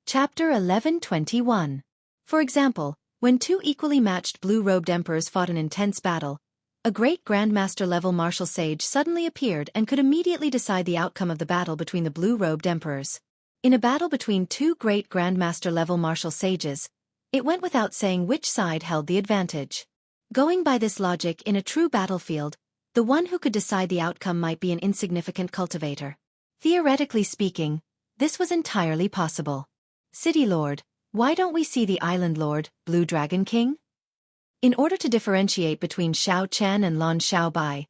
Chapter 1121. For example, when two equally matched blue-robed emperors fought an intense battle, a great Grandmaster-level martial sage suddenly appeared and could immediately decide the outcome of the battle between the blue-robed emperors. In a battle between two great Grandmaster-level martial sages, it went without saying which side held the advantage. Going by this logic in a true battlefield, the one who could decide the outcome might be an insignificant cultivator. Theoretically speaking, this was entirely possible. City Lord, why don't we see the Island Lord, Blue Dragon King? In order to differentiate between Xiao Chen and Lan Xiaobai,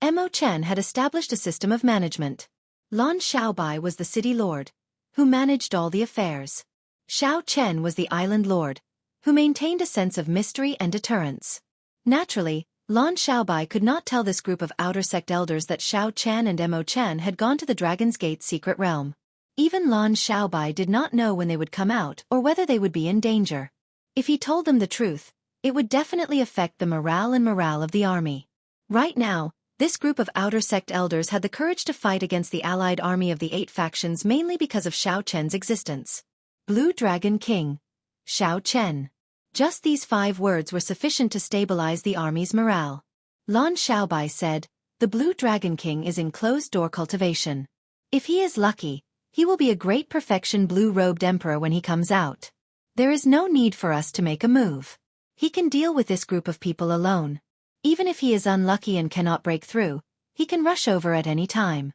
Mo Chen had established a system of management. Lan Xiaobai was the City Lord, who managed all the affairs. Xiao Chen was the Island Lord, who maintained a sense of mystery and deterrence. Naturally, Lan Xiaobai could not tell this group of outer sect elders that Xiao Chen and Mo Chen had gone to the Dragon's Gate secret realm. Even Lan Xiaobai did not know when they would come out or whether they would be in danger. If he told them the truth, it would definitely affect the morale of the army. Right now, this group of outer sect elders had the courage to fight against the allied army of the 8 factions mainly because of Xiao Chen's existence. Blue Dragon King. Xiao Chen. Just these 5 words were sufficient to stabilize the army's morale. Lan Xiaobai said, "The Blue Dragon King is in closed-door cultivation. If he is lucky, he will be a great perfection blue-robed emperor when he comes out. There is no need for us to make a move. He can deal with this group of people alone. Even if he is unlucky and cannot break through, he can rush over at any time."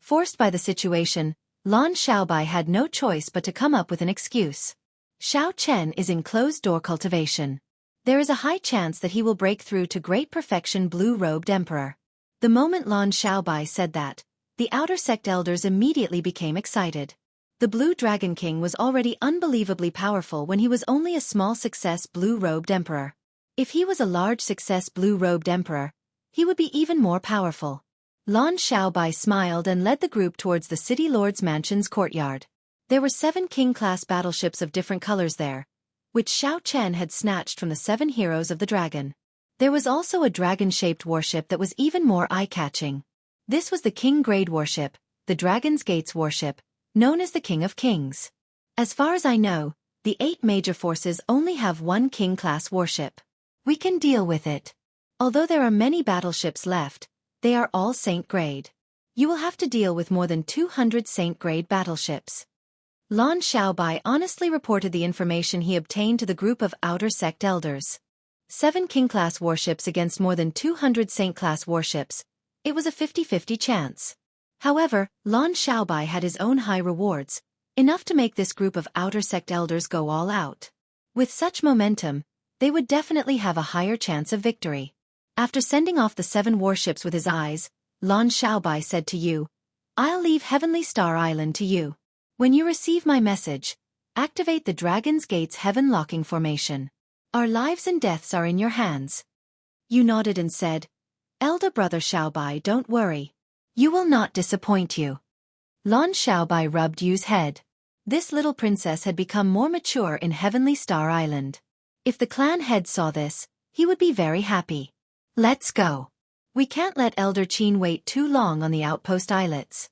Forced by the situation, Lan Xiaobai had no choice but to come up with an excuse. Xiao Chen is in closed-door cultivation. There is a high chance that he will break through to great perfection blue-robed emperor. The moment Lan Xiaobai said that, the outer sect elders immediately became excited. The Blue Dragon King was already unbelievably powerful when he was only a small success blue-robed emperor. If he was a large success blue-robed emperor, he would be even more powerful. Lan Xiaobai smiled and led the group towards the City Lord's mansion's courtyard. There were 7 king-class battleships of different colors there, which Xiao Chen had snatched from the 7 heroes of the dragon. There was also a dragon-shaped warship that was even more eye-catching. This was the King-grade warship, the Dragon's Gates warship, known as the King of Kings. As far as I know, the 8 major forces only have 1 King-class warship. We can deal with it. Although there are many battleships left, they are all Saint-grade. You will have to deal with more than 200 Saint-grade battleships. Lan Xiaobai honestly reported the information he obtained to the group of outer sect elders. 7 King-class warships against more than 200 Saint-class warships. It was a 50-50 chance. However, Lan Xiaobai had his own high rewards, enough to make this group of outer sect elders go all out. With such momentum, they would definitely have a higher chance of victory. After sending off the 7 warships with his eyes, Lan Xiaobai said to you, "I'll leave Heavenly Star Island to you. When you receive my message, activate the Dragon's Gate's heaven-locking formation. Our lives and deaths are in your hands." You nodded and said, "Elder brother Xiaobai, don't worry. You will not disappoint you." Lan Xiaobai rubbed Yu's head. This little princess had become more mature in Heavenly Star Island. If the clan head saw this, he would be very happy. "Let's go. We can't let Elder Qin wait too long on the outpost islets."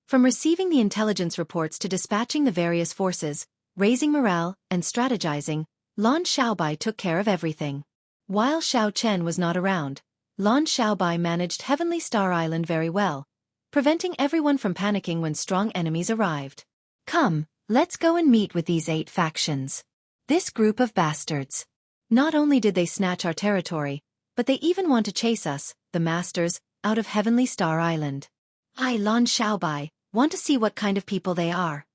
From receiving the intelligence reports to dispatching the various forces, raising morale, and strategizing, Lan Xiaobai took care of everything. While Xiao Chen was not around, Lan Xiaobai managed Heavenly Star Island very well, preventing everyone from panicking when strong enemies arrived. "Come, let's go and meet with these 8 factions. This group of bastards. Not only did they snatch our territory, but they even want to chase us, the masters, out of Heavenly Star Island. I, Lan Xiaobai, want to see what kind of people they are."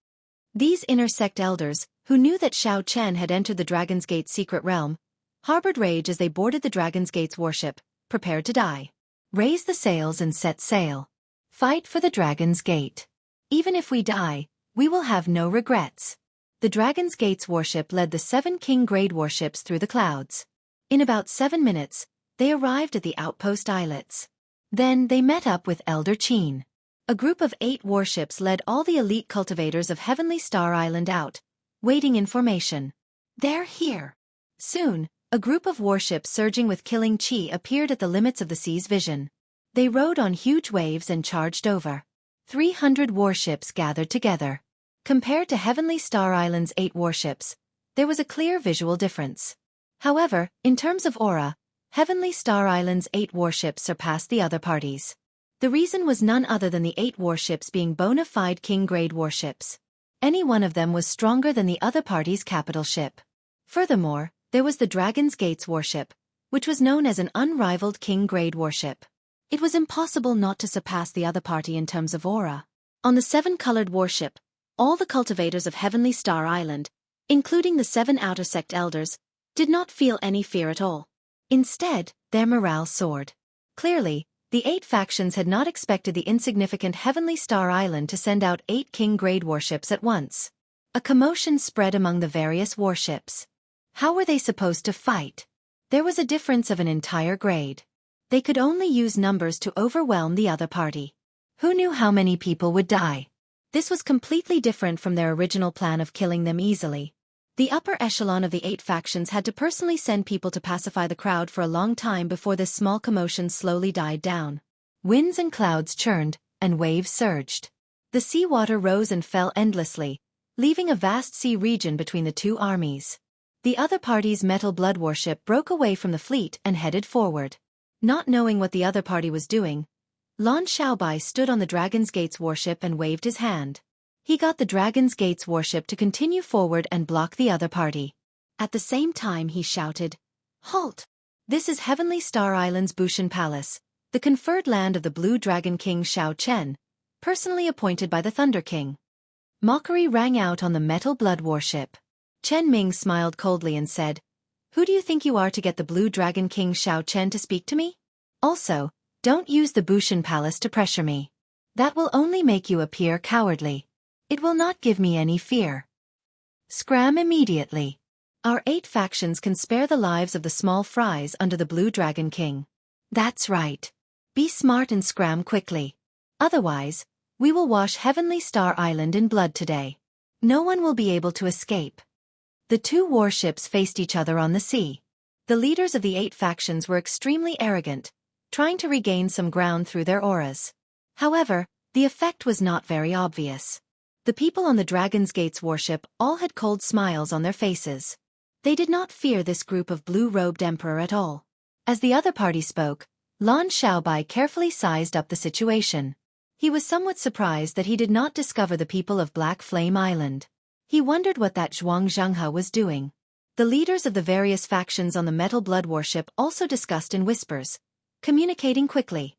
These inner sect elders, who knew that Xiao Chen had entered the Dragon's Gate secret realm, harbored rage as they boarded the Dragon's Gate's warship, prepared to die. Raise the sails and set sail. Fight for the Dragon's Gate. Even if we die, we will have no regrets. The Dragon's Gate's warship led the 7 King-grade warships through the clouds. In about 7 minutes, they arrived at the outpost islets. Then they met up with Elder Qin. A group of 8 warships led all the elite cultivators of Heavenly Star Island out, waiting in formation. "They're here." Soon, a group of warships surging with killing chi appeared at the limits of the sea's vision. They rode on huge waves and charged over. 300 warships gathered together. Compared to Heavenly Star Island's 8 warships, there was a clear visual difference. However, in terms of aura, Heavenly Star Island's 8 warships surpassed the other parties. The reason was none other than the 8 warships being bona fide king-grade warships. Any one of them was stronger than the other party's capital ship. Furthermore, there was the Dragon's Gates warship, which was known as an unrivaled king-grade warship. It was impossible not to surpass the other party in terms of aura. On the 7-colored warship, all the cultivators of Heavenly Star Island, including the 7 Outer Sect elders, did not feel any fear at all. Instead, their morale soared. Clearly, the 8 factions had not expected the insignificant Heavenly Star Island to send out 8 king-grade warships at once. A commotion spread among the various warships. How were they supposed to fight? There was a difference of an entire grade. They could only use numbers to overwhelm the other party. Who knew how many people would die? This was completely different from their original plan of killing them easily. The upper echelon of the 8 factions had to personally send people to pacify the crowd for a long time before this small commotion slowly died down. Winds and clouds churned, and waves surged. The seawater rose and fell endlessly, leaving a vast sea region between the 2 armies. The other party's metal blood warship broke away from the fleet and headed forward. Not knowing what the other party was doing, Lan Xiaobai stood on the Dragon's Gates warship and waved his hand. He got the Dragon's Gates warship to continue forward and block the other party. At the same time he shouted, "Halt! This is Heavenly Star Island's Bushan Palace, the conferred land of the Blue Dragon King Shao Chen, personally appointed by the Thunder King." Mockery rang out on the metal blood warship. Chen Ming smiled coldly and said, "Who do you think you are to get the Blue Dragon King Shao Chen to speak to me? Also, don't use the Bushan Palace to pressure me. That will only make you appear cowardly. It will not give me any fear. Scram immediately. Our 8 factions can spare the lives of the small fries under the Blue Dragon King. That's right. Be smart and scram quickly. Otherwise, we will wash Heavenly Star Island in blood today. No one will be able to escape." The 2 warships faced each other on the sea. The leaders of the 8 factions were extremely arrogant, trying to regain some ground through their auras. However, the effect was not very obvious. The people on the Dragon's Gates warship all had cold smiles on their faces. They did not fear this group of blue-robed emperor at all. As the other party spoke, Lan Xiaobai carefully sized up the situation. He was somewhat surprised that he did not discover the people of Black Flame Island. He wondered what that Zhuang Zhenghe was doing. The leaders of the various factions on the Metal Blood warship also discussed in whispers, communicating quickly.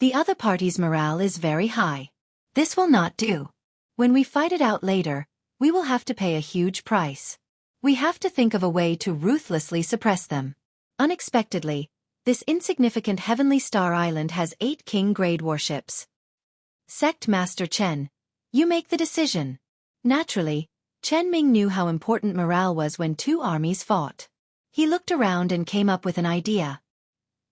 The other party's morale is very high. This will not do. When we fight it out later, we will have to pay a huge price. We have to think of a way to ruthlessly suppress them. Unexpectedly, this insignificant Heavenly Star Island has 8 king-grade warships. Sect Master Chen, you make the decision. Naturally, Chen Ming knew how important morale was when 2 armies fought. He looked around and came up with an idea.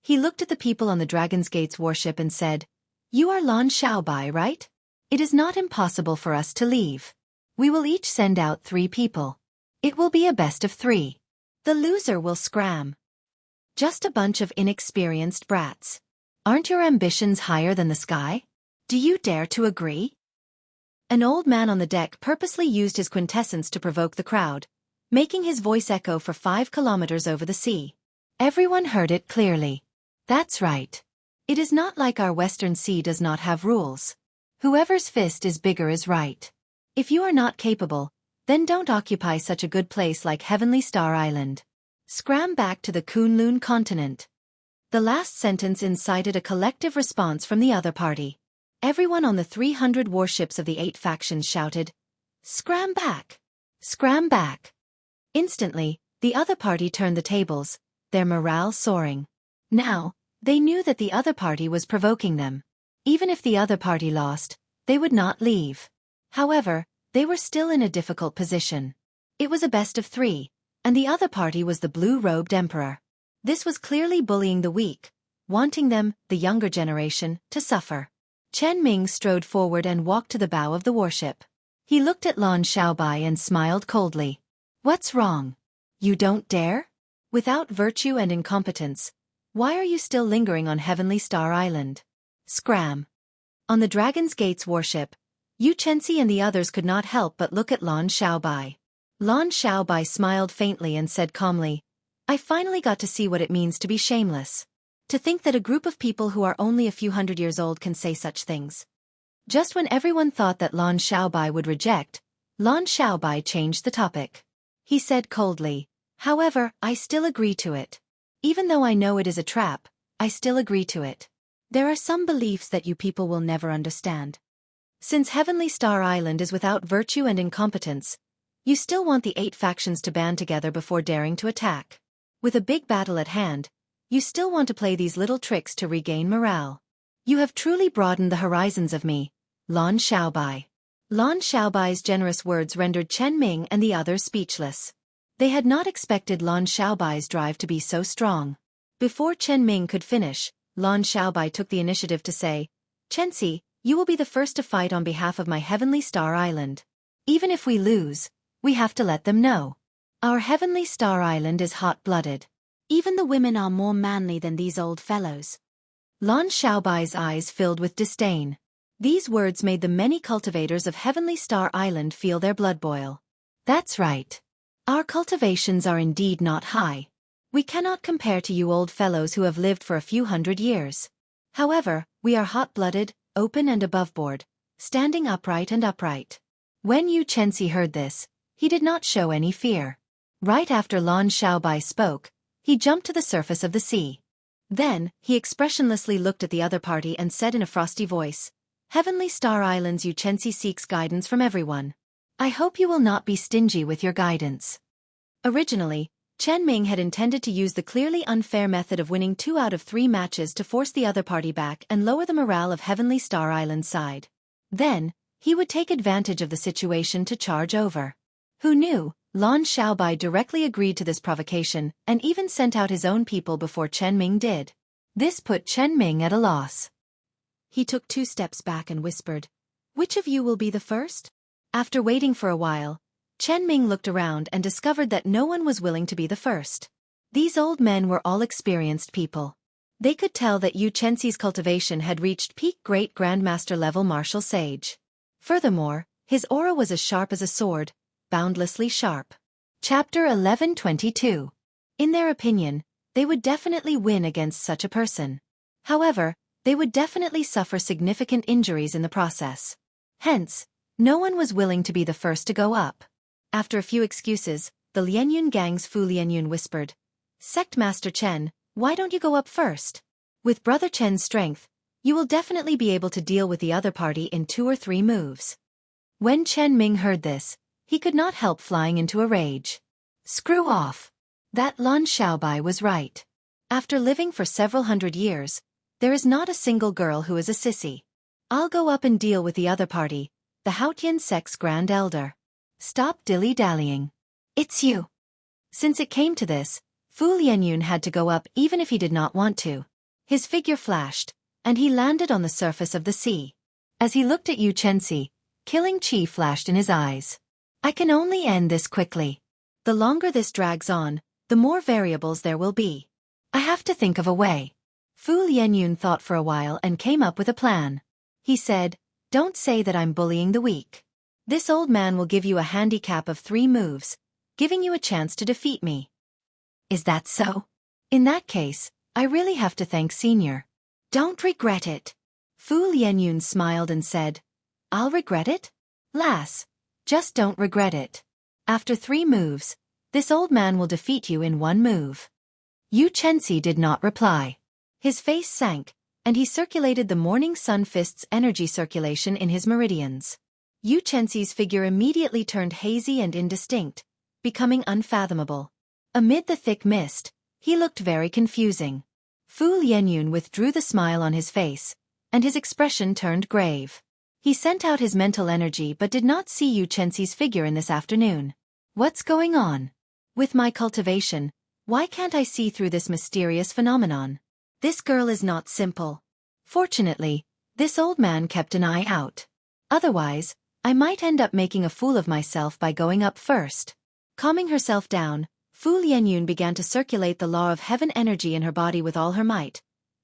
He looked at the people on the Dragon's Gates warship and said, "You are Lan Xiaobai, right? It is not impossible for us to leave. We will each send out 3 people. It will be a best of 3. The loser will scram. Just a bunch of inexperienced brats. Aren't your ambitions higher than the sky? Do you dare to agree?" An old man on the deck purposely used his quintessence to provoke the crowd, making his voice echo for 5 kilometers over the sea. Everyone heard it clearly. That's right. It is not like our Western Sea does not have rules. Whoever's fist is bigger is right. If you are not capable, then don't occupy such a good place like Heavenly Star Island. Scram back to the Kunlun continent. The last sentence incited a collective response from the other party. Everyone on the 300 warships of the 8 factions shouted, "Scram back! Scram back!" Instantly, the other party turned the tables, their morale soaring. Now, they knew that the other party was provoking them. Even if the other party lost, they would not leave. However, they were still in a difficult position. It was a best of 3, and the other party was the blue-robed emperor. This was clearly bullying the weak, wanting them, the younger generation, to suffer. Chen Ming strode forward and walked to the bow of the warship. He looked at Lan Xiaobai and smiled coldly. "What's wrong? You don't dare? Without virtue and incompetence, why are you still lingering on Heavenly Star Island? Scram." On the Dragon's Gates warship, Yu Chenxi and the others could not help but look at Lan Xiaobai. Lan Xiaobai smiled faintly and said calmly, I finally got to see what it means to be shameless. To think that a group of people who are only a few hundred years old can say such things. Just when everyone thought that Lan Xiaobai would reject, Lan Xiaobai changed the topic. He said coldly, however, I still agree to it. Even though I know it is a trap, I still agree to it. There are some beliefs that you people will never understand. Since Heavenly Star Island is without virtue and incompetence, you still want the 8 factions to band together before daring to attack. With a big battle at hand, you still want to play these little tricks to regain morale. You have truly broadened the horizons of me, Lan Xiaobai. Lan Xiaobai's generous words rendered Chen Ming and the others speechless. They had not expected Lan Xiaobai's drive to be so strong. Before Chen Ming could finish, Lan Xiaobai took the initiative to say, Chenxi, you will be the first to fight on behalf of my Heavenly Star Island. Even if we lose, we have to let them know. Our Heavenly Star Island is hot-blooded. Even the women are more manly than these old fellows. Lan Xiaobai's eyes filled with disdain. These words made the many cultivators of Heavenly Star Island feel their blood boil. That's right. Our cultivations are indeed not high. We cannot compare to you old fellows who have lived for a few hundred years. However, we are hot-blooded, open and above-board, standing upright and upright. When Yu Chenxi heard this, he did not show any fear. Right after Lan Xiaobai spoke, he jumped to the surface of the sea. Then, he expressionlessly looked at the other party and said in a frosty voice, Heavenly Star Island's Yu Chenxi seeks guidance from everyone. I hope you will not be stingy with your guidance. Originally, Chen Ming had intended to use the clearly unfair method of winning 2 out of 3 matches to force the other party back and lower the morale of Heavenly Star Island's side. Then, he would take advantage of the situation to charge over. Who knew? Lan Xiaobai directly agreed to this provocation and even sent out his own people before Chen Ming did. This put Chen Ming at a loss. He took 2 steps back and whispered, Which of you will be the first? After waiting for a while, Chen Ming looked around and discovered that no one was willing to be the first. These old men were all experienced people. They could tell that Yu Chenxi's cultivation had reached peak Great Grandmaster level martial sage. Furthermore, his aura was as sharp as a sword, boundlessly sharp. Chapter 1122. In their opinion, they would definitely win against such a person. However, they would definitely suffer significant injuries in the process. Hence, no one was willing to be the first to go up. After a few excuses, the Lianyun gang's Fu Lianyun whispered, Sect Master Chen, why don't you go up first? With Brother Chen's strength, you will definitely be able to deal with the other party in 2 or 3 moves. When Chen Ming heard this, he could not help flying into a rage. Screw off. That Lan Xiaobai was right. After living for several hundred years, there is not a single girl who is a sissy. I'll go up and deal with the other party, the Haotian sect's Grand Elder. Stop dilly-dallying. It's you. Since it came to this, Fu Lianyun had to go up even if he did not want to. His figure flashed, and he landed on the surface of the sea. As he looked at Yu Chenxi, killing chi flashed in his eyes. I can only end this quickly. The longer this drags on, the more variables there will be. I have to think of a way. Fu Lianyun thought for a while and came up with a plan. He said, Don't say that I'm bullying the weak. This old man will give you a handicap of 3 moves, giving you a chance to defeat me. Is that so? In that case, I really have to thank Senior. Don't regret it. Fu Lianyun smiled and said, I'll regret it? Lass, just don't regret it. After 3 moves, this old man will defeat you in 1 move. Yu Chenxi did not reply. His face sank, and he circulated the morning sun fist's energy circulation in his meridians. Yu Chenxi's figure immediately turned hazy and indistinct, becoming unfathomable. Amid the thick mist, he looked very confusing. Fu Lianyun withdrew the smile on his face, and his expression turned grave. He sent out his mental energy but did not see Yu Chenxi's figure in this afternoon. What's going on? With my cultivation, why can't I see through this mysterious phenomenon? This girl is not simple. Fortunately, this old man kept an eye out. Otherwise, I might end up making a fool of myself by going up first. Calming herself down, Fu Lianyun began to circulate the law of heaven energy in her body with all her might,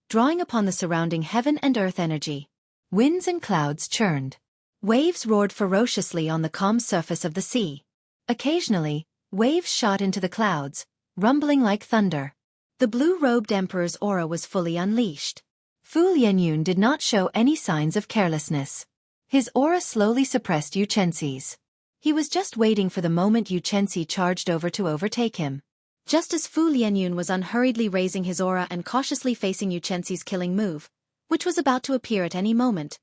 drawing upon the surrounding heaven and earth energy. Winds and clouds churned. Waves roared ferociously on the calm surface of the sea. Occasionally, waves shot into the clouds, rumbling like thunder. The blue-robed emperor's aura was fully unleashed. Fu Lianyun did not show any signs of carelessness. His aura slowly suppressed Yu Chenxi's. He was just waiting for the moment Yu Chenxi charged over to overtake him. Just as Fu Lianyun was unhurriedly raising his aura and cautiously facing Yu Chenxi's killing move, which was about to appear at any moment,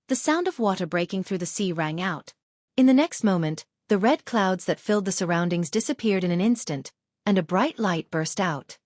the sound of water breaking through the sea rang out. In the next moment, the red clouds that filled the surroundings disappeared in an instant, and a bright light burst out.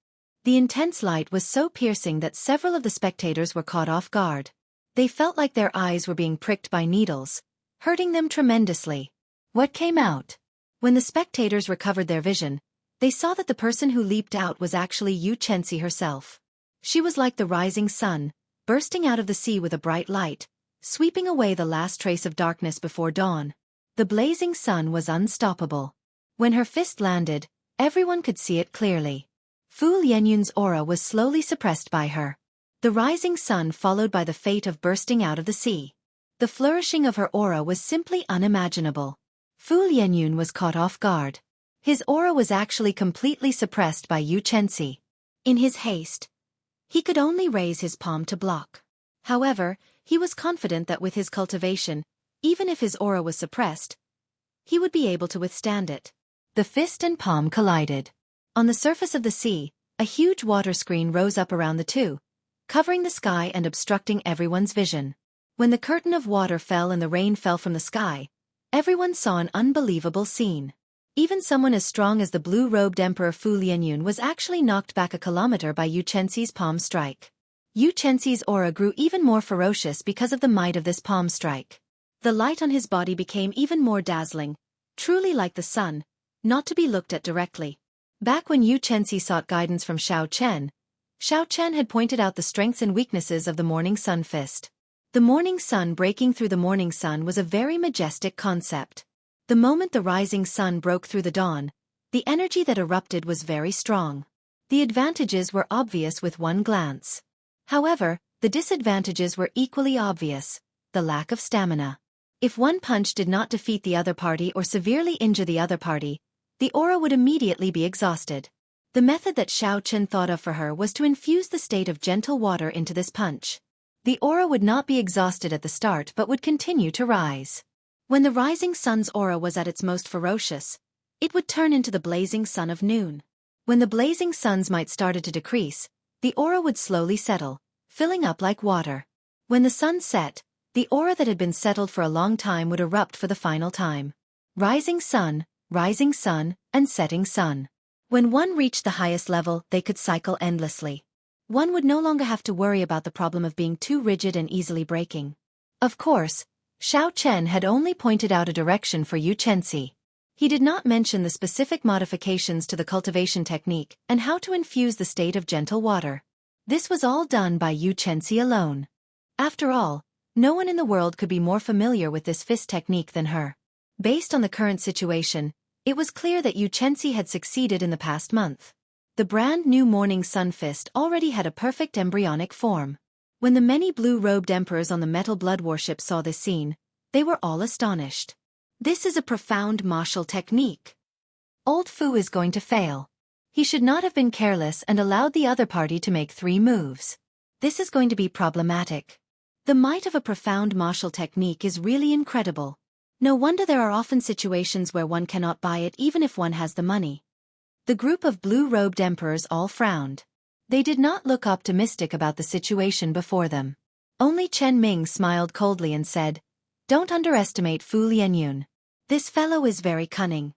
The intense light was so piercing that several of the spectators were caught off guard. They felt like their eyes were being pricked by needles, hurting them tremendously. What came out? When the spectators recovered their vision, they saw that the person who leaped out was actually Yu Chenxi herself. She was like the rising sun, bursting out of the sea with a bright light, sweeping away the last trace of darkness before dawn. The blazing sun was unstoppable. When her fist landed, everyone could see it clearly. Fu Lianyun's aura was slowly suppressed by her. The rising sun followed by the fate of bursting out of the sea. The flourishing of her aura was simply unimaginable. Fu Lianyun was caught off guard. His aura was actually completely suppressed by Yu Chenxi. In his haste, he could only raise his palm to block. However, he was confident that with his cultivation, even if his aura was suppressed, he would be able to withstand it. The fist and palm collided. On the surface of the sea, a huge water screen rose up around the two, covering the sky and obstructing everyone's vision. When the curtain of water fell and the rain fell from the sky, everyone saw an unbelievable scene. Even someone as strong as the blue-robed Emperor Fu Lianyun was actually knocked back a kilometer by Yu Chenxi's palm strike. Yu Chenxi's aura grew even more ferocious because of the might of this palm strike. The light on his body became even more dazzling, truly like the sun, not to be looked at directly. Back when Yu Chenxi sought guidance from Xiao Chen had pointed out the strengths and weaknesses of the morning sun fist. The morning sun breaking through the morning sun was a very majestic concept. The moment the rising sun broke through the dawn, the energy that erupted was very strong. The advantages were obvious with one glance. However, the disadvantages were equally obvious: the lack of stamina. If one punch did not defeat the other party or severely injure the other party, the aura would immediately be exhausted. The method that Xiao Chen thought of for her was to infuse the state of gentle water into this punch. The aura would not be exhausted at the start but would continue to rise. When the rising sun's aura was at its most ferocious, it would turn into the blazing sun of noon. When the blazing sun's might started to decrease, the aura would slowly settle, filling up like water. When the sun set, the aura that had been settled for a long time would erupt for the final time. Rising sun, and setting sun. When one reached the highest level, they could cycle endlessly. One would no longer have to worry about the problem of being too rigid and easily breaking. Of course, Xiao Chen had only pointed out a direction for Yu Chenxi. He did not mention the specific modifications to the cultivation technique and how to infuse the state of gentle water. This was all done by Yu Chenxi alone. After all, no one in the world could be more familiar with this fist technique than her. Based on the current situation, it was clear that Yu Chenxi had succeeded in the past month. The brand new morning sun fist already had a perfect embryonic form. When the many blue-robed emperors on the metal blood warship saw this scene, they were all astonished. This is a profound martial technique. Old Fu is going to fail. He should not have been careless and allowed the other party to make 3 moves. This is going to be problematic. The might of a profound martial technique is really incredible. No wonder there are often situations where one cannot buy it even if one has the money. The group of blue-robed emperors all frowned. They did not look optimistic about the situation before them. Only Chen Ming smiled coldly and said, "Don't underestimate Fu Lianyun. This fellow is very cunning."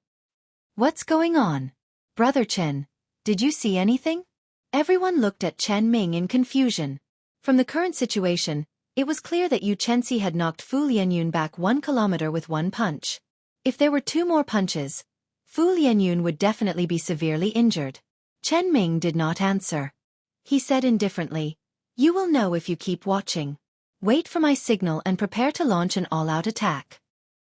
"What's going on? Brother Chen, did you see anything?" Everyone looked at Chen Ming in confusion. From the current situation, it was clear that Yu Chenxi had knocked Fu Lianyun back 1 kilometer with one punch. If there were 2 more punches, Fu Lianyun would definitely be severely injured. Chen Ming did not answer. He said indifferently, "You will know if you keep watching. Wait for my signal and prepare to launch an all-out attack."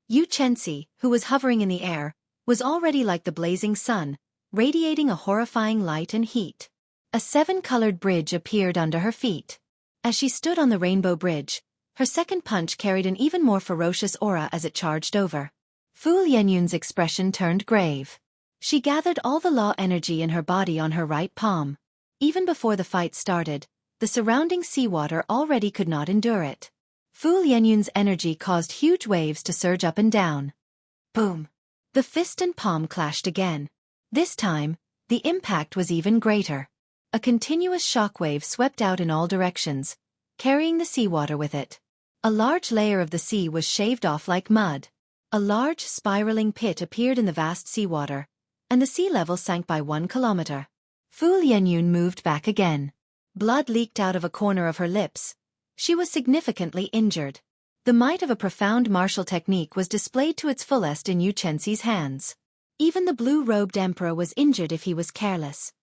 Yu Chenxi, who was hovering in the air, was already like the blazing sun, radiating a horrifying light and heat. A 7-colored bridge appeared under her feet. As she stood on the rainbow bridge, Her second punch carried an even more ferocious aura as it charged over. Fu Lianyun's expression turned grave. She gathered all the law energy in her body on her right palm. Even before the fight started, the surrounding seawater already could not endure it. Fu Lianyun's energy caused huge waves to surge up and down. Boom! The fist and palm clashed again. This time, the impact was even greater. A continuous shockwave swept out in all directions, carrying the seawater with it. A large layer of the sea was shaved off like mud. A large, spiraling pit appeared in the vast seawater, and the sea level sank by 1 kilometer. Fu Lianyun moved back again. Blood leaked out of a corner of her lips. She was significantly injured. The might of a profound martial technique was displayed to its fullest in Yu Chenxi's hands. Even the blue-robed emperor was injured if he was careless.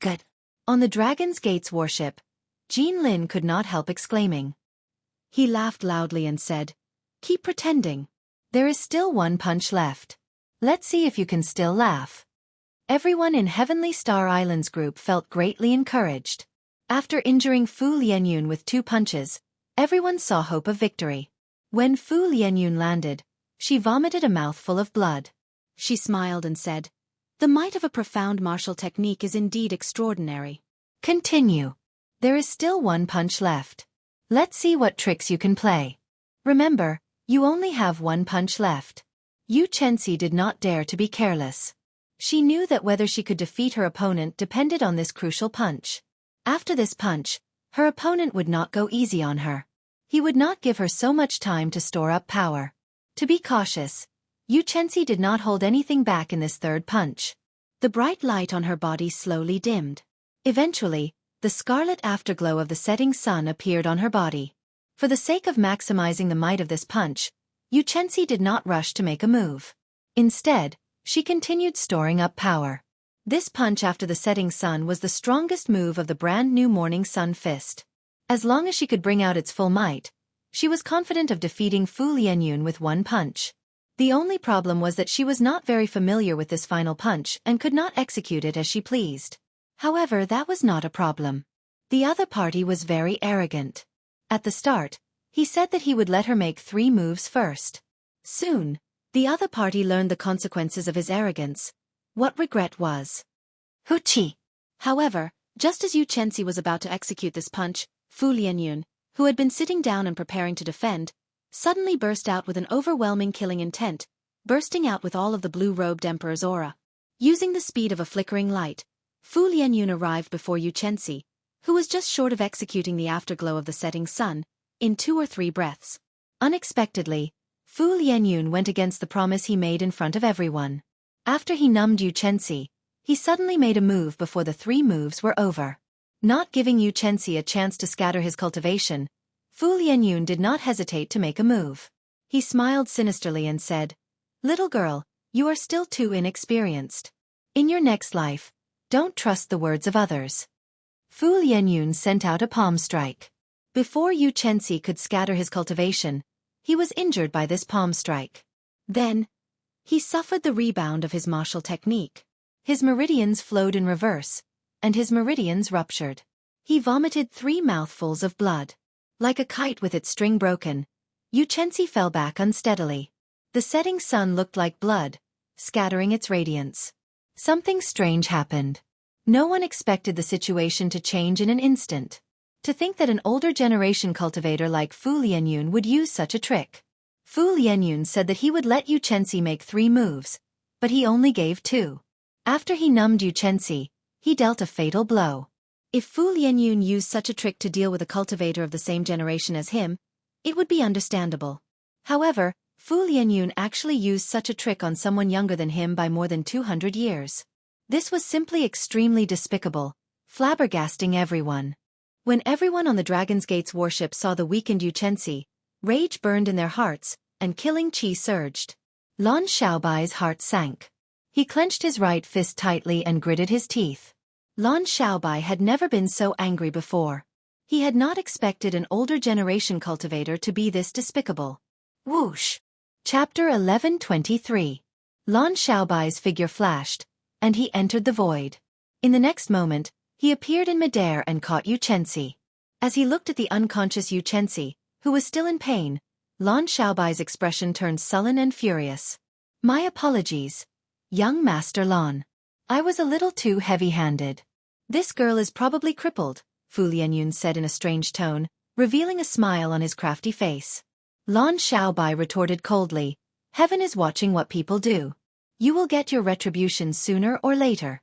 Good. On the Dragon's Gate's warship, Jean Lin could not help exclaiming. He laughed loudly and said, "Keep pretending. There is still 1 punch left. Let's see if you can still laugh." Everyone in Heavenly Star Islands group felt greatly encouraged. After injuring Fu Lianyun with 2 punches, everyone saw hope of victory. When Fu Lianyun landed, she vomited a mouthful of blood. She smiled and said, "The might of a profound martial technique is indeed extraordinary. Continue. There is still 1 punch left. Let's see what tricks you can play. Remember, you only have 1 punch left." Yu Chenxi did not dare to be careless. She knew that whether she could defeat her opponent depended on this crucial punch. After this punch, her opponent would not go easy on her. He would not give her so much time to store up power. To be cautious, Yu Chenxi did not hold anything back in this third punch. The bright light on her body slowly dimmed. Eventually, the scarlet afterglow of the setting sun appeared on her body. For the sake of maximizing the might of this punch, Yu Chenxi did not rush to make a move. Instead, she continued storing up power. This punch after the setting sun was the strongest move of the brand new morning sun fist. As long as she could bring out its full might, she was confident of defeating Fu Lianyun with 1 punch. The only problem was that she was not very familiar with this final punch and could not execute it as she pleased. However, that was not a problem. The other party was very arrogant. At the start, he said that he would let her make 3 moves first. Soon, the other party learned the consequences of his arrogance. What regret was. Huchi! However, just as Yu Chenxi was about to execute this punch, Fu Lianyun, who had been sitting down and preparing to defend, suddenly burst out with an overwhelming killing intent, bursting out with all of the blue-robed emperor's aura. Using the speed of a flickering light, Fu Lianyun arrived before Yu Chenxi, who was just short of executing the afterglow of the setting sun, in 2 or 3 breaths. Unexpectedly, Fu Lianyun went against the promise he made in front of everyone. After he numbed Yu Chenxi, he suddenly made a move before the 3 moves were over. Not giving Yu Chenxi a chance to scatter his cultivation, Fu Lianyun did not hesitate to make a move. He smiled sinisterly and said, "Little girl, you are still too inexperienced. In your next life, don't trust the words of others." Fu Lianyun sent out a palm strike. Before Yu Chenxi could scatter his cultivation, he was injured by this palm strike. Then, he suffered the rebound of his martial technique. His meridians flowed in reverse, and his meridians ruptured. He vomited 3 mouthfuls of blood. Like a kite with its string broken, Yu Chenxi fell back unsteadily. The setting sun looked like blood, scattering its radiance. Something strange happened. No one expected the situation to change in an instant. To think that an older generation cultivator like Fu Lianyun would use such a trick. Fu Lianyun said that he would let Yu Chenxi make 3 moves, but he only gave 2. After he numbed Yu Chenxi, he dealt a fatal blow. If Fu Lianyun used such a trick to deal with a cultivator of the same generation as him, it would be understandable. However, Fu Lianyun actually used such a trick on someone younger than him by more than 200 years. This was simply extremely despicable, flabbergasting everyone. When everyone on the Dragon's Gate's warship saw the weakened Yu Chenxi, rage burned in their hearts, and killing chi surged. Lan Xiaobai's heart sank. He clenched his right fist tightly and gritted his teeth. Lan Xiaobai had never been so angry before. He had not expected an older generation cultivator to be this despicable. Whoosh! Chapter 1123. Lan Xiaobai's figure flashed, and he entered the void. In the next moment, he appeared in midair and caught Yu Chenxi. As he looked at the unconscious Yu Chenxi, who was still in pain, Lan Xiaobai's expression turned sullen and furious. My apologies, young Master Lan. I was a little too heavy-handed. This girl is probably crippled, Fu Lianyun said in a strange tone, revealing a smile on his crafty face. Lan Xiaobai retorted coldly, Heaven is watching what people do. You will get your retribution sooner or later.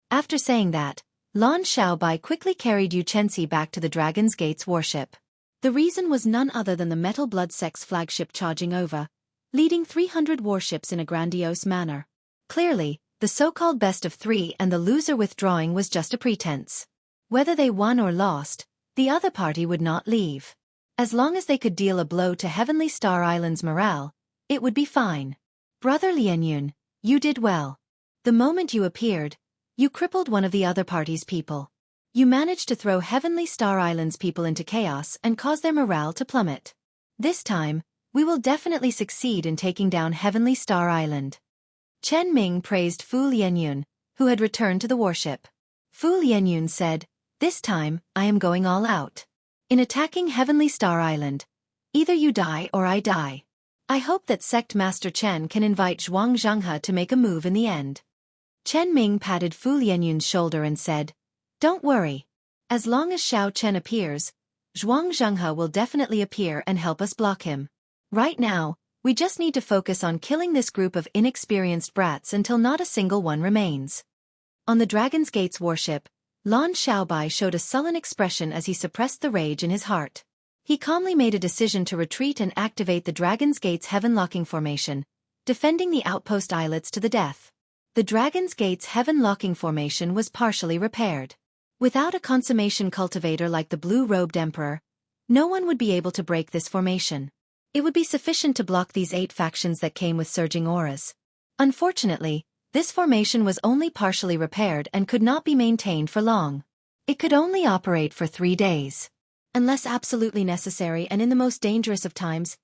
After saying that, Lan Xiaobai quickly carried Yu Chenxi back to the Dragon's Gate's warship. The reason was none other than the Metal Blood Sect's flagship charging over, leading 300 warships in a grandiose manner. Clearly, the so-called best of three and the loser withdrawing was just a pretense. Whether they won or lost, the other party would not leave. As long as they could deal a blow to Heavenly Star Island's morale, it would be fine. Brother Lianyun, you did well. The moment you appeared, you crippled one of the other party's people. You managed to throw Heavenly Star Island's people into chaos and cause their morale to plummet. This time, we will definitely succeed in taking down Heavenly Star Island. Chen Ming praised Fu Lianyun, who had returned to the warship. Fu Lianyun said, This time, I am going all out. In attacking Heavenly Star Island, either you die or I die. I hope that Sect Master Chen can invite Zhuang Zhenghe to make a move in the end. Chen Ming patted Fu Lianyun's shoulder and said, Don't worry. As long as Xiao Chen appears, Zhuang Zhenghe will definitely appear and help us block him. Right now, we just need to focus on killing this group of inexperienced brats until not a single one remains. On the Dragon's Gate's warship, Lan Xiaobai showed a sullen expression as he suppressed the rage in his heart. He calmly made a decision to retreat and activate the Dragon's Gate's heaven-locking formation, defending the outpost islets to the death. The Dragon's Gate's heaven-locking formation was partially repaired. Without a consummation cultivator like the blue-robed emperor, no one would be able to break this formation. It would be sufficient to block these 8 factions that came with surging auras. Unfortunately, this formation was only partially repaired and could not be maintained for long. It could only operate for 3 days. Unless absolutely necessary and in the most dangerous of times,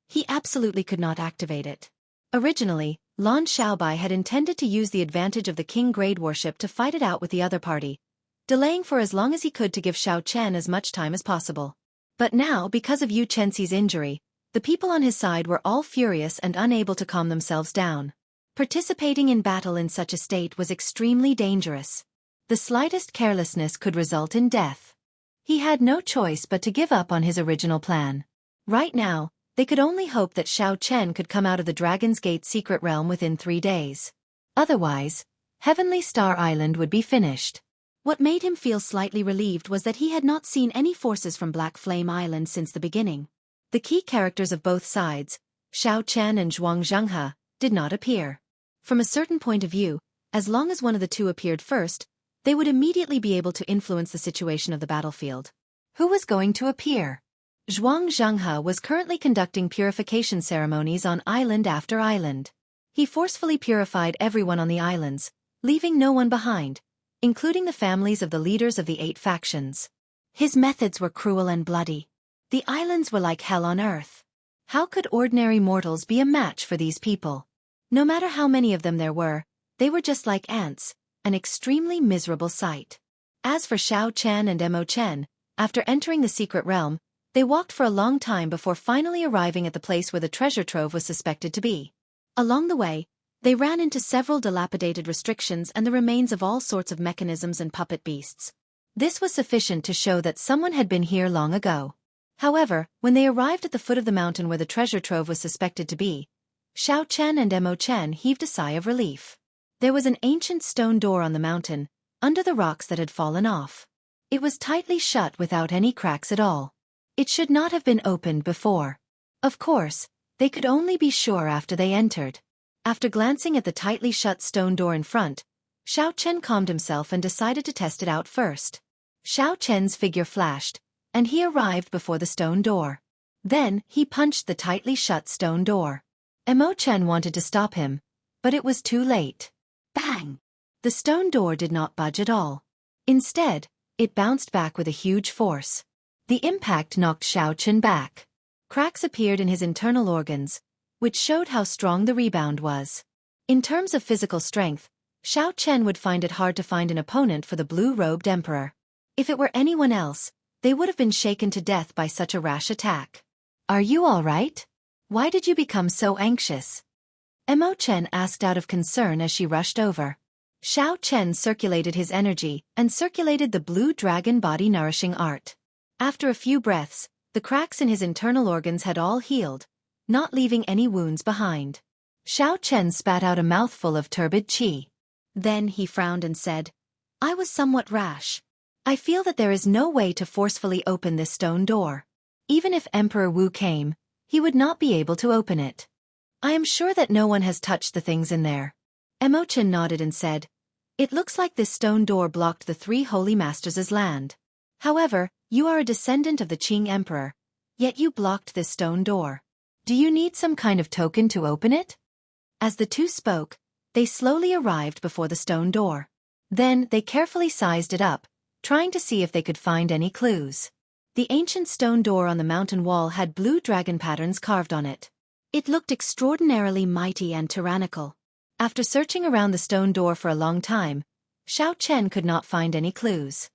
he absolutely could not activate it. Originally, Lan Xiaobai had intended to use the advantage of the King Grade warship to fight it out with the other party, delaying for as long as he could to give Xiao Chen as much time as possible. But now, because of Yu Chenxi's injury, the people on his side were all furious and unable to calm themselves down. Participating in battle in such a state was extremely dangerous. The slightest carelessness could result in death. He had no choice but to give up on his original plan. Right now, they could only hope that Xiao Chen could come out of the Dragon's Gate secret realm within 3 days. Otherwise, Heavenly Star Island would be finished. What made him feel slightly relieved was that he had not seen any forces from Black Flame Island since the beginning. The key characters of both sides, Xiao Chen and Zhuang Zhenghe, did not appear. From a certain point of view, as long as one of the two appeared first, they would immediately be able to influence the situation of the battlefield. Who was going to appear? Zhuang Zhenghe was currently conducting purification ceremonies on island after island. He forcefully purified everyone on the islands, leaving no one behind, including the families of the leaders of the 8 factions. His methods were cruel and bloody. The islands were like hell on earth. How could ordinary mortals be a match for these people? No matter how many of them there were, they were just like ants, an extremely miserable sight. As for Xiao Chen and Mo Chen, after entering the secret realm, they walked for a long time before finally arriving at the place where the treasure trove was suspected to be. Along the way, they ran into several dilapidated restrictions and the remains of all sorts of mechanisms and puppet beasts. This was sufficient to show that someone had been here long ago. However, when they arrived at the foot of the mountain where the treasure trove was suspected to be, Xiao Chen and Mo Chen heaved a sigh of relief. There was an ancient stone door on the mountain, under the rocks that had fallen off. It was tightly shut without any cracks at all. It should not have been opened before. Of course, they could only be sure after they entered. After glancing at the tightly shut stone door in front, Xiao Chen calmed himself and decided to test it out first. Xiao Chen's figure flashed, and he arrived before the stone door. Then, he punched the tightly shut stone door. Mo Chen wanted to stop him, but it was too late. Bang! The stone door did not budge at all. Instead, it bounced back with a huge force. The impact knocked Xiao Chen back. Cracks appeared in his internal organs, which showed how strong the rebound was. In terms of physical strength, Xiao Chen would find it hard to find an opponent for the blue-robed emperor. If it were anyone else, They would have been shaken to death by such a rash attack. Are you all right? Why did you become so anxious? Mo Chen asked out of concern as she rushed over. Xiao Chen circulated his energy and circulated the blue dragon body nourishing art. After a few breaths, the cracks in his internal organs had all healed, not leaving any wounds behind. Xiao Chen spat out a mouthful of turbid qi. Then he frowned and said, I was somewhat rash. I feel that there is no way to forcefully open this stone door. Even if Emperor Wu came, he would not be able to open it. I am sure that no one has touched the things in there. Mo Chen nodded and said, It looks like this stone door blocked the 3 holy masters' land. However, you are a descendant of the Qing Emperor, yet you blocked this stone door. Do you need some kind of token to open it? As the two spoke, they slowly arrived before the stone door. Then they carefully sized it up, trying to see if they could find any clues. The ancient stone door on the mountain wall had blue dragon patterns carved on it. It looked extraordinarily mighty and tyrannical. After searching around the stone door for a long time, Xiao Chen could not find any clues.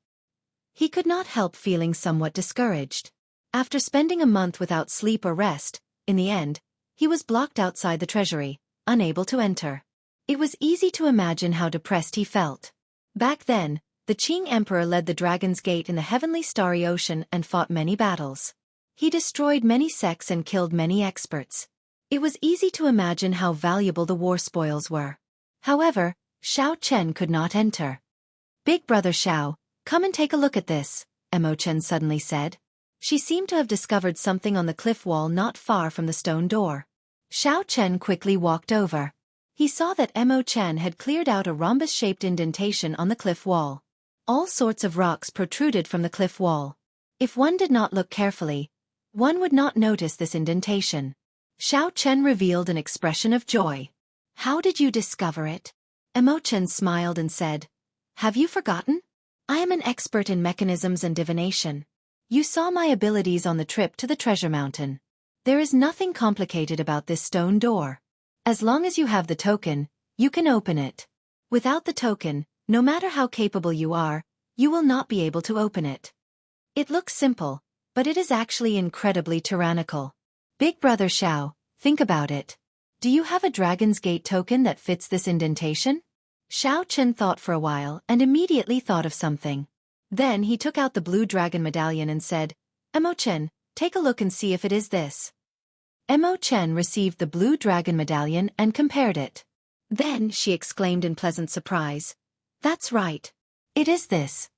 He could not help feeling somewhat discouraged. After spending a month without sleep or rest, in the end, he was blocked outside the treasury, unable to enter. It was easy to imagine how depressed he felt. Back then, the Qing Emperor led the Dragon's Gate in the heavenly starry ocean and fought many battles. He destroyed many sects and killed many experts. It was easy to imagine how valuable the war spoils were. However, Xiao Chen could not enter. Big brother Xiao, come and take a look at this, Mo Chen suddenly said. She seemed to have discovered something on the cliff wall not far from the stone door. Xiao Chen quickly walked over. He saw that Mo Chen had cleared out a rhombus-shaped indentation on the cliff wall. All sorts of rocks protruded from the cliff wall. If one did not look carefully, one would not notice this indentation. Xiao Chen revealed an expression of joy. How did you discover it? Mo Chen smiled and said, Have you forgotten? I am an expert in mechanisms and divination. You saw my abilities on the trip to the treasure mountain. There is nothing complicated about this stone door. As long as you have the token, you can open it. Without the token, no matter how capable you are, you will not be able to open it. It looks simple, but it is actually incredibly tyrannical. Big brother Xiao, think about it. Do you have a Dragon's Gate token that fits this indentation? Xiao Chen thought for a while and immediately thought of something. Then he took out the blue dragon medallion and said, Mo Chen, take a look and see if it is this. Mo Chen received the blue dragon medallion and compared it. Then she exclaimed in pleasant surprise, That's right. It is this.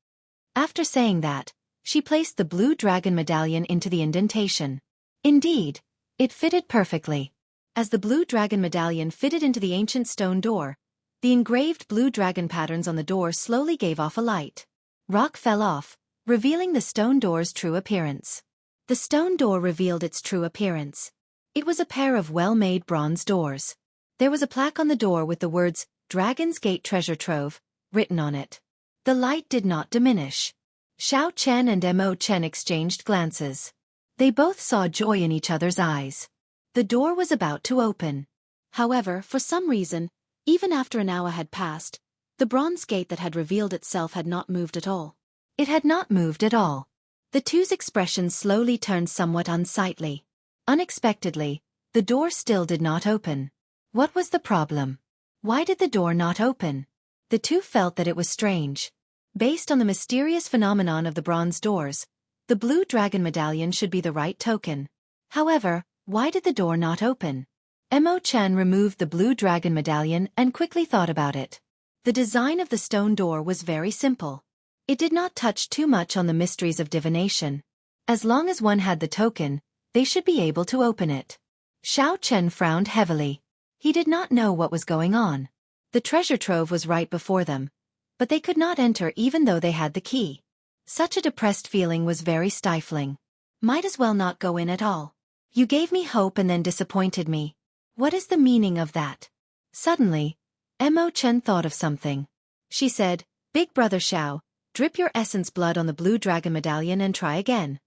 After saying that, she placed the blue dragon medallion into the indentation. Indeed, it fitted perfectly. As the blue dragon medallion fitted into the ancient stone door, the engraved blue dragon patterns on the door slowly gave off a light. Rock fell off, revealing the stone door's true appearance. The stone door revealed its true appearance. It was a pair of well-made bronze doors. There was a plaque on the door with the words, Dragon's Gate Treasure Trove, written on it. The light did not diminish. Xiao Chen and Mo Chen exchanged glances. They both saw joy in each other's eyes. The door was about to open. However, for some reason, even after an hour had passed, the bronze gate that had revealed itself had not moved at all. It had not moved at all. The two's expressions slowly turned somewhat unsightly. Unexpectedly, the door still did not open. What was the problem? Why did the door not open? The two felt that it was strange. Based on the mysterious phenomenon of the bronze doors, the blue dragon medallion should be the right token. However, why did the door not open? Mo Chen removed the blue dragon medallion and quickly thought about it. The design of the stone door was very simple. It did not touch too much on the mysteries of divination. As long as one had the token, they should be able to open it. Xiao Chen frowned heavily. He did not know what was going on. The treasure trove was right before them, but they could not enter even though they had the key. Such a depressed feeling was very stifling. Might as well not go in at all. You gave me hope and then disappointed me. What is the meaning of that? Suddenly, Mo Chen thought of something. She said, Big brother Xiao, drip your essence blood on the blue dragon medallion and try again.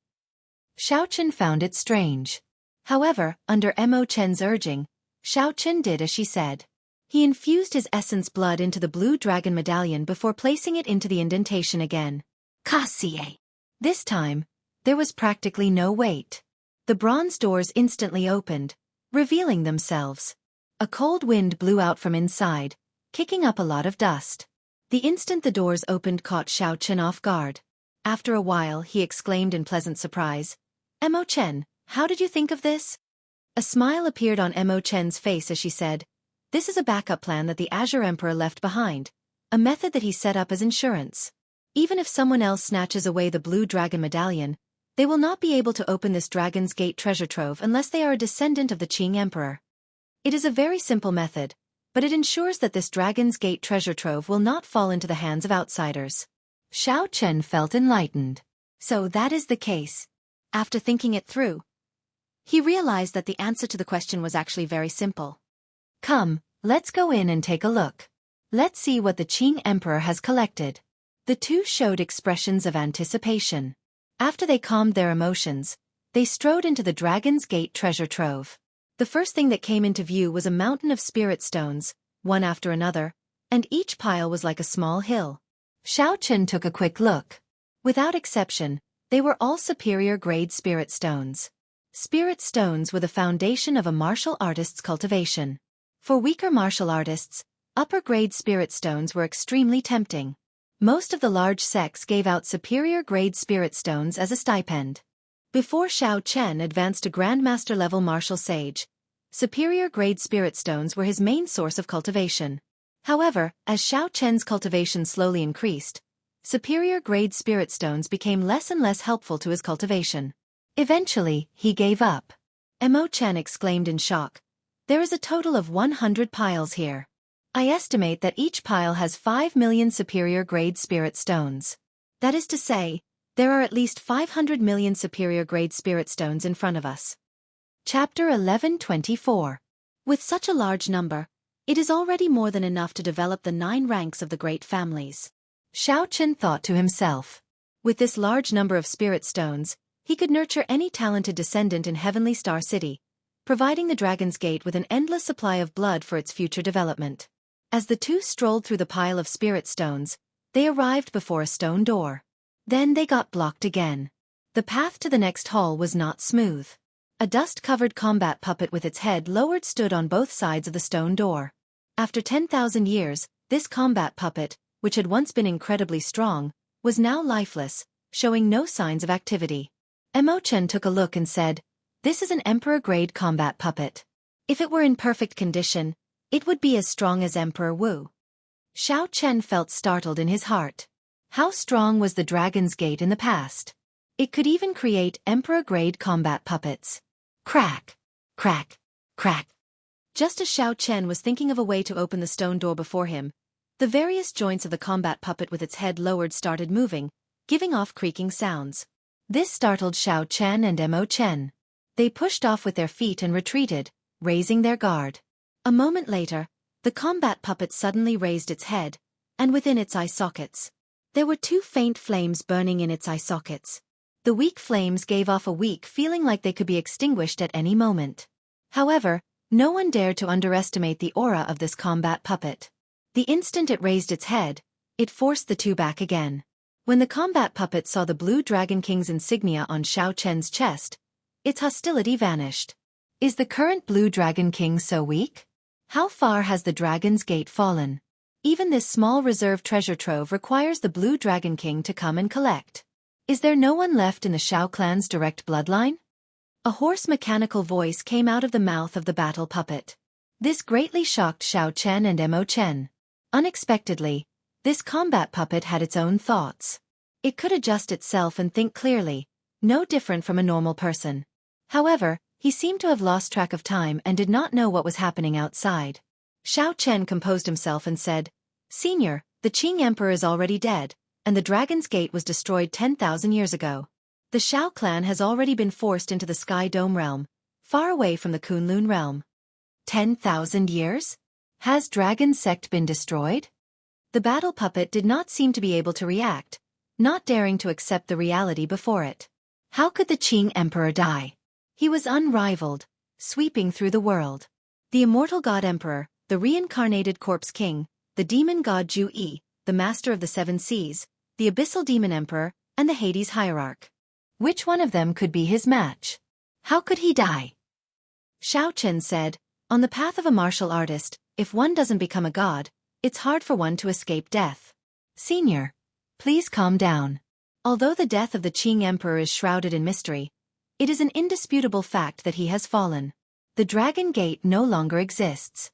Xiao Chen found it strange. However, under Mo Chen's urging, Xiao Chen did as she said. He infused his essence blood into the blue dragon medallion before placing it into the indentation again. Kasie. This time, There was practically no wait. The bronze doors instantly opened, revealing themselves. A cold wind blew out from inside, kicking up a lot of dust. The instant the doors opened caught Xiao Chen off guard. After a while he exclaimed in pleasant surprise, "Mo Chen, how did you think of this?" A smile appeared on Mo Chen's face as she said, "This is a backup plan that the Azure Emperor left behind, a method that he set up as insurance. Even if someone else snatches away the Blue Dragon Medallion, they will not be able to open this Dragon's Gate treasure trove unless they are a descendant of the Qing Emperor. It is a very simple method, but it ensures that this Dragon's Gate treasure trove will not fall into the hands of outsiders." Xiao Chen felt enlightened. So that is the case. After thinking it through, he realized that the answer to the question was actually very simple. "Come, let's go in and take a look. Let's see what the Qing Emperor has collected." The two showed expressions of anticipation. After they calmed their emotions, they strode into the Dragon's Gate treasure trove. The first thing that came into view was a mountain of spirit stones, one after another, and each pile was like a small hill. Xiao Chen took a quick look. Without exception, they were all superior-grade spirit stones. Spirit stones were the foundation of a martial artist's cultivation. For weaker martial artists, upper-grade spirit stones were extremely tempting. Most of the large sects gave out superior-grade spirit stones as a stipend. Before Xiao Chen advanced to Grandmaster-level martial sage, superior-grade spirit stones were his main source of cultivation. However, as Xiao Chen's cultivation slowly increased, superior-grade spirit stones became less and less helpful to his cultivation. Eventually, he gave up. Mo Chen exclaimed in shock, "There is a total of 100 piles here. I estimate that each pile has 5 million superior-grade spirit stones. That is to say, there are at least 500 million superior-grade spirit stones in front of us." Chapter 1124. With such a large number, it is already more than enough to develop the 9 ranks of the great families. Xiao Chen thought to himself. With this large number of spirit stones, he could nurture any talented descendant in Heavenly Star City, providing the Dragon's Gate with an endless supply of blood for its future development. As the two strolled through the pile of spirit stones, they arrived before a stone door. Then they got blocked again. The path to the next hall was not smooth. A dust-covered combat puppet with its head lowered stood on both sides of the stone door. After 10,000 years, this combat puppet, which had once been incredibly strong, was now lifeless, showing no signs of activity. Mo Chen took a look and said, "This is an Emperor-grade combat puppet. If it were in perfect condition, it would be as strong as Emperor Wu." Xiao Chen felt startled in his heart. How strong was the Dragon's Gate in the past? It could even create Emperor-grade combat puppets. Crack! Crack! Crack! Just as Xiao Chen was thinking of a way to open the stone door before him, the various joints of the combat puppet with its head lowered started moving, giving off creaking sounds. This startled Xiao Chen and Mo Chen. They pushed off with their feet and retreated, raising their guard. A moment later, the combat puppet suddenly raised its head, and within its eye sockets, there were 2 faint flames burning in its eye sockets. The weak flames gave off a weak feeling like they could be extinguished at any moment. However, no one dared to underestimate the aura of this combat puppet. The instant it raised its head, it forced the 2 back again. When the combat puppet saw the Blue Dragon King's insignia on Xiao Chen's chest, its hostility vanished. Is the current Blue Dragon King so weak? How far has the Dragon's Gate fallen? Even this small reserve treasure trove requires the Blue Dragon King to come and collect. Is there no one left in the Xiao clan's direct bloodline? A hoarse mechanical voice came out of the mouth of the battle puppet. This greatly shocked Xiao Chen and Mo Chen. Unexpectedly, this combat puppet had its own thoughts. It could adjust itself and think clearly, no different from a normal person. However, he seemed to have lost track of time and did not know what was happening outside. Xiao Chen composed himself and said, "Senior, the Qing Emperor is already dead, and the Dragon's Gate was destroyed 10,000 years ago. The Xiao clan has already been forced into the Sky Dome realm, far away from the Kunlun realm." 10,000 years? Has Dragon Sect been destroyed? The battle puppet did not seem to be able to react, not daring to accept the reality before it. How could the Qing Emperor die? He was unrivaled, sweeping through the world. The immortal God Emperor, the reincarnated Corpse King, the demon god Ju Yi, the master of the 7 seas, the abyssal demon emperor, and the Hades hierarch. Which one of them could be his match? How could he die? Xiao Chen said, on the path of a martial artist, if one doesn't become a god, it's hard for one to escape death. Senior, please calm down. Although the death of the Qing Emperor is shrouded in mystery, it is an indisputable fact that he has fallen. The Dragon Gate no longer exists.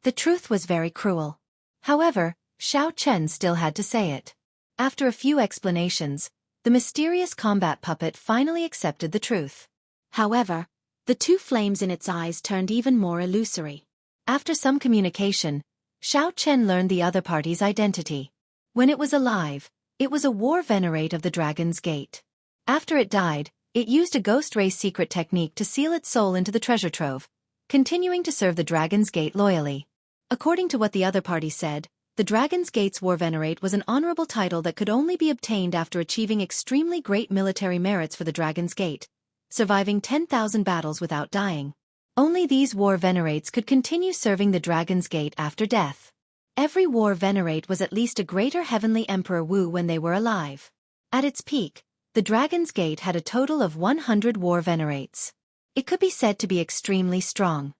The truth was very cruel. However, Xiao Chen still had to say it. After a few explanations, the mysterious combat puppet finally accepted the truth. However, the two flames in its eyes turned even more illusory. After some communication, Xiao Chen learned the other party's identity. When it was alive, it was a war venerate of the Dragon's Gate. After it died, it used a ghost ray secret technique to seal its soul into the treasure trove, continuing to serve the Dragon's Gate loyally. According to what the other party said, the Dragon's Gate's War Venerate was an honorable title that could only be obtained after achieving extremely great military merits for the Dragon's Gate, surviving 10,000 battles without dying. Only these War Venerates could continue serving the Dragon's Gate after death. Every War Venerate was at least a greater heavenly Emperor Wu when they were alive. At its peak, the Dragon's Gate had a total of 100 War Venerates. It could be said to be extremely strong.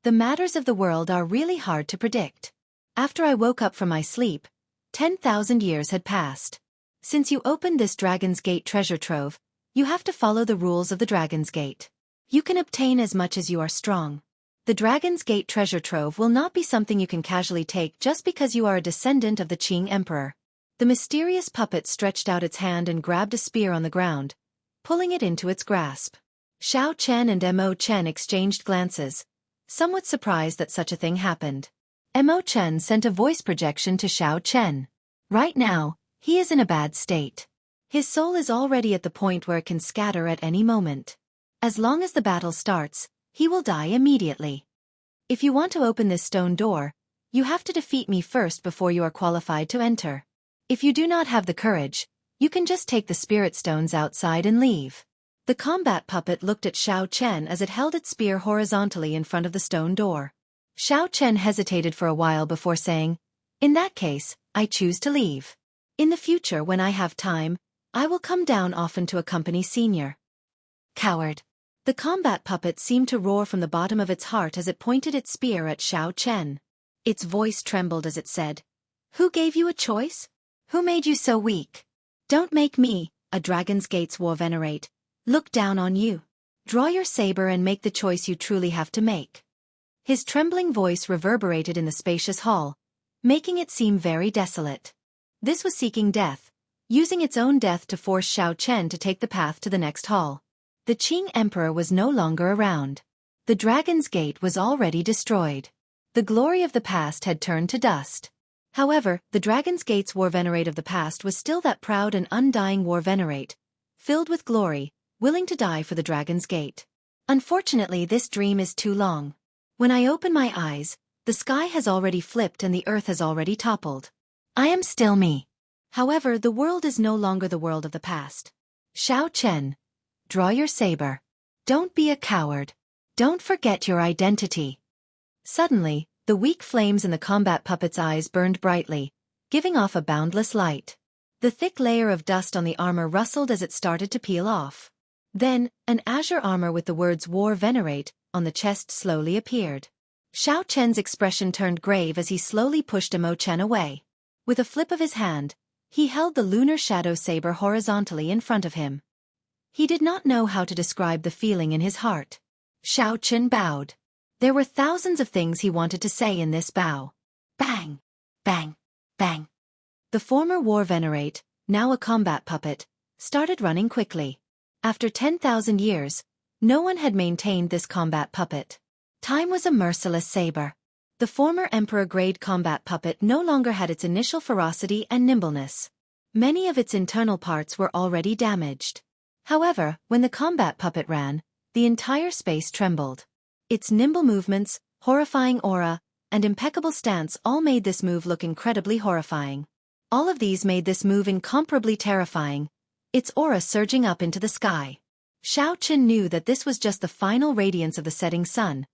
The matters of the world are really hard to predict. After I woke up from my sleep, 10,000 years had passed. Since you opened this Dragon's Gate treasure trove, you have to follow the rules of the Dragon's Gate. You can obtain as much as you are strong. The Dragon's Gate treasure trove will not be something you can casually take just because you are a descendant of the Qing Emperor. The mysterious puppet stretched out its hand and grabbed a spear on the ground, pulling it into its grasp. Xiao Chen and Mo Chen exchanged glances, somewhat surprised that such a thing happened. Mo Chen sent a voice projection to Xiao Chen. Right now, he is in a bad state. His soul is already at the point where it can scatter at any moment. As long as the battle starts, he will die immediately. If you want to open this stone door, you have to defeat me first before you are qualified to enter. If you do not have the courage, you can just take the spirit stones outside and leave. The combat puppet looked at Xiao Chen as it held its spear horizontally in front of the stone door. Xiao Chen hesitated for a while before saying, "In that case, I choose to leave. In the future when I have time, I will come down often to accompany Senior." Coward. The combat puppet seemed to roar from the bottom of its heart as it pointed its spear at Xiao Chen. Its voice trembled as it said, "Who gave you a choice? Who made you so weak? Don't make me, a Dragon's Gate's War Venerate, look down on you. Draw your saber and make the choice you truly have to make." His trembling voice reverberated in the spacious hall, making it seem very desolate. This was seeking death, using its own death to force Xiao Chen to take the path to the next hall. The Qing Emperor was no longer around. The Dragon's Gate was already destroyed. The glory of the past had turned to dust. However, the Dragon's Gate's War Venerate of the past was still that proud and undying War Venerate, filled with glory, willing to die for the Dragon's Gate. Unfortunately, this dream is too long. When I open my eyes, the sky has already flipped and the earth has already toppled. I am still me. However, the world is no longer the world of the past. Xiao Chen, draw your saber. Don't be a coward. Don't forget your identity. Suddenly, the weak flames in the combat puppet's eyes burned brightly, giving off a boundless light. The thick layer of dust on the armor rustled as it started to peel off. Then, an azure armor with the words War Venerate on the chest slowly appeared. Xiao Chen's expression turned grave as he slowly pushed Mo Chen away. With a flip of his hand, he held the lunar shadow saber horizontally in front of him. He did not know how to describe the feeling in his heart. Xiao Chen bowed. There were thousands of things he wanted to say in this bow. Bang! Bang! Bang! The former War Venerate, now a combat puppet, started running quickly. After 10,000 years, no one had maintained this combat puppet. Time was a merciless saber. The former Emperor-grade combat puppet no longer had its initial ferocity and nimbleness. Many of its internal parts were already damaged. However, when the combat puppet ran, the entire space trembled. Its nimble movements, horrifying aura, and impeccable stance all made this move look incredibly horrifying. All of these made this move incomparably terrifying, its aura surging up into the sky. Xiao Chen knew that this was just the final radiance of the setting sun,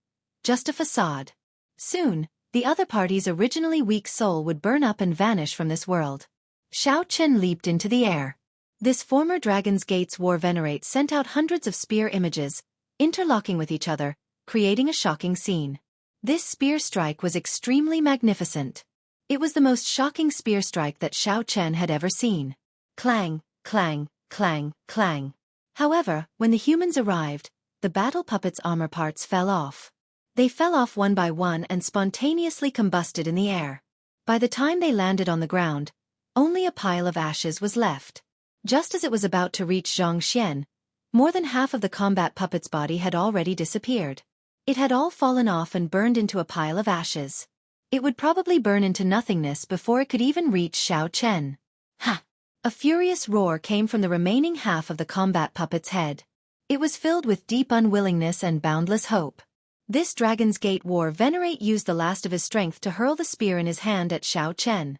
just a facade. Soon, the other party's originally weak soul would burn up and vanish from this world. Xiao Chen leaped into the air. This former Dragon's Gate's war venerate sent out hundreds of spear images, interlocking with each other, creating a shocking scene. This spear strike was extremely magnificent. It was the most shocking spear strike that Xiao Chen had ever seen. Clang, clang, clang, clang. However, when the humans arrived, the battle puppet's armor parts fell off. They fell off one by one and spontaneously combusted in the air. By the time they landed on the ground, only a pile of ashes was left. Just as it was about to reach Zhang Xian, more than half of the combat puppet's body had already disappeared. It had all fallen off and burned into a pile of ashes. It would probably burn into nothingness before it could even reach Xiao Chen. Ha! A furious roar came from the remaining half of the combat puppet's head. It was filled with deep unwillingness and boundless hope. This Dragon's Gate war venerate used the last of his strength to hurl the spear in his hand at Xiao Chen.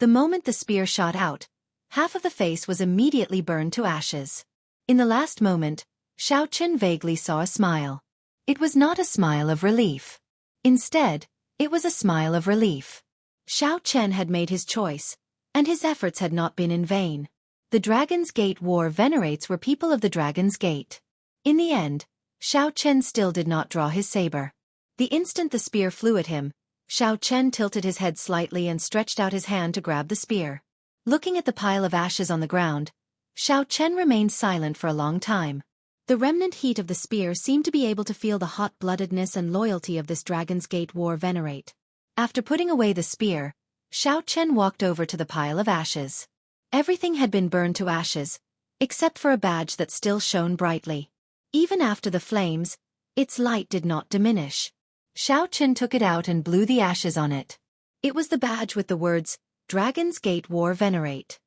The moment the spear shot out, half of the face was immediately burned to ashes. In the last moment, Xiao Chen vaguely saw a smile. It was not a smile of relief. Instead, it was a smile of relief. Xiao Chen had made his choice, and his efforts had not been in vain. The Dragon's Gate war venerates were people of the Dragon's Gate. In the end, Xiao Chen still did not draw his saber. The instant the spear flew at him, Xiao Chen tilted his head slightly and stretched out his hand to grab the spear. Looking at the pile of ashes on the ground, Xiao Chen remained silent for a long time. The remnant heat of the spear seemed to be able to feel the hot-bloodedness and loyalty of this Dragon's Gate war venerate. After putting away the spear, Xiao Chen walked over to the pile of ashes. Everything had been burned to ashes, except for a badge that still shone brightly. Even after the flames, its light did not diminish. Xiao Chen took it out and blew the ashes on it. It was the badge with the words, Dragon's Gate War Venerate.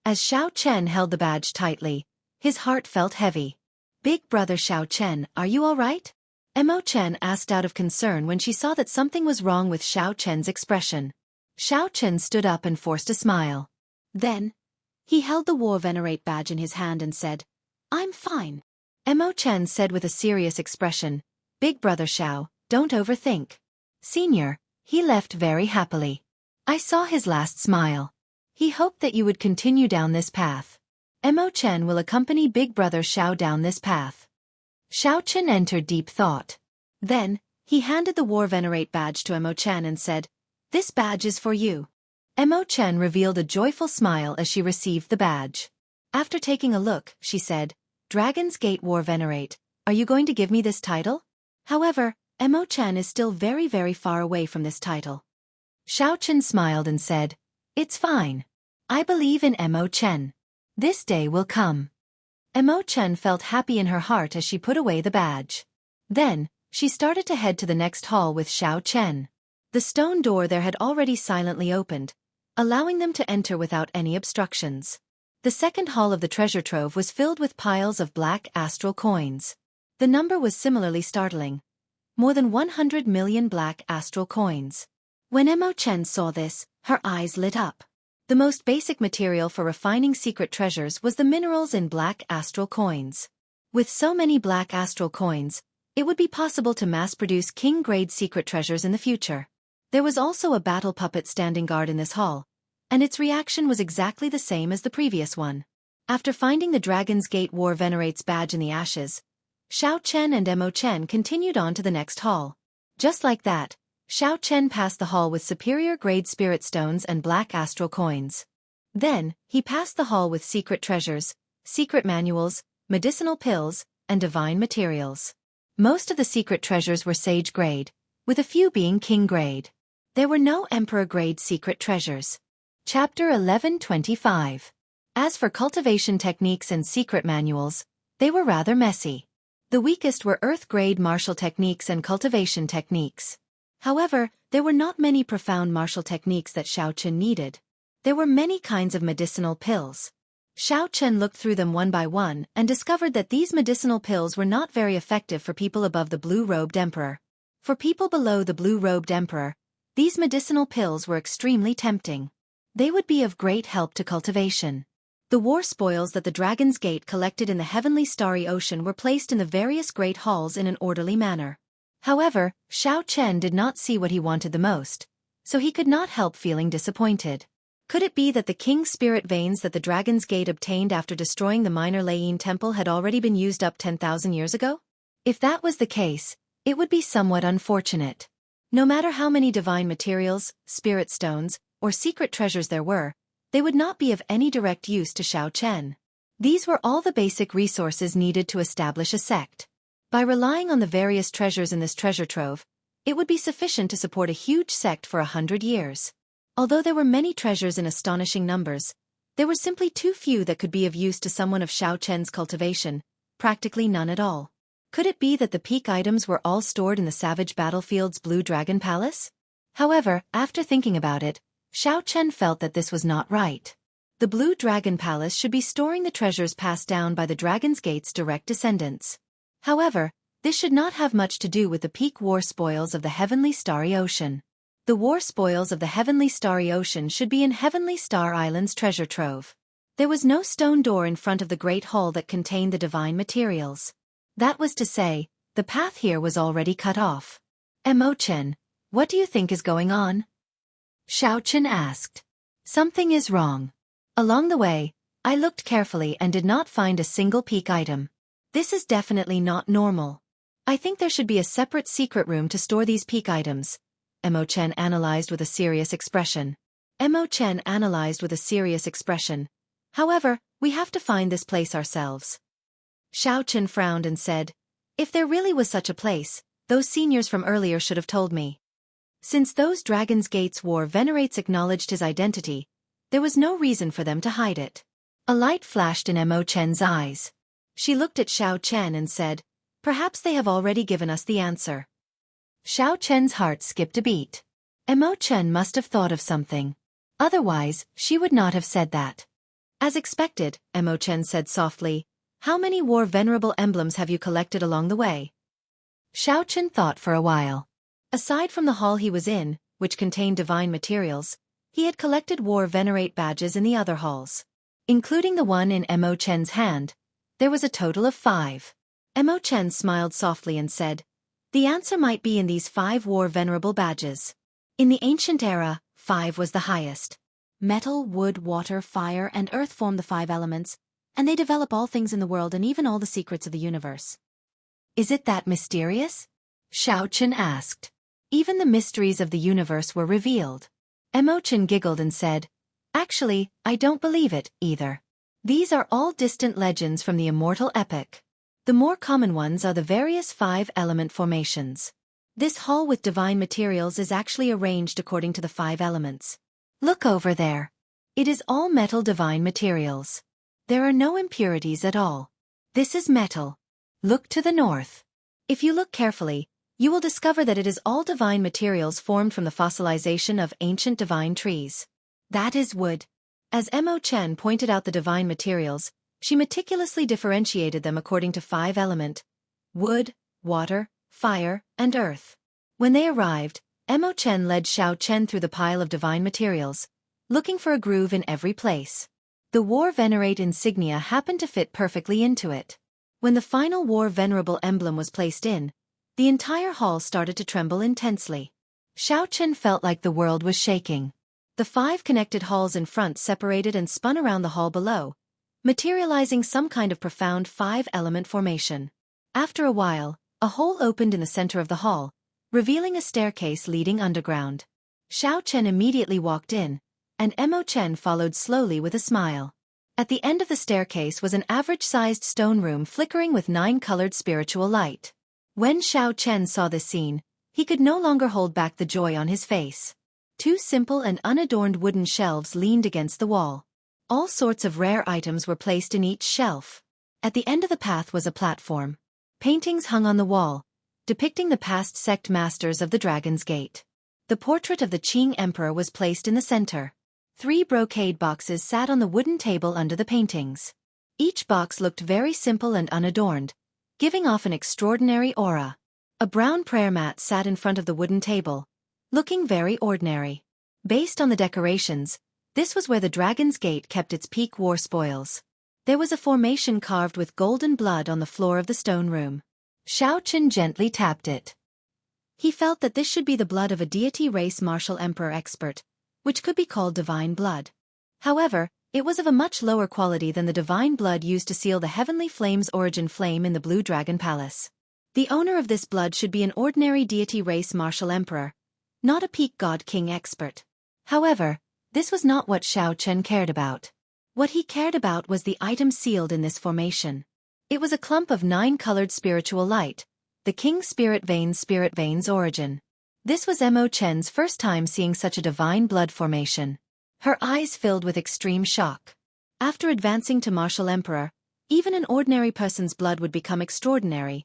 As Xiao Chen held the badge tightly, his heart felt heavy. Big brother Xiao Chen, are you all right? Mo Chen asked out of concern when she saw that something was wrong with Xiao Chen's expression. Xiao Chen stood up and forced a smile. Then, he held the War Venerate badge in his hand and said, I'm fine. Mo Chen said with a serious expression, Big brother Xiao, don't overthink. Senior, he left very happily. I saw his last smile. He hoped that you would continue down this path. Mo Chen will accompany Big brother Xiao down this path. Xiao Chen entered deep thought. Then, he handed the War Venerate badge to Mo Chen and said, This badge is for you. Mo Chen revealed a joyful smile as she received the badge. After taking a look, she said, Dragon's Gate War Venerate, are you going to give me this title? However, Mo Chen is still very, very far away from this title. Xiao Chen smiled and said, It's fine. I believe in Mo Chen. This day will come. Mo Chen felt happy in her heart as she put away the badge. Then, she started to head to the next hall with Xiao Chen. The stone door there had already silently opened, allowing them to enter without any obstructions. The second hall of the treasure trove was filled with piles of black astral coins. The number was similarly startling. More than 100 million black astral coins. When Mo Chen saw this, her eyes lit up. The most basic material for refining secret treasures was the minerals in black astral coins. With so many black astral coins, it would be possible to mass-produce king-grade secret treasures in the future. There was also a battle puppet standing guard in this hall, and its reaction was exactly the same as the previous one. After finding the Dragon's Gate War Venerate's badge in the ashes, Xiao Chen and Mo Chen continued on to the next hall. Just like that, Xiao Chen passed the hall with superior-grade spirit stones and black astral coins. Then, he passed the hall with secret treasures, secret manuals, medicinal pills, and divine materials. Most of the secret treasures were sage-grade, with a few being king-grade. There were no emperor-grade secret treasures. Chapter 1125. As for cultivation techniques and secret manuals, they were rather messy. The weakest were earth-grade martial techniques and cultivation techniques. However, there were not many profound martial techniques that Xiao Chen needed. There were many kinds of medicinal pills. Xiao Chen looked through them one by one and discovered that these medicinal pills were not very effective for people above the blue-robed emperor. For people below the blue-robed emperor, these medicinal pills were extremely tempting. They would be of great help to cultivation. The war spoils that the Dragon's Gate collected in the heavenly starry ocean were placed in the various great halls in an orderly manner. However, Xiao Chen did not see what he wanted the most, so he could not help feeling disappointed. Could it be that the king's spirit veins that the Dragon's Gate obtained after destroying the Minor Laine temple had already been used up 10,000 years ago? If that was the case, it would be somewhat unfortunate. No matter how many divine materials, spirit stones, or secret treasures there were, they would not be of any direct use to Xiao Chen. These were all the basic resources needed to establish a sect. By relying on the various treasures in this treasure trove, it would be sufficient to support a huge sect for 100 years. Although there were many treasures in astonishing numbers, there were simply too few that could be of use to someone of Xiao Chen's cultivation, practically none at all. Could it be that the peak items were all stored in the Savage Battlefield's Blue Dragon Palace? However, after thinking about it, Xiao Chen felt that this was not right. The Blue Dragon Palace should be storing the treasures passed down by the Dragon's Gate's direct descendants. However, this should not have much to do with the peak war spoils of the Heavenly Starry Ocean. The war spoils of the Heavenly Starry Ocean should be in Heavenly Star Island's treasure trove. There was no stone door in front of the great hall that contained the divine materials. That was to say, the path here was already cut off. Chen, what do you think is going on? Xiao Chen asked. Something is wrong. Along the way, I looked carefully and did not find a single peak item. This is definitely not normal. I think there should be a separate secret room to store these peak items. Chen analyzed with a serious expression. Chen analyzed with a serious expression. However, we have to find this place ourselves. Xiao Chen frowned and said, if there really was such a place, those seniors from earlier should have told me. Since those Dragon's Gates war venerates acknowledged his identity, there was no reason for them to hide it. A light flashed in Chen's eyes. She looked at Xiao Chen and said, perhaps they have already given us the answer. Xiao Chen's heart skipped a beat. Chen must have thought of something. Otherwise, she would not have said that. As expected, Chen said softly, how many war venerable emblems have you collected along the way? Xiao Chen thought for a while. Aside from the hall he was in, which contained divine materials, he had collected war venerate badges in the other halls. Including the one in Chen's hand, there was a total of 5. Chen smiled softly and said, the answer might be in these 5 war venerable badges. In the ancient era, 5 was the highest. Metal, wood, water, fire, and earth form the 5 elements, and they develop all things in the world and even all the secrets of the universe. Is it that mysterious? Xiao Chen asked. Even the mysteries of the universe were revealed. Chen giggled and said, actually, I don't believe it, either. These are all distant legends from the immortal epic. The more common ones are the various 5-element formations. This hall with divine materials is actually arranged according to the 5 elements. Look over there. It is all metal divine materials. There are no impurities at all. This is metal. Look to the north. If you look carefully, you will discover that it is all divine materials formed from the fossilization of ancient divine trees. That is wood. As Chen pointed out the divine materials, she meticulously differentiated them according to 5 element: wood, water, fire, and earth. When they arrived, Chen led Xiao Chen through the pile of divine materials, looking for a groove in every place. The War Venerate insignia happened to fit perfectly into it. When the final War Venerable emblem was placed in, the entire hall started to tremble intensely. Xiao Chen felt like the world was shaking. The 5 connected halls in front separated and spun around the hall below, materializing some kind of profound 5-element formation. After a while, a hole opened in the center of the hall, revealing a staircase leading underground. Xiao Chen immediately walked in, and Chen followed slowly with a smile. At the end of the staircase was an average-sized stone room flickering with 9-colored spiritual light. When Xiao Chen saw this scene, he could no longer hold back the joy on his face. 2 simple and unadorned wooden shelves leaned against the wall. All sorts of rare items were placed in each shelf. At the end of the path was a platform. Paintings hung on the wall, depicting the past sect masters of the Dragon's Gate. The portrait of the Qing Emperor was placed in the center. 3 brocade boxes sat on the wooden table under the paintings. Each box looked very simple and unadorned, giving off an extraordinary aura. A brown prayer mat sat in front of the wooden table, looking very ordinary. Based on the decorations, this was where the Dragon's Gate kept its peak war spoils. There was a formation carved with golden blood on the floor of the stone room. Xiao Chen gently tapped it. He felt that this should be the blood of a deity race martial emperor expert, which could be called divine blood. However, it was of a much lower quality than the divine blood used to seal the heavenly flame's origin flame in the Blue Dragon Palace. The owner of this blood should be an ordinary deity race martial emperor, not a peak god king expert. However, this was not what Xiao Chen cared about. What he cared about was the item sealed in this formation. It was a clump of 9-colored spiritual light, the King Spirit Veins' origin. This was Mo Chen's first time seeing such a divine blood formation. Her eyes filled with extreme shock. After advancing to martial emperor, even an ordinary person's blood would become extraordinary.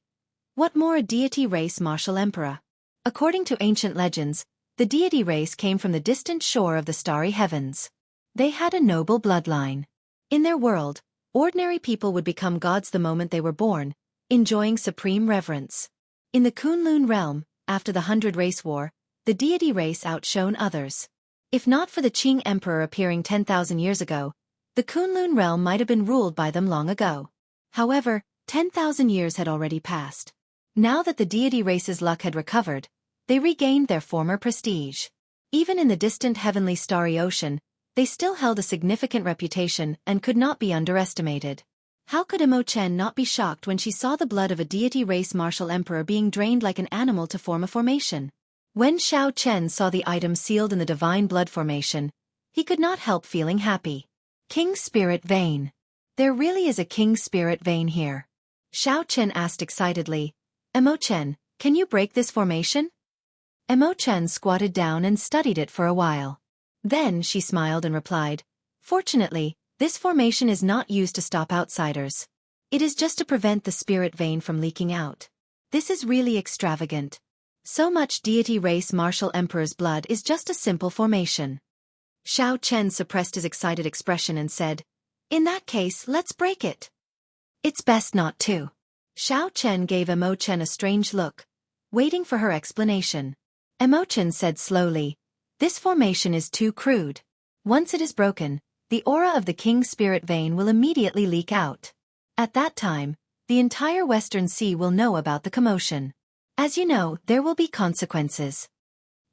What more a deity race martial emperor? According to ancient legends, the deity race came from the distant shore of the starry heavens. They had a noble bloodline. In their world, ordinary people would become gods the moment they were born, enjoying supreme reverence. In the Kunlun realm, after the 100 Race War, the deity race outshone others. If not for the Qing Emperor appearing 10,000 years ago, the Kunlun realm might have been ruled by them long ago. However, 10,000 years had already passed. Now that the deity race's luck had recovered, they regained their former prestige. Even in the distant heavenly starry ocean, they still held a significant reputation and could not be underestimated. How could Mo Chen not be shocked when she saw the blood of a deity race martial emperor being drained like an animal to form a formation? When Xiao Chen saw the item sealed in the divine blood formation, he could not help feeling happy. King Spirit Vein. There really is a King Spirit Vein here. Xiao Chen asked excitedly, Mo Chen, can you break this formation? Mo Chen squatted down and studied it for a while. Then she smiled and replied, Fortunately, this formation is not used to stop outsiders. It is just to prevent the spirit vein from leaking out. This is really extravagant. So much deity race martial emperor's blood is just a simple formation. Xiao Chen suppressed his excited expression and said, In that case, let's break it. It's best not to. Xiao Chen gave Mo Chen a strange look, waiting for her explanation. Mo Chen said slowly, This formation is too crude. Once it is broken, the aura of the King Spirit Vein will immediately leak out. At that time, the entire Western Sea will know about the commotion. As you know, there will be consequences.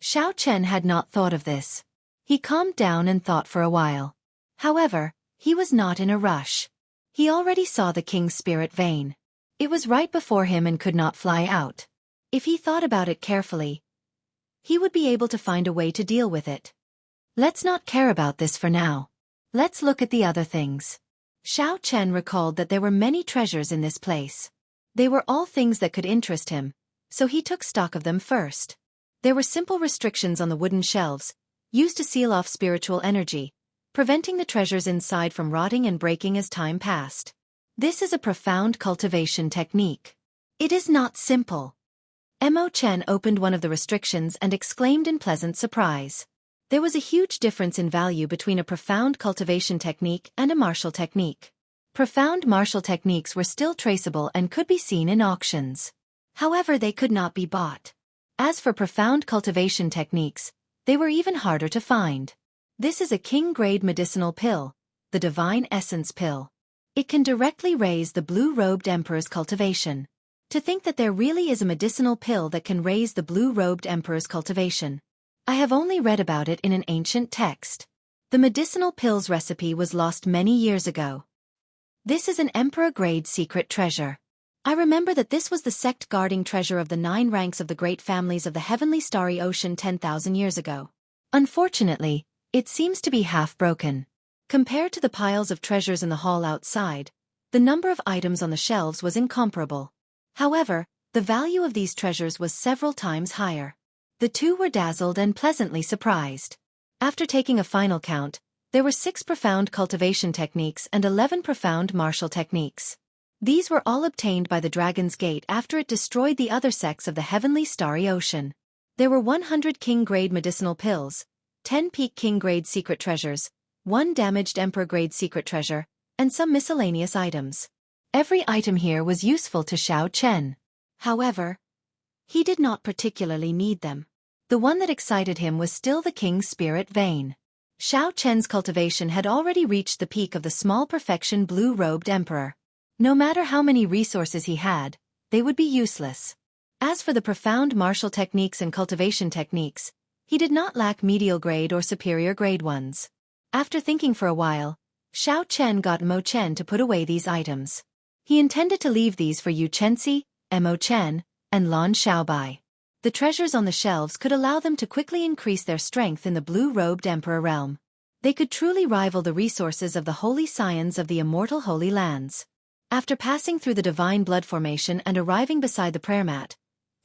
Xiao Chen had not thought of this. He calmed down and thought for a while. However, he was not in a rush. He already saw the King Spirit Vein. It was right before him and could not fly out. If he thought about it carefully, he would be able to find a way to deal with it. Let's not care about this for now. Let's look at the other things. Xiao Chen recalled that there were many treasures in this place. They were all things that could interest him, so he took stock of them first. There were simple restrictions on the wooden shelves, used to seal off spiritual energy, preventing the treasures inside from rotting and breaking as time passed. This is a profound cultivation technique. It is not simple. Mo Chen opened one of the restrictions and exclaimed in pleasant surprise. There was a huge difference in value between a profound cultivation technique and a martial technique. Profound martial techniques were still traceable and could be seen in auctions. However, they could not be bought. As for profound cultivation techniques, they were even harder to find. This is a king-grade medicinal pill, the Divine Essence Pill. It can directly raise the blue-robed emperor's cultivation. To think that there really is a medicinal pill that can raise the blue-robed emperor's cultivation. I have only read about it in an ancient text. The medicinal pill's recipe was lost many years ago. This is an emperor-grade secret treasure. I remember that this was the sect-guarding treasure of the 9 ranks of the great families of the heavenly starry ocean 10,000 years ago. Unfortunately, it seems to be half broken. Compared to the piles of treasures in the hall outside, the number of items on the shelves was incomparable. However, the value of these treasures was several times higher. The two were dazzled and pleasantly surprised. After taking a final count, there were 6 profound cultivation techniques and 11 profound martial techniques. These were all obtained by the Dragon's Gate after it destroyed the other sects of the heavenly starry ocean. There were 100 king-grade medicinal pills, 10 peak king-grade secret treasures, 1 damaged emperor-grade secret treasure, and some miscellaneous items. Every item here was useful to Xiao Chen. However, he did not particularly need them. The one that excited him was still the King Spirit Vein. Xiao Chen's cultivation had already reached the peak of the small perfection blue-robed emperor. No matter how many resources he had, they would be useless. As for the profound martial techniques and cultivation techniques, he did not lack medial grade or superior grade ones. After thinking for a while, Xiao Chen got Mo Chen to put away these items. He intended to leave these for Yu Chenxi, Mo Chen, and Lan Xiaobai. The treasures on the shelves could allow them to quickly increase their strength in the blue-robed emperor realm. They could truly rival the resources of the holy scions of the immortal Holy Lands. After passing through the divine blood formation and arriving beside the prayer mat,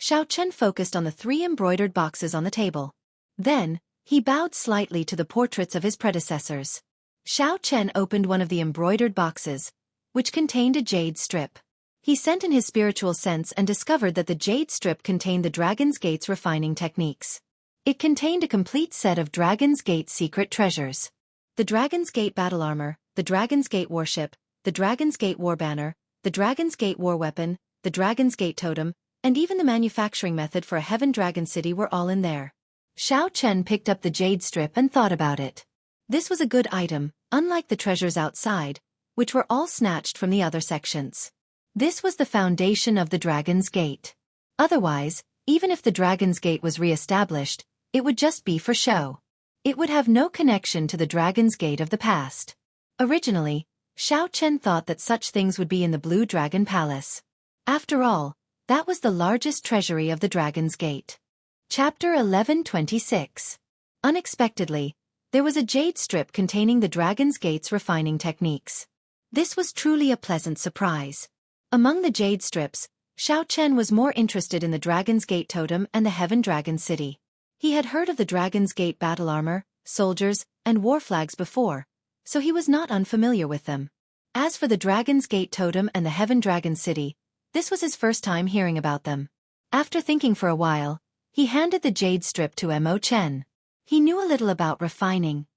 Xiao Chen focused on the 3 embroidered boxes on the table. Then, he bowed slightly to the portraits of his predecessors. Xiao Chen opened one of the embroidered boxes, which contained a jade strip. He sent in his spiritual sense and discovered that the jade strip contained the Dragon's Gate's refining techniques. It contained a complete set of Dragon's Gate secret treasures. The Dragon's Gate battle armor, the Dragon's Gate warship, the Dragon's Gate war banner, the Dragon's Gate war weapon, the Dragon's Gate totem, and even the manufacturing method for a Heaven Dragon city were all in there. Xiao Chen picked up the jade strip and thought about it. This was a good item, unlike the treasures outside, which were all snatched from the other sections. This was the foundation of the Dragon's Gate. Otherwise, even if the Dragon's Gate was re-established, it would just be for show. It would have no connection to the Dragon's Gate of the past. Originally, Xiao Chen thought that such things would be in the Blue Dragon Palace. After all, that was the largest treasury of the Dragon's Gate. Chapter 1126. Unexpectedly, there was a jade strip containing the Dragon's Gate's refining techniques. This was truly a pleasant surprise. Among the jade strips, Xiao Chen was more interested in the Dragon's Gate totem and the Heaven Dragon city. He had heard of the Dragon's Gate battle armor, soldiers, and war flags before, so he was not unfamiliar with them. As for the Dragon's Gate totem and the Heaven Dragon city, this was his first time hearing about them. After thinking for a while, he handed the jade strip to Mo Chen. He knew a little about refining.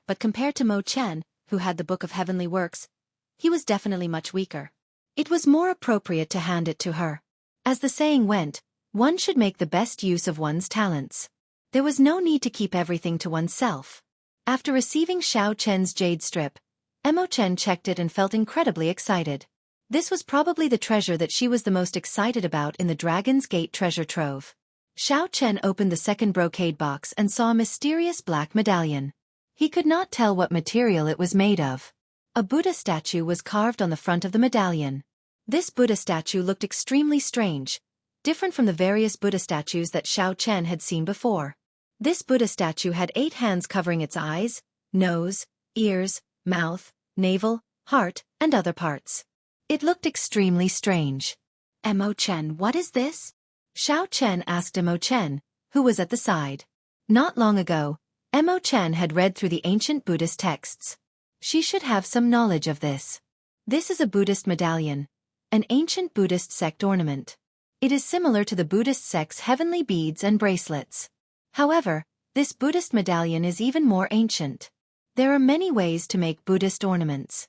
But compared to Mo Chen, who had the Book of Heavenly Works, he was definitely much weaker. It was more appropriate to hand it to her. As the saying went, one should make the best use of one's talents. There was no need to keep everything to oneself. After receiving Xiao Chen's jade strip, Mo Chen checked it and felt incredibly excited. This was probably the treasure that she was the most excited about in the Dragon's Gate treasure trove. Xiao Chen opened the second brocade box and saw a mysterious black medallion. He could not tell what material it was made of. A Buddha statue was carved on the front of the medallion. This Buddha statue looked extremely strange, different from the various Buddha statues that Xiao Chen had seen before. This Buddha statue had 8 hands covering its eyes, nose, ears, mouth, navel, heart, and other parts. It looked extremely strange. Mo Chen, what is this? Xiao Chen asked Mo Chen, who was at the side. Not long ago, Mo Chen had read through the ancient Buddhist texts. She should have some knowledge of this. This is a Buddhist medallion, an ancient Buddhist sect ornament. It is similar to the Buddhist sect's heavenly beads and bracelets. However, this Buddhist medallion is even more ancient. There are many ways to make Buddhist ornaments.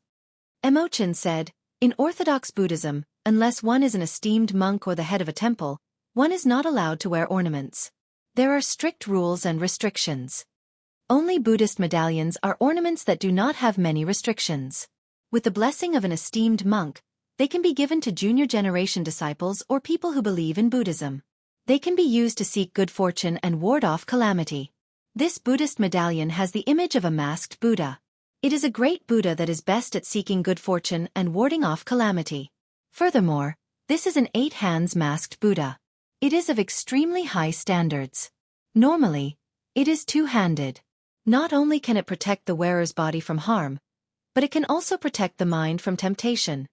Mo Chen said, in Orthodox Buddhism, unless one is an esteemed monk or the head of a temple, one is not allowed to wear ornaments. There are strict rules and restrictions. Only Buddhist medallions are ornaments that do not have many restrictions. With the blessing of an esteemed monk, they can be given to junior generation disciples or people who believe in Buddhism. They can be used to seek good fortune and ward off calamity. This Buddhist medallion has the image of a masked Buddha. It is a great Buddha that is best at seeking good fortune and warding off calamity. Furthermore, this is an 8 hands masked Buddha. It is of extremely high standards. Normally, it is 2-handed. Not only can it protect the wearer's body from harm, but it can also protect the mind from temptation.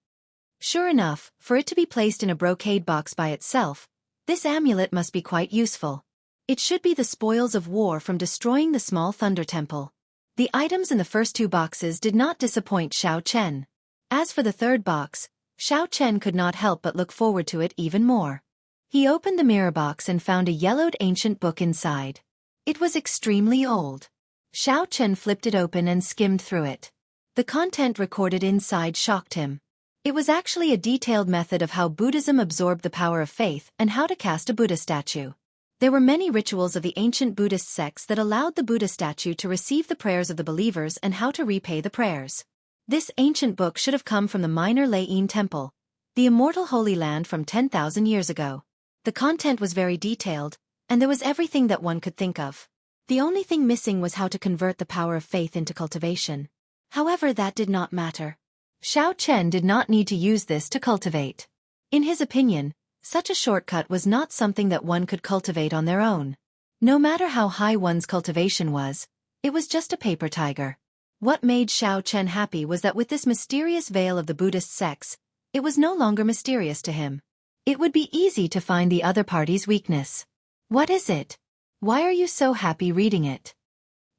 Sure enough, for it to be placed in a brocade box by itself, this amulet must be quite useful. It should be the spoils of war from destroying the small thunder temple. The items in the first 2 boxes did not disappoint Xiao Chen. As for the third box, Xiao Chen could not help but look forward to it even more. He opened the mirror box and found a yellowed ancient book inside. It was extremely old. Xiao Chen flipped it open and skimmed through it. The content recorded inside shocked him. It was actually a detailed method of how Buddhism absorbed the power of faith and how to cast a Buddha statue. There were many rituals of the ancient Buddhist sects that allowed the Buddha statue to receive the prayers of the believers and how to repay the prayers. This ancient book should have come from the Minor Lain Temple, the immortal Holy Land from 10,000 years ago. The content was very detailed, and there was everything that one could think of. The only thing missing was how to convert the power of faith into cultivation. However, that did not matter. Xiao Chen did not need to use this to cultivate. In his opinion, such a shortcut was not something that one could cultivate on their own. No matter how high one's cultivation was, it was just a paper tiger. What made Xiao Chen happy was that with this mysterious veil of the Buddhist sects, it was no longer mysterious to him. It would be easy to find the other party's weakness. What is it? Why are you so happy reading it?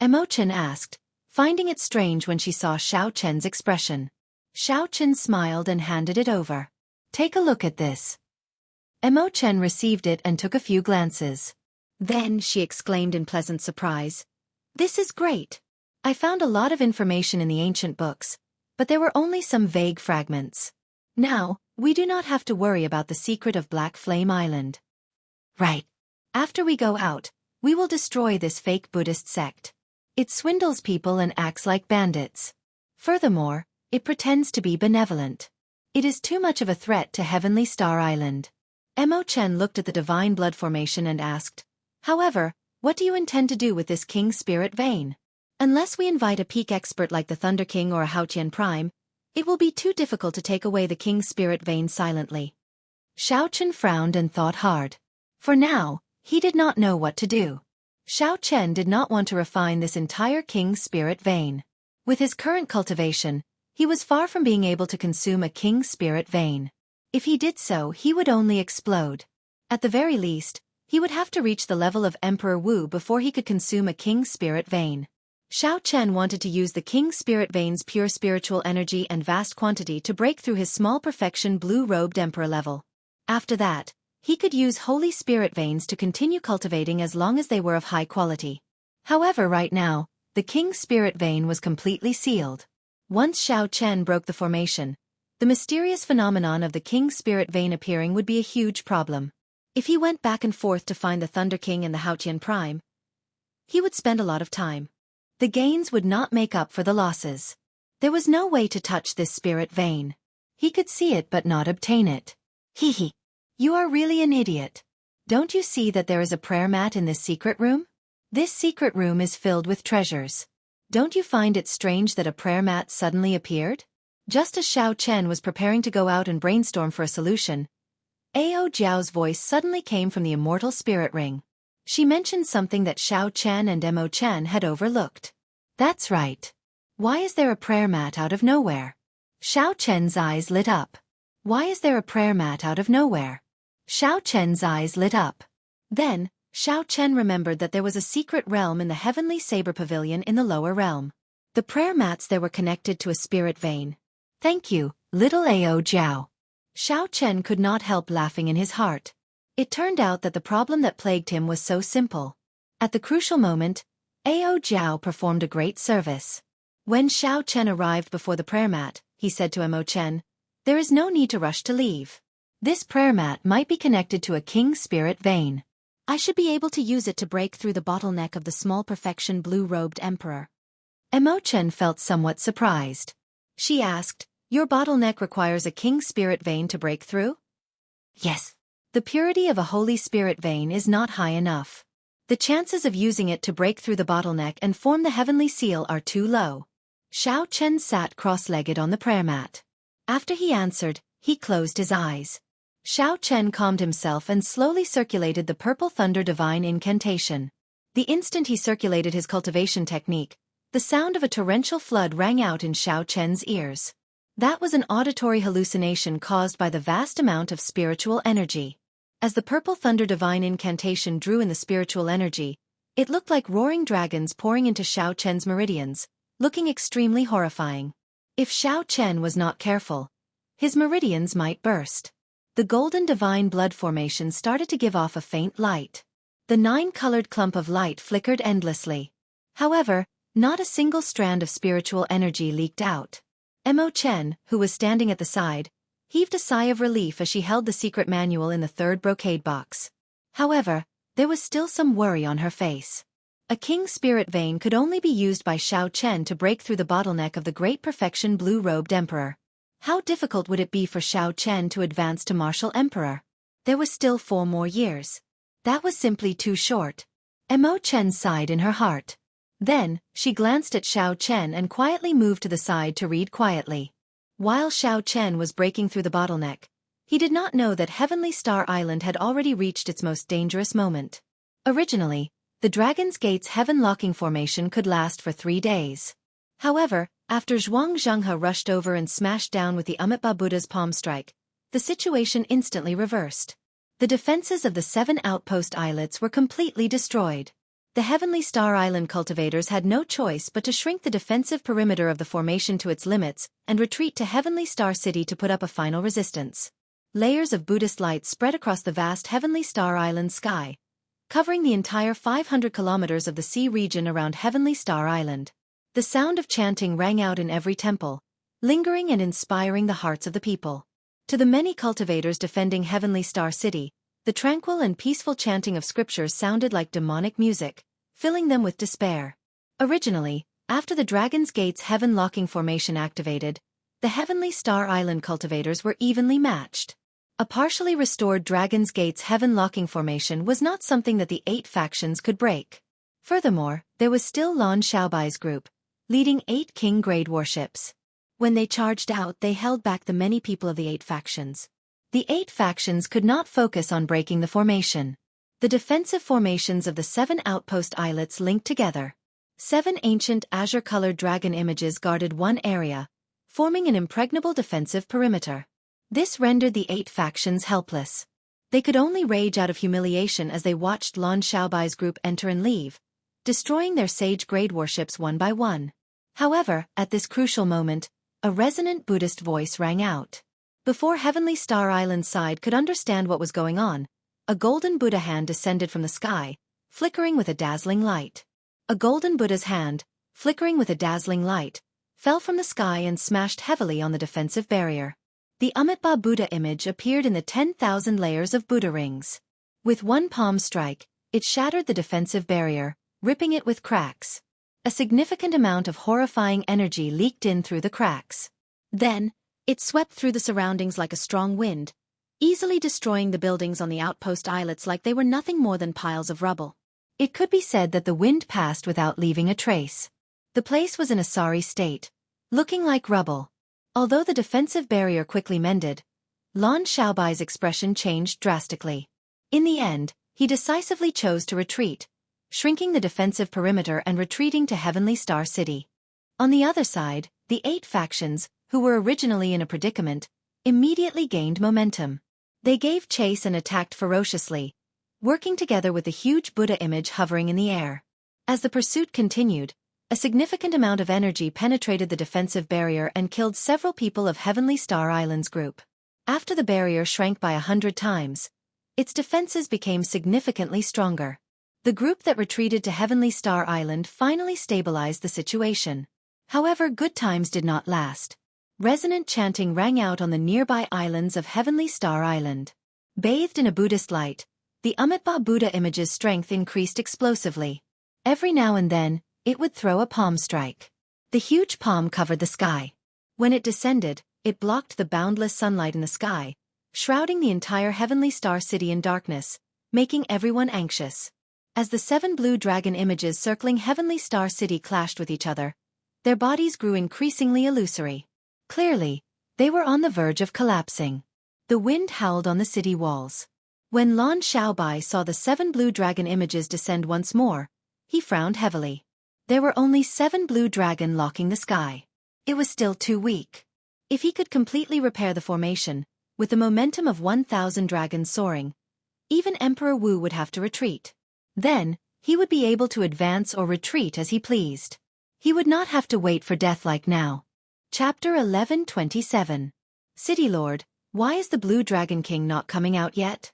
Emo-chen asked, finding it strange when she saw Xiao Chen's expression. Xiao Chen smiled and handed it over. Take a look at this. Emo-chen received it and took a few glances. Then she exclaimed in pleasant surprise. This is great. I found a lot of information in the ancient books, but there were only some vague fragments. Now, we do not have to worry about the secret of Black Flame Island. Right. After we go out, we will destroy this fake Buddhist sect. It swindles people and acts like bandits. Furthermore, it pretends to be benevolent. It is too much of a threat to Heavenly Star Island. Emo-chen looked at the divine blood formation and asked, however, what do you intend to do with this King Spirit Vein? Unless we invite a peak expert like the Thunder King or a Haotian Prime, it will be too difficult to take away the King Spirit Vein silently. Xiao Chen frowned and thought hard. For now, he did not know what to do. Xiao Chen did not want to refine this entire King Spirit Vein. With his current cultivation, he was far from being able to consume a King Spirit Vein. If he did so, he would only explode. At the very least, he would have to reach the level of Emperor Wu before he could consume a King Spirit Vein. Xiao Chen wanted to use the King Spirit Vein's pure spiritual energy and vast quantity to break through his small perfection blue-robed Emperor level. After that, he could use Holy Spirit Veins to continue cultivating as long as they were of high quality. However, right now, the King Spirit Vein was completely sealed. Once Xiao Chen broke the formation, the mysterious phenomenon of the King Spirit Vein appearing would be a huge problem. If he went back and forth to find the Thunder King and the Haotian Prime, he would spend a lot of time. The gains would not make up for the losses. There was no way to touch this spirit vein. He could see it but not obtain it. Hee. You are really an idiot. Don't you see that there is a prayer mat in this secret room? This secret room is filled with treasures. Don't you find it strange that a prayer mat suddenly appeared? Just as Xiao Chen was preparing to go out and brainstorm for a solution, Ao Jiao's voice suddenly came from the immortal spirit ring. She mentioned something that Xiao Chen and Emo Chen had overlooked. That's right. Why is there a prayer mat out of nowhere? Xiao Chen's eyes lit up. Why is there a prayer mat out of nowhere? Xiao Chen's eyes lit up. Then, Xiao Chen remembered that there was a secret realm in the Heavenly Saber Pavilion in the lower realm. The prayer mats there were connected to a spirit vein. Thank you, little Ao Jiao. Xiao Chen could not help laughing in his heart. It turned out that the problem that plagued him was so simple. At the crucial moment, Ao Jiao performed a great service. When Xiao Chen arrived before the prayer mat, he said to Emo Chen, there is no need to rush to leave. This prayer mat might be connected to a King Spirit Vein. I should be able to use it to break through the bottleneck of the small perfection blue-robed Emperor. Emo Chen felt somewhat surprised. She asked, your bottleneck requires a King Spirit Vein to break through? Yes. The purity of a Holy Spirit Vein is not high enough. The chances of using it to break through the bottleneck and form the heavenly seal are too low. Xiao Chen sat cross-legged on the prayer mat. After he answered, he closed his eyes. Xiao Chen calmed himself and slowly circulated the Purple Thunder Divine Incantation. The instant he circulated his cultivation technique, the sound of a torrential flood rang out in Xiao Chen's ears. That was an auditory hallucination caused by the vast amount of spiritual energy. As the Purple Thunder Divine Incantation drew in the spiritual energy, it looked like roaring dragons pouring into Xiao Chen's meridians, looking extremely horrifying. If Xiao Chen was not careful, his meridians might burst. The golden divine blood formation started to give off a faint light. The 9-colored clump of light flickered endlessly. However, not a single strand of spiritual energy leaked out. Emo Chen, who was standing at the side, heaved a sigh of relief as she held the secret manual in the third brocade box. However, there was still some worry on her face. A King Spirit Vein could only be used by Xiao Chen to break through the bottleneck of the Great Perfection Blue-Robed Emperor. How difficult would it be for Xiao Chen to advance to Martial Emperor? There was still 4 more years. That was simply too short. Emo Chen sighed in her heart. Then, she glanced at Xiao Chen and quietly moved to the side to read quietly. While Xiao Chen was breaking through the bottleneck, he did not know that Heavenly Star Island had already reached its most dangerous moment. Originally, the Dragon's Gate's heaven-locking formation could last for 3 days. However, after Zhuang Zhenghe rushed over and smashed down with the Amitabha Buddha's palm strike, the situation instantly reversed. The defenses of the 7 outpost islets were completely destroyed. The Heavenly Star Island cultivators had no choice but to shrink the defensive perimeter of the formation to its limits and retreat to Heavenly Star City to put up a final resistance. Layers of Buddhist light spread across the vast Heavenly Star Island sky, covering the entire 500 kilometers of the sea region around Heavenly Star Island. The sound of chanting rang out in every temple, lingering and inspiring the hearts of the people. To the many cultivators defending Heavenly Star City, the tranquil and peaceful chanting of scriptures sounded like demonic music, filling them with despair. Originally, after the Dragon's Gate's heaven-locking formation activated, the Heavenly Star Island cultivators were evenly matched. A partially restored Dragon's Gate's heaven-locking formation was not something that the 8 factions could break. Furthermore, there was still Lan Xiaobai's group, leading 8 king-grade warships. When they charged out, they held back the many people of the 8 factions. The 8 factions could not focus on breaking the formation. The defensive formations of the 7 outpost islets linked together. 7 ancient azure-colored dragon images guarded one area, forming an impregnable defensive perimeter. This rendered the 8 factions helpless. They could only rage out of humiliation as they watched Lan Xiaobai's group enter and leave, destroying their sage-grade warships one by one. However, at this crucial moment, a resonant Buddhist voice rang out. Before Heavenly Star Island's side could understand what was going on, a golden Buddha hand descended from the sky, flickering with a dazzling light. A golden Buddha's hand, flickering with a dazzling light, fell from the sky and smashed heavily on the defensive barrier. The Amitabha Buddha image appeared in the 10,000 layers of Buddha rings. With one palm strike, it shattered the defensive barrier, ripping it with cracks. A significant amount of horrifying energy leaked in through the cracks. Then, it swept through the surroundings like a strong wind, easily destroying the buildings on the outpost islets like they were nothing more than piles of rubble. It could be said that the wind passed without leaving a trace. The place was in a sorry state, looking like rubble. Although the defensive barrier quickly mended, Lan Xiaobai's expression changed drastically. In the end, he decisively chose to retreat, shrinking the defensive perimeter and retreating to Heavenly Star City. On the other side, the 8 factions, who were originally in a predicament, immediately gained momentum. They gave chase and attacked ferociously, working together with the huge Buddha image hovering in the air. As the pursuit continued, a significant amount of energy penetrated the defensive barrier and killed several people of Heavenly Star Island's group. After the barrier shrank by 100 times, its defenses became significantly stronger. The group that retreated to Heavenly Star Island finally stabilized the situation. However, good times did not last. Resonant chanting rang out on the nearby islands of Heavenly Star Island. Bathed in a Buddhist light, the Amitabha Buddha image's strength increased explosively. Every now and then, it would throw a palm strike. The huge palm covered the sky. When it descended, it blocked the boundless sunlight in the sky, shrouding the entire Heavenly Star City in darkness, making everyone anxious. As the 7 blue dragon images circling Heavenly Star City clashed with each other, their bodies grew increasingly illusory. Clearly, they were on the verge of collapsing. The wind howled on the city walls. When Lan Xiaobai saw the 7 blue dragon images descend once more, he frowned heavily. There were only 7 blue dragon locking the sky. It was still too weak. If he could completely repair the formation, with the momentum of 1,000 dragons soaring, even Emperor Wu would have to retreat. Then, he would be able to advance or retreat as he pleased. He would not have to wait for death like now. Chapter 1127. City Lord, why is the Blue Dragon King not coming out yet?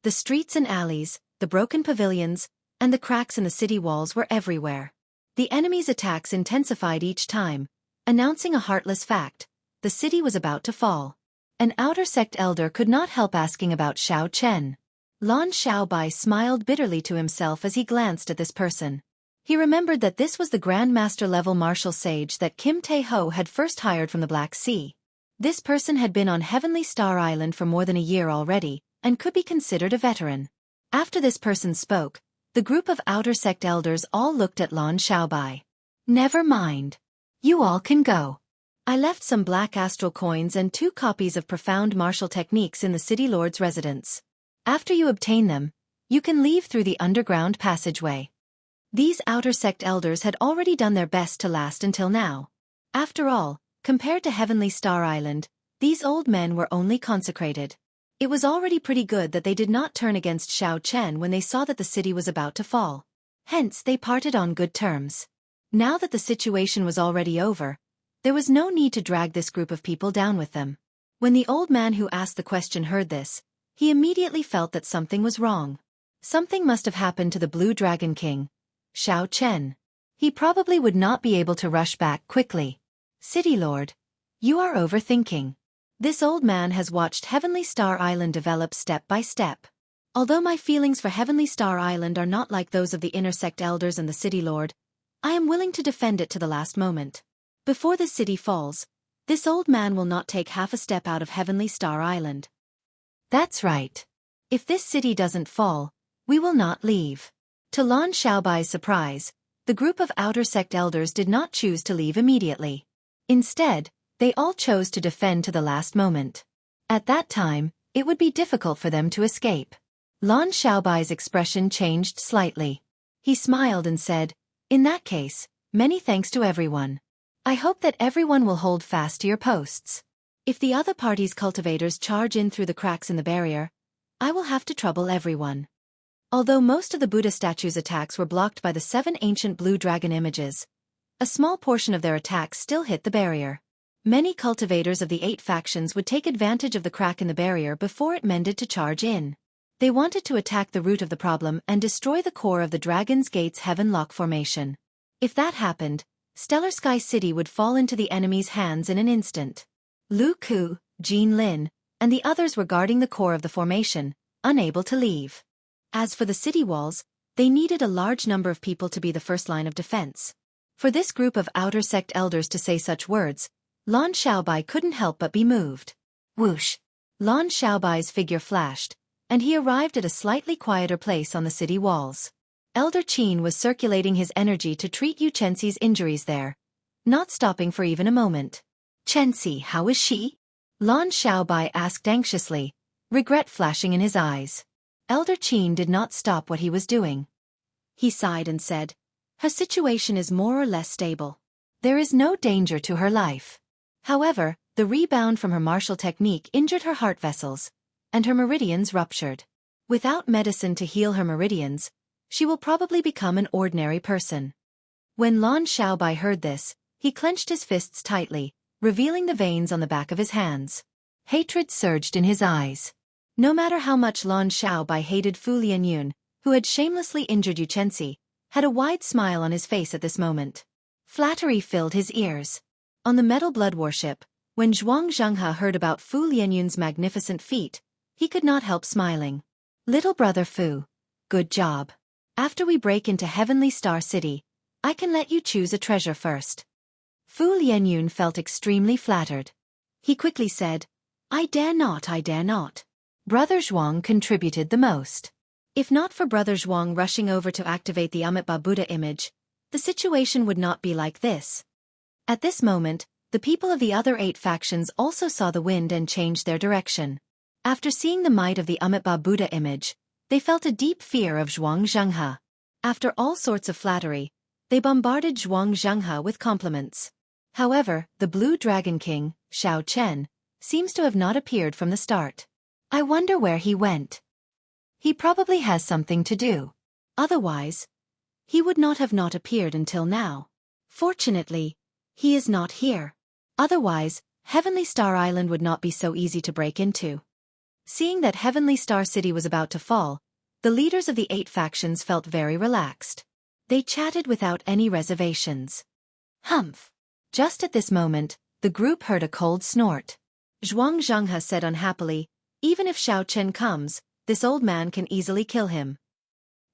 The streets and alleys, the broken pavilions, and the cracks in the city walls were everywhere. The enemy's attacks intensified each time, announcing a heartless fact: the city was about to fall. An outer sect elder could not help asking about Xiao Chen. Lan Xiaobai smiled bitterly to himself as he glanced at this person. He remembered that this was the Grand Master-level martial sage that Kim Tae-ho had first hired from the Black Sea. This person had been on Heavenly Star Island for more than a year already, and could be considered a veteran. After this person spoke, The group of outer sect elders all looked at Lan Xiaobai. Never mind. You all can go. I left some black astral coins and 2 copies of profound martial techniques in the city lord's residence. After you obtain them, you can leave through the underground passageway. These outer sect elders had already done their best to last until now. After all, compared to Heavenly Star Island, these old men were only consecrated. It was already pretty good that they did not turn against Xiao Chen when they saw that the city was about to fall. Hence they parted on good terms. Now that the situation was already over, there was no need to drag this group of people down with them. When the old man who asked the question heard this, he immediately felt that something was wrong. Something must have happened to the Blue Dragon King, Xiao Chen. He probably would not be able to rush back quickly. City Lord, you are overthinking. This old man has watched Heavenly Star Island develop step by step. Although my feelings for Heavenly Star Island are not like those of the inner sect elders and the City Lord, I am willing to defend it to the last moment. Before the city falls, this old man will not take half a step out of Heavenly Star Island. That's right. If this city doesn't fall, we will not leave. To Lan Xiaobai's surprise, the group of outer sect elders did not choose to leave immediately. Instead, they all chose to defend to the last moment. At that time, it would be difficult for them to escape. Lan Xiaobai's expression changed slightly. He smiled and said, "In that case, many thanks to everyone. I hope that everyone will hold fast to your posts. If the other party's cultivators charge in through the cracks in the barrier, I will have to trouble everyone." Although most of the Buddha statues' attacks were blocked by the 7 ancient blue dragon images, a small portion of their attacks still hit the barrier. Many cultivators of the 8 factions would take advantage of the crack in the barrier before it mended to charge in. They wanted to attack the root of the problem and destroy the core of the Dragon's Gate's Heaven Lock formation. If that happened, Stellar Sky City would fall into the enemy's hands in an instant. Lu Ku, Jean Lin, and the others were guarding the core of the formation, unable to leave. As for the city walls, they needed a large number of people to be the first line of defense. For this group of outer sect elders to say such words, Lan Xiaobai couldn't help but be moved. Whoosh! Lan Xiaobai's figure flashed, and he arrived at a slightly quieter place on the city walls. Elder Qin was circulating his energy to treat Yu Chenxi's injuries there, not stopping for even a moment. "Chenxi, how is she?" Lan Xiaobai asked anxiously, regret flashing in his eyes. Elder Qin did not stop what he was doing. He sighed and said, "Her situation is more or less stable. There is no danger to her life. However, the rebound from her martial technique injured her heart vessels, and her meridians ruptured. Without medicine to heal her meridians, she will probably become an ordinary person." When Lan Xiaobai heard this, he clenched his fists tightly, revealing the veins on the back of his hands. Hatred surged in his eyes. No matter how much Lan Xiaobai hated Fu Lianyun, who had shamelessly injured Yu Chenxi, had a wide smile on his face at this moment. Flattery filled his ears. On the Metal Blood Warship, when Zhuang Zhenghe heard about Fu Lianyun's magnificent feat, he could not help smiling. "Little brother Fu, good job. After we break into Heavenly Star City, I can let you choose a treasure first." Fu Lianyun felt extremely flattered. He quickly said, I dare not. Brother Zhuang contributed the most. If not for Brother Zhuang rushing over to activate the Amitabha Buddha image, the situation would not be like this. At this moment, the people of the other 8 factions also saw the wind and changed their direction. After seeing the might of the Amitabha Buddha image, they felt a deep fear of Zhuang Zhenghe. After all sorts of flattery, they bombarded Zhuang Zhenghe with compliments. However, the Blue Dragon King, Xiao Chen, seems to have not appeared from the start. I wonder where he went. He probably has something to do. Otherwise, he would not have not appeared until now. Fortunately, he is not here. Otherwise, Heavenly Star Island would not be so easy to break into. Seeing that Heavenly Star City was about to fall, the leaders of the 8 factions felt very relaxed. They chatted without any reservations. Humph! Just at this moment, the group heard a cold snort. Zhuang Zhenghe said unhappily, "Even if Xiao Chen comes, this old man can easily kill him."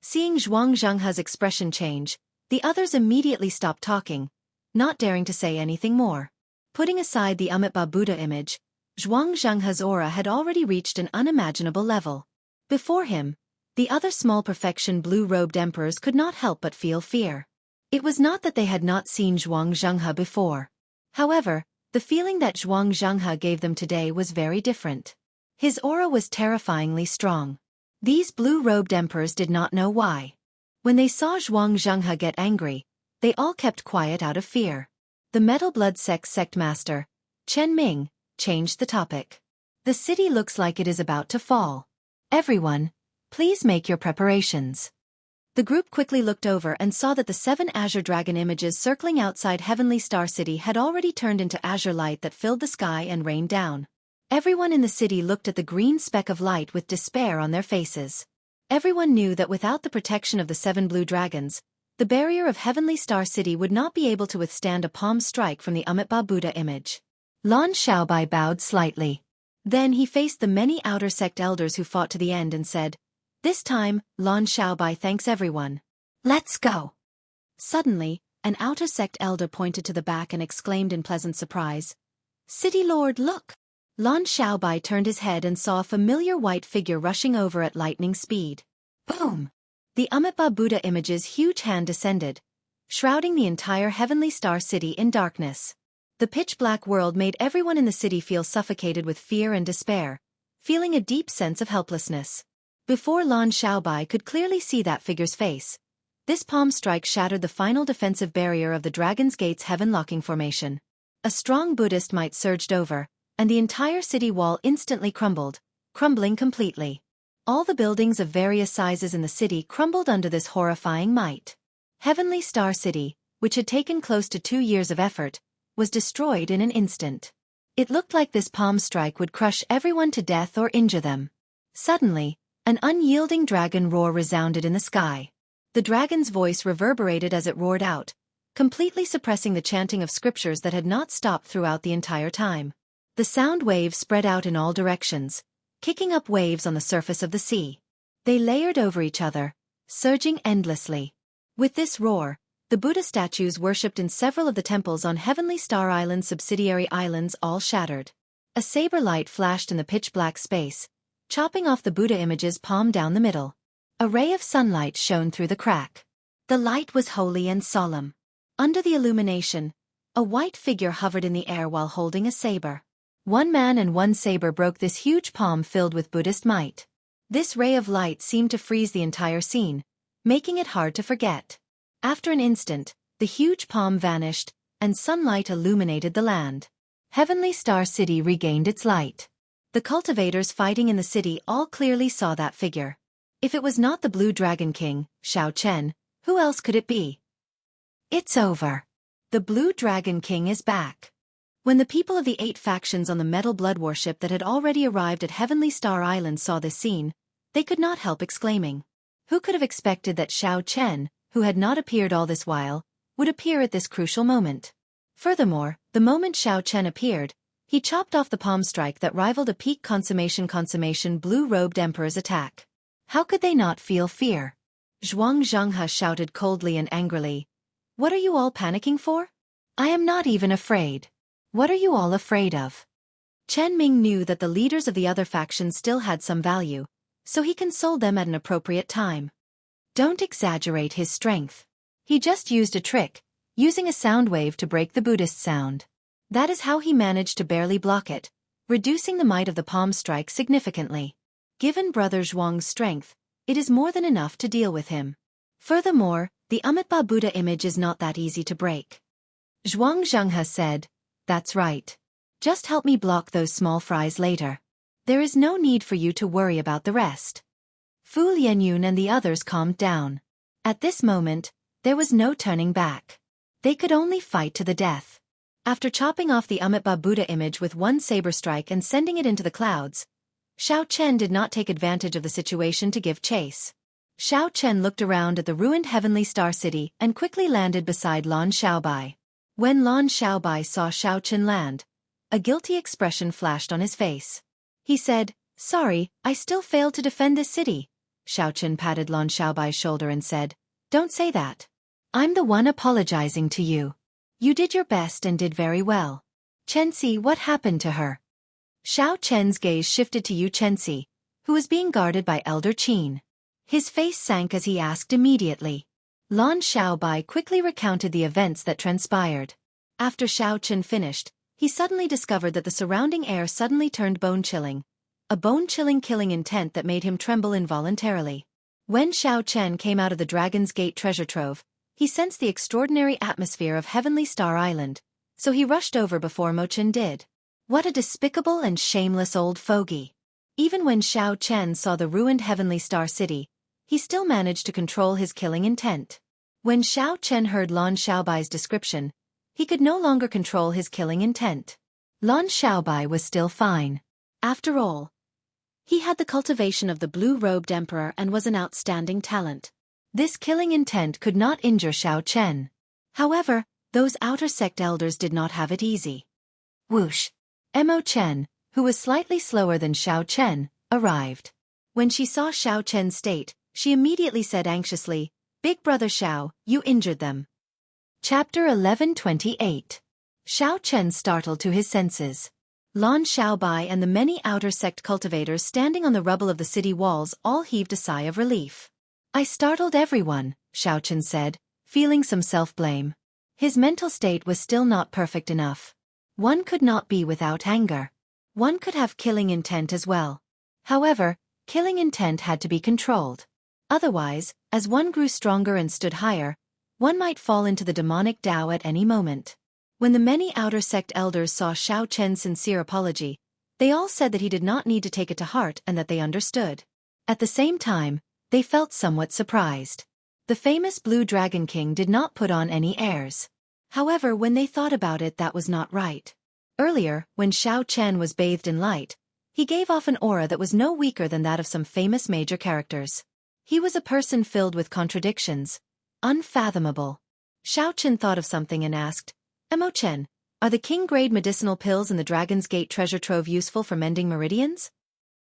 Seeing Zhuang Zhenghe's expression change, the others immediately stopped talking, not daring to say anything more. Putting aside the Amitabha Buddha image, Zhuang Zhenghe's aura had already reached an unimaginable level. Before him, The other small perfection blue-robed emperors could not help but feel fear. It was not that they had not seen Zhuang Zhenghe before. However, the feeling that Zhuang Zhenghe gave them today was very different. His aura was terrifyingly strong. These blue-robed emperors did not know why. When they saw Zhuang Zhenghe get angry, they all kept quiet out of fear. The Metal Blood sect master, Chen Ming, changed the topic. The city looks like it is about to fall. Everyone, please make your preparations. The group quickly looked over and saw that the 7 azure dragon images circling outside Heavenly Star City had already turned into azure light that filled the sky and rained down. Everyone in the city looked at the green speck of light with despair on their faces. Everyone knew that without the protection of the 7 blue dragons, the barrier of Heavenly Star City would not be able to withstand a palm strike from the Amitabha Buddha image. Lan Xiaobai bowed slightly. Then he faced the many outer sect elders who fought to the end and said, "This time, Lan Xiaobai thanks everyone. Let's go." Suddenly, an outer sect elder pointed to the back and exclaimed in pleasant surprise, "City Lord, look!" Lan Xiaobai turned his head and saw a familiar white figure rushing over at lightning speed. Boom! The Amitabha Buddha image's huge hand descended, shrouding the entire Heavenly Star City in darkness. The pitch-black world made everyone in the city feel suffocated with fear and despair, feeling a deep sense of helplessness. Before Lan Xiaobai could clearly see that figure's face, this palm strike shattered the final defensive barrier of the Dragon's Gate's heaven-locking formation. A strong Buddhist might surged over, and the entire city wall instantly crumbled, crumbling completely. All the buildings of various sizes in the city crumbled under this horrifying might. Heavenly Star City, which had taken close to 2 years of effort, was destroyed in an instant. It looked like this palm strike would crush everyone to death or injure them. Suddenly, an unyielding dragon roar resounded in the sky. The dragon's voice reverberated as it roared out, completely suppressing the chanting of scriptures that had not stopped throughout the entire time. The sound waves spread out in all directions, kicking up waves on the surface of the sea. They layered over each other, surging endlessly. With this roar, the Buddha statues worshipped in several of the temples on Heavenly Star Island's subsidiary islands all shattered. A saber light flashed in the pitch-black space, chopping off the Buddha image's palm down the middle. A ray of sunlight shone through the crack. The light was holy and solemn. Under the illumination, a white figure hovered in the air while holding a saber. One man and one saber broke this huge palm filled with Buddhist might. This ray of light seemed to freeze the entire scene, making it hard to forget. After an instant, the huge palm vanished, and sunlight illuminated the land. Heavenly Star City regained its light. The cultivators fighting in the city all clearly saw that figure. If it was not the Blue Dragon King, Xiao Chen, who else could it be? It's over. The Blue Dragon King is back. When the people of the 8 factions on the Metal Blood warship that had already arrived at Heavenly Star Island saw this scene, they could not help exclaiming. Who could have expected that Xiao Chen, who had not appeared all this while, would appear at this crucial moment? Furthermore, the moment Xiao Chen appeared, he chopped off the palm strike that rivaled a peak consummation blue-robed emperor's attack. How could they not feel fear? Zhuang Zhenghe shouted coldly and angrily, "What are you all panicking for? I am not even afraid. What are you all afraid of?" Chen Ming knew that the leaders of the other factions still had some value, so he consoled them at an appropriate time. Don't exaggerate his strength. He just used a trick, using a sound wave to break the Buddhist sound. That is how he managed to barely block it, reducing the might of the palm strike significantly. Given Brother Zhuang's strength, it is more than enough to deal with him. Furthermore, the Amitabha Buddha image is not that easy to break. Zhuang Zhenghe said, "That's right. Just help me block those small fries later. There is no need for you to worry about the rest." Fu Lianyun and the others calmed down. At this moment, there was no turning back. They could only fight to the death. After chopping off the Amitabha Buddha image with one saber strike and sending it into the clouds, Xiao Chen did not take advantage of the situation to give chase. Xiao Chen looked around at the ruined Heavenly Star City and quickly landed beside Lan Xiaobai. When Lan Xiaobai saw Xiao Chen land, a guilty expression flashed on his face. He said, "Sorry, I still failed to defend this city." Xiao Chen patted Lan Xiaobai's shoulder and said, "Don't say that. I'm the one apologizing to you. You did your best and did very well. Chenxi, what happened to her?" Xiao Chen's gaze shifted to Yu Chenxi, who was being guarded by Elder Qin. His face sank as he asked immediately. Lan Xiaobai quickly recounted the events that transpired. After Xiao Chen finished, he suddenly discovered that the surrounding air suddenly turned bone-chilling. A bone-chilling killing intent that made him tremble involuntarily. When Xiao Chen came out of the Dragon's Gate treasure trove, he sensed the extraordinary atmosphere of Heavenly Star Island, so he rushed over before Mo Chen did. What a despicable and shameless old fogey. Even when Xiao Chen saw the ruined Heavenly Star City, he still managed to control his killing intent. When Xiao Chen heard Lan Xiaobai's description, he could no longer control his killing intent. Lan Xiaobai was still fine. After all, he had the cultivation of the blue-robed emperor and was an outstanding talent. This killing intent could not injure Xiao Chen. However, those outer sect elders did not have it easy. Whoosh! Mo Chen, who was slightly slower than Xiao Chen, arrived. When she saw Xiao Chen's state, she immediately said anxiously, "Big brother Xiao, you injured them." Chapter 11:28. Xiao Chen startled to his senses. Lan Xiaobai and the many outer sect cultivators standing on the rubble of the city walls all heaved a sigh of relief. "I startled everyone," Xiao Chen said, feeling some self-blame. His mental state was still not perfect enough. One could not be without anger. One could have killing intent as well. However, killing intent had to be controlled. Otherwise, as one grew stronger and stood higher, one might fall into the demonic Tao at any moment. When the many outer sect elders saw Xiao Chen's sincere apology, they all said that he did not need to take it to heart and that they understood. At the same time, they felt somewhat surprised. The famous Blue Dragon King did not put on any airs. However, when they thought about it, that was not right. Earlier, when Xiao Chen was bathed in light, he gave off an aura that was no weaker than that of some famous major characters. He was a person filled with contradictions. Unfathomable. Xiao Chen thought of something and asked, "Mo Chen, are the king-grade medicinal pills in the Dragon's Gate treasure trove useful for mending meridians?"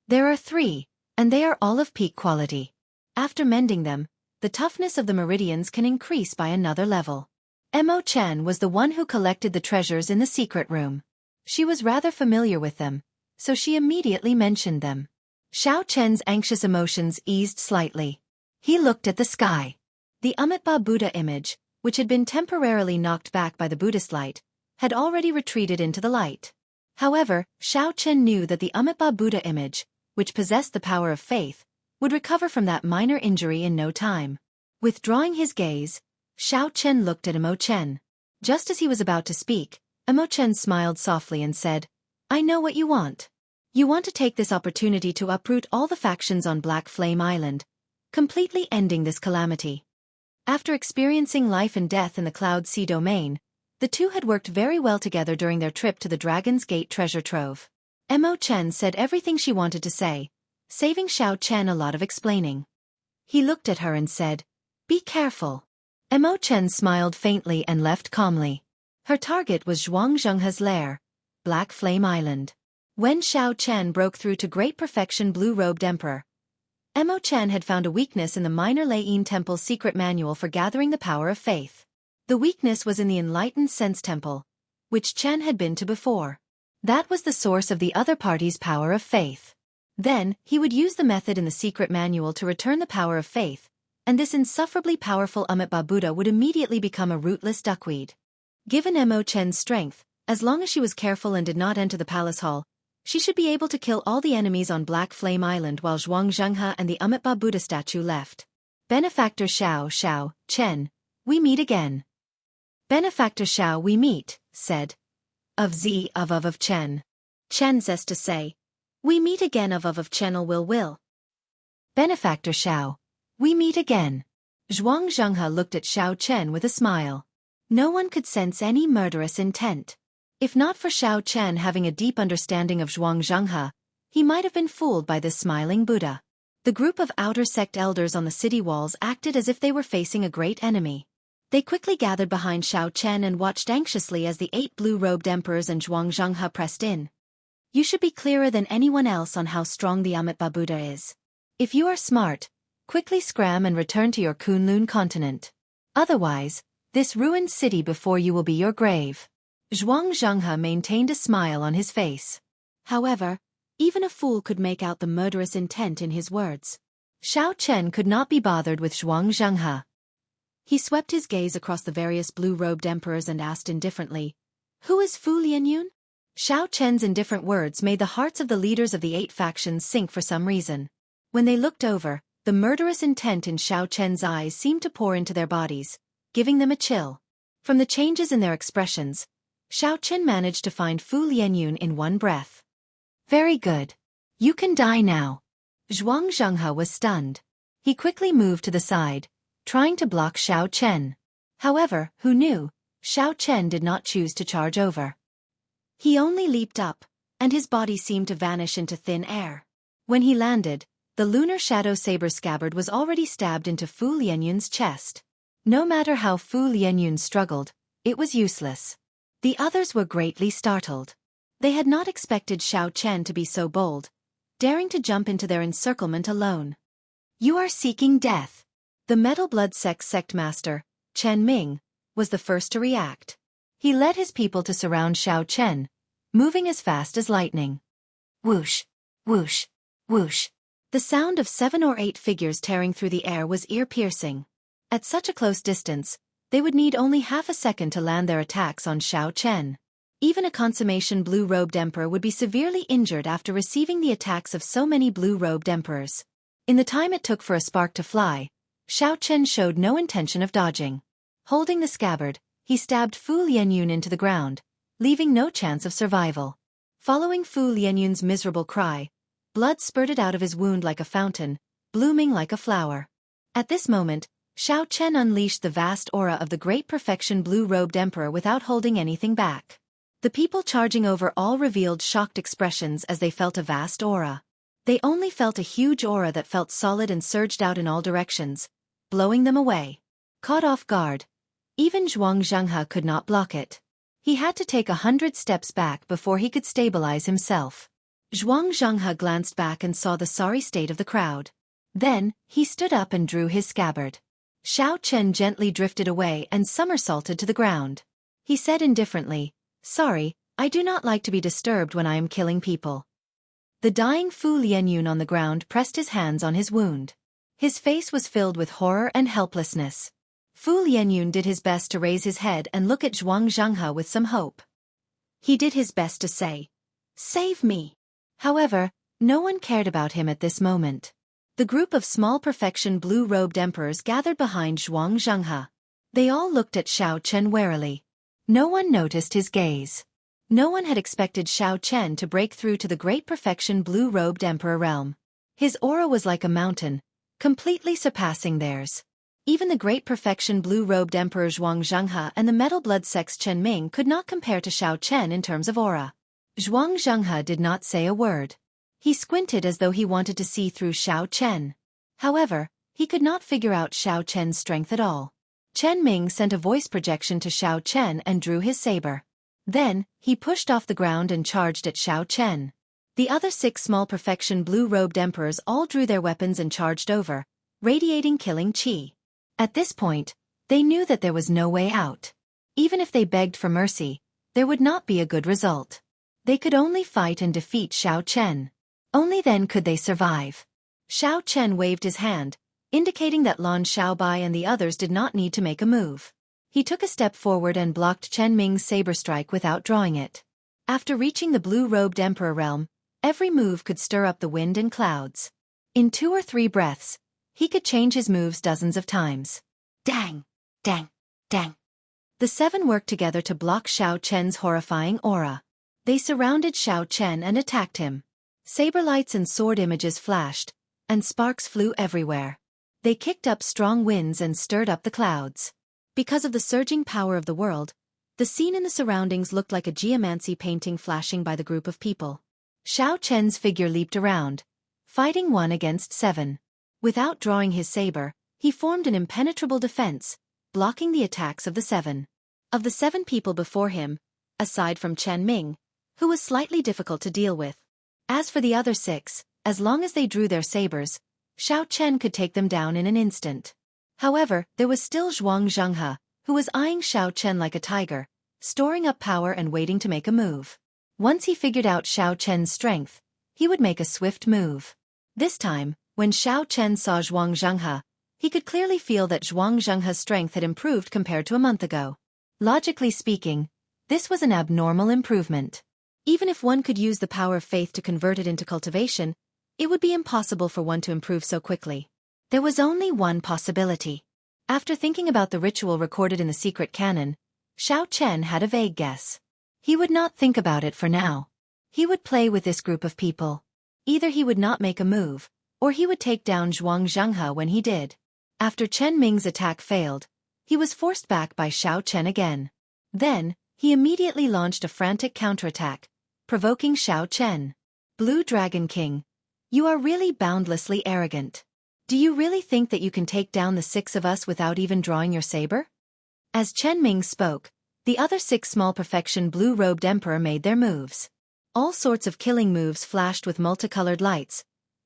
"There are 3, and they are all of peak quality. After mending them, the toughness of the meridians can increase by another level." Mo Chen was the one who collected the treasures in the secret room. She was rather familiar with them, so she immediately mentioned them. Xiao Chen's anxious emotions eased slightly. He looked at the sky. The Amitabha Buddha image, which had been temporarily knocked back by the Buddhist light, had already retreated into the light. However, Xiao Chen knew that the Amitabha Buddha image, which possessed the power of faith, would recover from that minor injury in no time. Withdrawing his gaze, Xiao Chen looked at Mo Chen. Just as he was about to speak, Mo Chen smiled softly and said, "I know what you want. You want to take this opportunity to uproot all the factions on Black Flame Island, completely ending this calamity." After experiencing life and death in the Cloud Sea domain, the two had worked very well together during their trip to the Dragon's Gate treasure trove. Mo Chen said everything she wanted to say, saving Xiao Chen a lot of explaining. He looked at her and said, "Be careful." Mo Chen smiled faintly and left calmly. Her target was Zhuang Zhenghe's lair, Black Flame Island. When Xiao Chen broke through to great perfection Blue-Robed Emperor, Mo Chen had found a weakness in the Minor Lei Temple's secret manual for gathering the power of faith. The weakness was in the Enlightened Sense Temple, which Chen had been to before. That was the source of the other party's power of faith. Then, he would use the method in the secret manual to return the power of faith, and this insufferably powerful Amitabha Buddha would immediately become a rootless duckweed. Given Mo Chen's strength, as long as she was careful and did not enter the palace hall, she should be able to kill all the enemies on Black Flame Island while Zhuang Zhenghe and the Amitabha Buddha statue left. Benefactor Xiao Chen, we meet again. Benefactor Xiao, we meet, said. Of Chen. Chen says to say. We meet again of Chen will. Benefactor Xiao, we meet again. Zhuang Zhenghe looked at Xiao Chen with a smile. No one could sense any murderous intent. If not for Xiao Chen having a deep understanding of Zhuang Zhenghe, he might have been fooled by this smiling Buddha. The group of outer sect elders on the city walls acted as if they were facing a great enemy. They quickly gathered behind Xiao Chen and watched anxiously as the 8 blue-robed emperors and Zhuang Zhenghe pressed in. You should be clearer than anyone else on how strong the Amitabha Buddha is. If you are smart, quickly scram and return to your Kunlun continent. Otherwise, this ruined city before you will be your grave. Zhuang Zhenghe maintained a smile on his face. However, even a fool could make out the murderous intent in his words. Xiao Chen could not be bothered with Zhuang Zhenghe. He swept his gaze across the various blue-robed emperors and asked indifferently, "Who is Fu Lianyun?" Xiao Chen's indifferent words made the hearts of the leaders of the 8 factions sink for some reason. When they looked over, the murderous intent in Xiao Chen's eyes seemed to pour into their bodies, giving them a chill. From the changes in their expressions, Xiao Chen managed to find Fu Lianyun in one breath. "Very good. You can die now." Zhuang Zhenghe was stunned. He quickly moved to the side, trying to block Xiao Chen. However, who knew, Xiao Chen did not choose to charge over. He only leaped up, and his body seemed to vanish into thin air. When he landed, the lunar shadow saber scabbard was already stabbed into Fu Lianyun's chest. No matter how Fu Lianyun struggled, it was useless. The others were greatly startled. They had not expected Xiao Chen to be so bold, daring to jump into their encirclement alone. "You are seeking death." The Metal Blood sect master, Chen Ming, was the first to react. He led his people to surround Xiao Chen, moving as fast as lightning. Whoosh, whoosh, whoosh. The sound of 7 or 8 figures tearing through the air was ear-piercing. At such a close distance, they would need only half a second to land their attacks on Xiao Chen. Even a consummation blue-robed emperor would be severely injured after receiving the attacks of so many blue-robed emperors. In the time it took for a spark to fly, Xiao Chen showed no intention of dodging. Holding the scabbard, he stabbed Fu Lianyun into the ground, leaving no chance of survival. Following Fu Lianyun's miserable cry, blood spurted out of his wound like a fountain, blooming like a flower. At this moment, Xiao Chen unleashed the vast aura of the great perfection blue-robed emperor without holding anything back. The people charging over all revealed shocked expressions as they felt a vast aura. They only felt a huge aura that felt solid and surged out in all directions, blowing them away. Caught off guard, even Zhuang Zhenghe could not block it. He had to take 100 steps back before he could stabilize himself. Zhuang Zhenghe glanced back and saw the sorry state of the crowd. Then, he stood up and drew his scabbard. Xiao Chen gently drifted away and somersaulted to the ground. He said indifferently, "Sorry, I do not like to be disturbed when I am killing people." The dying Fu Lianyun on the ground pressed his hands on his wound. His face was filled with horror and helplessness. Fu Lianyun did his best to raise his head and look at Zhuang Zhenghe with some hope. He did his best to say, "Save me." However, no one cared about him at this moment. The group of small perfection blue-robed emperors gathered behind Zhuang Zhenghe. They all looked at Xiao Chen warily. No one noticed his gaze. No one had expected Xiao Chen to break through to the great perfection blue-robed emperor realm. His aura was like a mountain, completely surpassing theirs. Even the great perfection blue-robed emperor Zhuang Zhenghe and the Metal Blood sect's Chen Ming could not compare to Xiao Chen in terms of aura. Zhuang Zhenghe did not say a word. He squinted as though he wanted to see through Xiao Chen. However, he could not figure out Xiao Chen's strength at all. Chen Ming sent a voice projection to Xiao Chen and drew his saber. Then, he pushed off the ground and charged at Xiao Chen. The other 6 small perfection blue-robed emperors all drew their weapons and charged over, radiating killing chi. At this point, they knew that there was no way out. Even if they begged for mercy, there would not be a good result. They could only fight and defeat Xiao Chen. Only then could they survive. Xiao Chen waved his hand, indicating that Lan Xiaobai and the others did not need to make a move. He took a step forward and blocked Chen Ming's saber strike without drawing it. After reaching the blue-robed emperor realm, every move could stir up the wind and clouds. In 2 or 3 breaths, he could change his moves dozens of times. Dang! Dang! Dang! The 7 worked together to block Xiao Chen's horrifying aura. They surrounded Xiao Chen and attacked him. Saber lights and sword images flashed, and sparks flew everywhere. They kicked up strong winds and stirred up the clouds. Because of the surging power of the world, the scene in the surroundings looked like a geomancy painting flashing by the group of people. Xiao Chen's figure leaped around, fighting 1 against 7. Without drawing his saber, he formed an impenetrable defense, blocking the attacks of the 7. Of the 7 people before him, aside from Chen Ming, who was slightly difficult to deal with. As for the other 6, as long as they drew their sabers, Xiao Chen could take them down in an instant. However, there was still Zhuang Zhenghe, who was eyeing Xiao Chen like a tiger, storing up power and waiting to make a move. Once he figured out Xiao Chen's strength, he would make a swift move. This time, When Xiao Chen saw Zhuang Zhenghe, he could clearly feel that Zhuang Zhenghe's strength had improved compared to a month ago. Logically speaking, this was an abnormal improvement. Even if one could use the power of faith to convert it into cultivation, it would be impossible for one to improve so quickly. There was only one possibility. After thinking about the ritual recorded in the secret canon, Xiao Chen had a vague guess. He would not think about it for now. He would play with this group of people. Either he would not make a move, or he would take down Zhuang Zhenghe when he did. After Chen Ming's attack failed, he was forced back by Xiao Chen again. Then, he immediately launched a frantic counterattack, provoking Xiao Chen. Blue Dragon King, you are really boundlessly arrogant. Do you really think that you can take down the 6 of us without even drawing your saber? As Chen Ming spoke, the other 6 small perfection blue-robed emperor made their moves. All sorts of killing moves flashed with multicolored lights,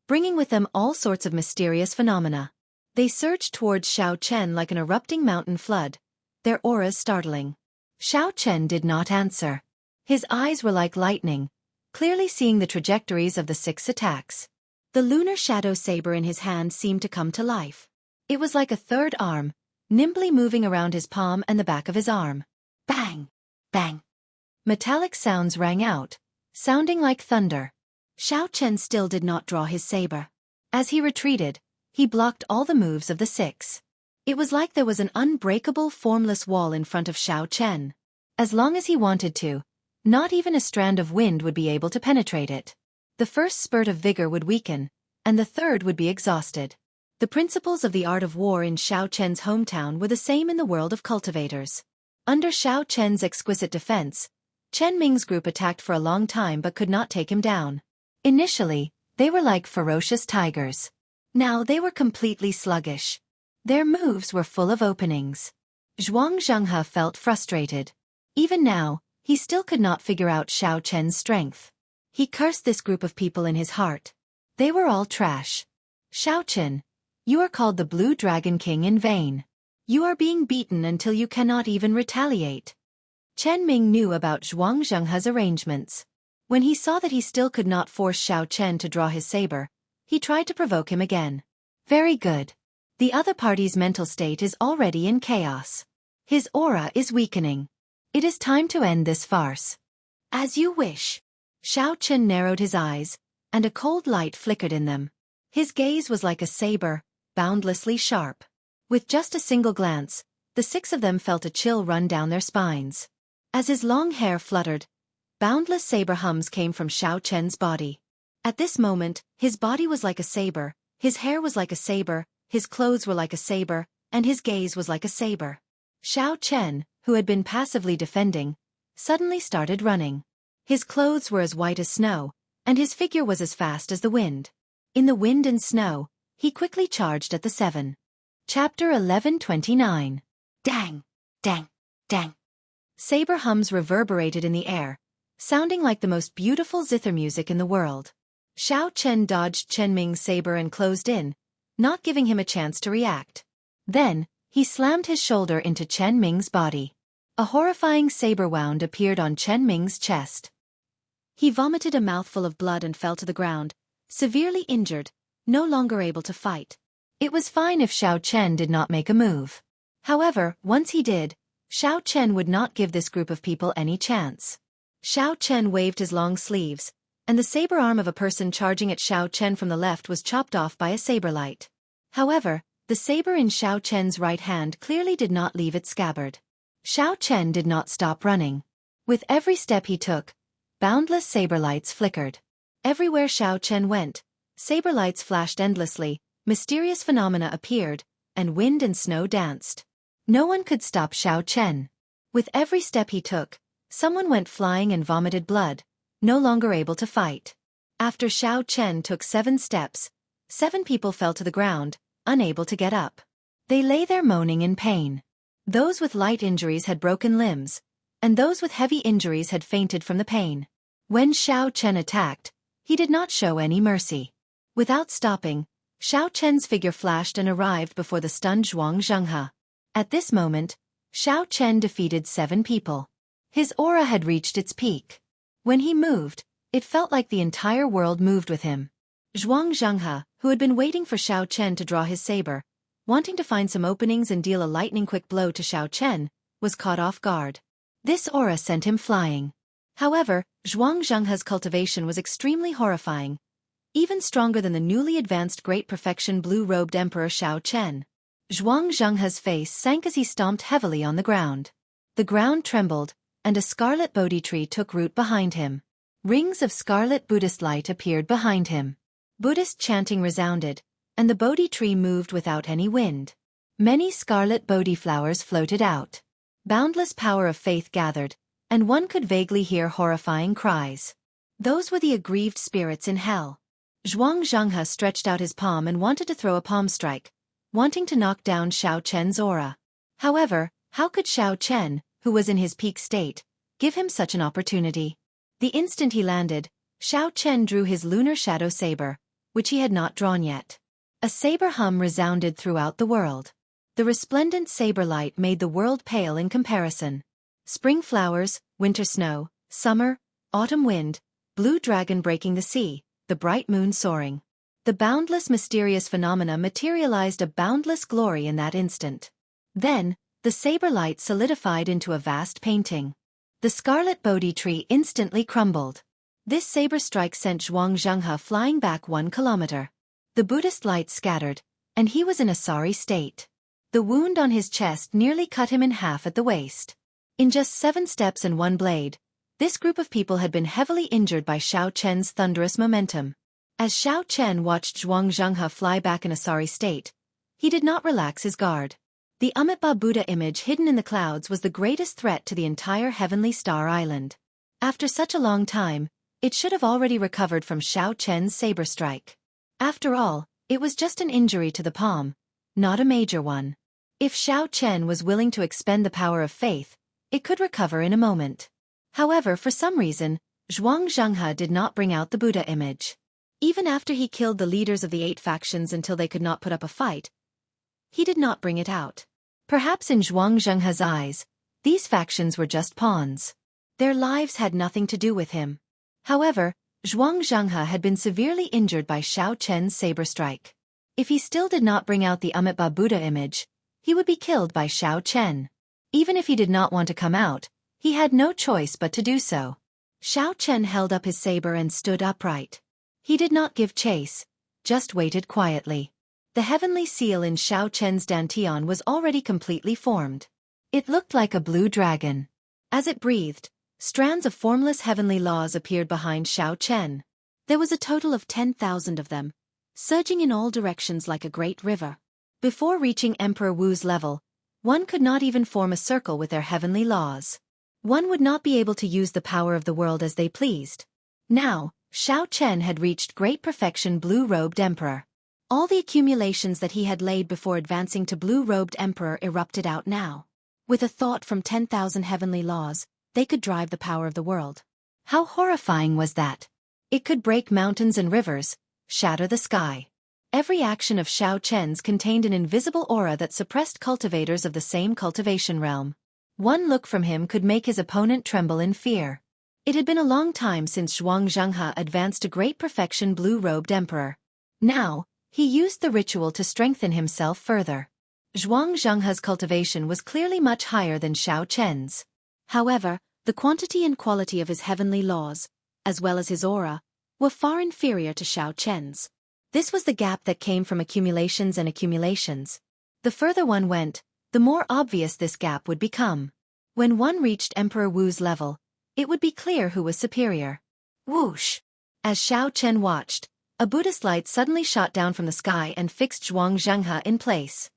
bringing with them all sorts of mysterious phenomena. They surged towards Xiao Chen like an erupting mountain flood, their auras startling. Xiao Chen did not answer. His eyes were like lightning, clearly seeing the trajectories of the 6 attacks. The lunar shadow saber in his hand seemed to come to life. It was like a third arm, nimbly moving around his palm and the back of his arm. Bang! Bang! Metallic sounds rang out, sounding like thunder. Xiao Chen still did not draw his saber. As he retreated, he blocked all the moves of the 6. It was like there was an unbreakable formless wall in front of Xiao Chen. As long as he wanted to, not even a strand of wind would be able to penetrate it. The first spurt of vigor would weaken, and the third would be exhausted. The principles of the art of war in Xiao Chen's hometown were the same in the world of cultivators. Under Xiao Chen's exquisite defense, Chen Ming's group attacked for a long time but could not take him down. Initially, they were like ferocious tigers. Now they were completely sluggish. Their moves were full of openings. Zhuang Zhenghe felt frustrated. Even now, he still could not figure out Xiao Chen's strength. He cursed this group of people in his heart. They were all trash. Xiao Chen, you are called the Blue Dragon King in vain. You are being beaten until you cannot even retaliate. Chen Ming knew about Zhuang Zhenghe's arrangements. When he saw that he still could not force Xiao Chen to draw his saber, he tried to provoke him again. Very good. The other party's mental state is already in chaos. His aura is weakening. It is time to end this farce. As you wish. Xiao Chen narrowed his eyes, and a cold light flickered in them. His gaze was like a saber, boundlessly sharp. With just a single glance, the 6 of them felt a chill run down their spines. As his long hair fluttered, boundless saber hums came from Xiao Chen's body. At this moment, his body was like a saber, his hair was like a saber, his clothes were like a saber, and his gaze was like a saber. Xiao Chen, who had been passively defending, suddenly started running. His clothes were as white as snow, and his figure was as fast as the wind. In the wind and snow, he quickly charged at the 7. Chapter 1129. Dang! Dang! Dang! Saber hums reverberated in the air, sounding like the most beautiful zither music in the world. Xiao Chen dodged Chen Ming's saber and closed in, not giving him a chance to react. Then, he slammed his shoulder into Chen Ming's body. A horrifying saber wound appeared on Chen Ming's chest. He vomited a mouthful of blood and fell to the ground, severely injured, no longer able to fight. It was fine if Xiao Chen did not make a move. However, once he did, Xiao Chen would not give this group of people any chance. Xiao Chen waved his long sleeves, and the saber arm of a person charging at Xiao Chen from the left was chopped off by a saber light. However, the saber in Xiao Chen's right hand clearly did not leave its scabbard. Xiao Chen did not stop running. With every step he took, boundless saber lights flickered. Everywhere Xiao Chen went, saber lights flashed endlessly, mysterious phenomena appeared, and wind and snow danced. No one could stop Xiao Chen. With every step he took, someone went flying and vomited blood, no longer able to fight. After Xiao Chen took 7 steps, 7 people fell to the ground, unable to get up. They lay there moaning in pain. Those with light injuries had broken limbs, and those with heavy injuries had fainted from the pain. When Xiao Chen attacked, he did not show any mercy. Without stopping, Xiao Chen's figure flashed and arrived before the stunned Zhuang Zhenghe. At this moment, Xiao Chen defeated 7 people. His aura had reached its peak. When he moved, it felt like the entire world moved with him. Zhuang Zhenghe, who had been waiting for Xiao Chen to draw his saber, wanting to find some openings and deal a lightning-quick blow to Xiao Chen, was caught off guard. This aura sent him flying. However, Zhuang Zhenghe's cultivation was extremely horrifying, even stronger than the newly advanced Great Perfection blue-robed Emperor Xiao Chen. Zhuang Zhenghe's face sank as he stomped heavily on the ground. The ground trembled, and a scarlet Bodhi tree took root behind him. Rings of scarlet Buddhist light appeared behind him. Buddhist chanting resounded, and the Bodhi tree moved without any wind. Many scarlet Bodhi flowers floated out. Boundless power of faith gathered, and one could vaguely hear horrifying cries. Those were the aggrieved spirits in hell. Zhuang Zhenghe stretched out his palm and wanted to throw a palm strike, wanting to knock down Xiao Chen's aura. However, how could Xiao Chen, who was in his peak state, give him such an opportunity? The instant he landed, Xiao Chen drew his lunar shadow saber, which he had not drawn yet. A saber hum resounded throughout the world. The resplendent saber light made the world pale in comparison. Spring flowers, winter snow, summer, autumn wind, blue dragon breaking the sea, the bright moon soaring. The boundless mysterious phenomena materialized a boundless glory in that instant. Then, the saber light solidified into a vast painting. The scarlet Bodhi tree instantly crumbled. This saber strike sent Zhuang Zhenghe flying back 1 kilometer. The Buddhist light scattered, and he was in a sorry state. The wound on his chest nearly cut him in half at the waist. In just 7 steps and 1 blade, this group of people had been heavily injured by Xiao Chen's thunderous momentum. As Xiao Chen watched Zhuang Zhenghe fly back in a sorry state, he did not relax his guard. The Amitabha Buddha image hidden in the clouds was the greatest threat to the entire Heavenly Star Island. After such a long time, it should have already recovered from Xiao Chen's saber strike. After all, it was just an injury to the palm, not a major one. If Xiao Chen was willing to expend the power of faith, it could recover in a moment. However, for some reason, Zhuang Zhenghe did not bring out the Buddha image. Even after he killed the leaders of the 8 factions until they could not put up a fight, he did not bring it out. Perhaps in Zhuang Zhenghe's eyes, these factions were just pawns. Their lives had nothing to do with him. However, Zhuang Zhenghe had been severely injured by Xiao Chen's saber strike. If he still did not bring out the Amitabha Buddha image, he would be killed by Xiao Chen. Even if he did not want to come out, he had no choice but to do so. Xiao Chen held up his saber and stood upright. He did not give chase, just waited quietly. The heavenly seal in Xiao Chen's dantian was already completely formed. It looked like a blue dragon. As it breathed, strands of formless heavenly laws appeared behind Xiao Chen. There was a total of 10,000 of them, surging in all directions like a great river. Before reaching Emperor Wu's level, one could not even form a circle with their heavenly laws. One would not be able to use the power of the world as they pleased. Now, Xiao Chen had reached Great Perfection Blue-Robed Emperor. All the accumulations that he had laid before advancing to Blue-Robed Emperor erupted out now. With a thought from 10,000 heavenly laws, they could drive the power of the world. How horrifying was that? It could break mountains and rivers, shatter the sky. Every action of Xiao Chen's contained an invisible aura that suppressed cultivators of the same cultivation realm. One look from him could make his opponent tremble in fear. It had been a long time since Zhuang Zhenghe advanced to Great Perfection Blue-Robed Emperor. Now, he used the ritual to strengthen himself further. Zhuang Zhenghe's cultivation was clearly much higher than Xiao Chen's. However, the quantity and quality of his heavenly laws, as well as his aura, were far inferior to Xiao Chen's. This was the gap that came from accumulations and accumulations. The further one went, the more obvious this gap would become. When one reached Emperor Wu's level, it would be clear who was superior. Whoosh! As Xiao Chen watched, a Buddhist light suddenly shot down from the sky and fixed Zhuang Zhenghe in place.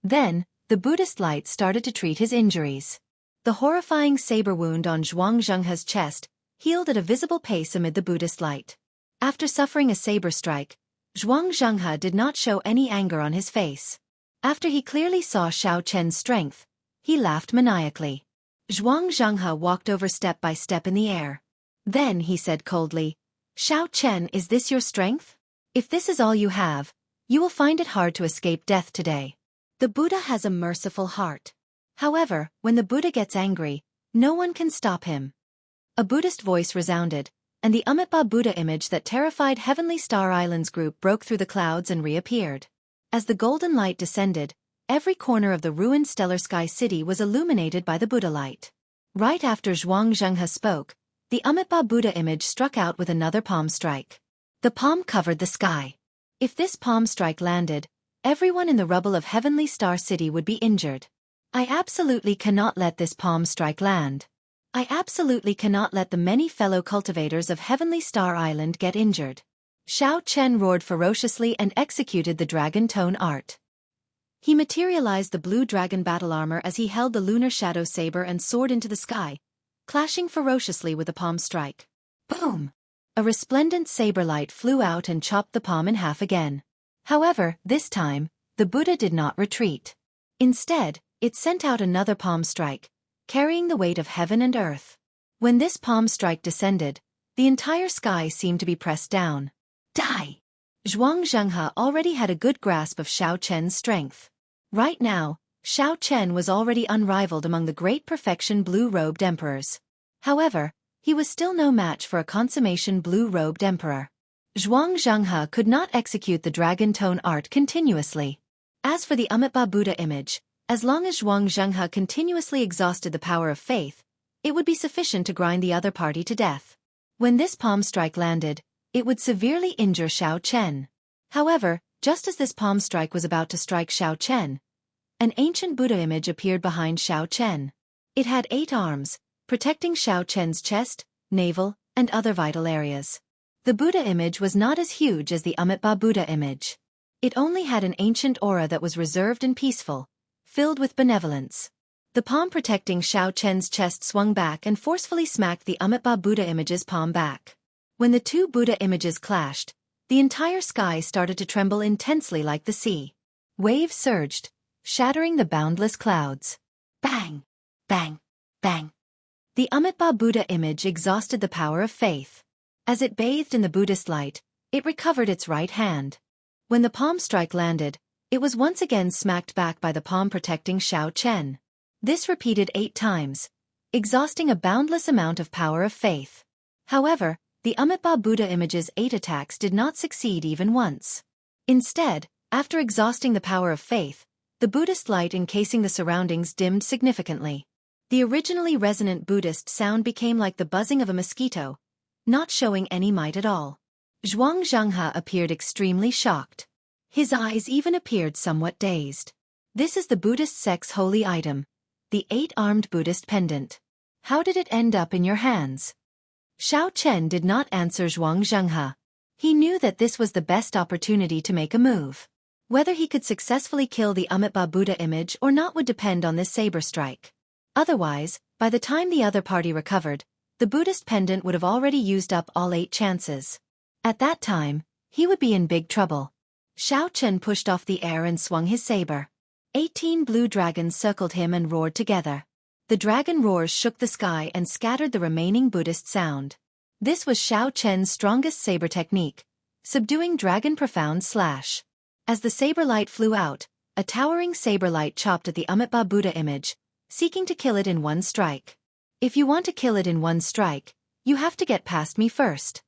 Then, the Buddhist light started to treat his injuries. The horrifying saber wound on Zhuang Zhenghe's chest healed at a visible pace amid the Buddhist light. After suffering a saber strike, Zhuang Zhenghe did not show any anger on his face. After he clearly saw Xiao Chen's strength, he laughed maniacally. Zhuang Zhenghe walked over step by step in the air. Then he said coldly, "Xiao Chen, is this your strength? If this is all you have, you will find it hard to escape death today. The Buddha has a merciful heart. However, when the Buddha gets angry, no one can stop him." A Buddhist voice resounded, and the Amitabha Buddha image that terrified Heavenly Star Islands group broke through the clouds and reappeared. As the golden light descended, every corner of the ruined stellar sky city was illuminated by the Buddha light. Right after Zhuang Zhenghe spoke, the Amitabha Buddha image struck out with another palm strike. The palm covered the sky. If this palm strike landed, everyone in the rubble of Heavenly Star City would be injured. I absolutely cannot let this palm strike land. I absolutely cannot let the many fellow cultivators of Heavenly Star Island get injured. Xiao Chen roared ferociously and executed the dragon tone art. He materialized the blue dragon battle armor as he held the lunar shadow saber and soared into the sky, clashing ferociously with the palm strike. Boom! A resplendent saber light flew out and chopped the palm in half again. However, this time, the Buddha did not retreat. Instead, it sent out another palm strike, carrying the weight of heaven and earth. When this palm strike descended, the entire sky seemed to be pressed down. Die! Zhuang Zhenghe already had a good grasp of Xiao Chen's strength. Right now, Xiao Chen was already unrivaled among the great perfection blue-robed emperors. However, he was still no match for a consummation blue-robed emperor. Zhuang Zhenghe could not execute the dragon tone art continuously. As for the Amitabha Buddha image, as long as Zhuang Zhenghe continuously exhausted the power of faith, it would be sufficient to grind the other party to death. When this palm strike landed, it would severely injure Xiao Chen. However, just as this palm strike was about to strike Xiao Chen, an ancient Buddha image appeared behind Xiao Chen. It had 8 arms, protecting Xiao Chen's chest, navel, and other vital areas. The Buddha image was not as huge as the Amitabha Buddha image. It only had an ancient aura that was reserved and peaceful, filled with benevolence. The palm protecting Xiao Chen's chest swung back and forcefully smacked the Amitabha Buddha image's palm back. When the two Buddha images clashed, the entire sky started to tremble intensely like the sea. Waves surged, shattering the boundless clouds. Bang! Bang! Bang! The Amitabha Buddha image exhausted the power of faith. As it bathed in the Buddhist light, it recovered its right hand. When the palm strike landed, it was once again smacked back by the palm protecting Xiao Chen. This repeated 8 times, exhausting a boundless amount of power of faith. However, the Amitabha Buddha image's 8 attacks did not succeed even once. Instead, after exhausting the power of faith, the Buddhist light encasing the surroundings dimmed significantly. The originally resonant Buddhist sound became like the buzzing of a mosquito, not showing any might at all. Zhuang Zhenghe appeared extremely shocked. His eyes even appeared somewhat dazed. This is the Buddhist sect's holy item, the 8-armed Buddhist pendant. How did it end up in your hands? Xiao Chen did not answer Zhuang Zhenghe. He knew that this was the best opportunity to make a move. Whether he could successfully kill the Amitabha Buddha image or not would depend on this saber strike. Otherwise, by the time the other party recovered, the Buddhist pendant would have already used up all 8 chances. At that time, he would be in big trouble. Xiao Chen pushed off the air and swung his saber. 18 blue dragons circled him and roared together. The dragon roars shook the sky and scattered the remaining Buddhist sound. This was Xiao Chen's strongest saber technique, subduing dragon profound slash. As the saber light flew out, a towering saber light chopped at the Amitabha Buddha image, seeking to kill it in one strike. If you want to kill it in one strike, you have to get past me first.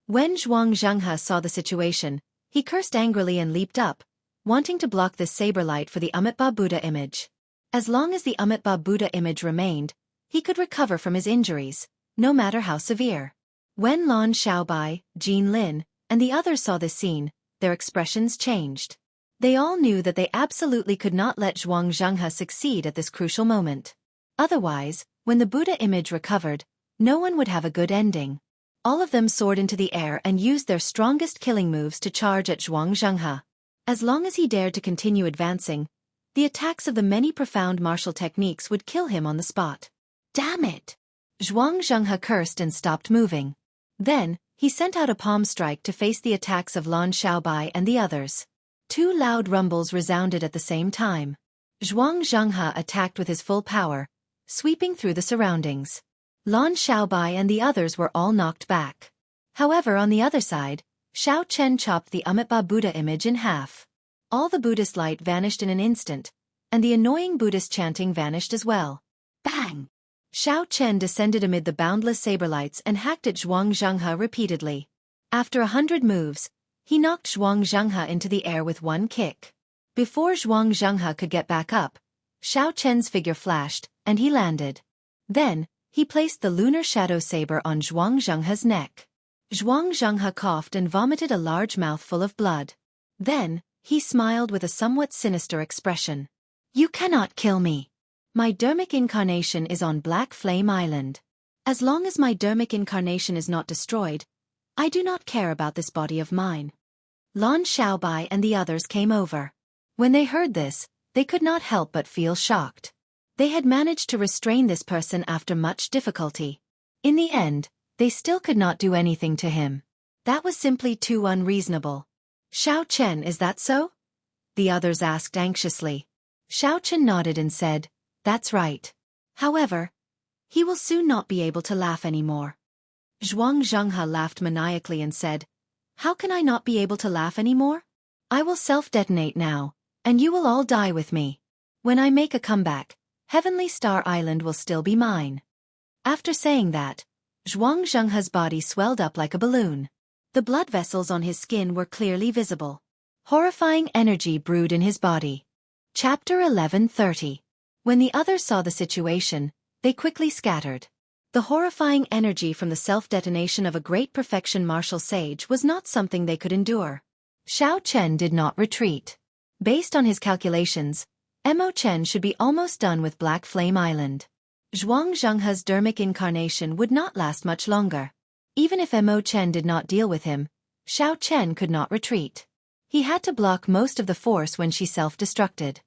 When Zhuang Zhenghe saw the situation, he cursed angrily and leaped up, wanting to block this saber light for the Amitabha Buddha image. As long as the Amitabha Buddha image remained, he could recover from his injuries, no matter how severe. When Lan Xiaobai, Jin Lin, and the others saw this scene, their expressions changed. They all knew that they absolutely could not let Zhuang Zhenghe succeed at this crucial moment. Otherwise, when the Buddha image recovered, no one would have a good ending. All of them soared into the air and used their strongest killing moves to charge at Zhuang Zhenghe. As long as he dared to continue advancing, the attacks of the many profound martial techniques would kill him on the spot. Damn it! Zhuang Zhenghe cursed and stopped moving. Then, he sent out a palm strike to face the attacks of Lan Xiaobai and the others. 2 loud rumbles resounded at the same time. Zhuang Zhenghe attacked with his full power, sweeping through the surroundings. Lan Xiaobai and the others were all knocked back. However, on the other side, Xiao Chen chopped the Amitabha Buddha image in half. All the Buddhist light vanished in an instant, and the annoying Buddhist chanting vanished as well. Bang! Xiao Chen descended amid the boundless saberlights and hacked at Zhuang Zhenghe repeatedly. After 100 moves, he knocked Zhuang Zhenghe into the air with one kick. Before Zhuang Zhenghe could get back up, Xiao Chen's figure flashed, and he landed. Then, he placed the lunar shadow saber on Zhuang Zhenghe's neck. Zhuang Zhenghe coughed and vomited a large mouthful of blood. Then, he smiled with a somewhat sinister expression. "You cannot kill me. My dermic incarnation is on Black Flame Island. As long as my dermic incarnation is not destroyed, I do not care about this body of mine." Lan Xiaobai and the others came over. When they heard this, they could not help but feel shocked. They had managed to restrain this person after much difficulty. In the end, they still could not do anything to him. That was simply too unreasonable. "Xiao Chen, is that so?" the others asked anxiously. Xiao Chen nodded and said, "That's right. However, he will soon not be able to laugh anymore." Zhuang Zhenghe laughed maniacally and said, "How can I not be able to laugh anymore? I will self-detonate now, and you will all die with me. When I make a comeback, Heavenly Star Island will still be mine." After saying that, Zhuang Zhenghe's body swelled up like a balloon. The blood vessels on his skin were clearly visible. Horrifying energy brewed in his body. Chapter 11:30. When the others saw the situation, they quickly scattered. The horrifying energy from the self-detonation of a great perfection martial sage was not something they could endure. Xiao Chen did not retreat. Based on his calculations, Mo Chen should be almost done with Black Flame Island. Zhuang Zhenghe's dermic incarnation would not last much longer. Even if Mo Chen did not deal with him, Xiao Chen could not retreat. He had to block most of the force when she self-destructed.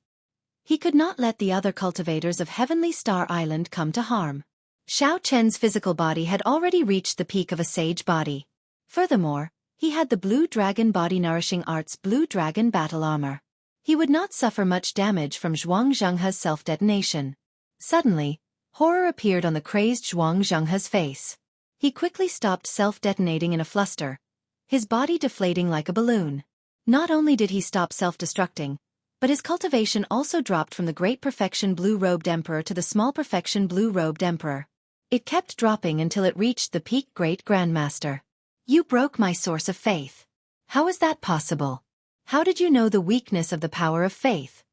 He could not let the other cultivators of Heavenly Star Island come to harm. Xiao Chen's physical body had already reached the peak of a sage body. Furthermore, he had the Blue Dragon Body Nourishing Arts Blue Dragon Battle Armor. He would not suffer much damage from Zhuang Zhenghe's self-detonation. Suddenly, horror appeared on the crazed Zhuang Zhenghe's face. He quickly stopped self-detonating in a fluster, his body deflating like a balloon. Not only did he stop self-destructing, but his cultivation also dropped from the Great Perfection Blue-Robed Emperor to the Small Perfection Blue-Robed Emperor. It kept dropping until it reached the peak Great Grandmaster. "You broke my source of faith. How is that possible? How did you know the weakness of the power of faith?"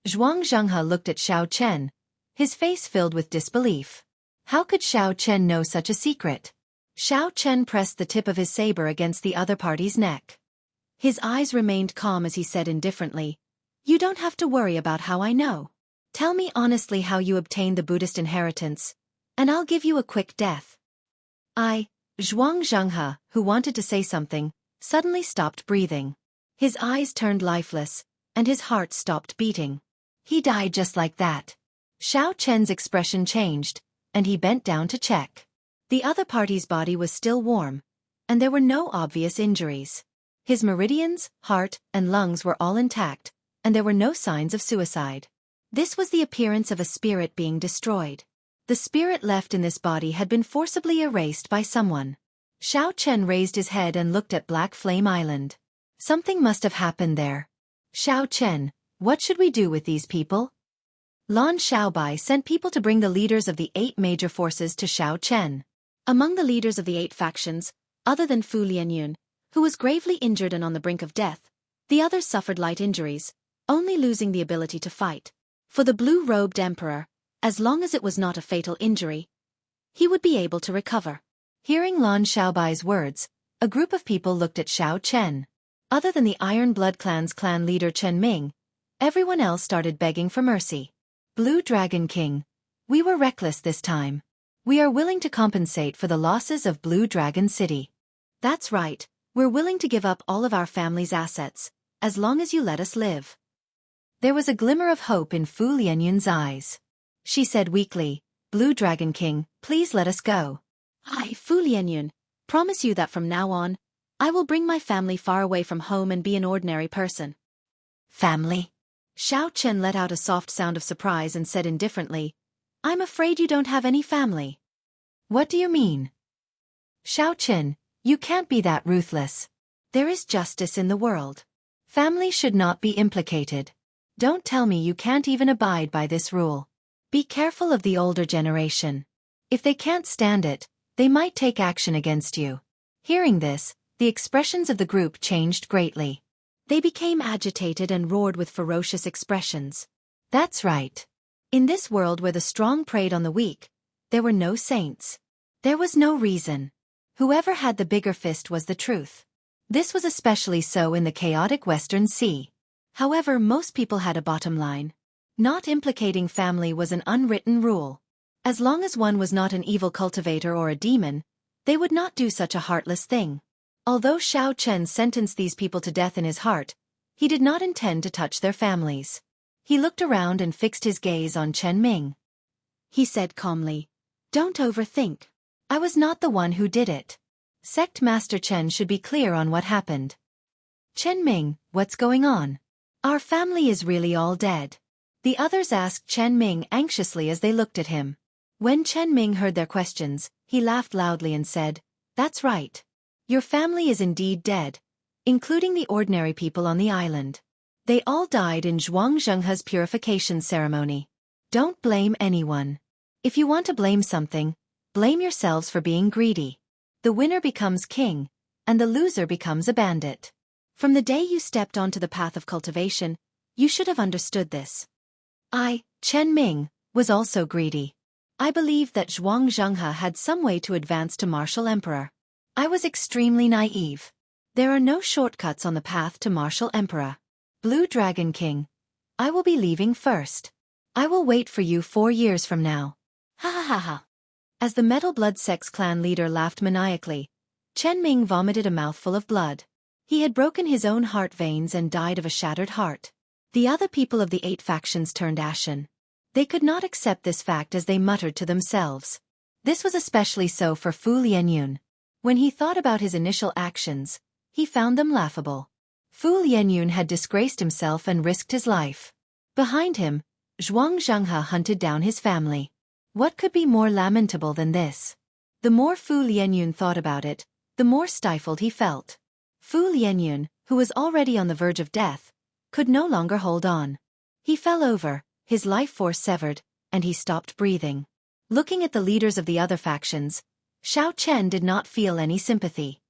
Zhuang Zhenghe looked at Xiao Chen, his face filled with disbelief. How could Xiao Chen know such a secret? Xiao Chen pressed the tip of his saber against the other party's neck. His eyes remained calm as he said indifferently, "You don't have to worry about how I know. Tell me honestly how you obtained the Buddhist inheritance, and I'll give you a quick death." Zhuang Zhenghe, who wanted to say something, suddenly stopped breathing. His eyes turned lifeless, and his heart stopped beating. He died just like that. Xiao Chen's expression changed, and he bent down to check. The other party's body was still warm, and there were no obvious injuries. His meridians, heart, and lungs were all intact, and there were no signs of suicide. This was the appearance of a spirit being destroyed. The spirit left in this body had been forcibly erased by someone. Xiao Chen raised his head and looked at Black Flame Island. Something must have happened there. "Xiao Chen, what should we do with these people?" Lan Xiaobai sent people to bring the leaders of the 8 major forces to Xiao Chen. Among the leaders of the 8 factions, other than Fu Lianyun, who was gravely injured and on the brink of death, the others suffered light injuries, only losing the ability to fight. For the Blue-Robed Emperor, as long as it was not a fatal injury, he would be able to recover. Hearing Lan Xiaobai's words, a group of people looked at Xiao Chen. Other than the Iron Blood Clan's clan leader Chen Ming, everyone else started begging for mercy. "Blue Dragon King, we were reckless this time. We are willing to compensate for the losses of Blue Dragon City." "That's right, we're willing to give up all of our family's assets, as long as you let us live." There was a glimmer of hope in Fu Lianyun's eyes. She said weakly, "Blue Dragon King, please let us go." "I, Fu Lianyun, promise you that from now on, I will bring my family far away from home and be an ordinary person." "Family?" Xiao Chen let out a soft sound of surprise and said indifferently, "I'm afraid you don't have any family." "What do you mean?" "Xiao Chen, you can't be that ruthless. There is justice in the world. Family should not be implicated. Don't tell me you can't even abide by this rule." Be careful of the older generation. If they can't stand it, they might take action against you. Hearing this, the expressions of the group changed greatly. They became agitated and roared with ferocious expressions. That's right. In this world where the strong preyed on the weak, there were no saints. There was no reason. Whoever had the bigger fist was the truth. This was especially so in the chaotic Western Sea. However, most people had a bottom line. Not implicating family was an unwritten rule. As long as one was not an evil cultivator or a demon, they would not do such a heartless thing. Although Xiao Chen sentenced these people to death in his heart, he did not intend to touch their families. He looked around and fixed his gaze on Chen Ming. He said calmly, "Don't overthink. I was not the one who did it. Sect Master Chen should be clear on what happened." "Chen Ming, what's going on? Our family is really all dead?" The others asked Chen Ming anxiously as they looked at him. When Chen Ming heard their questions, he laughed loudly and said, "That's right. Your family is indeed dead, including the ordinary people on the island. They all died in Zhuang Zhenghe's purification ceremony. Don't blame anyone. If you want to blame something, blame yourselves for being greedy. The winner becomes king, and the loser becomes a bandit. From the day you stepped onto the path of cultivation, you should have understood this. I, Chen Ming, was also greedy. I believed that Zhuang Zhenghe had some way to advance to martial emperor. I was extremely naive. There are no shortcuts on the path to martial emperor. Blue Dragon King, I will be leaving first. I will wait for you 4 years from now." Ha ha ha ha. As the Metal Blood Sex clan leader laughed maniacally, Chen Ming vomited a mouthful of blood. He had broken his own heart veins and died of a shattered heart. The other people of the 8 factions turned ashen. They could not accept this fact as they muttered to themselves. This was especially so for Fu Lianyun. When he thought about his initial actions, he found them laughable. Fu Lianyun had disgraced himself and risked his life. Behind him, Zhuang Zhenghe hunted down his family. What could be more lamentable than this? The more Fu Lianyun thought about it, the more stifled he felt. Fu Lianyun, who was already on the verge of death, could no longer hold on. He fell over, his life force severed, and he stopped breathing. Looking at the leaders of the other factions, Xiao Chen did not feel any sympathy.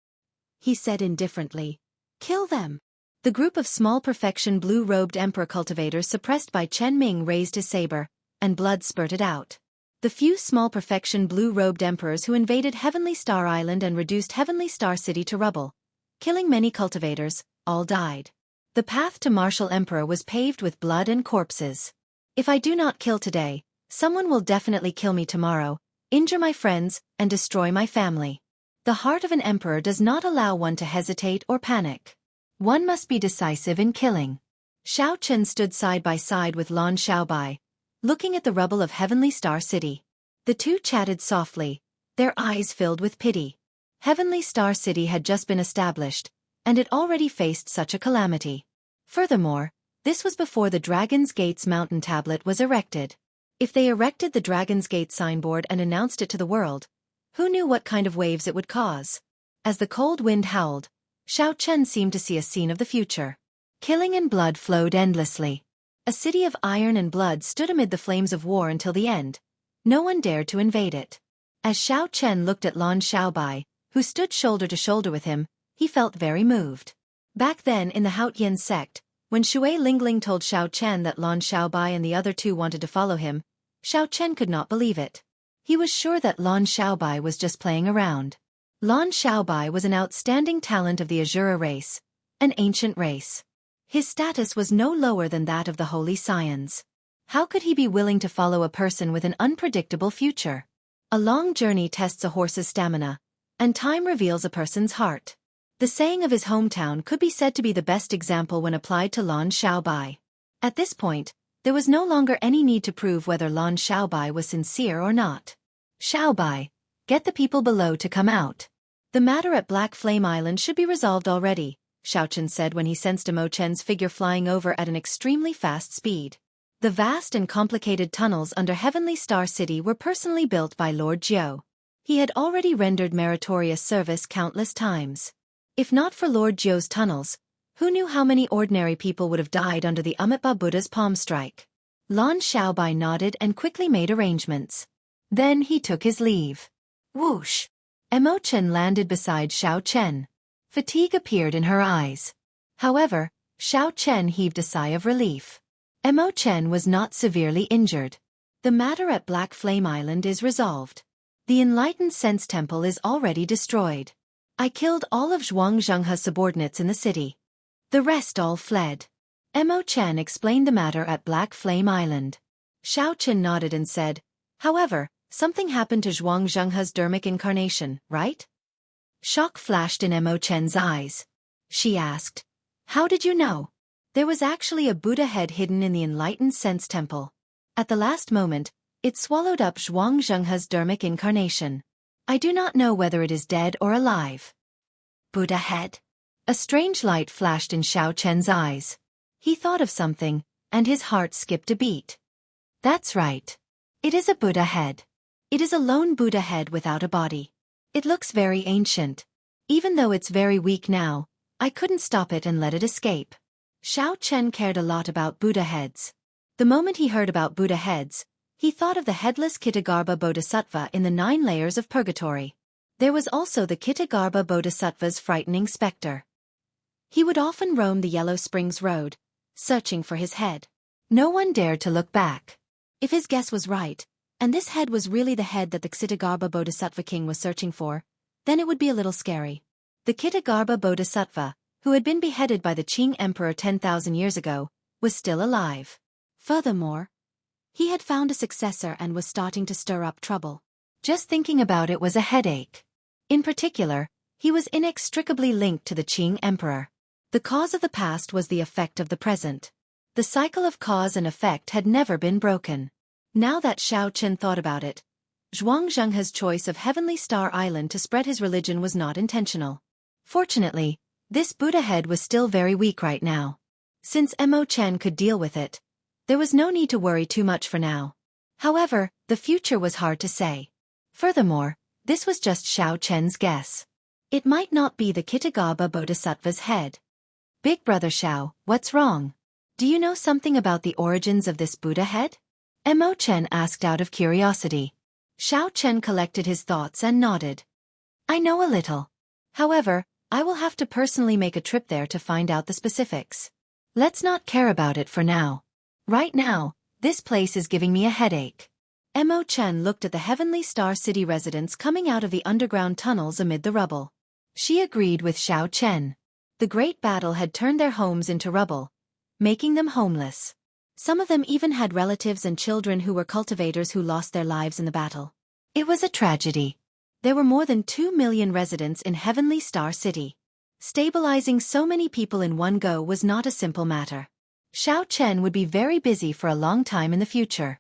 He said indifferently, "Kill them." The group of small perfection blue-robed emperor cultivators suppressed by Chen Ming raised his saber, and blood spurted out. The few small perfection blue-robed emperors who invaded Heavenly Star Island and reduced Heavenly Star City to rubble, killing many cultivators, all died. The path to martial emperor was paved with blood and corpses. If I do not kill today, someone will definitely kill me tomorrow, injure my friends, and destroy my family. The heart of an emperor does not allow one to hesitate or panic. One must be decisive in killing. Xiao Chen stood side by side with Lan Xiaobai, looking at the rubble of Heavenly Star City. The two chatted softly, their eyes filled with pity. Heavenly Star City had just been established, and it already faced such a calamity. Furthermore, this was before the Dragon's Gate's mountain tablet was erected. If they erected the Dragon's Gate signboard and announced it to the world, who knew what kind of waves it would cause? As the cold wind howled, Xiao Chen seemed to see a scene of the future. Killing and blood flowed endlessly. A city of iron and blood stood amid the flames of war until the end. No one dared to invade it. As Xiao Chen looked at Lan Xiaobai, who stood shoulder to shoulder with him, he felt very moved. Back then in the Haotian sect, when Shui Lingling told Xiao Chen that Lan Xiaobai and the other two wanted to follow him, Xiao Chen could not believe it. He was sure that Lan Xiaobai was just playing around. Lan Xiaobai was an outstanding talent of the Azura race, an ancient race. His status was no lower than that of the Holy Scions. How could he be willing to follow a person with an unpredictable future? A long journey tests a horse's stamina, and time reveals a person's heart. The saying of his hometown could be said to be the best example when applied to Lan Xiaobai. At this point, there was no longer any need to prove whether Lan Xiaobai was sincere or not. "Xiaobai, get the people below to come out. The matter at Black Flame Island should be resolved already," Xiao Chen said when he sensed Mo Chen's figure flying over at an extremely fast speed. The vast and complicated tunnels under Heavenly Star City were personally built by Lord Jiu. He had already rendered meritorious service countless times. If not for Lord Jiu's tunnels, who knew how many ordinary people would have died under the Amitabha Buddha's palm strike? Lan Xiaobai nodded and quickly made arrangements. Then he took his leave. Whoosh! Emo Chen landed beside Xiao Chen. Fatigue appeared in her eyes. However, Xiao Chen heaved a sigh of relief. Emo Chen was not severely injured. The matter at Black Flame Island is resolved. The Enlightened Sense Temple is already destroyed. I killed all of Zhuang Zhenghe's subordinates in the city. The rest all fled. Emo Chen explained the matter at Black Flame Island. Xiao Chen nodded and said, however, something happened to Zhuang Zhenghe's dermic incarnation, right? Shock flashed in Emo Chen's eyes. She asked, how did you know? There was actually a Buddha head hidden in the Enlightened Sense Temple. At the last moment, it swallowed up Zhuang Zhenghe's dermic incarnation. I do not know whether it is dead or alive. Buddha head? A strange light flashed in Xiao Chen's eyes. He thought of something, and his heart skipped a beat. That's right. It is a Buddha head. It is a lone Buddha head without a body. It looks very ancient. Even though it's very weak now, I couldn't stop it and let it escape. Xiao Chen cared a lot about Buddha heads. The moment he heard about Buddha heads, he thought of the headless Kitagarbha Bodhisattva in the 9 layers of purgatory. There was also the Kitagarbha Bodhisattva's frightening specter. He would often roam the Yellow Springs Road, searching for his head. No one dared to look back. If his guess was right, and this head was really the head that the Kitagarbha Bodhisattva king was searching for, then it would be a little scary. The Kitagarbha Bodhisattva, who had been beheaded by the Qing Emperor 10,000 years ago, was still alive. Furthermore, he had found a successor and was starting to stir up trouble. Just thinking about it was a headache. In particular, he was inextricably linked to the Qing Emperor. The cause of the past was the effect of the present. The cycle of cause and effect had never been broken. Now that Xiao Chen thought about it, Zhuang Zhenghe's choice of Heavenly Star Island to spread his religion was not intentional. Fortunately, this Buddha head was still very weak right now. Since Emo Chen could deal with it, there was no need to worry too much for now. However, the future was hard to say. Furthermore, this was just Xiao Chen's guess. It might not be the Kitagarbha Bodhisattva's head. Big Brother Xiao, what's wrong? Do you know something about the origins of this Buddha head? Emo Chen asked out of curiosity. Xiao Chen collected his thoughts and nodded. I know a little. However, I will have to personally make a trip there to find out the specifics. Let's not care about it for now. Right now, this place is giving me a headache. Emo Chen looked at the Heavenly Star City residents coming out of the underground tunnels amid the rubble. She agreed with Xiao Chen. The great battle had turned their homes into rubble, making them homeless. Some of them even had relatives and children who were cultivators who lost their lives in the battle. It was a tragedy. There were more than 2 million residents in Heavenly Star City. Stabilizing so many people in one go was not a simple matter. Xiao Chen would be very busy for a long time in the future.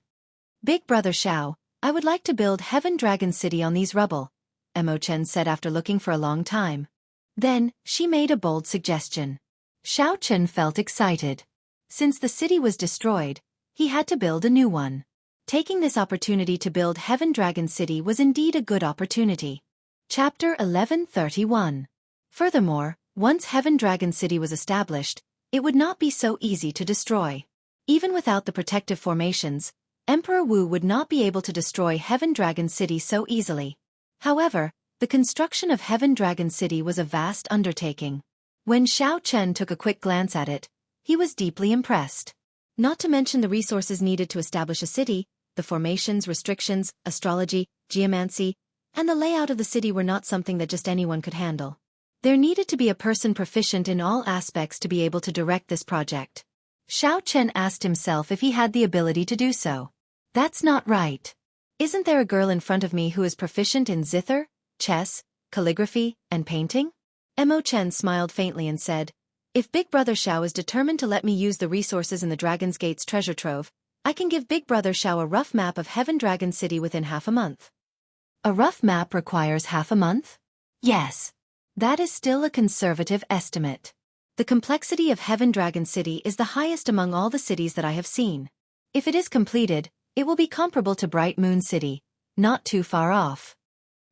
Big Brother Xiao, I would like to build Heaven Dragon City on these rubble, Emo Chen said after looking for a long time. Then, she made a bold suggestion. Xiao Chen felt excited. Since the city was destroyed, he had to build a new one. Taking this opportunity to build Heaven Dragon City was indeed a good opportunity. Chapter 1131. Furthermore, once Heaven Dragon City was established, it would not be so easy to destroy. Even without the protective formations, Emperor Wu would not be able to destroy Heaven Dragon City so easily. However, the construction of Heaven Dragon City was a vast undertaking. When Xiao Chen took a quick glance at it, he was deeply impressed. Not to mention the resources needed to establish a city, the formations, restrictions, astrology, geomancy, and the layout of the city were not something that just anyone could handle. There needed to be a person proficient in all aspects to be able to direct this project. Xiao Chen asked himself if he had the ability to do so. That's not right. Isn't there a girl in front of me who is proficient in zither, chess, calligraphy, and painting? Emo Chen smiled faintly and said, if Big Brother Xiao is determined to let me use the resources in the Dragon's Gate's treasure trove, I can give Big Brother Xiao a rough map of Heaven Dragon City within half a month. A rough map requires half a month? Yes. That is still a conservative estimate. The complexity of Heaven Dragon City is the highest among all the cities that I have seen. If it is completed, it will be comparable to Bright Moon City, not too far off.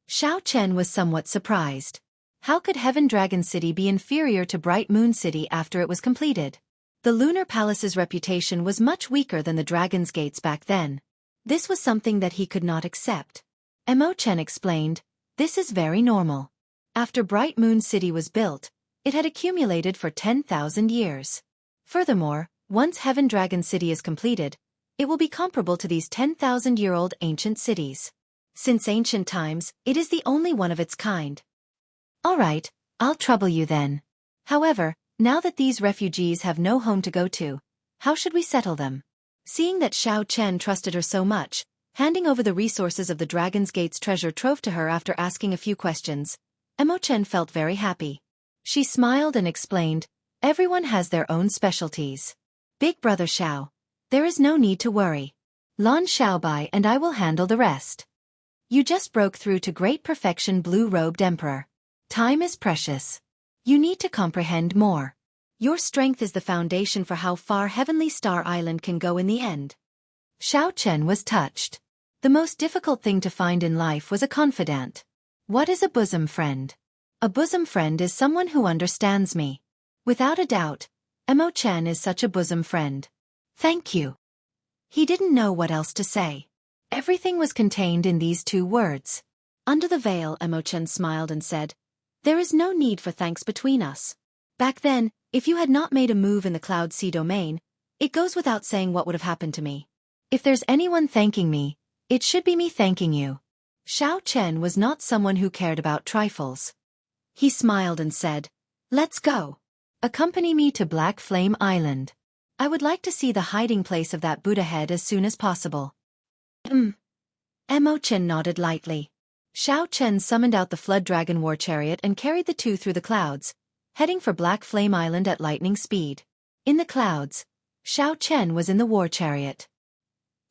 Xiao Chen was somewhat surprised. How could Heaven Dragon City be inferior to Bright Moon City after it was completed? The lunar palace's reputation was much weaker than the Dragon's Gates back then. This was something that he could not accept. Emo-chen explained, "This is very normal. After Bright Moon City was built, it had accumulated for 10,000 years. Furthermore, once Heaven Dragon City is completed, it will be comparable to these 10,000-year-old ancient cities. Since ancient times, it is the only one of its kind." "Alright, I'll trouble you then. However, now that these refugees have no home to go to, how should we settle them?" Seeing that Xiao Chen trusted her so much, handing over the resources of the Dragon's Gate's treasure trove to her after asking a few questions, Emo-chen felt very happy. She smiled and explained, "Everyone has their own specialties. Big Brother Xiao, there is no need to worry. Lan Xiaobai and I will handle the rest. You just broke through to great perfection, blue-robed Emperor. Time is precious. You need to comprehend more. Your strength is the foundation for how far Heavenly Star Island can go in the end." Xiao Chen was touched. The most difficult thing to find in life was a confidant. What is a bosom friend? A bosom friend is someone who understands me. Without a doubt, Emo-chen is such a bosom friend. "Thank you." He didn't know what else to say. Everything was contained in these two words. Under the veil, Emo-chen smiled and said, "There is no need for thanks between us. Back then, if you had not made a move in the Cloud Sea domain, it goes without saying what would have happened to me. If there's anyone thanking me, it should be me thanking you." Xiao Chen was not someone who cared about trifles. He smiled and said, "Let's go. Accompany me to Black Flame Island. I would like to see the hiding place of that Buddha head as soon as possible." Emo-chen nodded lightly. Xiao Chen summoned out the Flood Dragon War Chariot and carried the two through the clouds, heading for Black Flame Island at lightning speed. In the clouds, Xiao Chen was in the war chariot.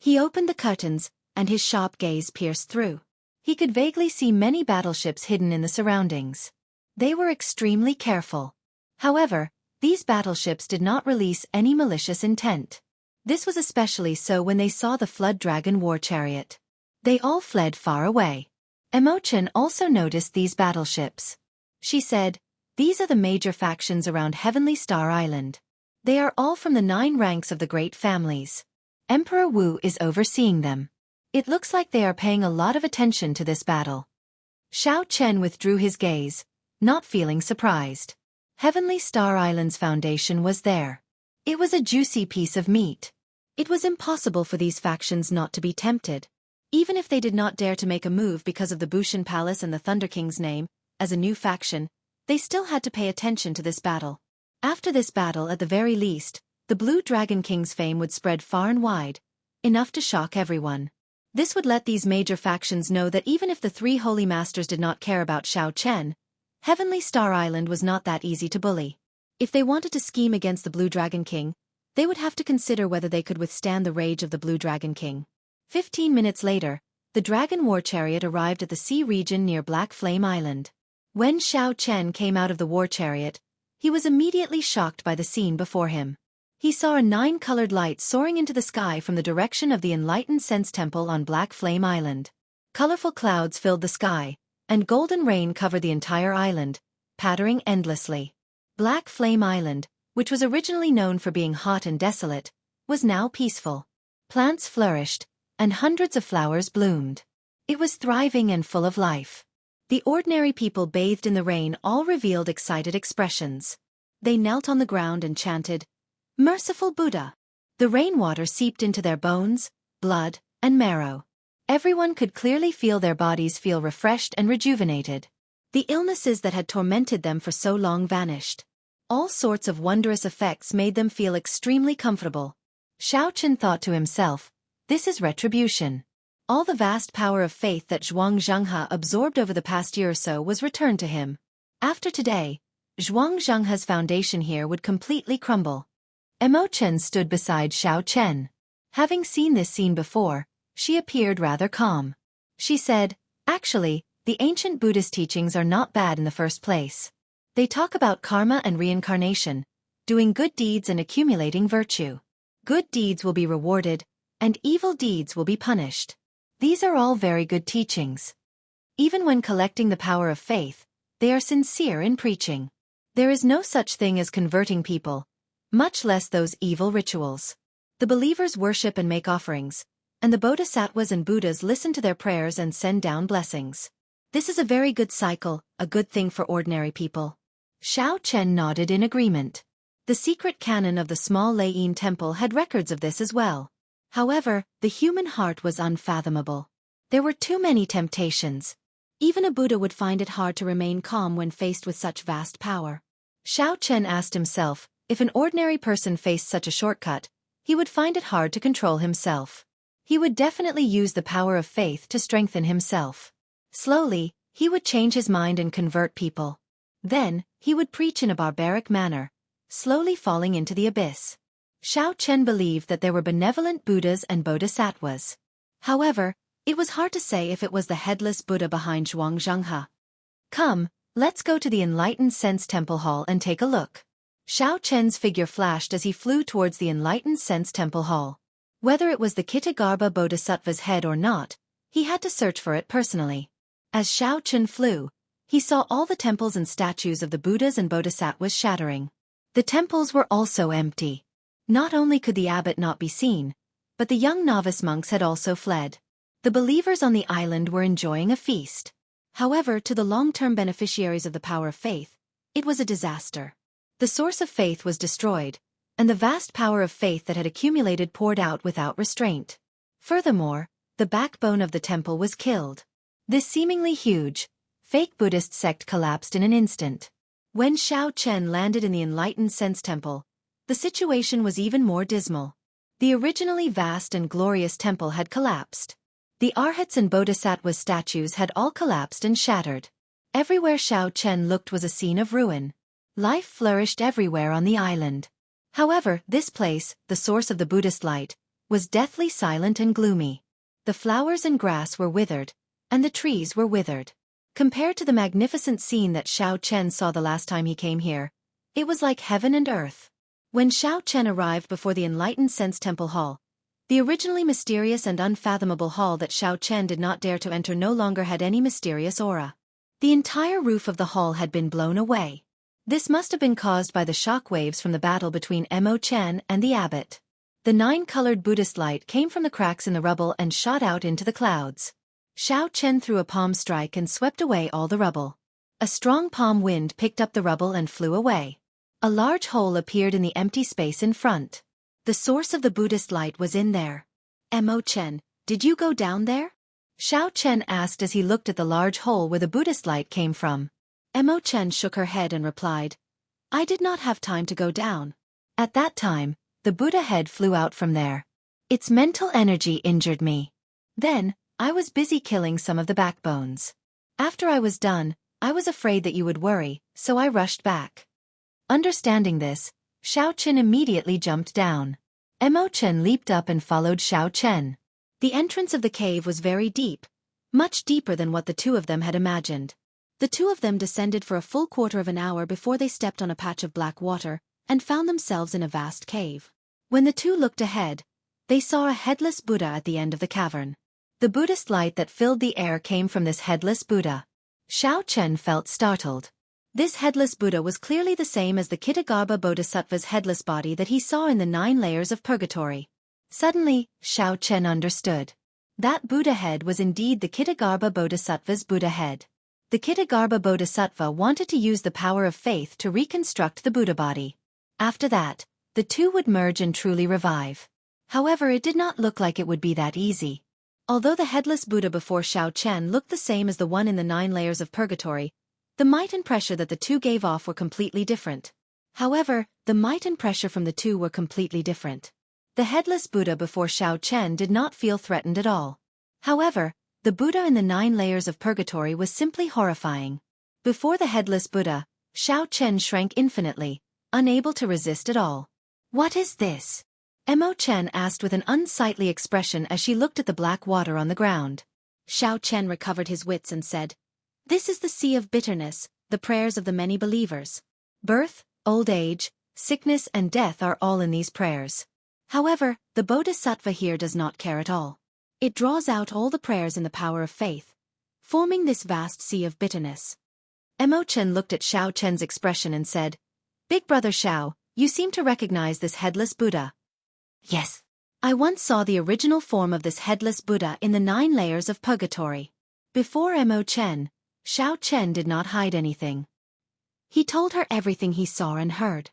He opened the curtains, and his sharp gaze pierced through. He could vaguely see many battleships hidden in the surroundings. They were extremely careful. However, these battleships did not release any malicious intent. This was especially so when they saw the Flood Dragon War Chariot. They all fled far away. Emo-chen also noticed these battleships. She said, "These are the major factions around Heavenly Star Island. They are all from the 9 ranks of the great families. Emperor Wu is overseeing them. It looks like they are paying a lot of attention to this battle." Xiao Chen withdrew his gaze, not feeling surprised. Heavenly Star Island's foundation was there. It was a juicy piece of meat. It was impossible for these factions not to be tempted. Even if they did not dare to make a move because of the Bushin Palace and the Thunder King's name, as a new faction, they still had to pay attention to this battle. After this battle, at the very least, the Blue Dragon King's fame would spread far and wide, enough to shock everyone. This would let these major factions know that even if the 3 Holy Masters did not care about Xiao Chen, Heavenly Star Island was not that easy to bully. If they wanted to scheme against the Blue Dragon King, they would have to consider whether they could withstand the rage of the Blue Dragon King. 15 minutes later, the Dragon War Chariot arrived at the sea region near Black Flame Island. When Xiao Chen came out of the war chariot, he was immediately shocked by the scene before him. He saw a 9-colored light soaring into the sky from the direction of the Enlightened Sense Temple on Black Flame Island. Colorful clouds filled the sky, and golden rain covered the entire island, pattering endlessly. Black Flame Island, which was originally known for being hot and desolate, was now peaceful. Plants flourished, and hundreds of flowers bloomed. It was thriving and full of life. The ordinary people bathed in the rain all revealed excited expressions. They knelt on the ground and chanted, "Merciful Buddha." The rainwater seeped into their bones, blood, and marrow. Everyone could clearly feel their bodies feel refreshed and rejuvenated. The illnesses that had tormented them for so long vanished. All sorts of wondrous effects made them feel extremely comfortable. Xiao Chen thought to himself, "This is retribution." All the vast power of faith that Zhuang Zhenghe absorbed over the past year or so was returned to him. After today, Zhuang Zhenghe's foundation here would completely crumble. Emo-chen stood beside Xiao Chen. Having seen this scene before, she appeared rather calm. She said, "Actually, the ancient Buddhist teachings are not bad in the first place. They talk about karma and reincarnation, doing good deeds and accumulating virtue. Good deeds will be rewarded, and evil deeds will be punished. These are all very good teachings. Even when collecting the power of faith, they are sincere in preaching. There is no such thing as converting people. much less those evil rituals. The believers worship and make offerings, and the bodhisattvas and Buddhas listen to their prayers and send down blessings. This is a very good cycle, a good thing for ordinary people. Xiao Chen nodded in agreement. The secret canon of the small Lei temple had records of this as well. However, the human heart was unfathomable. There were too many temptations. Even a Buddha would find it hard to remain calm when faced with such vast power. Xiao Chen asked himself, if an ordinary person faced such a shortcut, he would find it hard to control himself. He would definitely use the power of faith to strengthen himself. Slowly, he would change his mind and convert people. Then, he would preach in a barbaric manner, slowly falling into the abyss. Xiao Chen believed that there were benevolent Buddhas and bodhisattvas. However, it was hard to say if it was the headless Buddha behind Zhuangzhanghe. Come, let's go to the Enlightened Sense Temple Hall and take a look. Xiao Chen's figure flashed as he flew towards the Enlightened Sense Temple Hall. Whether it was the Kitagarbha Bodhisattva's head or not, he had to search for it personally. As Xiao Chen flew, he saw all the temples and statues of the Buddhas and Bodhisattvas shattering. The temples were also empty. Not only could the abbot not be seen, but the young novice monks had also fled. The believers on the island were enjoying a feast. However, to the long-term beneficiaries of the power of faith, it was a disaster. The source of faith was destroyed, and the vast power of faith that had accumulated poured out without restraint. Furthermore, the backbone of the temple was killed. This seemingly huge, fake Buddhist sect collapsed in an instant. When Xiao Chen landed in the Enlightened Sense Temple, the situation was even more dismal. The originally vast and glorious temple had collapsed. The arhats and bodhisattvas statues had all collapsed and shattered. Everywhere Xiao Chen looked was a scene of ruin. Life flourished everywhere on the island. However, this place, the source of the Buddhist light, was deathly silent and gloomy. The flowers and grass were withered, and the trees were withered. Compared to the magnificent scene that Xiao Chen saw the last time he came here, it was like heaven and earth. When Xiao Chen arrived before the Enlightened Sense Temple Hall, the originally mysterious and unfathomable hall that Xiao Chen did not dare to enter no longer had any mysterious aura. The entire roof of the hall had been blown away. This must have been caused by the shock waves from the battle between Mo Chen and the abbot. The 9-colored Buddhist light came from the cracks in the rubble and shot out into the clouds. Xiao Chen threw a palm strike and swept away all the rubble. A strong palm wind picked up the rubble and flew away. A large hole appeared in the empty space in front. The source of the Buddhist light was in there. Mo Chen, did you go down there? Xiao Chen asked as he looked at the large hole where the Buddhist light came from. Mo Chen shook her head and replied, I did not have time to go down. At that time, the Buddha head flew out from there. Its mental energy injured me. Then, I was busy killing some of the backbones. After I was done, I was afraid that you would worry, so I rushed back. Understanding this, Xiao Chen immediately jumped down. Mo Chen leaped up and followed Xiao Chen. The entrance of the cave was very deep, much deeper than what the two of them had imagined. The two of them descended for a full quarter of an hour before they stepped on a patch of black water and found themselves in a vast cave. When the two looked ahead, they saw a headless Buddha at the end of the cavern. The Buddhist light that filled the air came from this headless Buddha. Xiao Chen felt startled. This headless Buddha was clearly the same as the Kitagarbha Bodhisattva's headless body that he saw in the 9 layers of purgatory. Suddenly, Xiao Chen understood. That Buddha head was indeed the Kitagarbha Bodhisattva's Buddha head. The Kitagarbha Bodhisattva wanted to use the power of faith to reconstruct the Buddha body. After that, the two would merge and truly revive. However, it did not look like it would be that easy. Although the headless Buddha before Xiao Chen looked the same as the one in the 9 layers of purgatory, the might and pressure that the two gave off were completely different. However, the might and pressure from the two were completely different. The headless Buddha before Xiao Chen did not feel threatened at all. However, the Buddha in the 9 layers of purgatory was simply horrifying. Before the headless Buddha, Xiao Chen shrank infinitely, unable to resist at all. What is this? Mo Chen asked with an unsightly expression as she looked at the black water on the ground. Xiao Chen recovered his wits and said, This is the sea of bitterness, the prayers of the many believers. Birth, old age, sickness and death are all in these prayers. However, the Bodhisattva here does not care at all. It draws out all the prayers in the power of faith, forming this vast sea of bitterness. Mo Chen looked at Xiao Chen's expression and said, Big brother Xiao, You seem to recognize this headless Buddha. Yes. I once saw the original form of this headless Buddha in the 9 layers of purgatory. Before Mo Chen, Xiao Chen did not hide anything. He told her everything he saw and heard.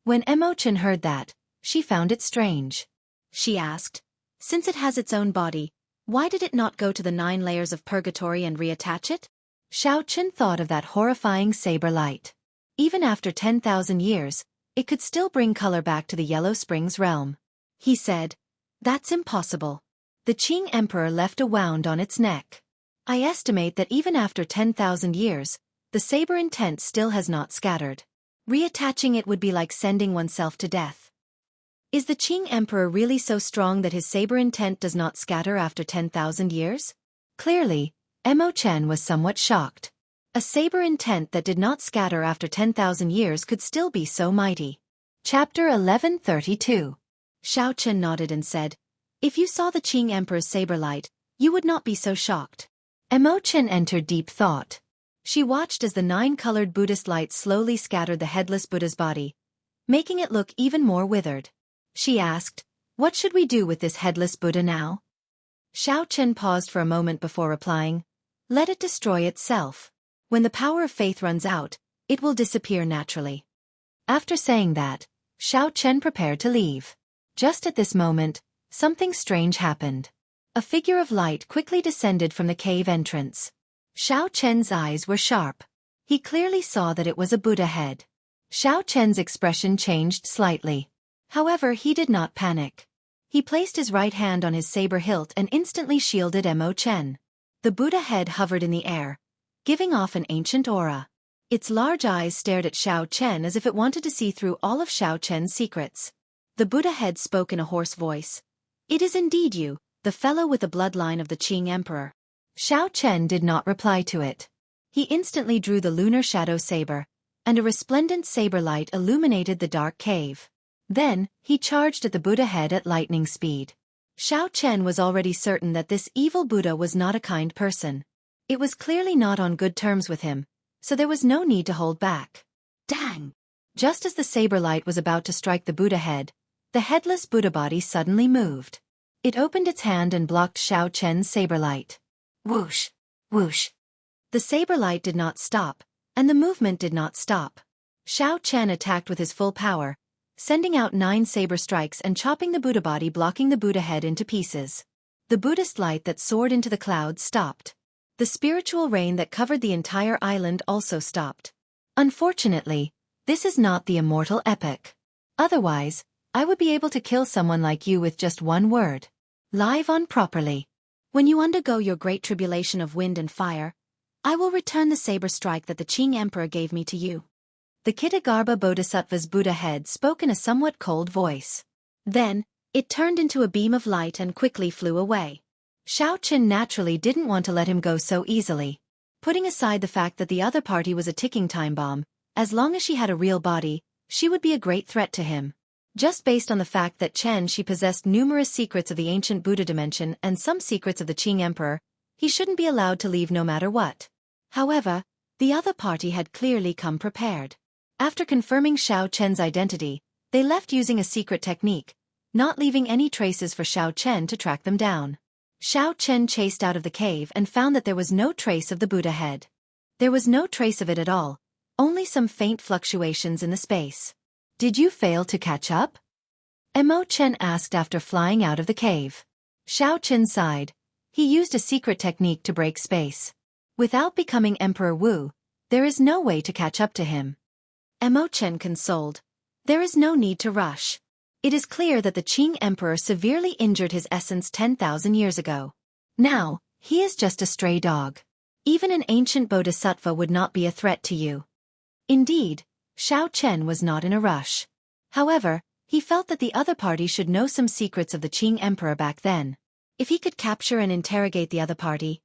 When Mo Chen heard that, she found it strange. She asked, since it has its own body, why did it not go to the 9 layers of purgatory and reattach it? Xiao Chen thought of that horrifying saber light. Even after 10,000 years, it could still bring color back to the Yellow Springs realm. He said, that's impossible. The Qing Emperor left a wound on its neck. I estimate that even after 10,000 years, the saber intent still has not scattered. Reattaching it would be like sending oneself to death. Is the Qing Emperor really so strong that his saber intent does not scatter after 10,000 years? Clearly, Mo Chen was somewhat shocked. A saber intent that did not scatter after 10,000 years could still be so mighty. Chapter 1132. Xiao Chen nodded and said, if you saw the Qing Emperor's saber light, you would not be so shocked. Mo Chen entered deep thought. She watched as the 9-colored Buddhist light slowly scattered the headless Buddha's body, making it look even more withered. She asked, what should we do with this headless Buddha now? Xiao Chen paused for a moment before replying, let it destroy itself. When the power of faith runs out, it will disappear naturally. After saying that, Xiao Chen prepared to leave. Just at this moment, something strange happened. A figure of light quickly descended from the cave entrance. Xiao Chen's eyes were sharp. He clearly saw that it was a Buddha head. Xiao Chen's expression changed slightly. However, he did not panic. He placed his right hand on his saber hilt and instantly shielded Mo Chen. The Buddha head hovered in the air, giving off an ancient aura. Its large eyes stared at Xiao Chen as if it wanted to see through all of Xiao Chen's secrets. The Buddha head spoke in a hoarse voice. It is indeed you, the fellow with the bloodline of the Qing Emperor. Xiao Chen did not reply to it. He instantly drew the lunar shadow saber, and a resplendent saber light illuminated the dark cave. Then, he charged at the Buddha head at lightning speed. Xiao Chen was already certain that this evil Buddha was not a kind person. It was clearly not on good terms with him, so there was no need to hold back. Dang! Just as the saber light was about to strike the Buddha head, the headless Buddha body suddenly moved. It opened its hand and blocked Xiao Chen's saber light. Whoosh! Whoosh! The saber light did not stop, and the movement did not stop. Xiao Chen attacked with his full power, sending out 9 saber strikes and chopping the Buddha body, blocking the Buddha head into pieces. The Buddhist light that soared into the clouds stopped. The spiritual rain that covered the entire island also stopped. Unfortunately, this is not the immortal epic. Otherwise, I would be able to kill someone like you with just one word. Live on properly. When you undergo your great tribulation of wind and fire, I will return the saber strike that the Qing Emperor gave me to you. The Kitagarbha Bodhisattva's Buddha head spoke in a somewhat cold voice. Then, it turned into a beam of light and quickly flew away. Xiao Chen naturally didn't want to let him go so easily. Putting aside the fact that the other party was a ticking time bomb, as long as she had a real body, she would be a great threat to him. Just based on the fact that she possessed numerous secrets of the ancient Buddha dimension and some secrets of the Qing Emperor, he shouldn't be allowed to leave no matter what. However, the other party had clearly come prepared. After confirming Xiao Chen's identity, they left using a secret technique, not leaving any traces for Xiao Chen to track them down. Xiao Chen chased out of the cave and found that there was no trace of the Buddha head. There was no trace of it at all, only some faint fluctuations in the space. Did you fail to catch up? Mo Chen asked after flying out of the cave. Xiao Chen sighed. He used a secret technique to break space. Without becoming Emperor Wu, there is no way to catch up to him. Mo Chen consoled. There is no need to rush. It is clear that the Qing Emperor severely injured his essence 10,000 years ago. Now, he is just a stray dog. Even an ancient bodhisattva would not be a threat to you. Indeed, Xiao Chen was not in a rush. However, he felt that the other party should know some secrets of the Qing Emperor back then. If he could capture and interrogate the other party,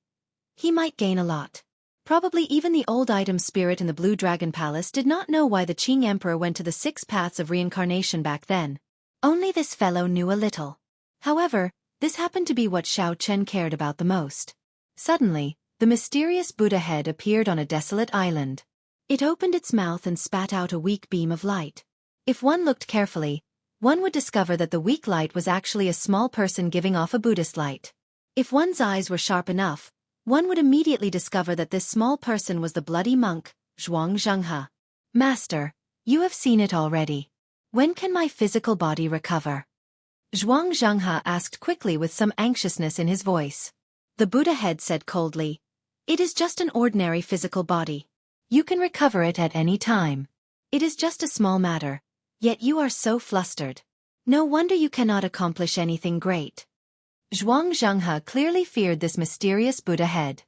he might gain a lot. Probably even the old item spirit in the Blue Dragon Palace did not know why the Qing Emperor went to the 6 paths of reincarnation back then. Only this fellow knew a little. However, this happened to be what Xiao Chen cared about the most. Suddenly, the mysterious Buddha head appeared on a desolate island. It opened its mouth and spat out a weak beam of light. If one looked carefully, one would discover that the weak light was actually a small person giving off a Buddhist light. If one's eyes were sharp enough, one would immediately discover that this small person was the bloody monk, Zhuang Zhenghe. Master, you have seen it already. When can my physical body recover? Zhuang Zhenghe asked quickly with some anxiousness in his voice. The Buddha head said coldly, "It is just an ordinary physical body. You can recover it at any time. It is just a small matter, yet you are so flustered. No wonder you cannot accomplish anything great." Zhuang Zhenghe clearly feared this mysterious Buddha head.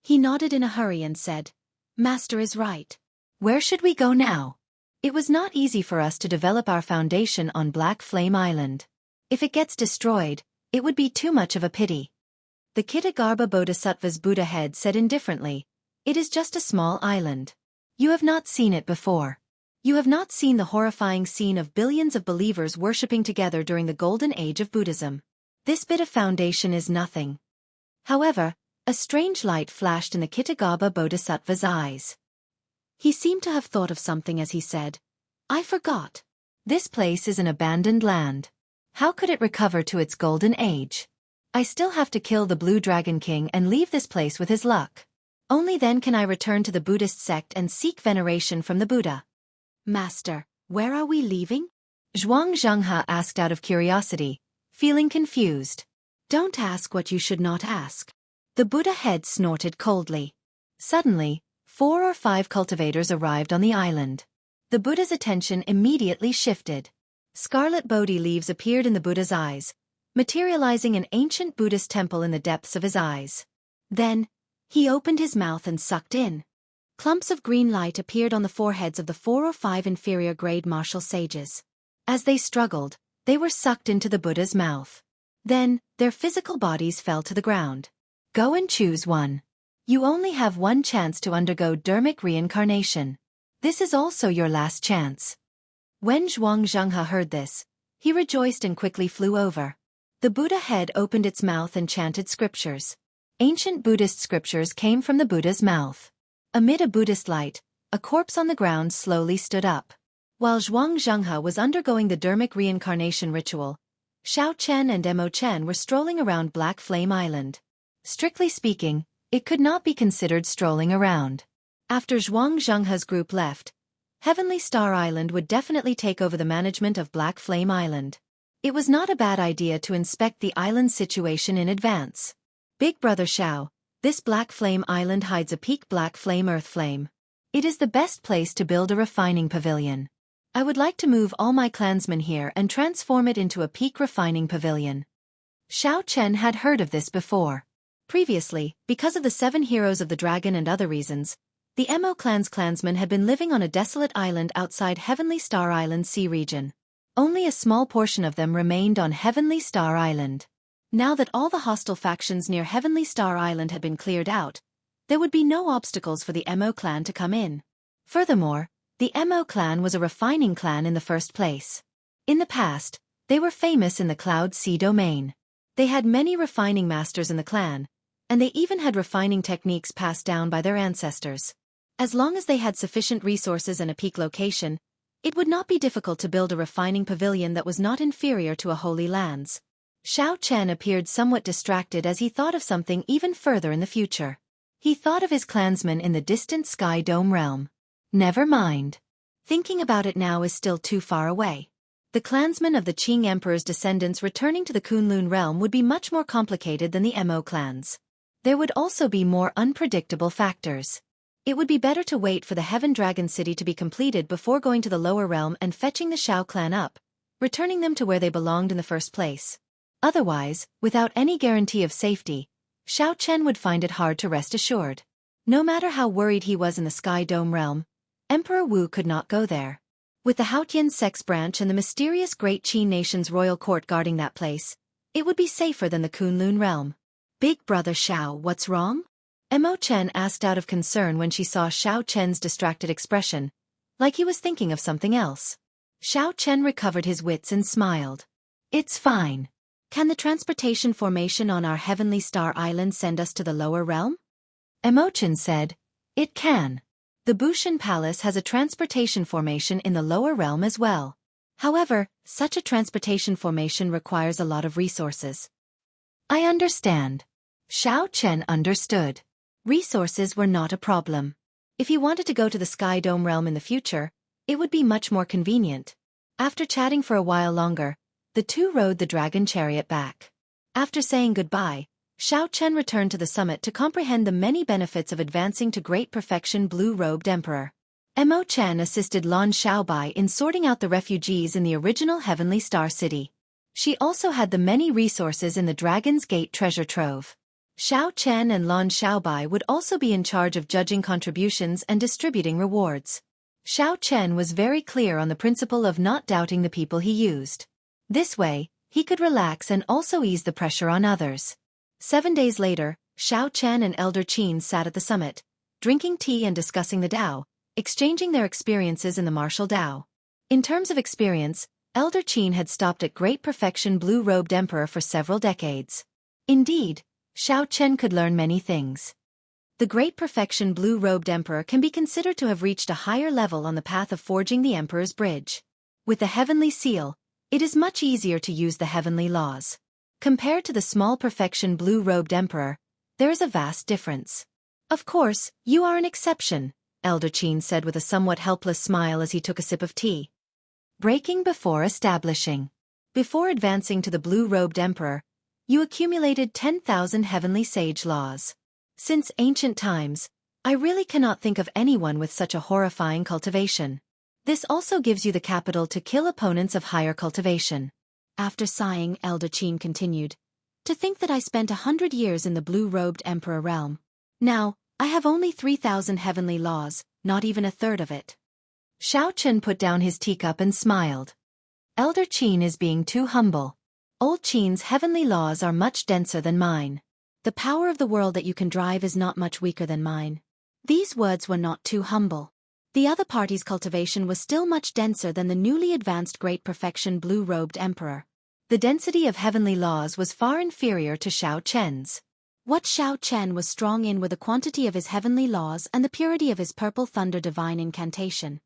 He nodded in a hurry and said, "Master is right. Where should we go now? It was not easy for us to develop our foundation on Black Flame Island. If it gets destroyed, it would be too much of a pity." The Kitagarbha Bodhisattva's Buddha head said indifferently, "It is just a small island. You have not seen it before. You have not seen the horrifying scene of billions of believers worshipping together during the golden age of Buddhism. This bit of foundation is nothing." However, a strange light flashed in the Kitagarbha Bodhisattva's eyes. He seemed to have thought of something as he said, "I forgot. This place is an abandoned land. How could it recover to its golden age? I still have to kill the Blue Dragon King and leave this place with his luck. Only then can I return to the Buddhist sect and seek veneration from the Buddha." "Master, where are we leaving?" Zhuang Zhenghe asked out of curiosity, feeling confused. "Don't ask what you should not ask." The Buddha head snorted coldly. Suddenly, 4 or 5 cultivators arrived on the island. The Buddha's attention immediately shifted. Scarlet Bodhi leaves appeared in the Buddha's eyes, materializing an ancient Buddhist temple in the depths of his eyes. Then, he opened his mouth and sucked in. Clumps of green light appeared on the foreheads of the 4 or 5 inferior-grade martial sages. As they struggled, they were sucked into the Buddha's mouth. Then, their physical bodies fell to the ground. "Go and choose one. You only have one chance to undergo dermic reincarnation. This is also your last chance." When Zhuang Zhenghe heard this, he rejoiced and quickly flew over. The Buddha head opened its mouth and chanted scriptures. Ancient Buddhist scriptures came from the Buddha's mouth. Amid a Buddhist light, a corpse on the ground slowly stood up. While Zhuang Zhenghe was undergoing the dermic reincarnation ritual, Xiao Chen and Mo Chen were strolling around Black Flame Island. Strictly speaking, it could not be considered strolling around. After Zhuang Zhenghe's group left, Heavenly Star Island would definitely take over the management of Black Flame Island. It was not a bad idea to inspect the island's situation in advance. "Big Brother Xiao, this Black Flame Island hides a peak Black Flame Earth Flame. It is the best place to build a refining pavilion. I would like to move all my clansmen here and transform it into a peak refining pavilion." Xiao Chen had heard of this before. Previously, because of the 7 heroes of the dragon and other reasons, the Mo clan's clansmen had been living on a desolate island outside Heavenly Star Island sea region. Only a small portion of them remained on Heavenly Star Island. Now that all the hostile factions near Heavenly Star Island had been cleared out, there would be no obstacles for the Mo clan to come in. Furthermore, the Mo clan was a refining clan in the first place. In the past, they were famous in the Cloud Sea domain. They had many refining masters in the clan, and they even had refining techniques passed down by their ancestors. As long as they had sufficient resources and a peak location, it would not be difficult to build a refining pavilion that was not inferior to a Holy Lands. Xiao Chen appeared somewhat distracted as he thought of something even further in the future. He thought of his clansmen in the distant Sky Dome realm. Never mind. Thinking about it now is still too far away. The clansmen of the Qing Emperor's descendants returning to the Kunlun realm would be much more complicated than the Mo clans. There would also be more unpredictable factors. It would be better to wait for the Heaven Dragon City to be completed before going to the lower realm and fetching the Xiao clan up, returning them to where they belonged in the first place. Otherwise, without any guarantee of safety, Xiao Chen would find it hard to rest assured. No matter how worried he was in the Sky Dome realm, Emperor Wu could not go there. With the Haotian sex branch and the mysterious Great Qin nation's royal court guarding that place, it would be safer than the Kunlun realm. "Big Brother Xiao, what's wrong?" Mo Chen asked out of concern when she saw Xiao Chen's distracted expression, like he was thinking of something else. Xiao Chen recovered his wits and smiled. "It's fine. Can the transportation formation on our Heavenly Star Island send us to the lower realm?" Mo Chen said, "It can. The Bushan Palace has a transportation formation in the lower realm as well. However, such a transportation formation requires a lot of resources. I understand. Xiao Chen understood. Resources were not a problem. If he wanted to go to the Sky Dome realm in the future, it would be much more convenient. After chatting for a while longer, the two rode the dragon chariot back. After saying goodbye, Xiao Chen returned to the summit to comprehend the many benefits of advancing to great perfection blue-robed emperor. Mo Chen assisted Lan Xiaobai in sorting out the refugees in the original Heavenly Star City. She also had the many resources in the Dragon's Gate treasure trove. Xiao Chen and Lan Xiaobai would also be in charge of judging contributions and distributing rewards. Xiao Chen was very clear on the principle of not doubting the people he used. This way, he could relax and also ease the pressure on others. 7 days later, Xiao Chen and Elder Qin sat at the summit, drinking tea and discussing the Tao, exchanging their experiences in the martial Tao. In terms of experience, Elder Qin had stopped at Great Perfection Blue-Robed Emperor for several decades. Indeed, Xiao Chen could learn many things. The Great Perfection Blue-Robed Emperor can be considered to have reached a higher level on the path of forging the Emperor's Bridge. With the Heavenly Seal, it is much easier to use the heavenly laws. Compared to the small Perfection Blue-Robed Emperor, there is a vast difference. Of course, you are an exception, Elder Qin said with a somewhat helpless smile as he took a sip of tea. Breaking before establishing. Before advancing to the Blue-Robed Emperor, you accumulated 10,000 heavenly sage laws. Since ancient times, I really cannot think of anyone with such a horrifying cultivation. This also gives you the capital to kill opponents of higher cultivation. After sighing, Elder Qin continued, to think that I spent 100 years in the blue-robed emperor realm. Now, I have only 3,000 heavenly laws, not even a third of it. Xiao Chen put down his teacup and smiled. Elder Qin is being too humble. Old Qin's heavenly laws are much denser than mine. The power of the world that you can drive is not much weaker than mine. These words were not too humble. The other party's cultivation was still much denser than the newly advanced Great Perfection Blue-Robed Emperor. The density of heavenly laws was far inferior to Xiao Chen's. What Xiao Chen was strong in were the quantity of his heavenly laws and the purity of his purple thunder divine incantation.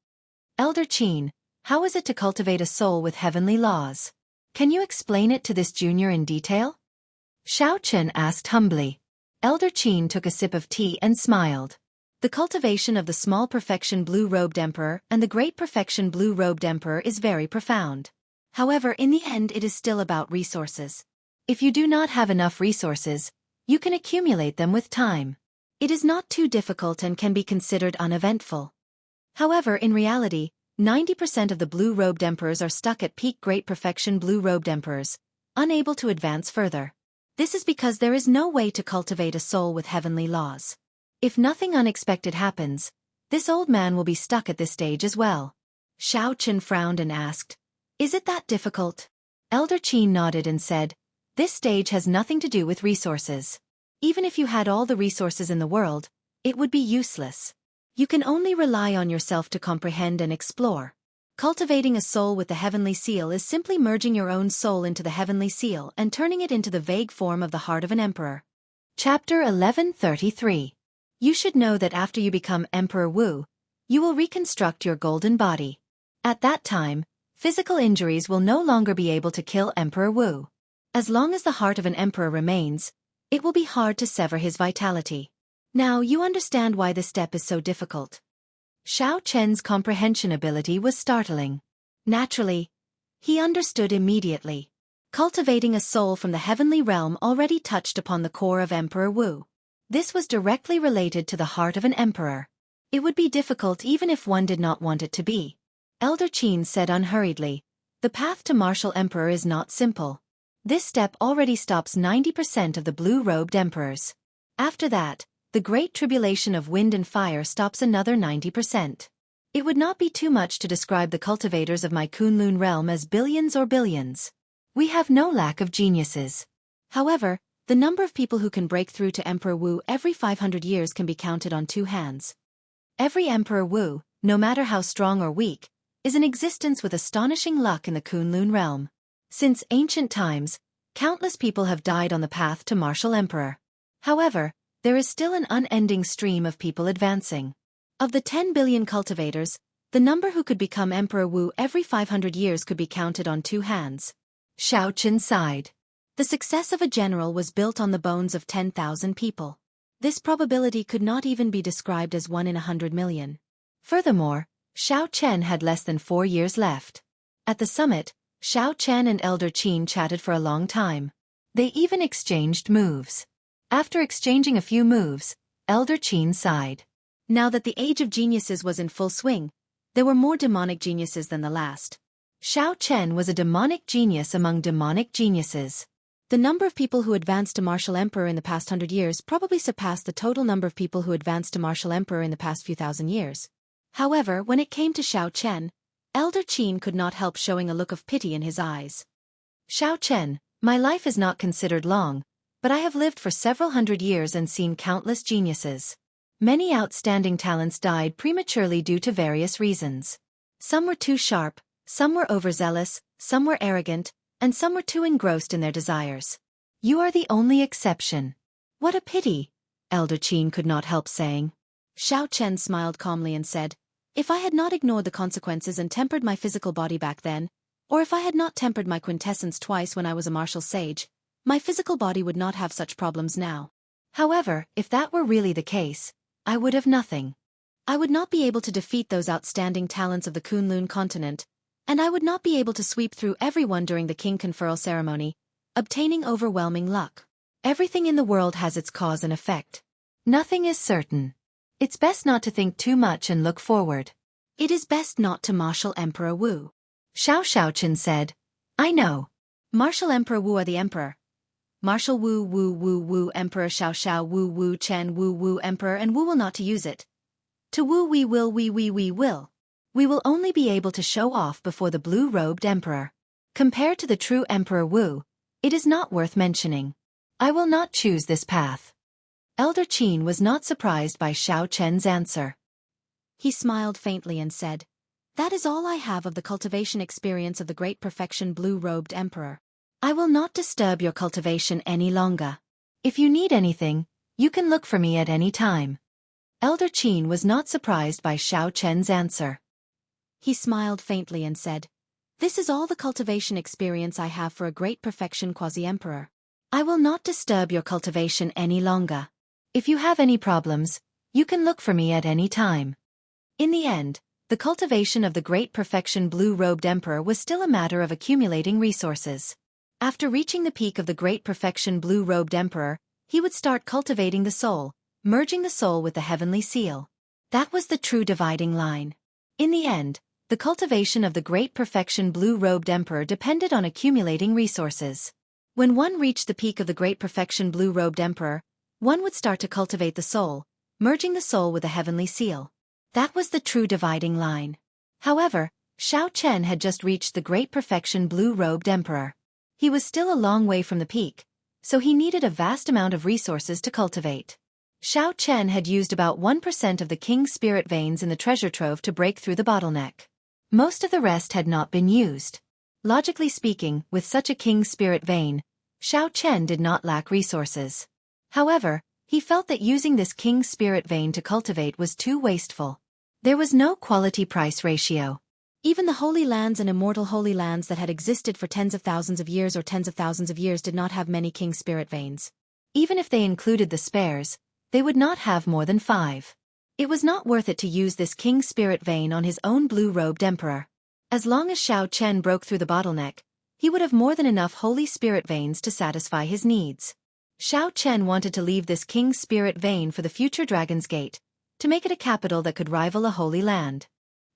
Elder Qin, how is it to cultivate a soul with heavenly laws? Can you explain it to this junior in detail? Xiao Chen asked humbly. Elder Qin took a sip of tea and smiled. The cultivation of the small Perfection Blue-Robed Emperor and the Great Perfection Blue-Robed Emperor is very profound. However, in the end it is still about resources. If you do not have enough resources, you can accumulate them with time. It is not too difficult and can be considered uneventful. However, in reality, 90% of the blue-robed emperors are stuck at peak Great Perfection Blue-Robed Emperors, unable to advance further. This is because there is no way to cultivate a soul with heavenly laws. If nothing unexpected happens, this old man will be stuck at this stage as well. Xiao Chen frowned and asked, is it that difficult? Elder Qin nodded and said, this stage has nothing to do with resources. Even if you had all the resources in the world, it would be useless. You can only rely on yourself to comprehend and explore. Cultivating a soul with the heavenly seal is simply merging your own soul into the heavenly seal and turning it into the vague form of the heart of an emperor. Chapter 1133. You should know that after you become Emperor Wu, you will reconstruct your golden body. At that time, physical injuries will no longer be able to kill Emperor Wu. As long as the heart of an emperor remains, it will be hard to sever his vitality. Now you understand why this step is so difficult. Xiao Chen's comprehension ability was startling. Naturally, he understood immediately. Cultivating a soul from the heavenly realm already touched upon the core of Emperor Wu. This was directly related to the heart of an emperor. It would be difficult even if one did not want it to be. Elder Qin said unhurriedly, the path to martial emperor is not simple. This step already stops 90% of the blue-robed emperors. After that, the great tribulation of wind and fire stops another 90%. It would not be too much to describe the cultivators of my Kunlun realm as billions or billions. We have no lack of geniuses. However, the number of people who can break through to Emperor Wu every 500 years can be counted on 2 hands. Every Emperor Wu, no matter how strong or weak, is in existence with astonishing luck in the Kunlun realm. Since ancient times, countless people have died on the path to martial emperor. However, there is still an unending stream of people advancing. Of the 10 billion cultivators, the number who could become Emperor Wu every 500 years could be counted on 2 hands. Xiao Chen sighed. The success of a general was built on the bones of 10,000 people. This probability could not even be described as 1 in 100 million. Furthermore, Xiao Chen had less than 4 years left. At the summit, Xiao Chen and Elder Qin chatted for a long time. They even exchanged moves. After exchanging a few moves, Elder Qin sighed. Now that the age of geniuses was in full swing, there were more demonic geniuses than the last. Xiao Chen was a demonic genius among demonic geniuses. The number of people who advanced to martial emperor in the past 100 years probably surpassed the total number of people who advanced to martial emperor in the past few thousand years. However, when it came to Xiao Chen, Elder Qin could not help showing a look of pity in his eyes. Xiao Chen, my life is not considered long, but I have lived for several hundred years and seen countless geniuses. Many outstanding talents died prematurely due to various reasons. Some were too sharp, some were overzealous, some were arrogant, and some were too engrossed in their desires. You are the only exception. What a pity, Elder Qin could not help saying. Xiao Chen smiled calmly and said, if I had not ignored the consequences and tempered my physical body back then, or if I had not tempered my quintessence twice when I was a martial sage, my physical body would not have such problems now. However, if that were really the case, I would have nothing. I would not be able to defeat those outstanding talents of the Kunlun continent, and I would not be able to sweep through everyone during the king conferral ceremony, obtaining overwhelming luck. Everything in the world has its cause and effect. Nothing is certain. It's best not to think too much and look forward. It is best not to martial Emperor Wu. Xiao Chen said, I know. Martial Emperor Wu are the emperor. Martial Wu Emperor Xiao Wu Chen Emperor and Wu will not to use it. To Wu we will. We will only be able to show off before the blue-robed emperor. Compared to the true Emperor Wu, it is not worth mentioning. I will not choose this path. Elder Qin was not surprised by Xiao Chen's answer. He smiled faintly and said, that is all I have of the cultivation experience of the great perfection blue-robed emperor. I will not disturb your cultivation any longer. If you need anything, you can look for me at any time. Elder Qin was not surprised by Xiao Chen's answer. He smiled faintly and said, this is all the cultivation experience I have for a great perfection quasi-emperor. I will not disturb your cultivation any longer. If you have any problems, you can look for me at any time. In the end, the cultivation of the great perfection blue-robed emperor was still a matter of accumulating resources. After reaching the peak of the great perfection blue-robed emperor, he would start cultivating the soul, merging the soul with the heavenly seal. That was the true dividing line. In the end, the cultivation of the great perfection blue-robed emperor depended on accumulating resources. When one reached the peak of the great perfection blue-robed emperor, one would start to cultivate the soul, merging the soul with the heavenly seal. That was the true dividing line. However, Xiao Chen had just reached the great perfection blue-robed emperor. He was still a long way from the peak, so he needed a vast amount of resources to cultivate. Xiao Chen had used about 1% of the king's spirit veins in the treasure trove to break through the bottleneck. Most of the rest had not been used. Logically speaking, with such a king's spirit vein, Xiao Chen did not lack resources. However, he felt that using this king's spirit vein to cultivate was too wasteful. There was no quality-price ratio. Even the holy lands and immortal holy lands that had existed for tens of thousands of years or tens of thousands of years did not have many king spirit veins. Even if they included the spares, they would not have more than 5. It was not worth it to use this king spirit vein on his own blue-robed emperor. As long as Xiao Chen broke through the bottleneck, he would have more than enough holy spirit veins to satisfy his needs. Xiao Chen wanted to leave this king's spirit vein for the future Dragon's Gate, to make it a capital that could rival a holy land.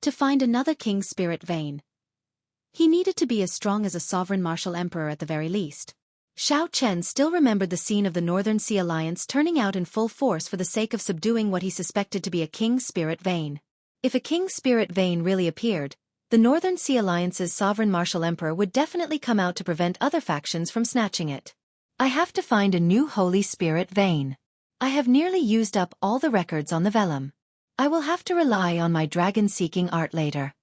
To find another king's spirit vein, he needed to be as strong as a sovereign martial emperor at the very least. Xiao Chen still remembered the scene of the Northern Sea Alliance turning out in full force for the sake of subduing what he suspected to be a king's spirit vein. If a king's spirit vein really appeared, the Northern Sea Alliance's sovereign martial emperor would definitely come out to prevent other factions from snatching it. I have to find a new holy spirit vein. I have nearly used up all the records on the vellum. I will have to rely on my dragon-seeking art later.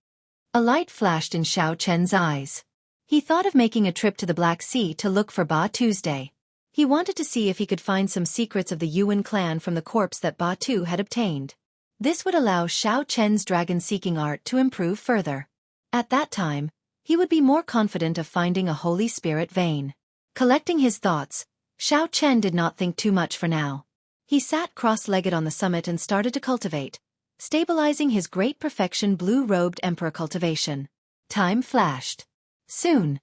A light flashed in Xiao Chen's eyes. He thought of making a trip to the Black Sea to look for Ba Tuesday. He wanted to see if he could find some secrets of the Yuan clan from the corpse that Ba Tu had obtained. This would allow Xiao Chen's dragon-seeking art to improve further. At that time, he would be more confident of finding a Holy Spirit vein. Collecting his thoughts, Xiao Chen did not think too much for now. He sat cross-legged on the summit and started to cultivate, stabilizing his great perfection blue-robed emperor cultivation. Time flashed. Soon,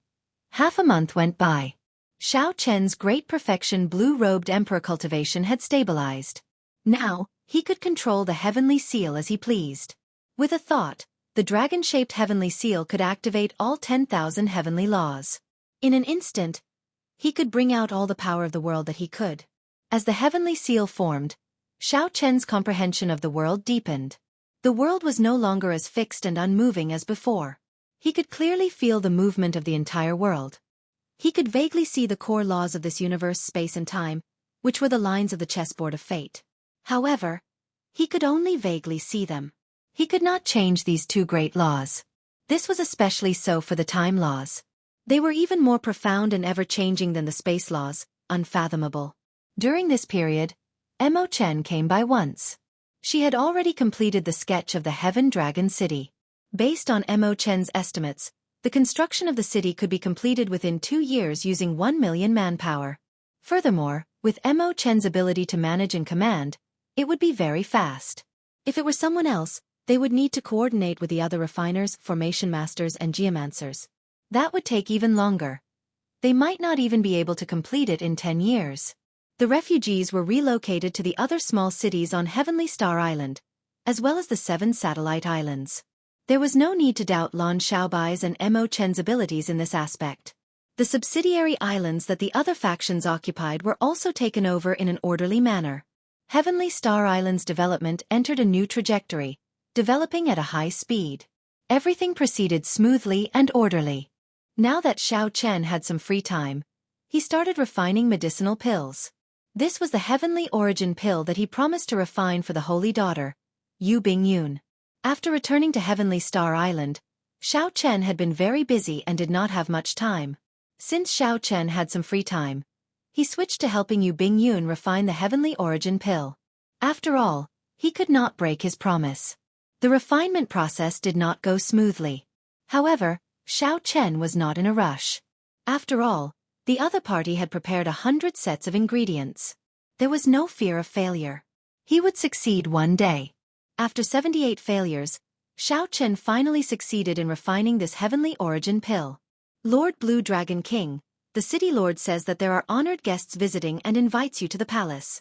half a month went by. Xiao Chen's great perfection blue-robed emperor cultivation had stabilized. Now, he could control the heavenly seal as he pleased. With a thought, the dragon-shaped heavenly seal could activate all 10,000 heavenly laws. In an instant, he could bring out all the power of the world that he could. As the heavenly seal formed, Xiao Chen's comprehension of the world deepened. The world was no longer as fixed and unmoving as before. He could clearly feel the movement of the entire world. He could vaguely see the core laws of this universe, space and time, which were the lines of the chessboard of fate. However, he could only vaguely see them. He could not change these two great laws. This was especially so for the time laws. They were even more profound and ever-changing than the space laws, unfathomable. During this period, Mo Chen came by once. She had already completed the sketch of the Heaven Dragon City. Based on Mo Chen's estimates, the construction of the city could be completed within 2 years using 1 million manpower. Furthermore, with Mo Chen's ability to manage and command, it would be very fast. If it were someone else, they would need to coordinate with the other refiners, formation masters and geomancers. That would take even longer. They might not even be able to complete it in 10 years. The refugees were relocated to the other small cities on Heavenly Star Island, as well as the 7 satellite islands. There was no need to doubt Lan Xiaobai's and Mo Chen's abilities in this aspect. The subsidiary islands that the other factions occupied were also taken over in an orderly manner. Heavenly Star Island's development entered a new trajectory, developing at a high speed. Everything proceeded smoothly and orderly. Now that Xiao Chen had some free time, he started refining medicinal pills. This was the heavenly origin pill that he promised to refine for the Holy Daughter, Yu Bingyun. After returning to Heavenly Star Island, Xiao Chen had been very busy and did not have much time. Since Xiao Chen had some free time, he switched to helping Yu Bingyun refine the heavenly origin pill. After all, he could not break his promise. The refinement process did not go smoothly. However, Xiao Chen was not in a rush. After all, the other party had prepared 100 sets of ingredients. There was no fear of failure. He would succeed one day. After 78 failures, Xiao Chen finally succeeded in refining this heavenly origin pill. Lord Blue Dragon King, the city lord says that there are honored guests visiting and invites you to the palace.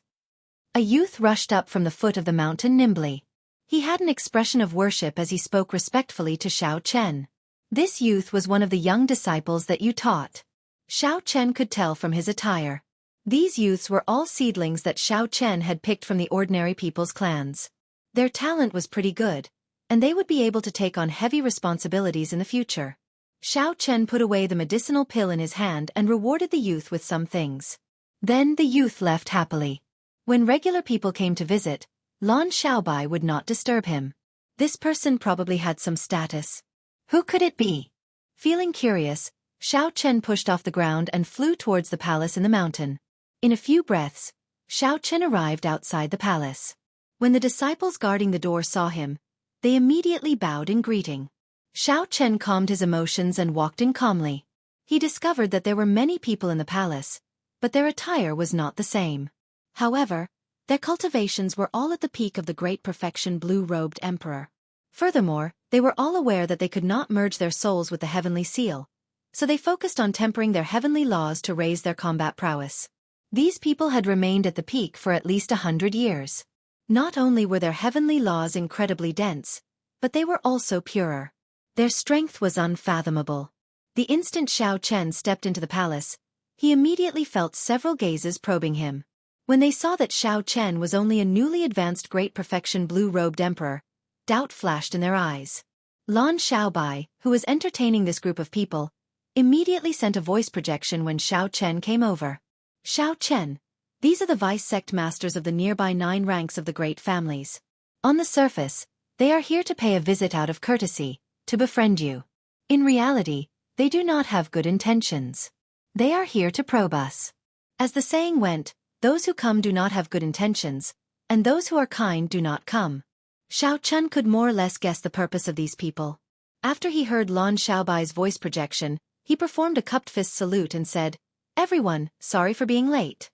A youth rushed up from the foot of the mountain nimbly. He had an expression of worship as he spoke respectfully to Xiao Chen. This youth was one of the young disciples that you taught. Xiao Chen could tell from his attire. These youths were all seedlings that Xiao Chen had picked from the ordinary people's clans. Their talent was pretty good, and they would be able to take on heavy responsibilities in the future. Xiao Chen put away the medicinal pill in his hand and rewarded the youth with some things. Then the youth left happily. When regular people came to visit, Lan Xiaobai would not disturb him. This person probably had some status. Who could it be? Feeling curious, Xiao Chen pushed off the ground and flew towards the palace in the mountain. In a few breaths, Xiao Chen arrived outside the palace. When the disciples guarding the door saw him, they immediately bowed in greeting. Xiao Chen calmed his emotions and walked in calmly. He discovered that there were many people in the palace, but their attire was not the same. However, their cultivations were all at the peak of the great perfection blue-robed emperor. Furthermore, they were all aware that they could not merge their souls with the heavenly seal, so they focused on tempering their heavenly laws to raise their combat prowess. These people had remained at the peak for at least 100 years. Not only were their heavenly laws incredibly dense, but they were also purer. Their strength was unfathomable. The instant Xiao Chen stepped into the palace, he immediately felt several gazes probing him. When they saw that Xiao Chen was only a newly advanced great perfection blue-robed emperor, doubt flashed in their eyes. Lan Xiaobai, who was entertaining this group of people, immediately sent a voice projection when Xiao Chen came over. Xiao Chen, these are the vice-sect masters of the nearby 9 ranks of the great families. On the surface, they are here to pay a visit out of courtesy, to befriend you. In reality, they do not have good intentions. They are here to probe us. As the saying went, those who come do not have good intentions, and those who are kind do not come. Xiao Chun could more or less guess the purpose of these people. After he heard Lan Xiaobai's voice projection, he performed a cupped fist salute and said, "Everyone, sorry for being late.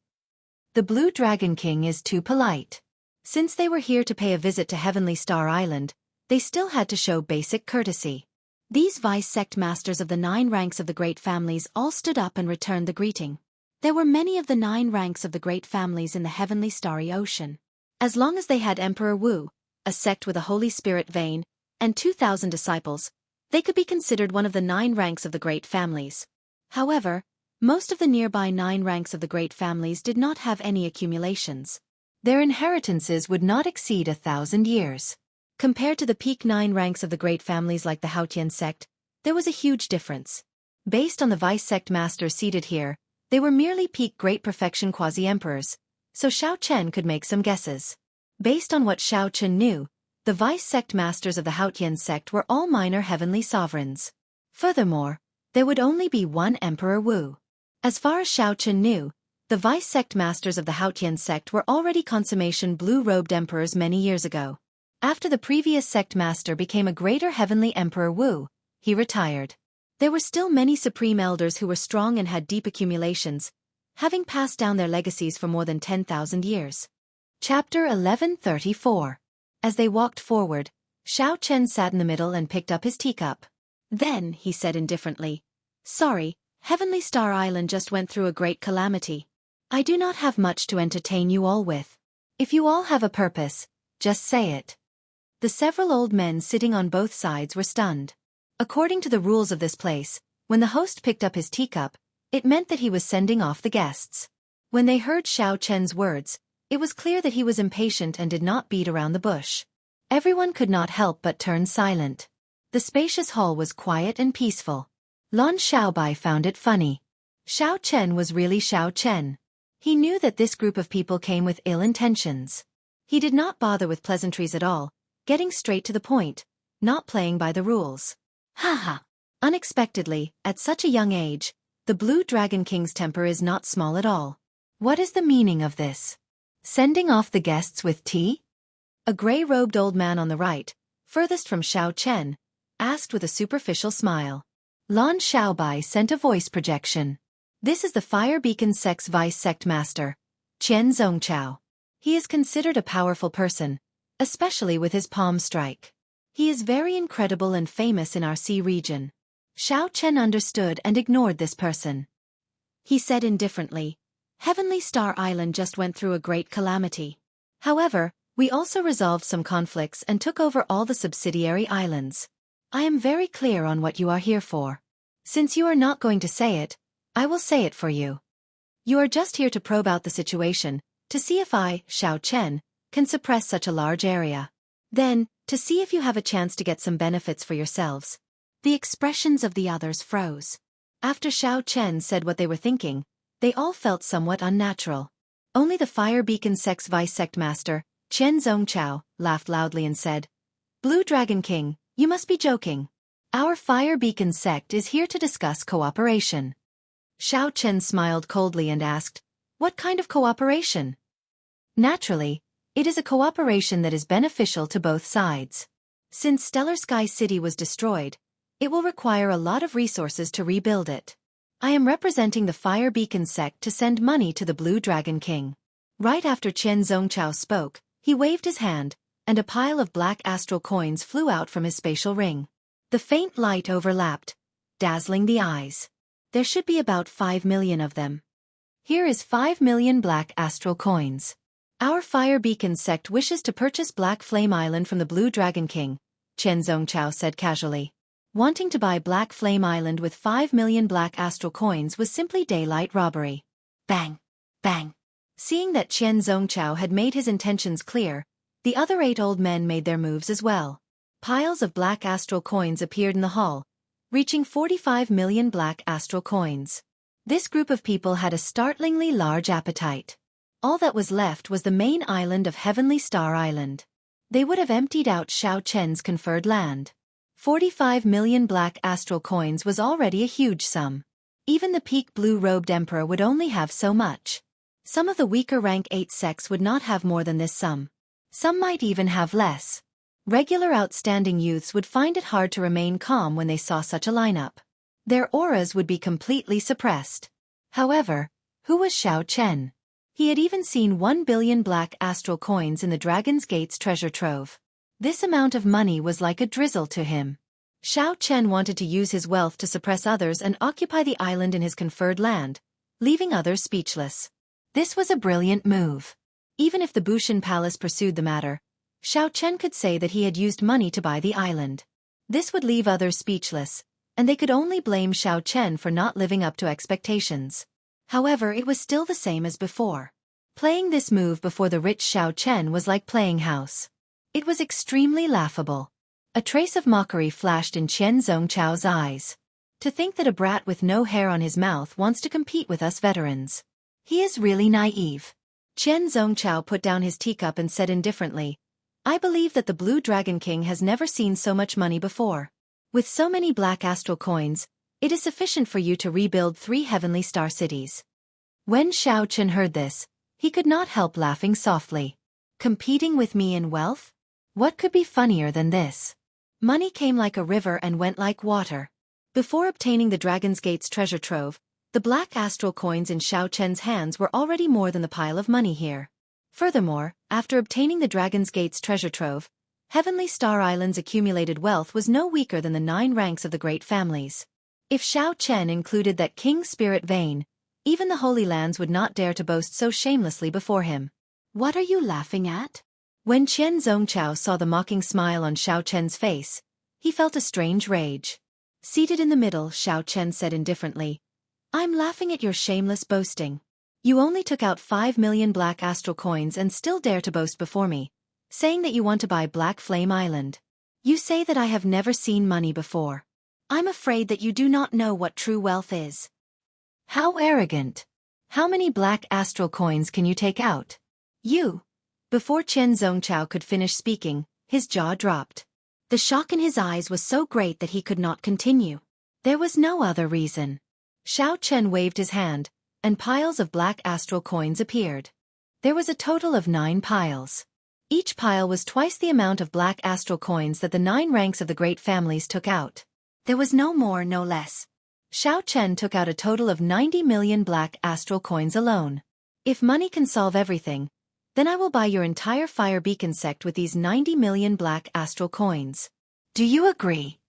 The Blue Dragon King is too polite." Since they were here to pay a visit to Heavenly Star Island, they still had to show basic courtesy. These vice sect masters of the 9 ranks of the great families all stood up and returned the greeting. There were many of the 9 ranks of the great families in the Heavenly Starry Ocean. As long as they had Emperor Wu, a sect with a Holy Spirit vein, and 2,000 disciples, they could be considered one of the 9 ranks of the great families. However, most of the nearby 9 ranks of the great families did not have any accumulations. Their inheritances would not exceed 1,000 years. Compared to the peak 9 ranks of the great families like the Haotian sect, there was a huge difference. Based on the vice sect masters seated here, they were merely peak great perfection quasi-emperors, so Xiao Chen could make some guesses. Based on what Xiao Chen knew, the vice sect masters of the Haotian sect were all minor heavenly sovereigns. Furthermore, there would only be one Emperor Wu. As far as Xiao Chen knew, the vice sect masters of the Haotian sect were already consummation blue-robed emperors many years ago. After the previous sect master became a greater heavenly Emperor Wu, he retired. There were still many supreme elders who were strong and had deep accumulations, having passed down their legacies for more than 10,000 years. Chapter 1134. As they walked forward, Xiao Chen sat in the middle and picked up his teacup. Then, he said indifferently, "Sorry, Heavenly Star Island just went through a great calamity. I do not have much to entertain you all with. If you all have a purpose, just say it." The several old men sitting on both sides were stunned. According to the rules of this place, when the host picked up his teacup, it meant that he was sending off the guests. When they heard Xiao Chen's words, it was clear that he was impatient and did not beat around the bush. Everyone could not help but turn silent. The spacious hall was quiet and peaceful. Lan Xiaobai found it funny. Xiao Chen was really Xiao Chen. He knew that this group of people came with ill intentions. He did not bother with pleasantries at all, getting straight to the point, not playing by the rules. Haha. Unexpectedly, at such a young age, the Blue Dragon King's temper is not small at all. What is the meaning of this? Sending off the guests with tea? A gray-robed old man on the right, furthest from Xiao Chen, asked with a superficial smile. Lan Xiaobai sent a voice projection. This is the Fire Beacon Sect's vice sect master, Qian Zongchao. He is considered a powerful person, especially with his palm strike. He is very incredible and famous in our sea region. Xiao Chen understood and ignored this person. He said indifferently, "Heavenly Star Island just went through a great calamity. However, we also resolved some conflicts and took over all the subsidiary islands. I am very clear on what you are here for. Since you are not going to say it, I will say it for you. You are just here to probe out the situation, to see if I, Xiao Chen, can suppress such a large area. Then, to see if you have a chance to get some benefits for yourselves." The expressions of the others froze. After Xiao Chen said what they were thinking, they all felt somewhat unnatural. Only the Fire Beacon Sect's vice sect master, Qian Zongchao, laughed loudly and said, "Blue Dragon King, you must be joking. Our Fire Beacon Sect is here to discuss cooperation." Xiao Chen smiled coldly and asked, "What kind of cooperation?" "Naturally, it is a cooperation that is beneficial to both sides. Since Stellar Sky City was destroyed, it will require a lot of resources to rebuild it. I am representing the Fire Beacon Sect to send money to the Blue Dragon King." Right after Qian Zongchao spoke, he waved his hand, and a pile of black astral coins flew out from his spatial ring. The faint light overlapped, dazzling the eyes. There should be about 5 million of them. Here is 5 million black astral coins. Our Fire Beacon Sect wishes to purchase Black Flame Island from the Blue Dragon King, Qian Zongchao said casually. Wanting to buy Black Flame Island with 5 million black astral coins was simply daylight robbery. Bang! Bang! Seeing that Qian Zongchao had made his intentions clear, the other 8 old men made their moves as well. Piles of black astral coins appeared in the hall, reaching 45 million black astral coins. This group of people had a startlingly large appetite. All that was left was the main island of Heavenly Star Island. They would have emptied out Xiao Chen's conferred land. 45 million black astral coins was already a huge sum. Even the peak blue-robed emperor would only have so much. Some of the weaker rank 8 sects would not have more than this sum. Some might even have less. Regular outstanding youths would find it hard to remain calm when they saw such a lineup. Their auras would be completely suppressed. However, who was Xiao Chen? He had even seen 1 billion black astral coins in the Dragon's Gate's treasure trove. This amount of money was like a drizzle to him. Xiao Chen wanted to use his wealth to suppress others and occupy the island in his conferred land, leaving others speechless. This was a brilliant move. Even if the Bushan Palace pursued the matter, Xiao Chen could say that he had used money to buy the island. This would leave others speechless, and they could only blame Xiao Chen for not living up to expectations. However, it was still the same as before. Playing this move before the rich Xiao Chen was like playing house. It was extremely laughable. A trace of mockery flashed in Chen Zongchao's eyes. To think that a brat with no hair on his mouth wants to compete with us veterans. He is really naive. Chen Zongchao put down his teacup and said indifferently, I believe that the Blue Dragon King has never seen so much money before. With so many black astral coins, it is sufficient for you to rebuild 3 heavenly star cities. When Xiao Chen heard this, he could not help laughing softly. Competing with me in wealth? What could be funnier than this? Money came like a river and went like water. Before obtaining the Dragon's Gate's treasure trove, the black astral coins in Xiao Chen's hands were already more than the pile of money here. Furthermore, after obtaining the Dragon's Gate's treasure trove, Heavenly Star Island's accumulated wealth was no weaker than the 9 ranks of the great families. If Xiao Chen included that King's spirit vein, even the Holy Lands would not dare to boast so shamelessly before him. What are you laughing at? When Chen Zongchao saw the mocking smile on Xiao Chen's face, he felt a strange rage. Seated in the middle, Xiao Chen said indifferently, I'm laughing at your shameless boasting. You only took out 5 million black astral coins and still dare to boast before me, saying that you want to buy Black Flame Island. You say that I have never seen money before. I'm afraid that you do not know what true wealth is. How arrogant. How many black astral coins can you take out? You. Before Chen Zongchao could finish speaking, his jaw dropped. The shock in his eyes was so great that he could not continue. There was no other reason. Xiao Chen waved his hand, and piles of black astral coins appeared. There was a total of 9 piles. Each pile was twice the amount of black astral coins that the 9 ranks of the great families took out. There was no more, no less. Xiao Chen took out a total of 90 million black astral coins alone. If money can solve everything, then I will buy your entire fire beacon sect with these 90 million black astral coins. Do you agree?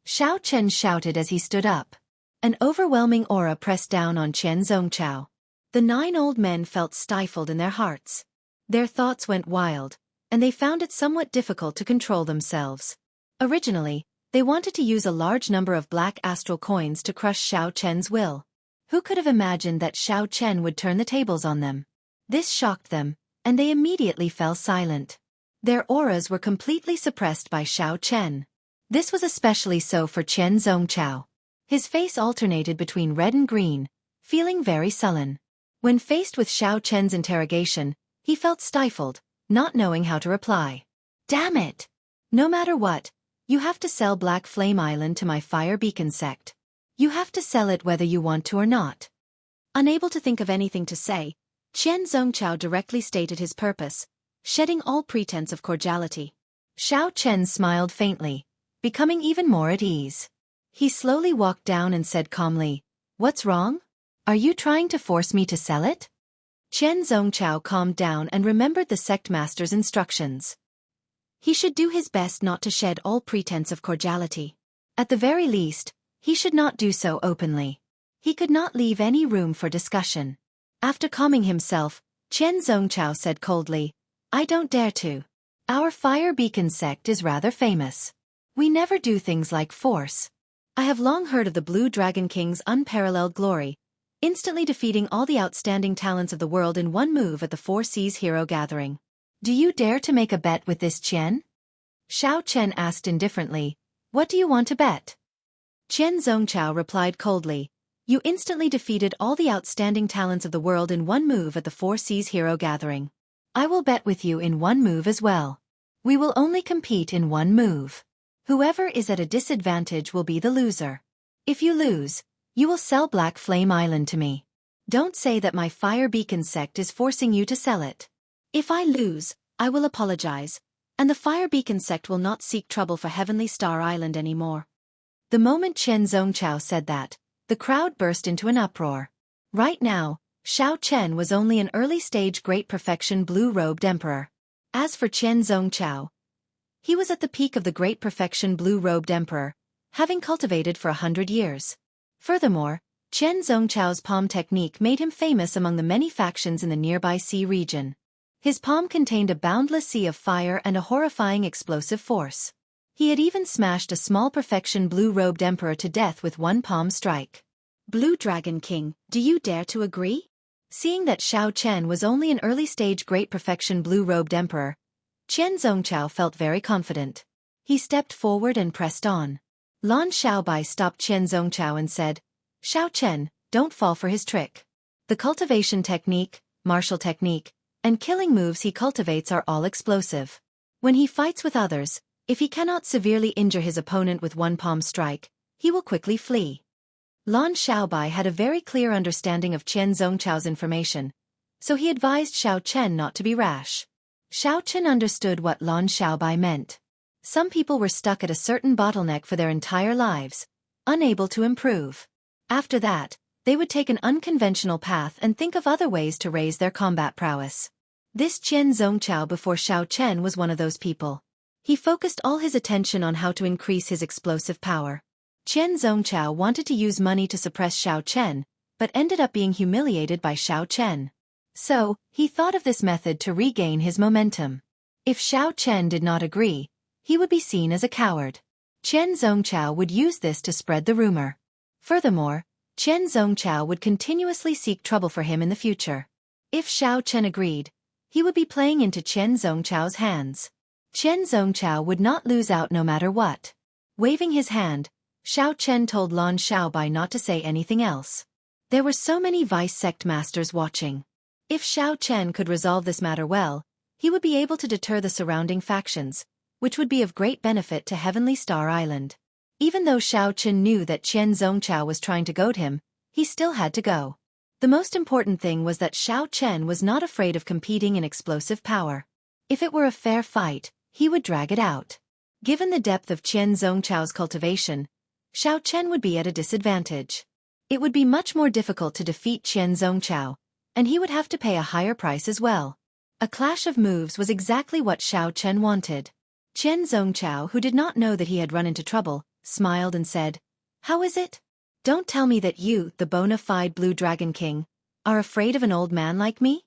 Xiao Chen shouted as he stood up. An overwhelming aura pressed down on Chen Zongchao. The 9 old men felt stifled in their hearts. Their thoughts went wild, and they found it somewhat difficult to control themselves. Originally, they wanted to use a large number of black astral coins to crush Xiao Chen's will. Who could have imagined that Xiao Chen would turn the tables on them? This shocked them, and they immediately fell silent. Their auras were completely suppressed by Xiao Chen. This was especially so for Chen Zongchao. His face alternated between red and green, feeling very sullen. When faced with Xiao Chen's interrogation, he felt stifled, not knowing how to reply. Damn it! No matter what, you have to sell Black Flame Island to my Fire Beacon sect. You have to sell it whether you want to or not. Unable to think of anything to say, Chen Zongchao directly stated his purpose, shedding all pretense of cordiality. Xiao Chen smiled faintly, becoming even more at ease. He slowly walked down and said calmly, What's wrong? Are you trying to force me to sell it? Chen Zongchao calmed down and remembered the sect master's instructions. He should do his best not to shed all pretense of cordiality. At the very least, he should not do so openly. He could not leave any room for discussion. After calming himself, Chen Zongchao said coldly, I don't dare to. Our Fire Beacon sect is rather famous. We never do things like force. I have long heard of the Blue Dragon King's unparalleled glory, instantly defeating all the outstanding talents of the world in one move at the Four Seas Hero Gathering. Do you dare to make a bet with this Chen? Xiao Chen asked indifferently, What do you want to bet? Chen Zongchao replied coldly, You instantly defeated all the outstanding talents of the world in one move at the Four Seas Hero Gathering. I will bet with you in one move as well. We will only compete in one move. Whoever is at a disadvantage will be the loser. If you lose, you will sell Black Flame Island to me. Don't say that my Fire Beacon sect is forcing you to sell it. If I lose, I will apologize, and the fire beacon sect will not seek trouble for Heavenly Star Island anymore. The moment Chen Zongchao said that, the crowd burst into an uproar. Right now, Xiao Chen was only an early-stage Great Perfection blue-robed emperor. As for Chen Zongchao, he was at the peak of the Great Perfection blue-robed emperor, having cultivated for 100 years. Furthermore, Chen Zongchao's palm technique made him famous among the many factions in the nearby sea region. His palm contained a boundless sea of fire and a horrifying explosive force. He had even smashed a small Perfection blue-robed emperor to death with one palm strike. Blue Dragon King, do you dare to agree? Seeing that Xiao Chen was only an early-stage Great Perfection blue-robed emperor, Chen Zongchao felt very confident. He stepped forward and pressed on. Lan Xiaobai stopped Chen Zongchao and said, "Xiao Chen, don't fall for his trick. The cultivation technique, martial technique, and killing moves he cultivates are all explosive. When he fights with others, if he cannot severely injure his opponent with one palm strike, he will quickly flee." Lan Xiaobai had a very clear understanding of Chen Zongchao's information, so he advised Xiao Chen not to be rash. Xiao Chen understood what Lan Xiaobai meant. Some people were stuck at a certain bottleneck for their entire lives, unable to improve. After that, they would take an unconventional path and think of other ways to raise their combat prowess. This Chen Zongchao before Xiao Chen was one of those people. He focused all his attention on how to increase his explosive power. Chen Zongchao wanted to use money to suppress Xiao Chen, but ended up being humiliated by Xiao Chen. So, he thought of this method to regain his momentum. If Xiao Chen did not agree, he would be seen as a coward. Chen Zongchao would use this to spread the rumor. Furthermore, Chen Zongchao would continuously seek trouble for him in the future. If Xiao Chen agreed, he would be playing into Chen Zongchao's hands. Chen Zongchao would not lose out no matter what. Waving his hand, Xiao Chen told Lan Xiaobai not to say anything else. There were so many vice sect masters watching. If Xiao Chen could resolve this matter well, he would be able to deter the surrounding factions, which would be of great benefit to Heavenly Star Island. Even though Xiao Chen knew that Chen Zongchao was trying to goad him, he still had to go. The most important thing was that Xiao Chen was not afraid of competing in explosive power. If it were a fair fight, he would drag it out. Given the depth of Chen Zongchao's cultivation, Xiao Chen would be at a disadvantage. It would be much more difficult to defeat Chen Zongchao, and he would have to pay a higher price as well. A clash of moves was exactly what Xiao Chen wanted. Chen Zongchao, who did not know that he had run into trouble, smiled and said, "How is it? Don't tell me that you, the bona fide Blue Dragon King, are afraid of an old man like me?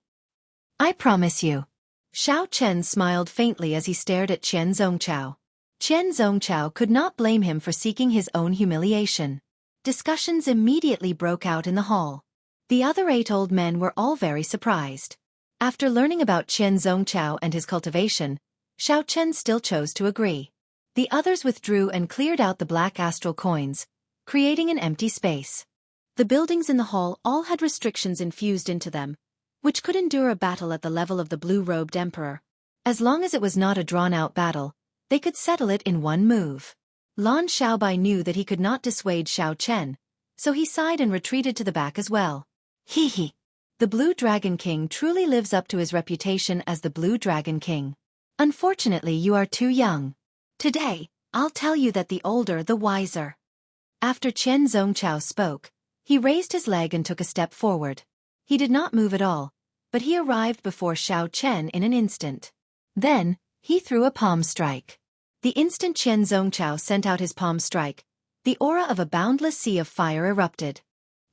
I promise you." Xiao Chen smiled faintly as he stared at Chen Zongchao. Chen Zongchao could not blame him for seeking his own humiliation. Discussions immediately broke out in the hall. The other 8 old men were all very surprised. After learning about Chen Zongchao and his cultivation, Xiao Chen still chose to agree. The others withdrew and cleared out the black astral coins, creating an empty space. The buildings in the hall all had restrictions infused into them, which could endure a battle at the level of the blue-robed emperor. As long as it was not a drawn-out battle, they could settle it in one move. Lan Xiaobai knew that he could not dissuade Xiao Chen, so he sighed and retreated to the back as well. Hee hee. The Blue Dragon King truly lives up to his reputation as the Blue Dragon King. Unfortunately, you are too young. Today, I'll tell you that the older the wiser. After Chen Zongchao spoke, he raised his leg and took a step forward. He did not move at all, but he arrived before Xiao Chen in an instant. Then, he threw a palm strike. The instant Chen Zongchao sent out his palm strike, the aura of a boundless sea of fire erupted.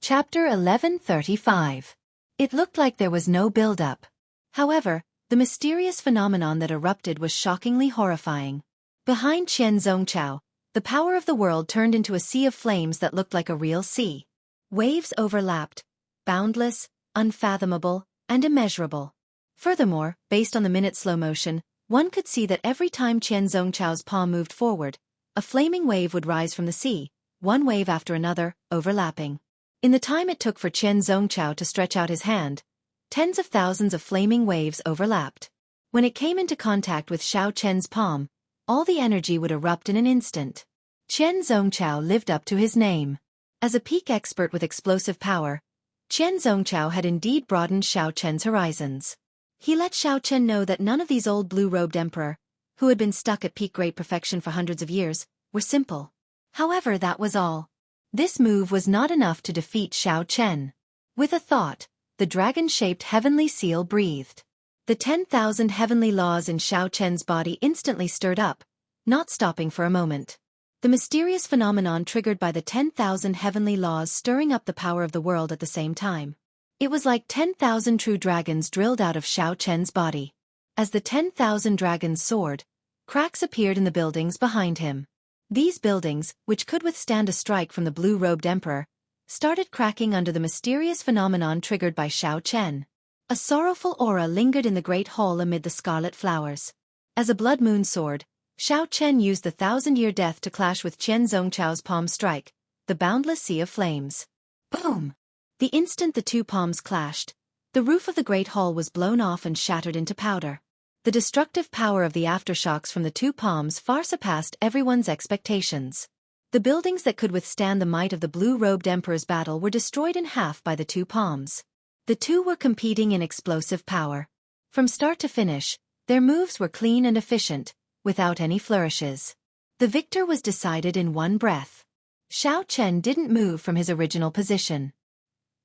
Chapter 1135. It looked like there was no build-up. However, the mysterious phenomenon that erupted was shockingly horrifying. Behind Chen Zongchao, the power of the world turned into a sea of flames that looked like a real sea. Waves overlapped, boundless, unfathomable, and immeasurable. Furthermore, based on the minute slow motion, one could see that every time Chen Zongchao's palm moved forward, a flaming wave would rise from the sea, one wave after another, overlapping. In the time it took for Chen Zongchao to stretch out his hand, tens of thousands of flaming waves overlapped. When it came into contact with Xiao Chen's palm, all the energy would erupt in an instant. Chen Zongchao lived up to his name. As a peak expert with explosive power, Chen Zongchao had indeed broadened Xiao Chen's horizons. He let Xiao Chen know that none of these old blue-robed emperor, who had been stuck at peak great perfection for hundreds of years, were simple. However, that was all. This move was not enough to defeat Xiao Chen. With a thought, the dragon-shaped heavenly seal breathed. The 10,000 heavenly laws in Xiao Chen's body instantly stirred up, not stopping for a moment. The mysterious phenomenon triggered by the 10,000 heavenly laws stirring up the power of the world at the same time. It was like 10,000 true dragons drilled out of Xiao Chen's body. As the 10,000 dragons soared, cracks appeared in the buildings behind him. These buildings, which could withstand a strike from the blue-robed emperor, started cracking under the mysterious phenomenon triggered by Xiao Chen. A sorrowful aura lingered in the great hall amid the scarlet flowers. As a blood moon soared, Xiao Chen used the 1,000-year death to clash with Qian Zongchao's palm strike, the boundless sea of flames. Boom! The instant the two palms clashed, the roof of the great hall was blown off and shattered into powder. The destructive power of the aftershocks from the two palms far surpassed everyone's expectations. The buildings that could withstand the might of the blue-robed emperor's battle were destroyed in half by the two palms. The two were competing in explosive power. From start to finish, their moves were clean and efficient, without any flourishes. The victor was decided in one breath. Xiao Chen didn't move from his original position.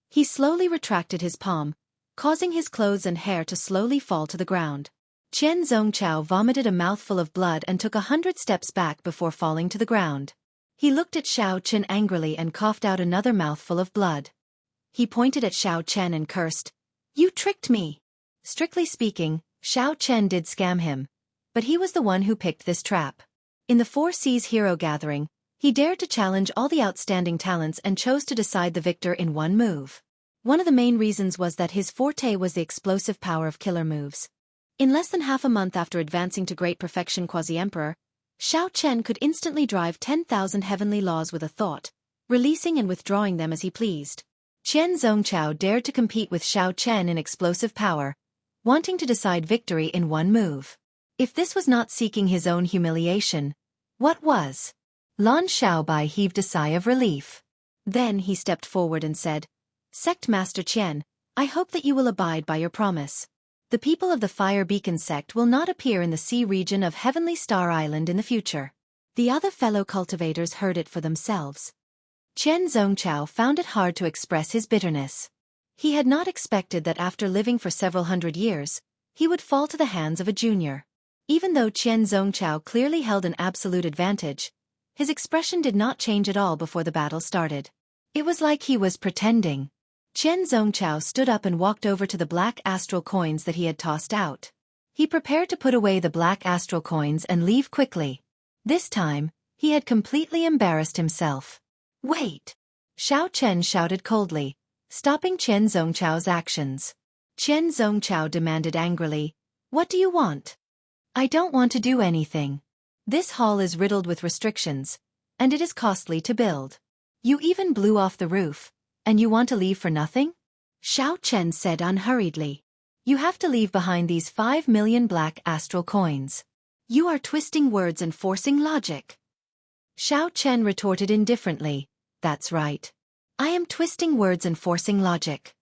He slowly retracted his palm, causing his clothes and hair to slowly fall to the ground. Qian Zongchao vomited a mouthful of blood and took 100 steps back before falling to the ground. He looked at Xiao Chen angrily and coughed out another mouthful of blood. He pointed at Xiao Chen and cursed, "You tricked me!" Strictly speaking, Xiao Chen did scam him, but he was the one who picked this trap. In the Four Seas Hero Gathering, he dared to challenge all the outstanding talents and chose to decide the victor in one move. One of the main reasons was that his forte was the explosive power of killer moves. In less than half a month after advancing to great perfection quasi-emperor, Xiao Chen could instantly drive 10,000 heavenly laws with a thought, releasing and withdrawing them as he pleased. Qian Zongchao dared to compete with Xiao Chen in explosive power, wanting to decide victory in one move. If this was not seeking his own humiliation, what was? Lan Xiaobai heaved a sigh of relief. Then he stepped forward and said, "Sect Master Qian, I hope that you will abide by your promise. The people of the Fire Beacon sect will not appear in the sea region of Heavenly Star Island in the future." The other fellow cultivators heard it for themselves. Qian Zongchao found it hard to express his bitterness. He had not expected that after living for several hundred years, he would fall to the hands of a junior. Even though Qian Zongchao clearly held an absolute advantage, his expression did not change at all before the battle started. It was like he was pretending. Qian Zongchao stood up and walked over to the black astral coins that he had tossed out. He prepared to put away the black astral coins and leave quickly. This time, he had completely embarrassed himself. "Wait!" Xiao Chen shouted coldly, stopping Qian Zongchao's actions. Qian Zongchao demanded angrily, "What do you want?" "I don't want to do anything. This hall is riddled with restrictions, and it is costly to build. You even blew off the roof, and you want to leave for nothing?" Xiao Chen said unhurriedly. "You have to leave behind these 5 million black astral coins. You are twisting words and forcing logic." Xiao Chen retorted indifferently, "That's right. I am twisting words and forcing logic.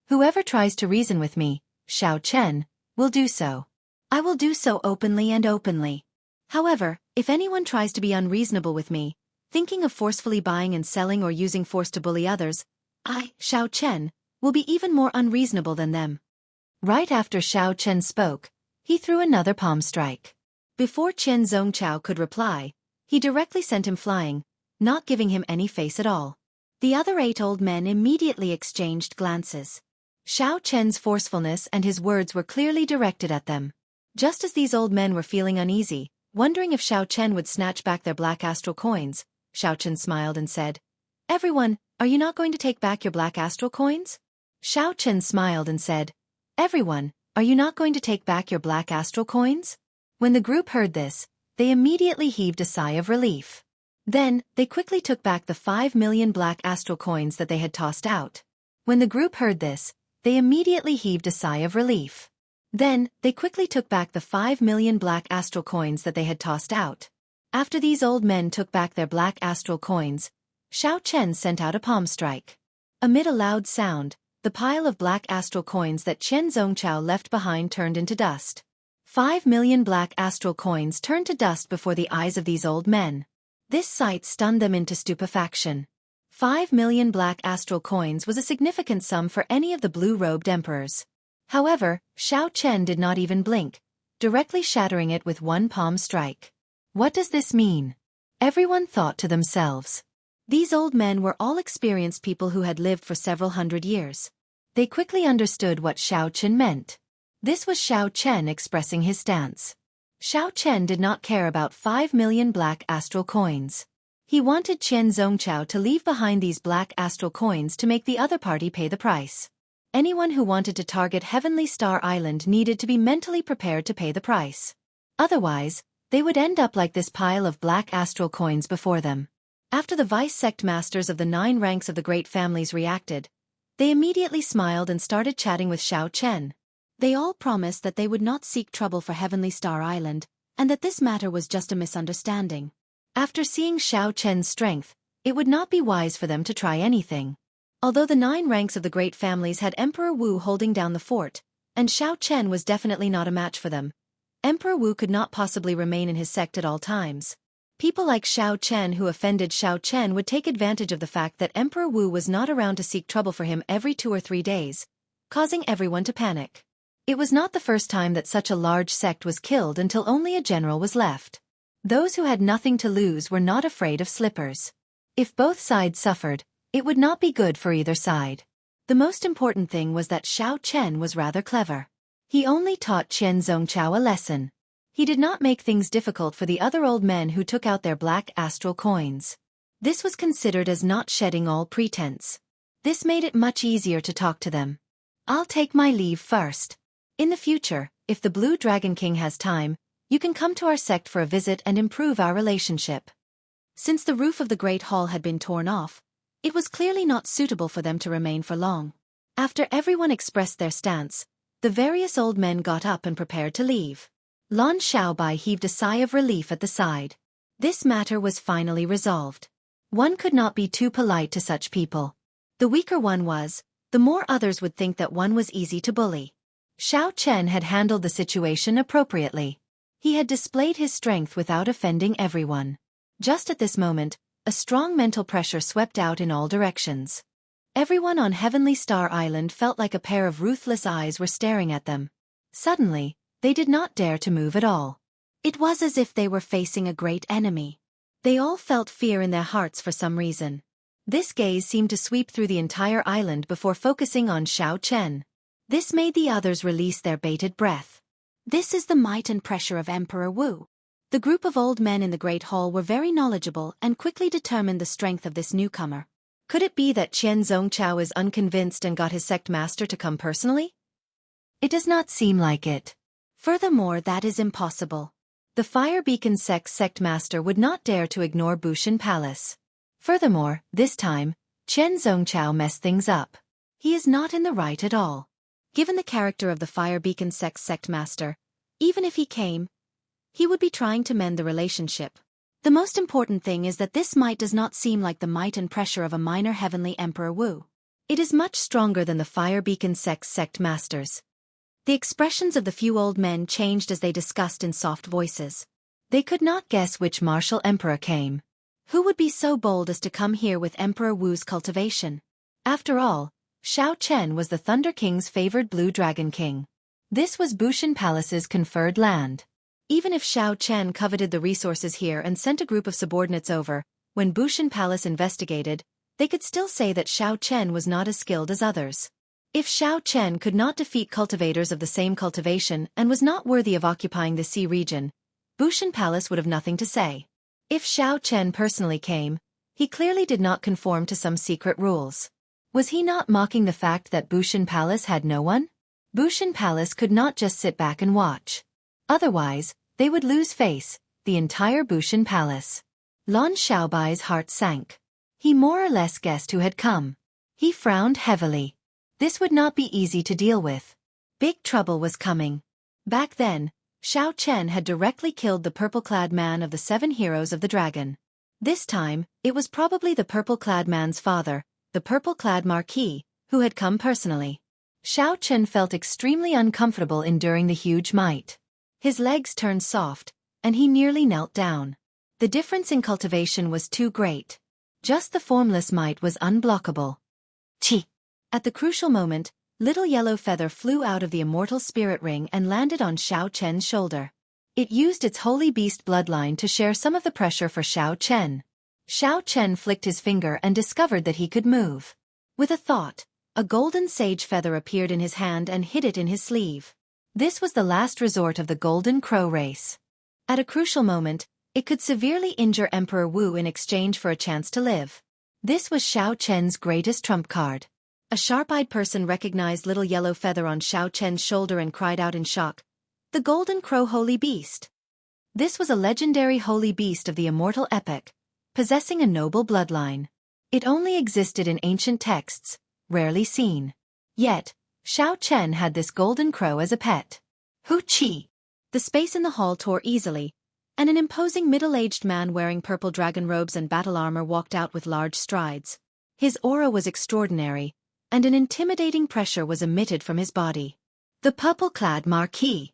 Whoever tries to reason with me, Xiao Chen, will do so. I will do so openly and openly. However, if anyone tries to be unreasonable with me, thinking of forcefully buying and selling or using force to bully others, I, Xiao Chen, will be even more unreasonable than them." Right after Xiao Chen spoke, he threw another palm strike. Before Qian Zongchao could reply, he directly sent him flying, not giving him any face at all. The other 8 old men immediately exchanged glances. Xiao Chen's forcefulness and his words were clearly directed at them. Just as these old men were feeling uneasy, wondering if Xiao Chen would snatch back their black astral coins, Xiao Chen smiled and said, "Everyone, are you not going to take back your black astral coins?" Xiao Chen smiled and said, "Everyone, are you not going to take back your black astral coins?" When the group heard this, they immediately heaved a sigh of relief. Then, they quickly took back the 5 million black astral coins that they had tossed out. When the group heard this, they immediately heaved a sigh of relief. Then, they quickly took back the 5 million black astral coins that they had tossed out. After these old men took back their black astral coins, Xiao Chen sent out a palm strike. Amid a loud sound, the pile of black astral coins that Qian Zongchao left behind turned into dust. 5 million black astral coins turned to dust before the eyes of these old men. This sight stunned them into stupefaction. 5 million black astral coins was a significant sum for any of the blue-robed emperors. However, Xiao Chen did not even blink, directly shattering it with one palm strike. What does this mean? Everyone thought to themselves. These old men were all experienced people who had lived for several hundred years. They quickly understood what Xiao Chen meant. This was Xiao Chen expressing his stance. Xiao Chen did not care about 5 million black astral coins. He wanted Qian Zongqiao to leave behind these black astral coins to make the other party pay the price. Anyone who wanted to target Heavenly Star Island needed to be mentally prepared to pay the price. Otherwise, they would end up like this pile of black astral coins before them. After the vice-sect masters of the 9 ranks of the great families reacted, they immediately smiled and started chatting with Xiao Chen. They all promised that they would not seek trouble for Heavenly Star Island, and that this matter was just a misunderstanding. After seeing Xiao Chen's strength, it would not be wise for them to try anything. Although the 9 ranks of the great families had Emperor Wu holding down the fort, and Xiao Chen was definitely not a match for them, Emperor Wu could not possibly remain in his sect at all times. People like Xiao Chen who offended Xiao Chen would take advantage of the fact that Emperor Wu was not around to seek trouble for him every 2 or 3 days, causing everyone to panic. It was not the first time that such a large sect was killed until only a general was left. Those who had nothing to lose were not afraid of slippers. If both sides suffered, it would not be good for either side. The most important thing was that Xiao Chen was rather clever. He only taught Qian Zongqiao a lesson. He did not make things difficult for the other old men who took out their black astral coins. This was considered as not shedding all pretense. This made it much easier to talk to them. I'll take my leave first. In the future, if the Blue Dragon King has time, you can come to our sect for a visit and improve our relationship. Since the roof of the Great Hall had been torn off, it was clearly not suitable for them to remain for long. After everyone expressed their stance, the various old men got up and prepared to leave. Lan Xiaobai heaved a sigh of relief at the side. This matter was finally resolved. One could not be too polite to such people. The weaker one was, the more others would think that one was easy to bully. Xiao Chen had handled the situation appropriately. He had displayed his strength without offending everyone. Just at this moment, a strong mental pressure swept out in all directions. Everyone on Heavenly Star Island felt like a pair of ruthless eyes were staring at them. Suddenly, they did not dare to move at all. It was as if they were facing a great enemy. They all felt fear in their hearts for some reason. This gaze seemed to sweep through the entire island before focusing on Xiao Chen. This made the others release their bated breath. This is the might and pressure of Emperor Wu. The group of old men in the Great Hall were very knowledgeable and quickly determined the strength of this newcomer. Could it be that Qian Zongqiao is unconvinced and got his sect master to come personally? It does not seem like it. Furthermore, that is impossible. The Fire Beacon sect master would not dare to ignore Bushan Palace. Furthermore, this time, Qian Zongqiao messed things up. He is not in the right at all. Given the character of the Fire Beacon sect master, even if he came, he would be trying to mend the relationship. The most important thing is that this might does not seem like the might and pressure of a minor heavenly Emperor Wu. It is much stronger than the Fire Beacon sect masters. The expressions of the few old men changed as they discussed in soft voices. They could not guess which martial emperor came. Who would be so bold as to come here with Emperor Wu's cultivation? After all, Xiao Chen was the Thunder King's favored Blue Dragon King. This was Bushan Palace's conferred land. Even if Xiao Chen coveted the resources here and sent a group of subordinates over, when Bushan Palace investigated, they could still say that Xiao Chen was not as skilled as others. If Xiao Chen could not defeat cultivators of the same cultivation and was not worthy of occupying the sea region, Bushan Palace would have nothing to say. If Xiao Chen personally came, he clearly did not conform to some secret rules. Was he not mocking the fact that Bushan Palace had no one? Bushan Palace could not just sit back and watch. Otherwise, they would lose face, the entire Bushan Palace. Lan Xiaobai's heart sank. He more or less guessed who had come. He frowned heavily. This would not be easy to deal with. Big trouble was coming. Back then, Xiao Chen had directly killed the purple-clad man of the 7 heroes of the dragon. This time, it was probably the purple-clad man's father, the purple-clad Marquis, who had come personally. Xiao Chen felt extremely uncomfortable enduring the huge might. His legs turned soft, and he nearly knelt down. The difference in cultivation was too great. Just the formless might was unblockable. Chi! At the crucial moment, little yellow feather flew out of the immortal spirit ring and landed on Xiao Chen's shoulder. It used its holy beast bloodline to share some of the pressure for Xiao Chen. Xiao Chen flicked his finger and discovered that he could move. With a thought, a golden sage feather appeared in his hand and hid it in his sleeve. This was the last resort of the Golden Crow race. At a crucial moment, it could severely injure Emperor Wu in exchange for a chance to live. This was Xiao Chen's greatest trump card. A sharp-eyed person recognized little yellow feather on Xiao Chen's shoulder and cried out in shock, "The Golden Crow Holy Beast!" This was a legendary holy beast of the immortal epic, possessing a noble bloodline. It only existed in ancient texts, rarely seen. Yet, Xiao Chen had this golden crow as a pet. Hu Qi! The space in the hall tore easily, and an imposing middle-aged man wearing purple dragon robes and battle armor walked out with large strides. His aura was extraordinary, and an intimidating pressure was emitted from his body. The purple-clad Marquis.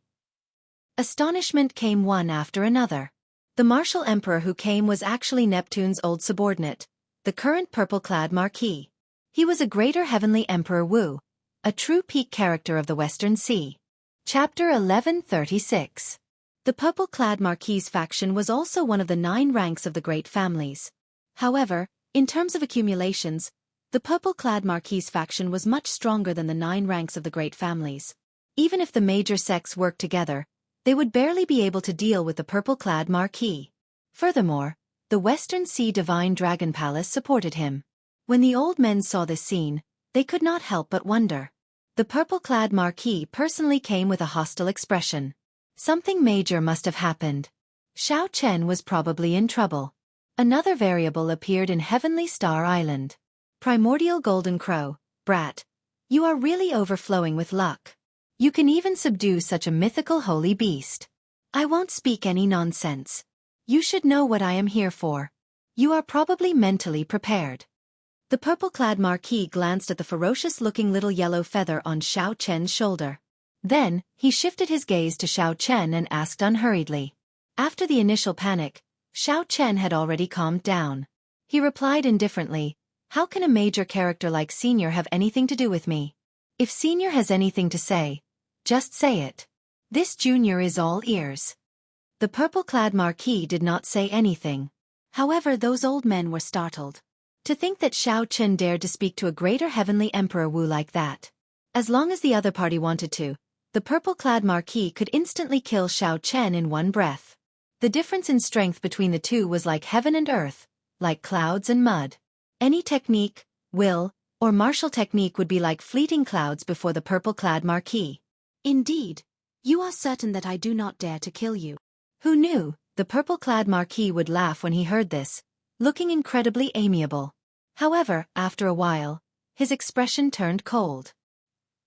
Astonishment came one after another. The martial emperor who came was actually Neptune's old subordinate, the current purple-clad Marquis. He was a greater heavenly Emperor Wu, a true peak character of the Western Sea. Chapter 1136. The purple-clad Marquis' faction was also one of the 9 ranks of the great families. However, in terms of accumulations, the purple-clad Marquis faction was much stronger than the 9 ranks of the great families. Even if the major sects worked together, they would barely be able to deal with the purple-clad Marquis. Furthermore, the Western Sea Divine Dragon Palace supported him. When the old men saw this scene, they could not help but wonder. The purple-clad Marquis personally came with a hostile expression. Something major must have happened. Xiao Chen was probably in trouble. Another variable appeared in Heavenly Star Island. Primordial Golden Crow, brat. You are really overflowing with luck. You can even subdue such a mythical holy beast. I won't speak any nonsense. You should know what I am here for. You are probably mentally prepared. The purple-clad Marquis glanced at the ferocious-looking little yellow feather on Xiao Chen's shoulder. Then, he shifted his gaze to Xiao Chen and asked unhurriedly. After the initial panic, Xiao Chen had already calmed down. He replied indifferently, "How can a major character like Senior have anything to do with me? If Senior has anything to say, just say it. This Junior is all ears." The purple-clad Marquis did not say anything. However, those old men were startled. To think that Xiao Chen dared to speak to a greater heavenly Emperor Wu like that. As long as the other party wanted to, the purple-clad Marquis could instantly kill Xiao Chen in one breath. The difference in strength between the two was like heaven and earth, like clouds and mud. Any technique, will, or martial technique would be like fleeting clouds before the purple-clad Marquis. Indeed, you are certain that I do not dare to kill you. Who knew? The purple-clad Marquis would laugh when he heard this, looking incredibly amiable. However, after a while, his expression turned cold.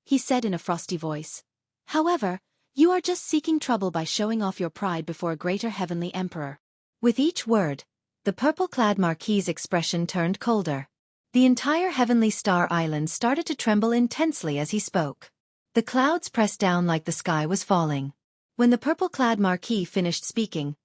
He said in a frosty voice, "However, you are just seeking trouble by showing off your pride before a greater heavenly emperor." With each word, the purple-clad Marquis' expression turned colder. The entire Heavenly Star Island started to tremble intensely as he spoke. The clouds pressed down like the sky was falling. When the purple-clad Marquis finished speaking,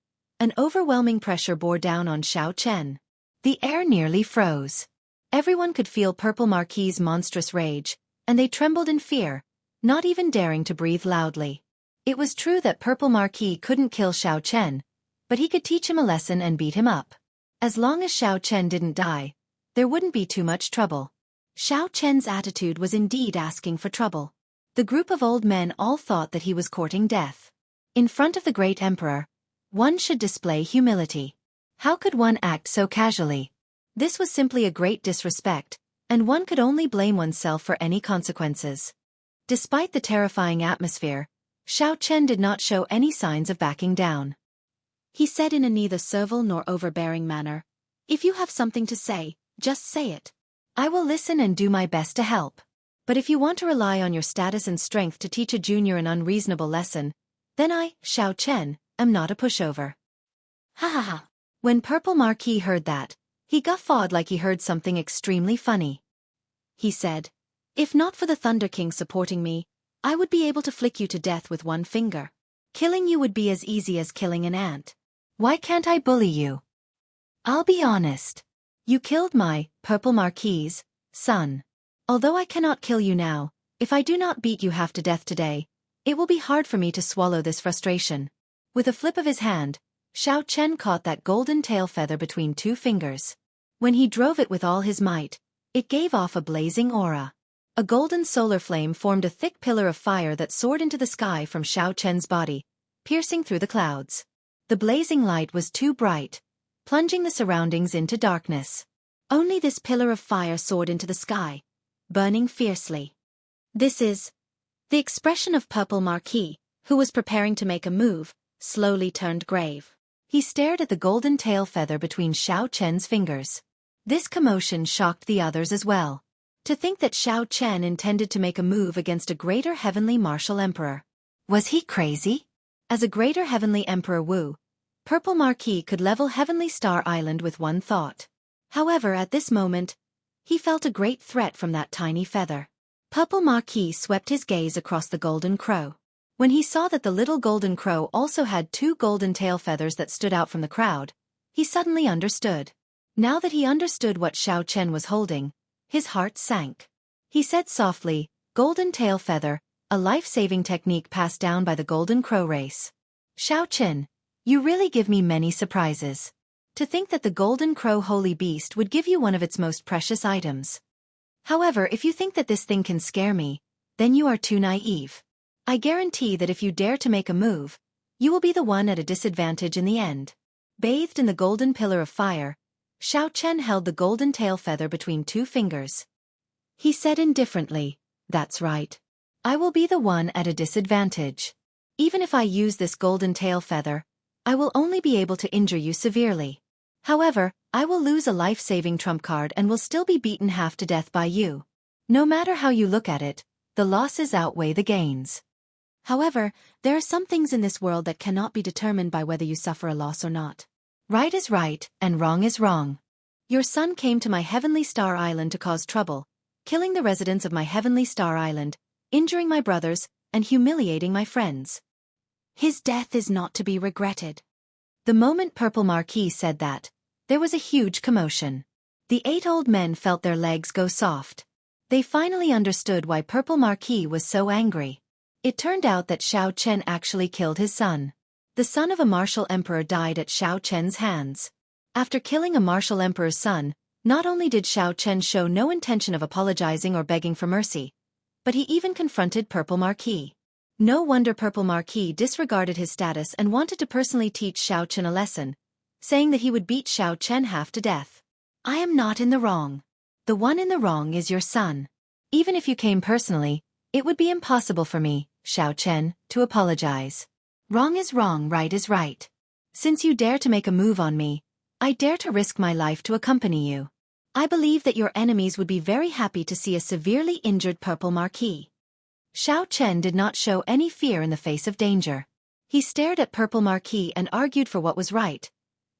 an overwhelming pressure bore down on Xiao Chen. The air nearly froze. Everyone could feel Purple Marquis' monstrous rage, and they trembled in fear, not even daring to breathe loudly. It was true that Purple Marquis couldn't kill Xiao Chen, but he could teach him a lesson and beat him up. As long as Xiao Chen didn't die, there wouldn't be too much trouble. Xiao Chen's attitude was indeed asking for trouble. The group of old men all thought that he was courting death. In front of the great emperor, one should display humility. How could one act so casually? This was simply a great disrespect, and one could only blame oneself for any consequences. Despite the terrifying atmosphere, Xiao Chen did not show any signs of backing down. He said in a neither servile nor overbearing manner, "If you have something to say, just say it. I will listen and do my best to help. But if you want to rely on your status and strength to teach a junior an unreasonable lesson, then I, Xiao Chen, am not a pushover." Ha ha ha. When Purple Marquis heard that, he guffawed like he heard something extremely funny. He said, "If not for the Thunder King supporting me, I would be able to flick you to death with one finger." Killing you would be as easy as killing an ant. Why can't I bully you? I'll be honest. You killed my purple marquise son. Although I cannot kill you now, if I do not beat you half to death today, it will be hard for me to swallow this frustration. With a flip of his hand, Xiao Chen caught that golden tail feather between 2 fingers. When he drove it with all his might, it gave off a blazing aura. A golden solar flame formed a thick pillar of fire that soared into the sky from Xiao Chen's body, piercing through the clouds. The blazing light was too bright, plunging the surroundings into darkness. Only this pillar of fire soared into the sky, burning fiercely. This is... The expression of Purple Marquis, who was preparing to make a move, slowly turned grave. He stared at the golden tail feather between Xiao Chen's fingers. This commotion shocked the others as well. To think that Xiao Chen intended to make a move against a greater heavenly martial emperor. Was he crazy? As a greater heavenly emperor Wu, Purple Marquis could level Heavenly Star Island with one thought. However, at this moment, he felt a great threat from that tiny feather. Purple Marquis swept his gaze across the golden crow. When he saw that the little golden crow also had 2 golden tail feathers that stood out from the crowd, he suddenly understood. Now that he understood what Xiao Chen was holding, his heart sank. He said softly, "Golden tail feather, a life-saving technique passed down by the golden crow race. Xiao Chen, you really give me many surprises. To think that the golden crow holy beast would give you one of its most precious items. However, if you think that this thing can scare me, then you are too naive. I guarantee that if you dare to make a move, you will be the one at a disadvantage in the end." Bathed in the golden pillar of fire, Xiao Chen held the golden tail feather between 2 fingers. He said indifferently, "That's right. I will be the one at a disadvantage. Even if I use this golden tail feather, I will only be able to injure you severely. However, I will lose a life-saving trump card and will still be beaten half to death by you. No matter how you look at it, the losses outweigh the gains. However, there are some things in this world that cannot be determined by whether you suffer a loss or not. Right is right, and wrong is wrong. Your son came to my Heavenly Star Island to cause trouble, killing the residents of my Heavenly Star Island, injuring my brothers, and humiliating my friends. His death is not to be regretted." The moment Purple Marquis said that, there was a huge commotion. The 8 old men felt their legs go soft. They finally understood why Purple Marquis was so angry. It turned out that Xiao Chen actually killed his son. The son of a martial emperor died at Xiao Chen's hands. After killing a martial emperor's son, not only did Xiao Chen show no intention of apologizing or begging for mercy, but he even confronted Purple Marquis. No wonder Purple Marquis disregarded his status and wanted to personally teach Xiao Chen a lesson, saying that he would beat Xiao Chen half to death. "I am not in the wrong. The one in the wrong is your son. Even if you came personally, it would be impossible for me, Xiao Chen, to apologize. Wrong is wrong, right is right. Since you dare to make a move on me, I dare to risk my life to accompany you. I believe that your enemies would be very happy to see a severely injured Purple Marquis." Xiao Chen did not show any fear in the face of danger. He stared at Purple Marquis and argued for what was right,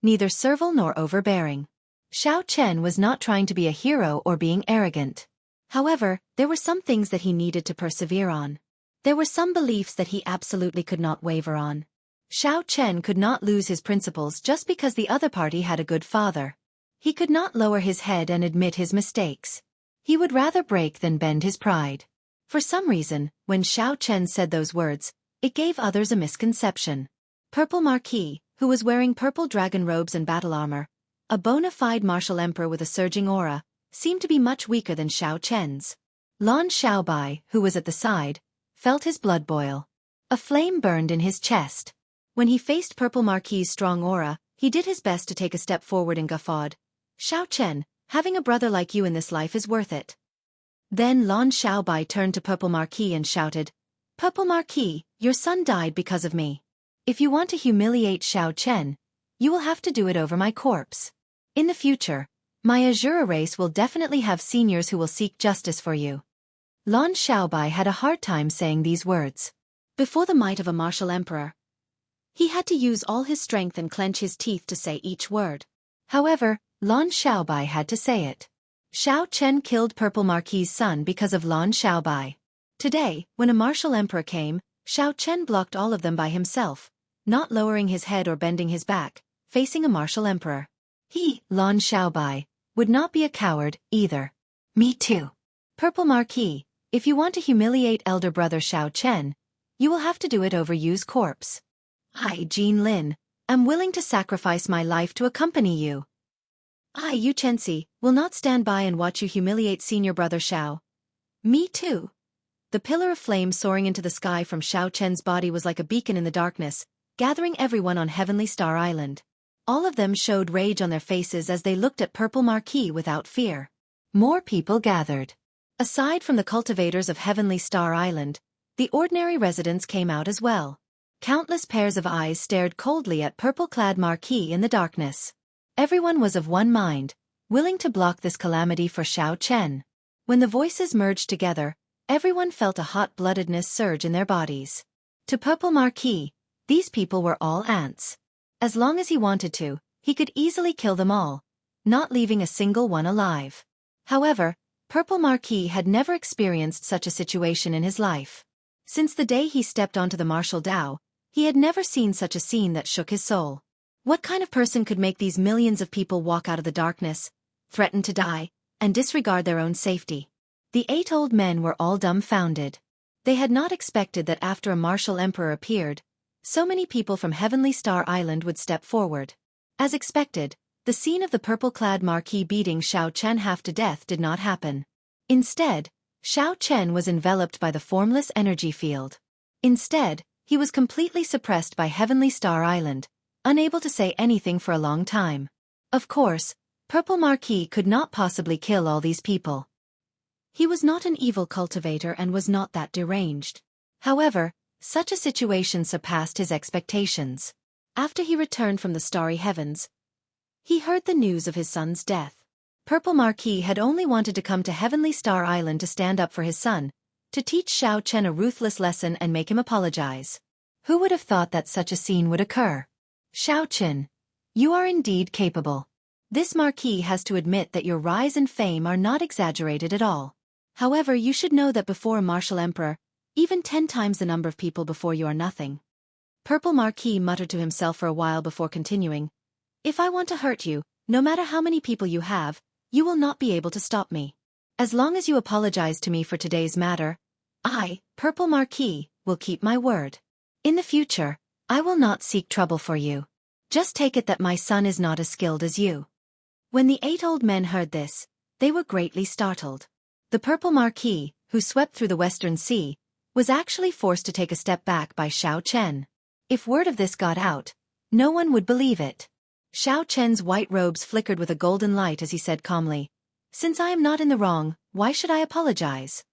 neither servile nor overbearing. Xiao Chen was not trying to be a hero or being arrogant. However, there were some things that he needed to persevere on. There were some beliefs that he absolutely could not waver on. Xiao Chen could not lose his principles just because the other party had a good father. He could not lower his head and admit his mistakes. He would rather break than bend his pride. For some reason, when Xiao Chen said those words, it gave others a misconception. Purple Marquis, who was wearing purple dragon robes and battle armor, a bona fide martial emperor with a surging aura, seemed to be much weaker than Xiao Chen's. Lan Xiaobai, who was at the side, felt his blood boil. A flame burned in his chest. When he faced Purple Marquis's strong aura, he did his best to take a step forward and guffawed. "Xiao Chen, having a brother like you in this life is worth it." Then Lan Xiaobai turned to Purple Marquis and shouted, "Purple Marquis, your son died because of me. If you want to humiliate Xiao Chen, you will have to do it over my corpse. In the future, my Azura race will definitely have seniors who will seek justice for you." Lan Xiaobai had a hard time saying these words. Before the might of a martial emperor, he had to use all his strength and clench his teeth to say each word. However, Lan Xiaobai had to say it. Xiao Chen killed Purple Marquis's son because of Lan Xiaobai. Today, when a martial emperor came, Xiao Chen blocked all of them by himself, not lowering his head or bending his back, facing a martial emperor. He, Lan Xiaobai, would not be a coward, either. Me too. Purple Marquis, if you want to humiliate elder brother Xiao Chen, you will have to do it over Yu's corpse. I, Jean Lin, am willing to sacrifice my life to accompany you. I, Yu Chenxi, will not stand by and watch you humiliate senior brother Xiao. Me too. The pillar of flame soaring into the sky from Xiao Chen's body was like a beacon in the darkness, gathering everyone on Heavenly Star Island. All of them showed rage on their faces as they looked at Purple Marquis without fear. More people gathered. Aside from the cultivators of Heavenly Star Island, the ordinary residents came out as well. Countless pairs of eyes stared coldly at purple-clad Marquis in the darkness. Everyone was of one mind, willing to block this calamity for Xiao Chen. When the voices merged together, everyone felt a hot-bloodedness surge in their bodies. To Purple Marquis, these people were all ants. As long as he wanted to, he could easily kill them all, not leaving a single one alive. However, Purple Marquis had never experienced such a situation in his life. Since the day he stepped onto the martial Dao, he had never seen such a scene that shook his soul. What kind of person could make these millions of people walk out of the darkness, threaten to die, and disregard their own safety? The 8 old men were all dumbfounded. They had not expected that after a martial emperor appeared, so many people from Heavenly Star Island would step forward. As expected, the scene of the purple-clad Marquis beating Xiao Chen half to death did not happen. Instead, Xiao Chen was enveloped by the formless energy field. Instead, he was completely suppressed by Heavenly Star Island, unable to say anything for a long time. Of course, Purple Marquis could not possibly kill all these people. He was not an evil cultivator and was not that deranged. However, such a situation surpassed his expectations. After he returned from the starry heavens, he heard the news of his son's death. Purple Marquis had only wanted to come to Heavenly Star Island to stand up for his son, to teach Xiao Chen a ruthless lesson and make him apologize. Who would have thought that such a scene would occur? Xiao Chen, you are indeed capable. This Marquis has to admit that your rise and fame are not exaggerated at all. However, you should know that before a martial emperor, even 10 times the number of people before you are nothing. Purple Marquis muttered to himself for a while before continuing. If I want to hurt you, no matter how many people you have, you will not be able to stop me. As long as you apologize to me for today's matter, I, Purple Marquis, will keep my word. In the future, I will not seek trouble for you. Just take it that my son is not as skilled as you. When the 8 old men heard this, they were greatly startled. The Purple Marquis, who swept through the Western Sea, was actually forced to take a step back by Xiao Chen. If word of this got out, no one would believe it. Xiao Chen's white robes flickered with a golden light as he said calmly, "Since I am not in the wrong, why should I apologize?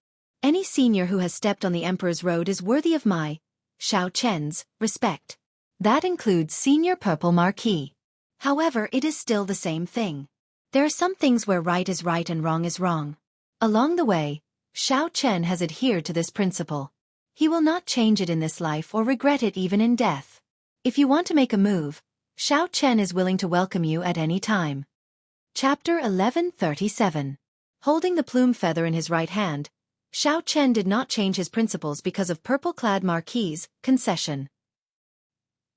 Any senior who has stepped on the Emperor's road is worthy of my, Xiao Chen's, respect. That includes Senior Purple Marquis. However, it is still the same thing. There are some things where right is right and wrong is wrong. Along the way, Xiao Chen has adhered to this principle. He will not change it in this life or regret it even in death. If you want to make a move, Xiao Chen is willing to welcome you at any time." Chapter 1137. Holding the plume feather in his right hand, Xiao Chen did not change his principles because of purple-clad Marquis' concession.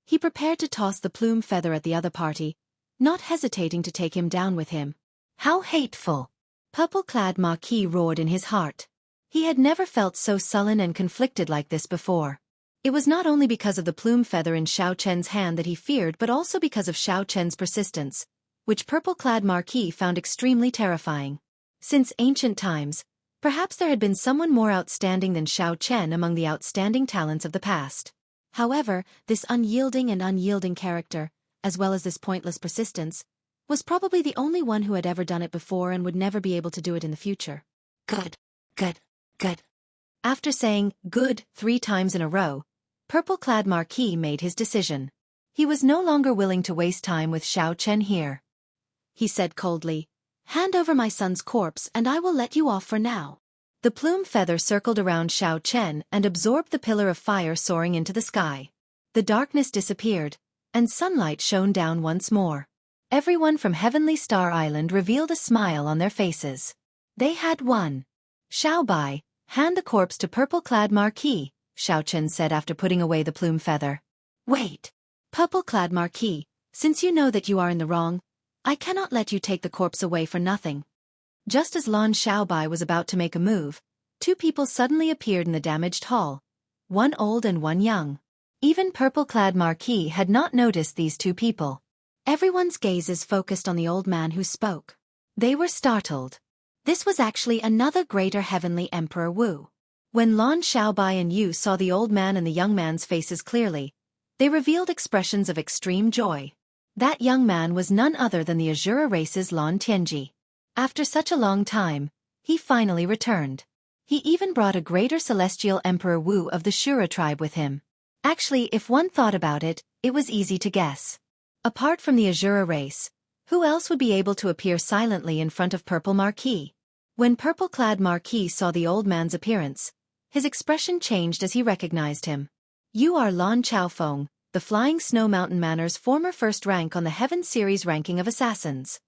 He prepared to toss the plume feather at the other party, not hesitating to take him down with him. How hateful! Purple-clad Marquis roared in his heart. He had never felt so sullen and conflicted like this before. It was not only because of the plume feather in Xiao Chen's hand that he feared but also because of Xiao Chen's persistence, which purple-clad Marquis found extremely terrifying. Since ancient times, perhaps there had been someone more outstanding than Xiao Chen among the outstanding talents of the past. However, this unyielding character, as well as this pointless persistence, was probably the only one who had ever done it before and would never be able to do it in the future. Good, good, good. After saying good 3 times in a row, purple-clad Marquis made his decision. He was no longer willing to waste time with Xiao Chen here. He said coldly, "Hand over my son's corpse and I will let you off for now." The plume feather circled around Xiao Chen and absorbed the pillar of fire soaring into the sky. The darkness disappeared, and sunlight shone down once more. Everyone from Heavenly Star Island revealed a smile on their faces. They had won. Xiaobai, hand the corpse to purple-clad Marquis, Xiao Chen said after putting away the plume feather. Wait! Purple-clad Marquis, since you know that you are in the wrong, I cannot let you take the corpse away for nothing. Just as Lan Xiaobai was about to make a move, two people suddenly appeared in the damaged hall, one old and one young. Even purple-clad Marquis had not noticed these two people. Everyone's gazes focused on the old man who spoke. They were startled. This was actually another greater heavenly Emperor Wu. When Lan Xiaobai and Yu saw the old man and the young man's faces clearly, they revealed expressions of extreme joy. That young man was none other than the Azura race's Lan Tianji. After such a long time, he finally returned. He even brought a greater celestial Emperor Wu of the Shura tribe with him. Actually, if one thought about it, it was easy to guess. Apart from the Azura race, who else would be able to appear silently in front of Purple Marquis? When purple-clad Marquis saw the old man's appearance, his expression changed as he recognized him. You are Lan Chaofeng, the Flying Snow Mountain Manor's former first rank on the Heaven Series ranking of assassins.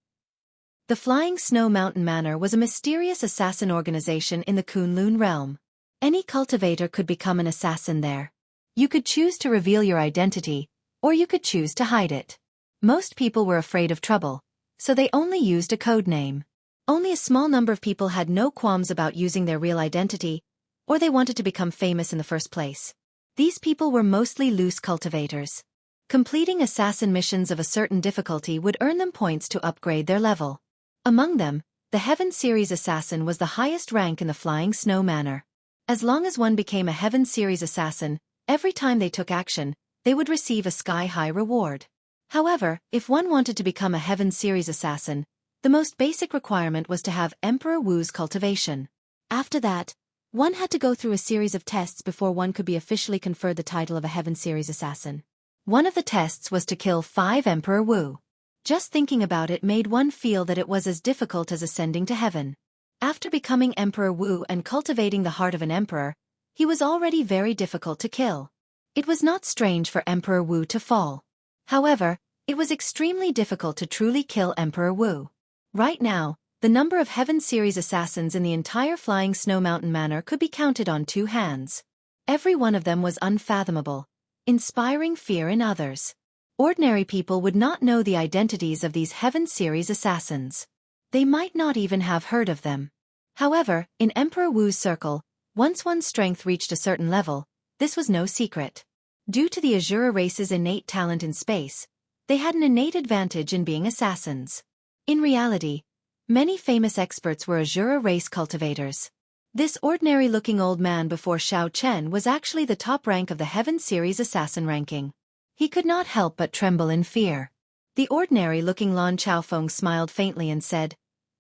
The Flying Snow Mountain Manor was a mysterious assassin organization in the Kunlun realm. Any cultivator could become an assassin there. You could choose to reveal your identity, or you could choose to hide it. Most people were afraid of trouble, so they only used a code name. Only a small number of people had no qualms about using their real identity, or they wanted to become famous in the first place. These people were mostly loose cultivators. Completing assassin missions of a certain difficulty would earn them points to upgrade their level. Among them, the Heaven Series assassin was the highest rank in the Flying Snow Manor. As long as one became a Heaven Series assassin, every time they took action, they would receive a sky-high reward. However, if one wanted to become a Heaven Series assassin, the most basic requirement was to have Emperor Wu's cultivation. After that, one had to go through a series of tests before one could be officially conferred the title of a Heaven Series assassin. One of the tests was to kill 5 Emperor Wu. Just thinking about it made one feel that it was as difficult as ascending to heaven. After becoming Emperor Wu and cultivating the heart of an emperor, he was already very difficult to kill. It was not strange for Emperor Wu to fall. However, it was extremely difficult to truly kill Emperor Wu. Right now, the number of Heaven Series assassins in the entire Flying Snow Mountain Manor could be counted on 2 hands. Every one of them was unfathomable, inspiring fear in others. Ordinary people would not know the identities of these Heaven Series assassins. They might not even have heard of them. However, in Emperor Wu's circle, once one's strength reached a certain level, this was no secret. Due to the Azura race's innate talent in space, they had an innate advantage in being assassins. In reality, many famous experts were Azura race cultivators. This ordinary-looking old man before Xiao Chen was actually the top rank of the Heaven Series assassin ranking. He could not help but tremble in fear. The ordinary-looking Lan Chaofeng smiled faintly and said,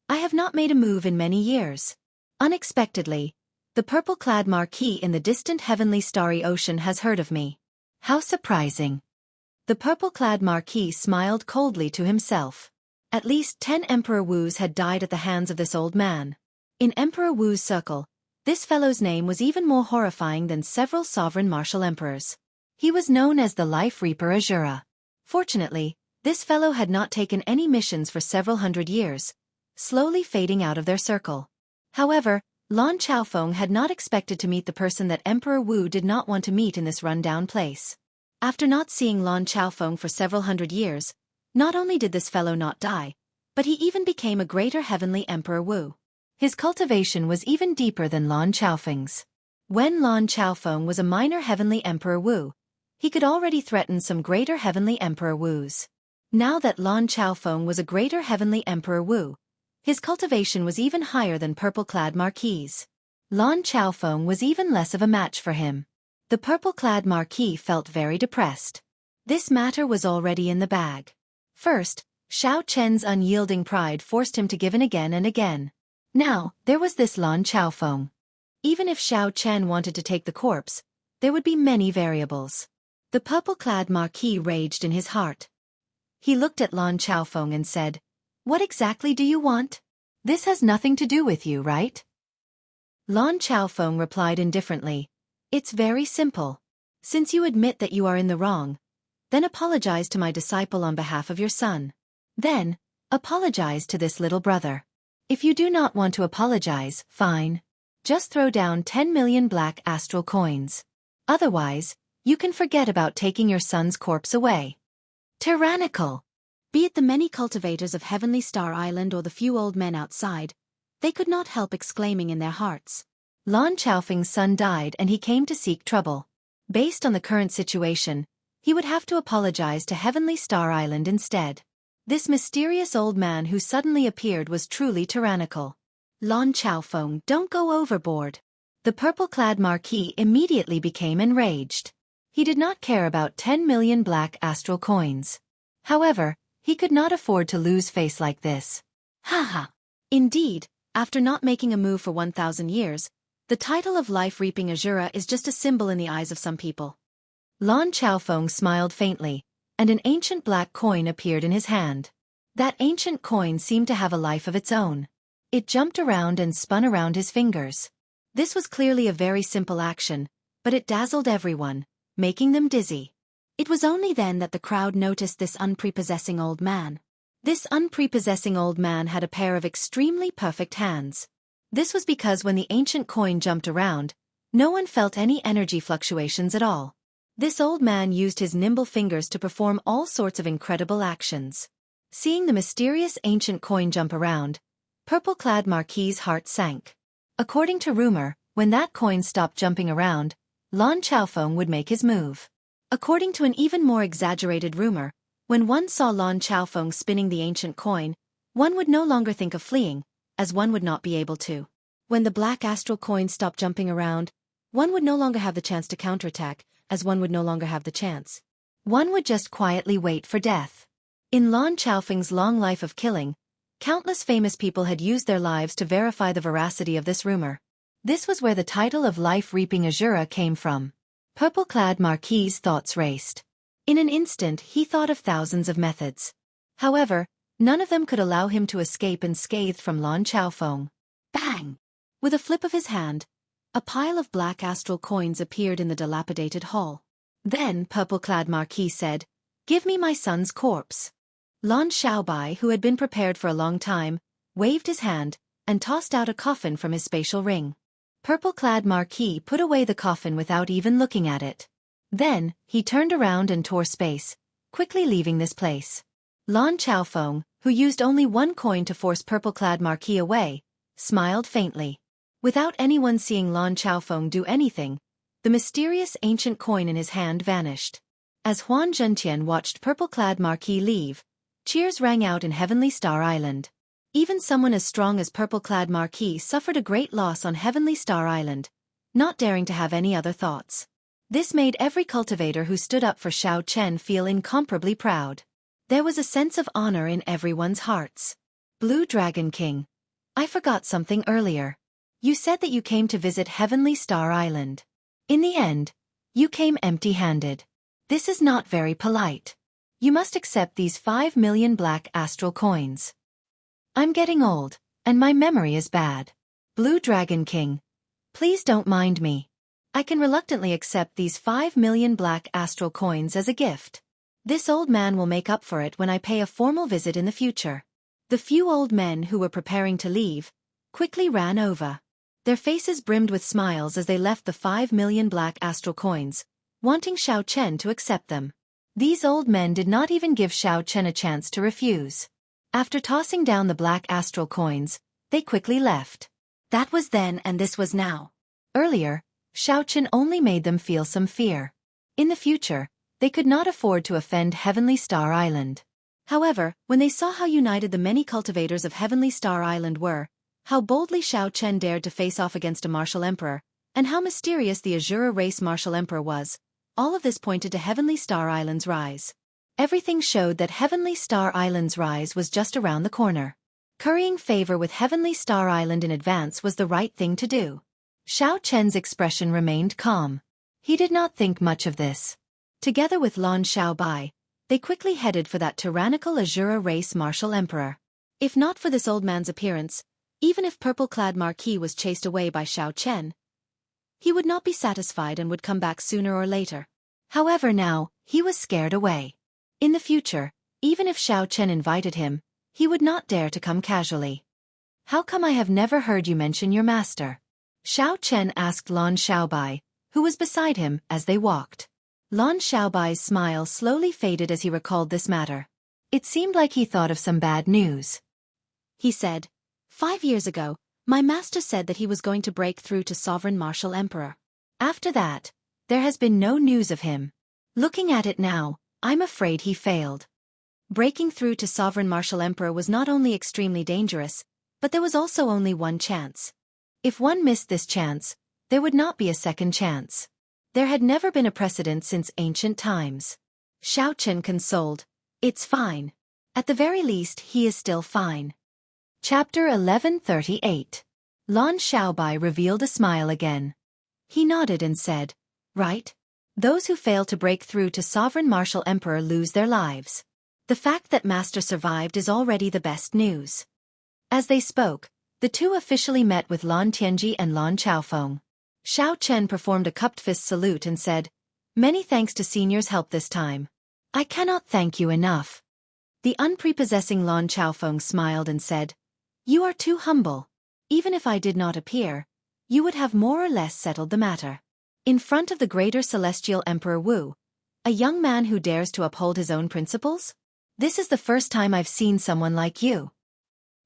I have not made a move in many years. Unexpectedly, the purple-clad Marquis in the distant heavenly starry ocean has heard of me. How surprising. The purple-clad Marquis smiled coldly to himself. At least 10 Emperor Wus had died at the hands of this old man. In Emperor Wu's circle, this fellow's name was even more horrifying than several sovereign martial emperors. He was known as the Life Reaper Azura. Fortunately, this fellow had not taken any missions for several hundred years, slowly fading out of their circle. However, Lan Chaofeng had not expected to meet the person that Emperor Wu did not want to meet in this run-down place. After not seeing Lan Chaofeng for several hundred years, not only did this fellow not die, but he even became a greater heavenly Emperor Wu. His cultivation was even deeper than Lan Chaofeng's. When Lan Chaofeng was a minor heavenly Emperor Wu, he could already threaten some greater heavenly Emperor Wus. Now that Lan Chaofeng was a greater heavenly Emperor Wu, his cultivation was even higher than purple-clad Marquis. Lan Chaofeng was even less of a match for him. The purple-clad Marquis felt very depressed. This matter was already in the bag. First, Xiao Chen's unyielding pride forced him to give in again and again. Now, there was this Lan Chaofeng. Even if Xiao Chen wanted to take the corpse, there would be many variables. The purple-clad Marquis raged in his heart. He looked at Lan Chaofeng and said, What exactly do you want? This has nothing to do with you, right? Lan Chaofeng replied indifferently, It's very simple. Since you admit that you are in the wrong, then apologize to my disciple on behalf of your son. Then, apologize to this little brother. If you do not want to apologize, fine. Just throw down 10 million black astral coins. Otherwise, you can forget about taking your son's corpse away. Tyrannical. Be it the many cultivators of Heavenly Star Island or the few old men outside, they could not help exclaiming in their hearts. Lon Chaofeng's son died and he came to seek trouble. Based on the current situation, he would have to apologize to Heavenly Star Island instead. This mysterious old man who suddenly appeared was truly tyrannical. Lon Chaofeng, don't go overboard. The purple-clad Marquis immediately became enraged. He did not care about 10 million black astral coins. However, he could not afford to lose face like this. Haha. Indeed, after not making a move for 1,000 years, the title of life-reaping Azura is just a symbol in the eyes of some people. Lon Chaofeng smiled faintly, and an ancient black coin appeared in his hand. That ancient coin seemed to have a life of its own. It jumped around and spun around his fingers. This was clearly a very simple action, but it dazzled everyone, making them dizzy. It was only then that the crowd noticed this unprepossessing old man. This unprepossessing old man had a pair of extremely perfect hands. This was because when the ancient coin jumped around, no one felt any energy fluctuations at all. This old man used his nimble fingers to perform all sorts of incredible actions. Seeing the mysterious ancient coin jump around, purple-clad Marquis's heart sank. According to rumor, when that coin stopped jumping around, Lon Chaofeng would make his move. According to an even more exaggerated rumor, when one saw Lon Chaofeng spinning the ancient coin, one would no longer think of fleeing, as one would not be able to. When the black astral coin stopped jumping around, one would no longer have the chance to counterattack, as one would no longer have the chance. One would just quietly wait for death. In Lon Chaofeng's long life of killing, countless famous people had used their lives to verify the veracity of this rumor. This was where the title of life-reaping Azura came from. Purple-clad Marquis's thoughts raced. In an instant he thought of thousands of methods. However, none of them could allow him to escape unscathed from Lon Chaofeng. Bang! With a flip of his hand, a pile of black astral coins appeared in the dilapidated hall. Then purple-clad Marquis said, "Give me my son's corpse." Lon Xiaobai, who had been prepared for a long time, waved his hand, and tossed out a coffin from his spatial ring. Purple-clad Marquis put away the coffin without even looking at it. Then, he turned around and tore space, quickly leaving this place. Lon Chaofeng, who used only one coin to force purple-clad Marquis away, smiled faintly. Without anyone seeing Lon Chaofeng do anything, the mysterious ancient coin in his hand vanished. As Huan Zhentian watched purple-clad Marquis leave, cheers rang out in Heavenly Star Island. Even someone as strong as purple-clad Marquis suffered a great loss on Heavenly Star Island, not daring to have any other thoughts. This made every cultivator who stood up for Xiao Chen feel incomparably proud. There was a sense of honor in everyone's hearts. Blue Dragon King. I forgot something earlier. You said that you came to visit Heavenly Star Island. In the end, you came empty-handed. This is not very polite. You must accept these 5 million black astral coins. I'm getting old, and my memory is bad. Blue Dragon King. Please don't mind me. I can reluctantly accept these 5 million black astral coins as a gift. This old man will make up for it when I pay a formal visit in the future. The few old men who were preparing to leave quickly ran over. Their faces brimmed with smiles as they left the 5 million black astral coins, wanting Xiao Chen to accept them. These old men did not even give Xiao Chen a chance to refuse. After tossing down the black astral coins, they quickly left. That was then and this was now. Earlier, Xiao Chen only made them feel some fear. In the future, they could not afford to offend Heavenly Star Island. However, when they saw how united the many cultivators of Heavenly Star Island were, how boldly Xiao Chen dared to face off against a martial emperor, and how mysterious the Azura race martial emperor was, all of this pointed to Heavenly Star Island's rise. Everything showed that Heavenly Star Island's rise was just around the corner. Currying favor with Heavenly Star Island in advance was the right thing to do. Xiao Chen's expression remained calm. He did not think much of this. Together with Lon Xiaobai, they quickly headed for that tyrannical Azura race martial emperor. If not for this old man's appearance, even if purple-clad Marquis was chased away by Xiao Chen, he would not be satisfied and would come back sooner or later. However now, he was scared away. In the future, even if Xiao Chen invited him, he would not dare to come casually. How come I have never heard you mention your master? Xiao Chen asked Lon Xiaobai, who was beside him as they walked. Lan Xiaobai's smile slowly faded as he recalled this matter. It seemed like he thought of some bad news. He said, 5 years ago, my master said that he was going to break through to Sovereign Martial Emperor. After that, there has been no news of him. Looking at it now, I'm afraid he failed. Breaking through to Sovereign Martial Emperor was not only extremely dangerous, but there was also only one chance. If one missed this chance, there would not be a second chance. There had never been a precedent since ancient times. Xiao Chen consoled, it's fine. At the very least, he is still fine. Chapter 1138. Lan Xiaobai revealed a smile again. He nodded and said, right? Those who fail to break through to Sovereign Martial Emperor lose their lives. The fact that Master survived is already the best news. As they spoke, the two officially met with Lan Tianji and Lan Chaofeng. Xiao Chen performed a cupped fist salute and said, many thanks to Senior's help this time. I cannot thank you enough. The unprepossessing Lan Chaofeng smiled and said, you are too humble. Even if I did not appear, you would have more or less settled the matter. In front of the greater celestial Emperor Wu, a young man who dares to uphold his own principles? This is the first time I've seen someone like you.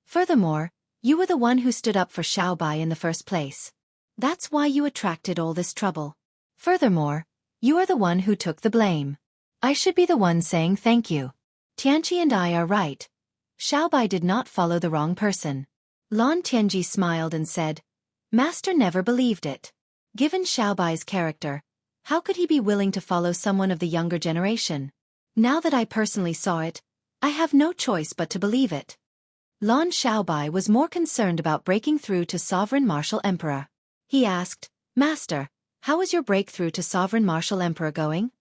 Furthermore, you were the one who stood up for Xiaobai in the first place. That's why you attracted all this trouble. Furthermore, you are the one who took the blame. I should be the one saying thank you. Tianqi and I are right. Xiaobai did not follow the wrong person. Lan Tianji smiled and said, Master never believed it. Given Xiaobai's character, how could he be willing to follow someone of the younger generation? Now that I personally saw it, I have no choice but to believe it. Lan Xiaobai was more concerned about breaking through to Sovereign Martial Emperor. He asked, Master, how is your breakthrough to Sovereign Martial Emperor going?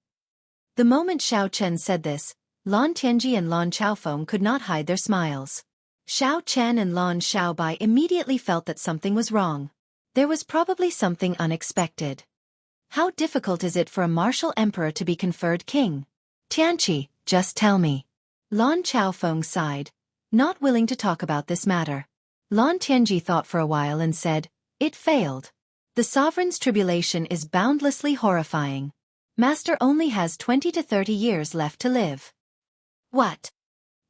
The moment Xiao Chen said this, Lan Tianji and Lan Chaofeng could not hide their smiles. Xiao Chen and Lan Xiaobai immediately felt that something was wrong. There was probably something unexpected. How difficult is it for a martial emperor to be conferred king? Tianqi, just tell me. Lan Chaofeng sighed, not willing to talk about this matter. Lan Tianji thought for a while and said, it failed. The sovereign's tribulation is boundlessly horrifying. Master only has 20 to 30 years left to live. What?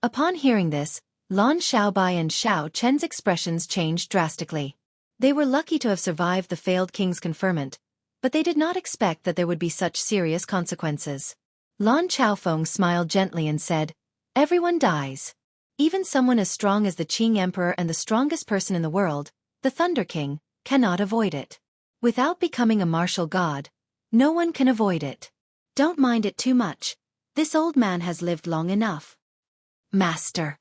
Upon hearing this, Lan Xiaobai and Xiao Chen's expressions changed drastically. They were lucky to have survived the failed king's conferment, but they did not expect that there would be such serious consequences. Lan Chaofeng smiled gently and said, everyone dies. Even someone as strong as the Qing Emperor and the strongest person in the world, the Thunder King, cannot avoid it. Without becoming a martial god, no one can avoid it. Don't mind it too much. This old man has lived long enough. Master.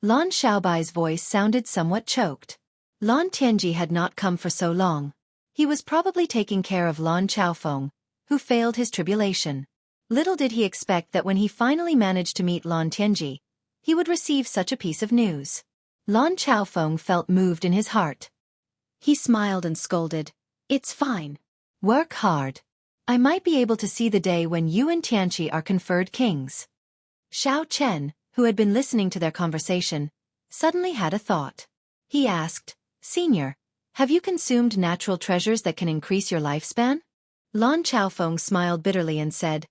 Lan Xiaobai's voice sounded somewhat choked. Lan Tianji had not come for so long. He was probably taking care of Lan Chaofeng, who failed his tribulation. Little did he expect that when he finally managed to meet Lan Tianji, he would receive such a piece of news. Lan Chaofeng felt moved in his heart. He smiled and scolded, it's fine. Work hard. I might be able to see the day when you and Tianqi are conferred kings. Xiao Chen, who had been listening to their conversation, suddenly had a thought. He asked, Senior, have you consumed natural treasures that can increase your lifespan? Lan Chaofeng smiled bitterly and said,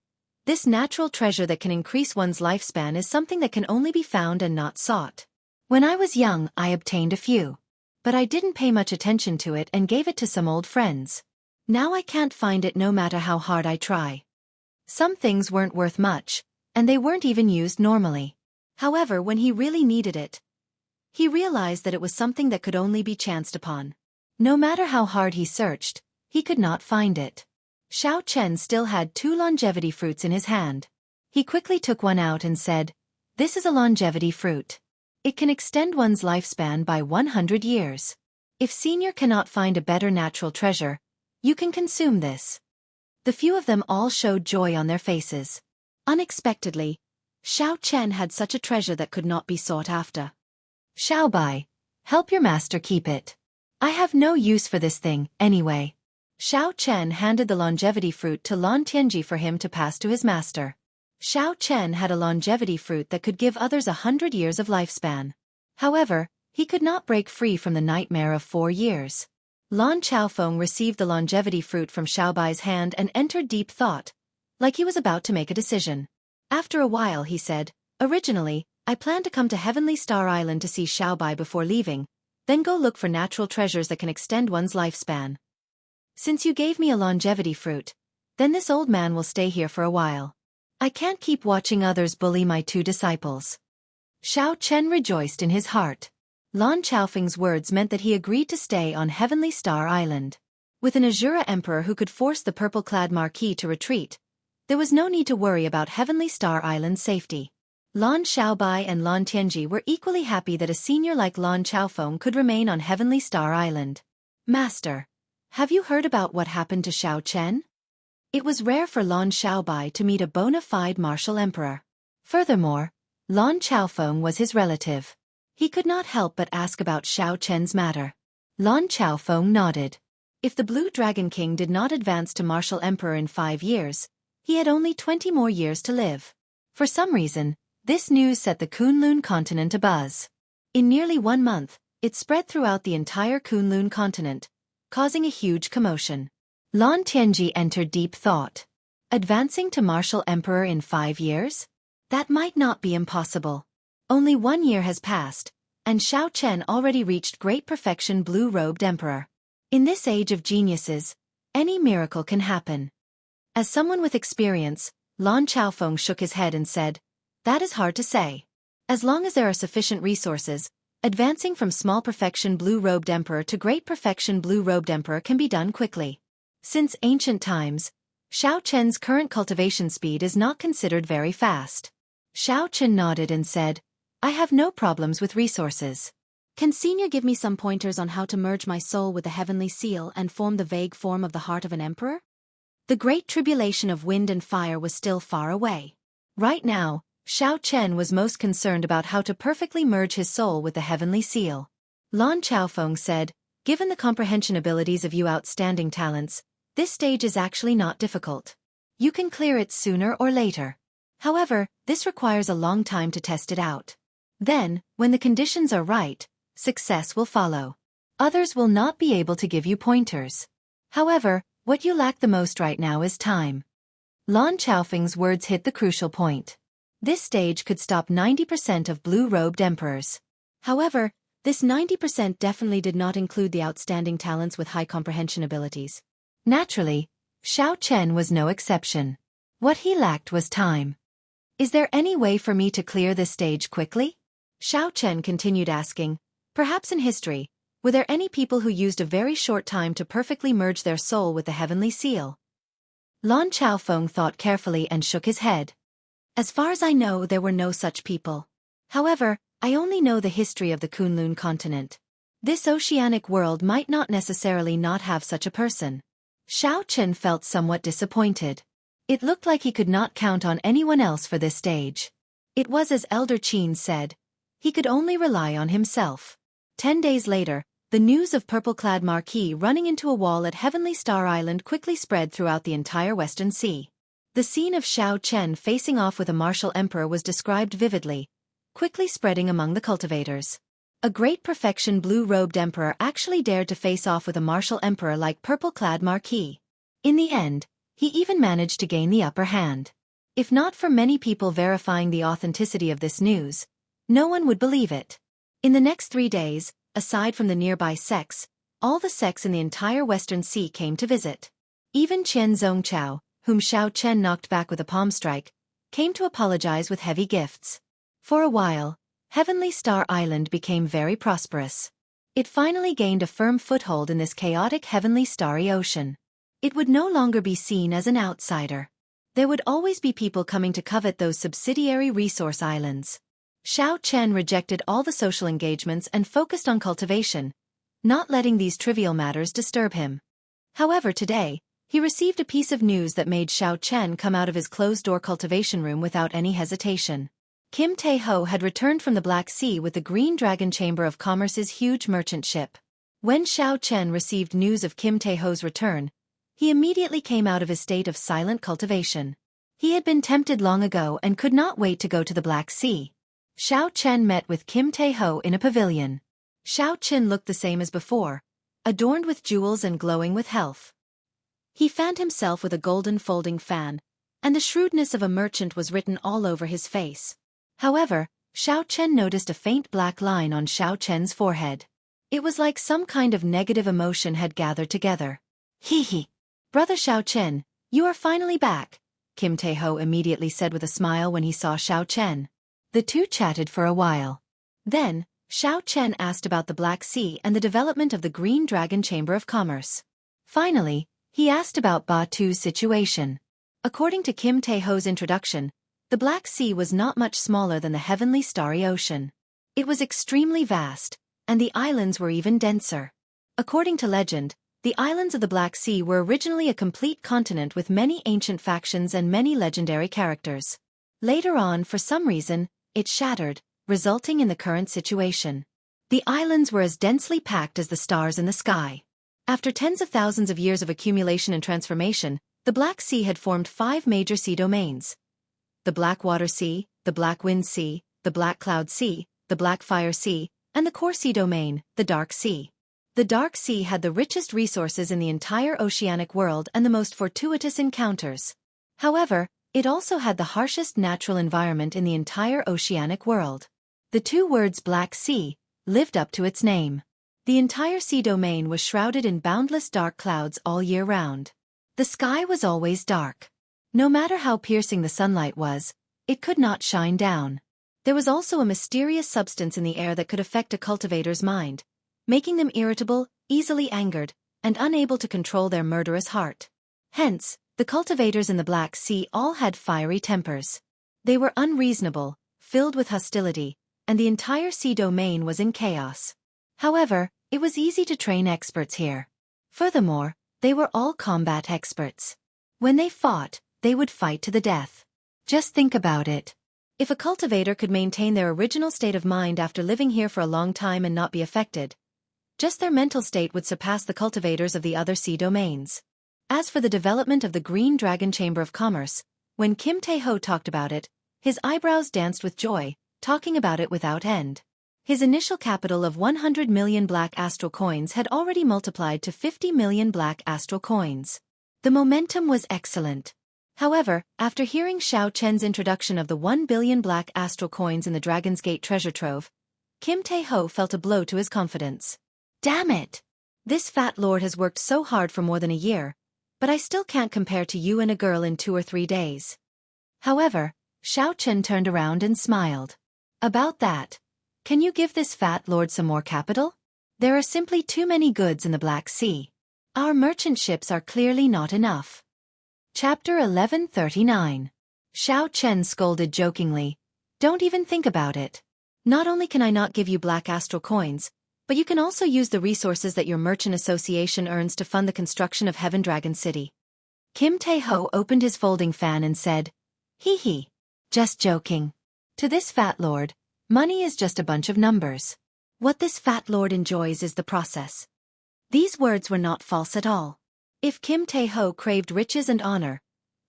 this natural treasure that can increase one's lifespan is something that can only be found and not sought. When I was young, I obtained a few. But I didn't pay much attention to it and gave it to some old friends. Now I can't find it no matter how hard I try. Some things weren't worth much, and they weren't even used normally. However, when he really needed it, he realized that it was something that could only be chanced upon. No matter how hard he searched, he could not find it. Xiao Chen still had 2 longevity fruits in his hand. He quickly took one out and said, this is a longevity fruit. It can extend one's lifespan by 100 years. If Senior cannot find a better natural treasure, you can consume this. The few of them all showed joy on their faces. Unexpectedly, Xiao Chen had such a treasure that could not be sought after. Xiaobai, help your master keep it. I have no use for this thing, anyway. Xiao Chen handed the longevity fruit to Lan Tianji for him to pass to his master. Xiao Chen had a longevity fruit that could give others 100 years of lifespan. However, he could not break free from the nightmare of 4 years. Lan Chaofeng received the longevity fruit from Xiaobai's hand and entered deep thought, like he was about to make a decision. After a while he said, "Originally, I planned to come to Heavenly Star Island to see Xiaobai before leaving, then go look for natural treasures that can extend one's lifespan. Since you gave me a longevity fruit, then this old man will stay here for a while. I can't keep watching others bully my two disciples." Xiao Chen rejoiced in his heart. Lan Chaofeng's words meant that he agreed to stay on Heavenly Star Island. With an Azura Emperor who could force the purple-clad Marquis to retreat, there was no need to worry about Heavenly Star Island's safety. Lan Xiaobai and Lan Tianji were equally happy that a senior like Lan Chaofeng could remain on Heavenly Star Island. "Master, have you heard about what happened to Xiao Chen?" It was rare for Lan Xiaobai to meet a bona fide martial emperor. Furthermore, Lan Chaofeng was his relative. He could not help but ask about Xiao Chen's matter. Lan Chaofeng nodded. If the Blue Dragon King did not advance to martial emperor in 5 years, he had only 20 more years to live. For some reason, this news set the Kunlun continent abuzz. In nearly 1 month, it spread throughout the entire Kunlun continent, causing a huge commotion. Lan Tianji entered deep thought. Advancing to martial emperor in 5 years? That might not be impossible. Only 1 year has passed, and Xiao Chen already reached great perfection blue-robed emperor. In this age of geniuses, any miracle can happen. As someone with experience, Lan Chaofeng shook his head and said, "That is hard to say. As long as there are sufficient resources, advancing from small perfection blue-robed emperor to great perfection blue-robed emperor can be done quickly. Since ancient times, Xiao Chen's current cultivation speed is not considered very fast." Xiao Chen nodded and said, "I have no problems with resources. Can Senior give me some pointers on how to merge my soul with the heavenly seal and form the vague form of the heart of an emperor?" The great tribulation of wind and fire was still far away. Right now, Xiao Chen was most concerned about how to perfectly merge his soul with the heavenly seal. Lan Chaofeng said, "Given the comprehension abilities of you outstanding talents, this stage is actually not difficult. You can clear it sooner or later. However, this requires a long time to test it out. Then, when the conditions are right, success will follow. Others will not be able to give you pointers. However, what you lack the most right now is time." Lan Chaofeng's words hit the crucial point. This stage could stop 90% of blue-robed emperors. However, this 90% definitely did not include the outstanding talents with high comprehension abilities. Naturally, Xiao Chen was no exception. What he lacked was time. "Is there any way for me to clear this stage quickly?" Xiao Chen continued asking. Perhaps in history, were there any people who used a very short time to perfectly merge their soul with the heavenly seal? Lan Chaofeng thought carefully and shook his head. "As far as I know, there were no such people. However, I only know the history of the Kunlun continent. This oceanic world might not necessarily not have such a person." Xiao Chen felt somewhat disappointed. It looked like he could not count on anyone else for this stage. It was as Elder Qin said. He could only rely on himself. 10 days later, the news of purple-clad Marquis running into a wall at Heavenly Star Island quickly spread throughout the entire Western Sea. The scene of Xiao Chen facing off with a martial emperor was described vividly, quickly spreading among the cultivators. A great perfection blue-robed emperor actually dared to face off with a martial emperor like purple-clad Marquis. In the end, he even managed to gain the upper hand. If not for many people verifying the authenticity of this news, no one would believe it. In the next 3 days, aside from the nearby sects, all the sects in the entire Western Sea came to visit. Even Qian Zongchao, whom Xiao Chen knocked back with a palm strike, came to apologize with heavy gifts. For a while, Heavenly Star Island became very prosperous. It finally gained a firm foothold in this chaotic heavenly starry ocean. It would no longer be seen as an outsider. There would always be people coming to covet those subsidiary resource islands. Xiao Chen rejected all the social engagements and focused on cultivation, not letting these trivial matters disturb him. However, today, he received a piece of news that made Xiao Chen come out of his closed-door cultivation room without any hesitation. Kim Tae-ho had returned from the Black Sea with the Green Dragon Chamber of Commerce's huge merchant ship. When Xiao Chen received news of Kim Tae-ho's return, he immediately came out of his state of silent cultivation. He had been tempted long ago and could not wait to go to the Black Sea. Xiao Chen met with Kim Tae-ho in a pavilion. Xiao Chen looked the same as before, adorned with jewels and glowing with health. He fanned himself with a golden folding fan, and the shrewdness of a merchant was written all over his face. However, Xiao Chen noticed a faint black line on Xiao Chen's forehead. It was like some kind of negative emotion had gathered together. Hee hee. Brother Xiao Chen, you are finally back, Kim Tae-ho immediately said with a smile when he saw Xiao Chen. The two chatted for a while. Then, Xiao Chen asked about the Black Sea and the development of the Green Dragon Chamber of Commerce. Finally, he asked about Ba Tu's situation. According to Kim Tae-ho's introduction, the Black Sea was not much smaller than the heavenly starry ocean. It was extremely vast, and the islands were even denser. According to legend, the islands of the Black Sea were originally a complete continent with many ancient factions and many legendary characters. Later on, for some reason, it shattered, resulting in the current situation. The islands were as densely packed as the stars in the sky. After tens of thousands of years of accumulation and transformation, the Black Sea had formed 5 major sea domains: the Black Water Sea, the Black Wind Sea, the Black Cloud Sea, the Black Fire Sea, and the core sea domain, the Dark Sea. The Dark Sea had the richest resources in the entire oceanic world and the most fortuitous encounters. However, it also had the harshest natural environment in the entire oceanic world. The two words Black Sea lived up to its name. The entire sea domain was shrouded in boundless dark clouds all year round. The sky was always dark. No matter how piercing the sunlight was, it could not shine down. There was also a mysterious substance in the air that could affect a cultivator's mind, making them irritable, easily angered, and unable to control their murderous heart. Hence, the cultivators in the Black Sea all had fiery tempers. They were unreasonable, filled with hostility, and the entire sea domain was in chaos. However, it was easy to train experts here. Furthermore, they were all combat experts. When they fought, they would fight to the death. Just think about it. If a cultivator could maintain their original state of mind after living here for a long time and not be affected, just their mental state would surpass the cultivators of the other sea domains. As for the development of the Green Dragon Chamber of Commerce, when Kim Tae-ho talked about it, his eyebrows danced with joy, talking about it without end. His initial capital of 100 million black astral coins had already multiplied to 50 million black astral coins. The momentum was excellent. However, after hearing Xiao Chen's introduction of the 1 billion black astral coins in the Dragon's Gate treasure trove, Kim Tae-ho felt a blow to his confidence. Damn it! This fat lord has worked so hard for more than a year, but I still can't compare to you and a girl in 2 or 3 days. However, Xiao Chen turned around and smiled. About that, can you give this fat lord some more capital? There are simply too many goods in the Black Sea. Our merchant ships are clearly not enough. Chapter 1139. Xiao Chen scolded jokingly. Don't even think about it. Not only can I not give you black astral coins, but you can also use the resources that your merchant association earns to fund the construction of Heaven Dragon City. Kim Tae-ho opened his folding fan and said, hee hee. Just joking. To this fat lord, money is just a bunch of numbers. What this fat lord enjoys is the process. These words were not false at all. If Kim Tae-ho craved riches and honor,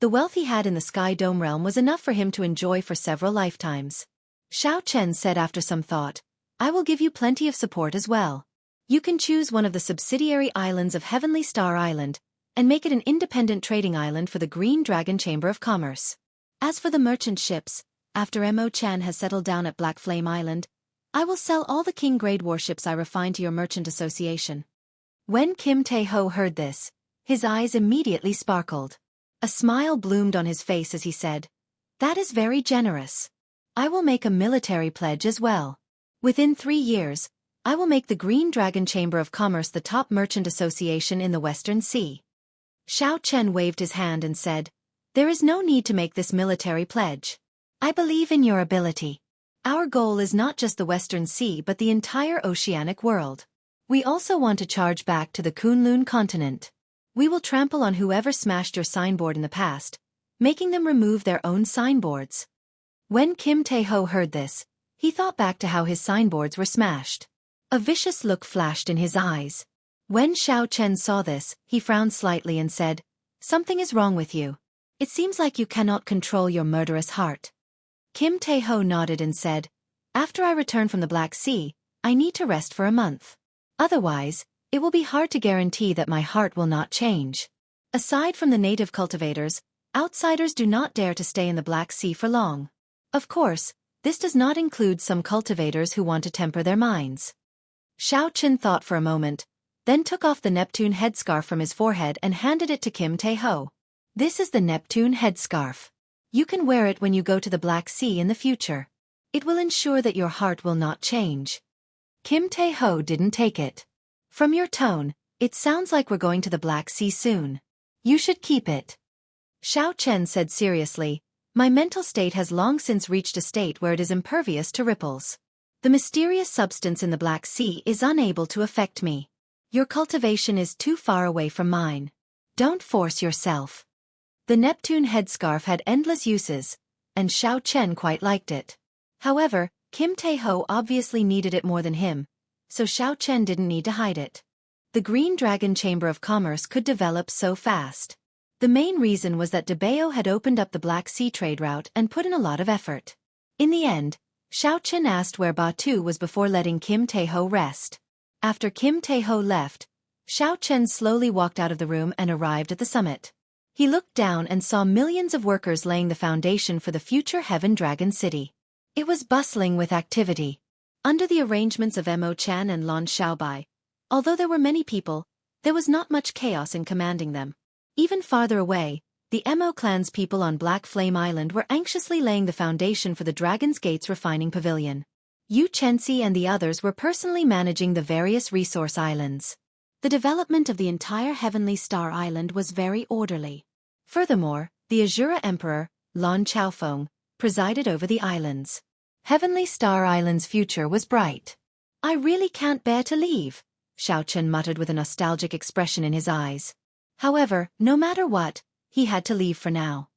the wealth he had in the Sky Dome realm was enough for him to enjoy for several lifetimes. Xiao Chen said after some thought, I will give you plenty of support as well. You can choose one of the subsidiary islands of Heavenly Star Island, and make it an independent trading island for the Green Dragon Chamber of Commerce. As for the merchant ships, after Mo Chan has settled down at Black Flame Island, I will sell all the King-grade warships I refine to your merchant association. When Kim Tae-ho heard this, his eyes immediately sparkled. A smile bloomed on his face as he said, that is very generous. I will make a military pledge as well. Within 3 years, I will make the Green Dragon Chamber of Commerce the top merchant association in the Western Sea. Xiao Chen waved his hand and said, there is no need to make this military pledge. I believe in your ability. Our goal is not just the Western Sea but the entire oceanic world. We also want to charge back to the Kunlun continent. We will trample on whoever smashed your signboard in the past, making them remove their own signboards. When Kim Tae-ho heard this, he thought back to how his signboards were smashed. A vicious look flashed in his eyes. When Xiao Chen saw this, he frowned slightly and said, something is wrong with you. It seems like you cannot control your murderous heart. Kim Tae-ho nodded and said, after I return from the Black Sea, I need to rest for a month. Otherwise, It will be hard to guarantee that my heart will not change. Aside from the native cultivators, outsiders do not dare to stay in the Black Sea for long. Of course, this does not include some cultivators who want to temper their minds. Xiao Chen thought for a moment, then took off the Neptune headscarf from his forehead and handed it to Kim Tae-ho. This is the Neptune headscarf. You can wear it when you go to the Black Sea in the future. It will ensure that your heart will not change. Kim Tae-ho didn't take it. From your tone, it sounds like we're going to the Black Sea soon. You should keep it. Xiao Chen said seriously, my mental state has long since reached a state where it is impervious to ripples. The mysterious substance in the Black Sea is unable to affect me. Your cultivation is too far away from mine. Don't force yourself. The Neptune headscarf had endless uses, and Xiao Chen quite liked it. However, Kim Tae-ho obviously needed it more than him, so Xiao Chen didn't need to hide it. The Green Dragon Chamber of Commerce could develop so fast. The main reason was that DeBeo had opened up the Black Sea trade route and put in a lot of effort. In the end, Xiao Chen asked where Batu was before letting Kim Tae-ho rest. After Kim Tae-ho left, Xiao Chen slowly walked out of the room and arrived at the summit. He looked down and saw millions of workers laying the foundation for the future Heaven Dragon City. It was bustling with activity. Under the arrangements of Mo Chan and Lon Xiaobai, although there were many people, there was not much chaos in commanding them. Even farther away, the Mo clan's people on Black Flame Island were anxiously laying the foundation for the Dragon's Gates refining pavilion. Yu Chenxi and the others were personally managing the various resource islands. The development of the entire Heavenly Star Island was very orderly. Furthermore, the Azura Emperor, Lon Chaofeng, presided over the islands. Heavenly Star Island's future was bright. I really can't bear to leave, Xiao Chen muttered with a nostalgic expression in his eyes. However, no matter what, he had to leave for now.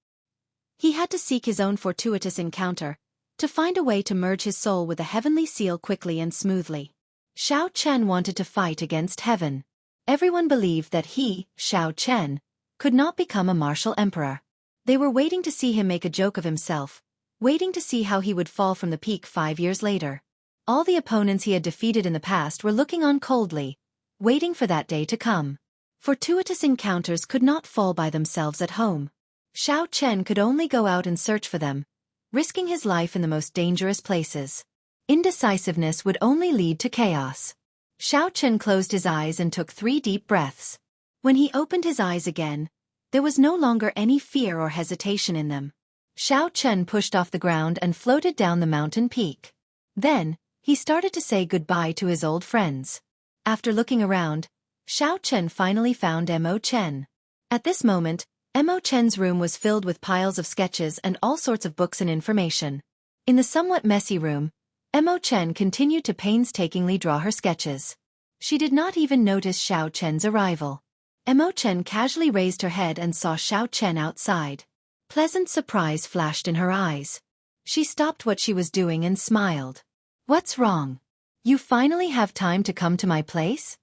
He had to seek his own fortuitous encounter, to find a way to merge his soul with the Heavenly Seal quickly and smoothly. Xiao Chen wanted to fight against heaven. Everyone believed that he, Xiao Chen, could not become a martial emperor. They were waiting to see him make a joke of himself, waiting to see how he would fall from the peak 5 years later. All the opponents he had defeated in the past were looking on coldly, waiting for that day to come. Fortuitous encounters could not fall by themselves at home. Xiao Chen could only go out and search for them, risking his life in the most dangerous places. Indecisiveness would only lead to chaos. Xiao Chen closed his eyes and took 3 deep breaths. When he opened his eyes again, there was no longer any fear or hesitation in them. Xiao Chen pushed off the ground and floated down the mountain peak. Then, he started to say goodbye to his old friends. After looking around, Xiao Chen finally found Mo Chen. At this moment, Mo Chen's room was filled with piles of sketches and all sorts of books and information. In the somewhat messy room, Mo Chen continued to painstakingly draw her sketches. She did not even notice Xiao Chen's arrival. Mo Chen casually raised her head and saw Xiao Chen outside. Pleasant surprise flashed in her eyes. She stopped what she was doing and smiled. What's wrong? You finally have time to come to my place?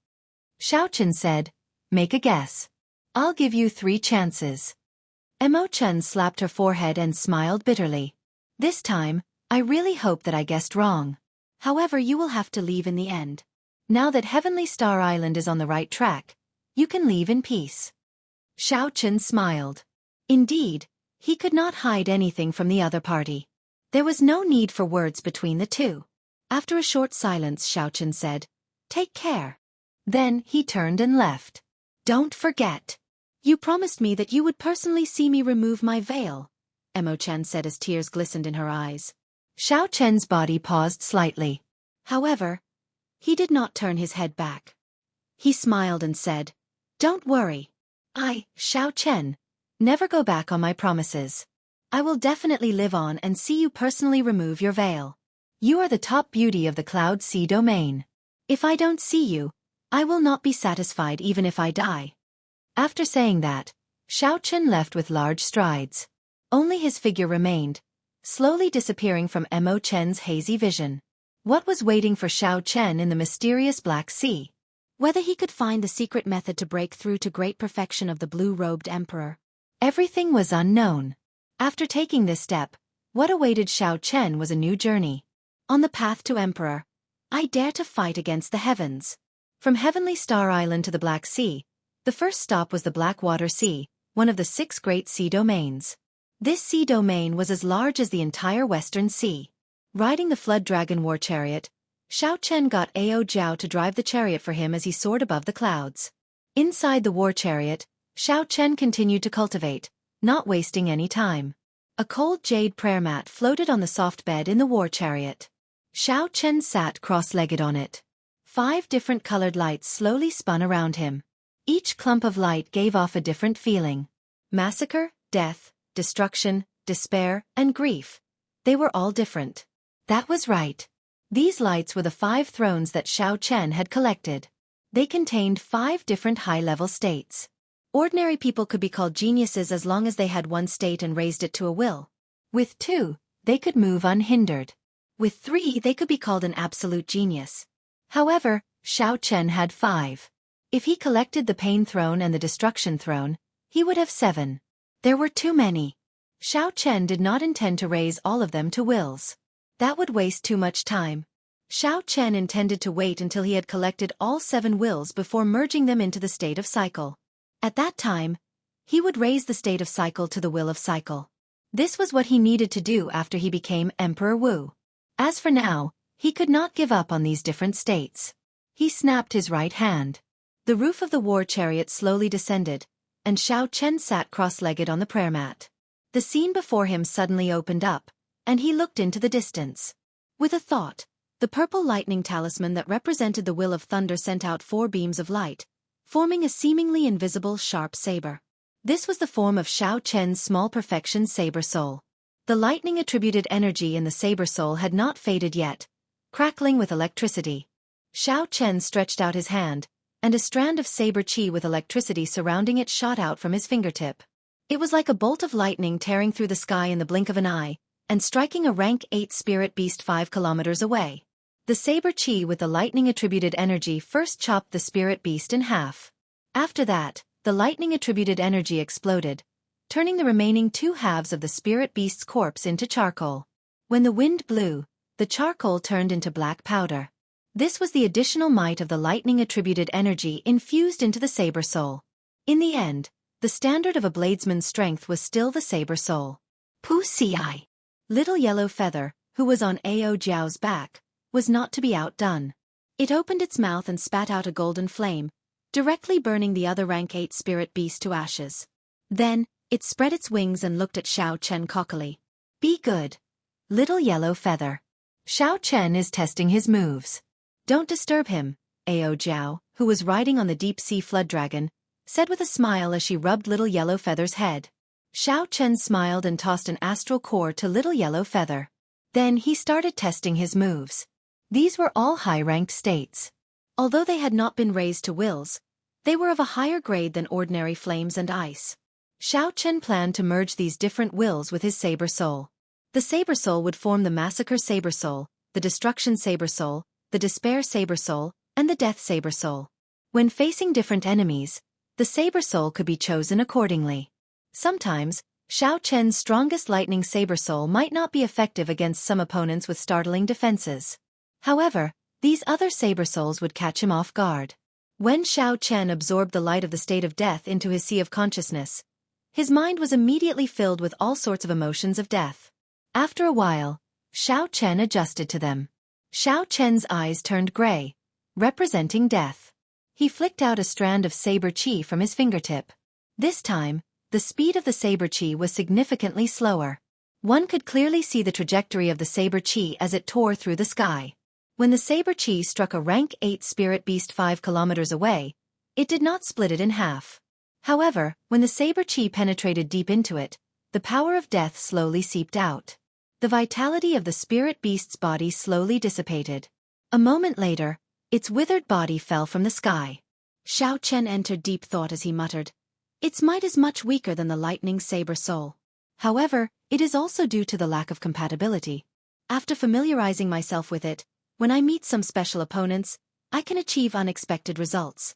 Xiao Chen said, make a guess. I'll give you 3 chances. Mo Chen slapped her forehead and smiled bitterly. This time, I really hope that I guessed wrong. However, you will have to leave in the end. Now that Heavenly Star Island is on the right track, you can leave in peace. Xiao Chen smiled. Indeed, he could not hide anything from the other party. There was no need for words between the two. After a short silence, Xiao Chen said, take care. Then he turned and left. Don't forget. You promised me that you would personally see me remove my veil, Mo Chen said as tears glistened in her eyes. Xiao Chen's body paused slightly. However, he did not turn his head back. He smiled and said, don't worry. I, Xiao Chen, never go back on my promises. I will definitely live on and see you personally remove your veil. You are the top beauty of the Cloud Sea domain. If I don't see you, I will not be satisfied even if I die. After saying that, Xiao Chen left with large strides. Only his figure remained, slowly disappearing from Mo Chen's hazy vision. What was waiting for Xiao Chen in the mysterious Black Sea? Whether he could find the secret method to break through to great perfection of the blue-robed emperor? Everything was unknown. After taking this step, what awaited Xiao Chen was a new journey. On the path to emperor, I dare to fight against the heavens. From Heavenly Star Island to the Black Sea, the first stop was the Blackwater Sea, one of the 6 great sea domains. This sea domain was as large as the entire Western Sea. Riding the Flood Dragon war chariot, Xiao Chen got Ao Jiao to drive the chariot for him as he soared above the clouds. Inside the war chariot, Xiao Chen continued to cultivate, not wasting any time. A cold jade prayer mat floated on the soft bed in the war chariot. Xiao Chen sat cross-legged on it. 5 different colored lights slowly spun around him. Each clump of light gave off a different feeling. Massacre, death, destruction, despair, and grief. They were all different. That was right. These lights were the 5 thrones that Xiao Chen had collected. They contained 5 different high-level states. Ordinary people could be called geniuses as long as they had one state and raised it to a will. With 2, they could move unhindered. With 3, they could be called an absolute genius. However, Xiao Chen had 5. If he collected the Pain Throne and the Destruction Throne, he would have 7. There were too many. Xiao Chen did not intend to raise all of them to wills. That would waste too much time. Xiao Chen intended to wait until he had collected all 7 wills before merging them into the state of cycle. At that time, he would raise the state of cycle to the will of cycle. This was what he needed to do after he became Emperor Wu. As for now, he could not give up on these different states. He snapped his right hand. The roof of the war chariot slowly descended, and Xiao Chen sat cross-legged on the prayer mat. The scene before him suddenly opened up, and he looked into the distance. With a thought, the purple lightning talisman that represented the will of thunder sent out 4 beams of light, forming a seemingly invisible sharp saber. This was the form of Xiao Chen's small perfection saber soul. The lightning-attributed energy in the saber soul had not faded yet, crackling with electricity. Xiao Chen stretched out his hand, and a strand of saber chi with electricity surrounding it shot out from his fingertip. It was like a bolt of lightning tearing through the sky in the blink of an eye, and striking a rank 8 spirit beast 5 kilometers away. The saber chi with the lightning-attributed energy first chopped the spirit beast in half. After that, the lightning-attributed energy exploded, turning the remaining 2 halves of the spirit beast's corpse into charcoal. When the wind blew, the charcoal turned into black powder. This was the additional might of the lightning-attributed energy infused into the saber soul. In the end, the standard of a bladesman's strength was still the saber soul. Pu Ci. Little Yellow Feather, who was on Ao Jiao's back, was not to be outdone. It opened its mouth and spat out a golden flame, directly burning the other rank 8 spirit beast to ashes. Then, it spread its wings and looked at Xiao Chen cockily. Be good, Little Yellow Feather. Xiao Chen is testing his moves. Don't disturb him, Ao Jiao, who was riding on the deep-sea flood dragon, said with a smile as she rubbed Little Yellow Feather's head. Xiao Chen smiled and tossed an astral core to Little Yellow Feather. Then he started testing his moves. These were all high-ranked states. Although they had not been raised to wills, they were of a higher grade than ordinary flames and ice. Xiao Chen planned to merge these different wills with his saber soul. The saber soul would form the massacre saber soul, the destruction saber soul, the despair saber soul, and the death saber soul. When facing different enemies, the saber soul could be chosen accordingly. Sometimes, Xiao Chen's strongest lightning saber soul might not be effective against some opponents with startling defenses. However, these other saber souls would catch him off guard. When Xiao Chen absorbed the light of the state of death into his sea of consciousness, his mind was immediately filled with all sorts of emotions of death. After a while, Xiao Chen adjusted to them. Xiao Chen's eyes turned gray, representing death. He flicked out a strand of saber chi from his fingertip. This time, the speed of the saber chi was significantly slower. One could clearly see the trajectory of the saber chi as it tore through the sky. When the saber chi struck a rank 8 spirit beast 5 kilometers away, it did not split it in half. However, when the saber chi penetrated deep into it, the power of death slowly seeped out. The vitality of the spirit beast's body slowly dissipated. A moment later, its withered body fell from the sky. Xiao Chen entered deep thought as he muttered, "Its might is much weaker than the lightning saber soul. However, it is also due to the lack of compatibility. After familiarizing myself with it, when I meet some special opponents, I can achieve unexpected results."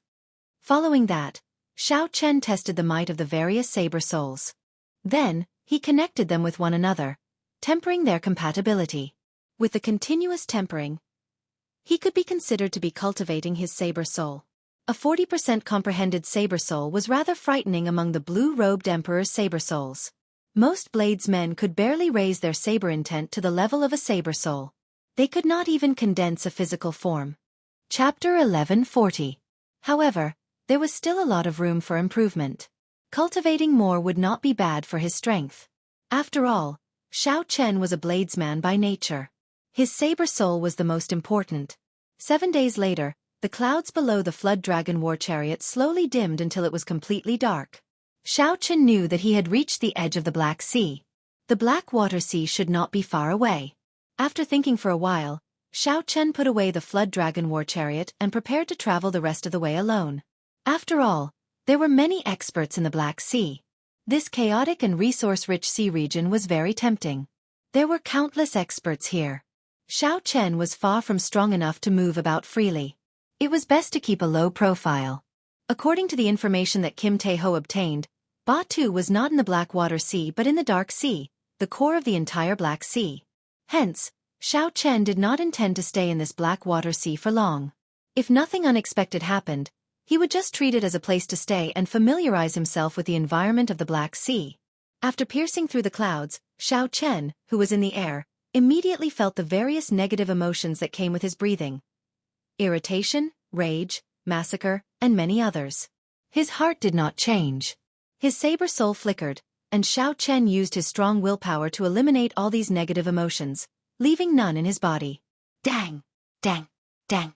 Following that, Xiao Chen tested the might of the various saber souls. Then, he connected them with one another, tempering their compatibility. With the continuous tempering, he could be considered to be cultivating his saber soul. A 40% comprehended saber soul was rather frightening among the blue-robed Emperor's saber souls. Most bladesmen could barely raise their saber intent to the level of a saber soul. They could not even condense a physical form. Chapter 1140. However, there was still a lot of room for improvement. Cultivating more would not be bad for his strength. After all, Xiao Chen was a bladesman by nature. His saber soul was the most important. 7 days later, the clouds below the Flood Dragon war chariot slowly dimmed until it was completely dark. Xiao Chen knew that he had reached the edge of the Black Sea. The Black Water Sea should not be far away. After thinking for a while, Xiao Chen put away the Flood Dragon war chariot and prepared to travel the rest of the way alone. After all, there were many experts in the Black Sea. This chaotic and resource-rich sea region was very tempting. There were countless experts here. Xiao Chen was far from strong enough to move about freely. It was best to keep a low profile. According to the information that Kim Tae-ho obtained, Ba Tu was not in the Black Water Sea but in the Dark Sea, the core of the entire Black Sea. Hence, Xiao Chen did not intend to stay in this Black Water Sea for long. If nothing unexpected happened, he would just treat it as a place to stay and familiarize himself with the environment of the Black Sea. After piercing through the clouds, Xiao Chen, who was in the air, immediately felt the various negative emotions that came with his breathing. Irritation, rage, massacre, and many others. His heart did not change. His saber soul flickered, and Xiao Chen used his strong willpower to eliminate all these negative emotions, leaving none in his body. Dang! Dang! Dang!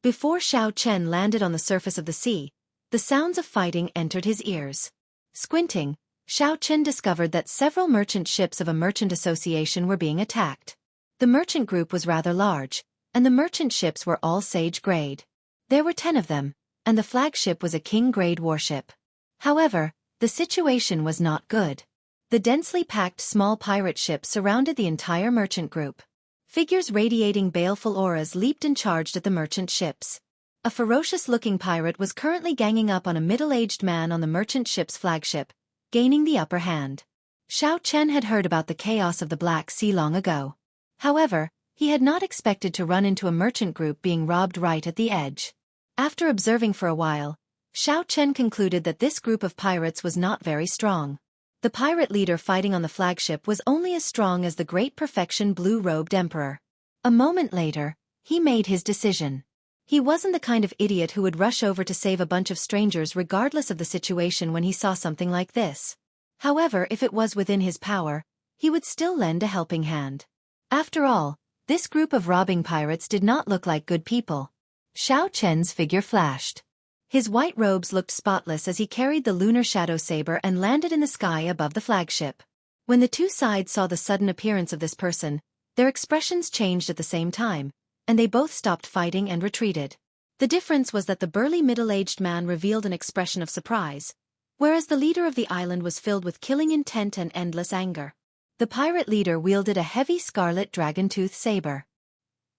Before Xiao Chen landed on the surface of the sea, the sounds of fighting entered his ears. Squinting, Xiao Chen discovered that several merchant ships of a merchant association were being attacked. The merchant group was rather large, and the merchant ships were all Sage grade. There were 10 of them, and the flagship was a King-grade warship. However, the situation was not good. The densely packed small pirate ships surrounded the entire merchant group. Figures radiating baleful auras leaped and charged at the merchant ships. A ferocious-looking pirate was currently ganging up on a middle-aged man on the merchant ship's flagship, gaining the upper hand. Xiao Chen had heard about the chaos of the Black Sea long ago. However, he had not expected to run into a merchant group being robbed right at the edge. After observing for a while, Xiao Chen concluded that this group of pirates was not very strong. The pirate leader fighting on the flagship was only as strong as the great perfection blue-robed emperor. A moment later, he made his decision. He wasn't the kind of idiot who would rush over to save a bunch of strangers regardless of the situation when he saw something like this. However, if it was within his power, he would still lend a helping hand. After all, this group of robbing pirates did not look like good people. Xiao Chen's figure flashed. His white robes looked spotless as he carried the lunar shadow saber and landed in the sky above the flagship. When the two sides saw the sudden appearance of this person, their expressions changed at the same time, and they both stopped fighting and retreated. The difference was that the burly middle-aged man revealed an expression of surprise, whereas the leader of the island was filled with killing intent and endless anger. The pirate leader wielded a heavy scarlet dragon-tooth saber.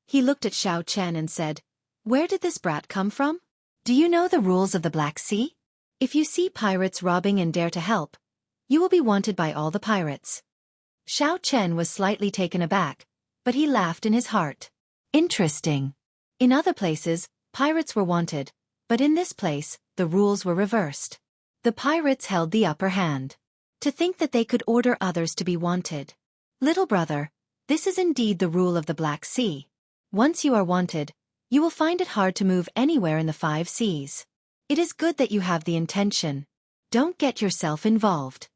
He looked at Xiao Chen and said, "Where did this brat come from? Do you know the rules of the Black Sea? If you see pirates robbing and dare to help, you will be wanted by all the pirates." Xiao Chen was slightly taken aback, but he laughed in his heart. Interesting. In other places, pirates were wanted, but in this place, the rules were reversed. The pirates held the upper hand. To think that they could order others to be wanted. Little brother, this is indeed the rule of the Black Sea. Once you are wanted, you will find it hard to move anywhere in the 5 seas. It is good that you have the intention. Don't get yourself involved.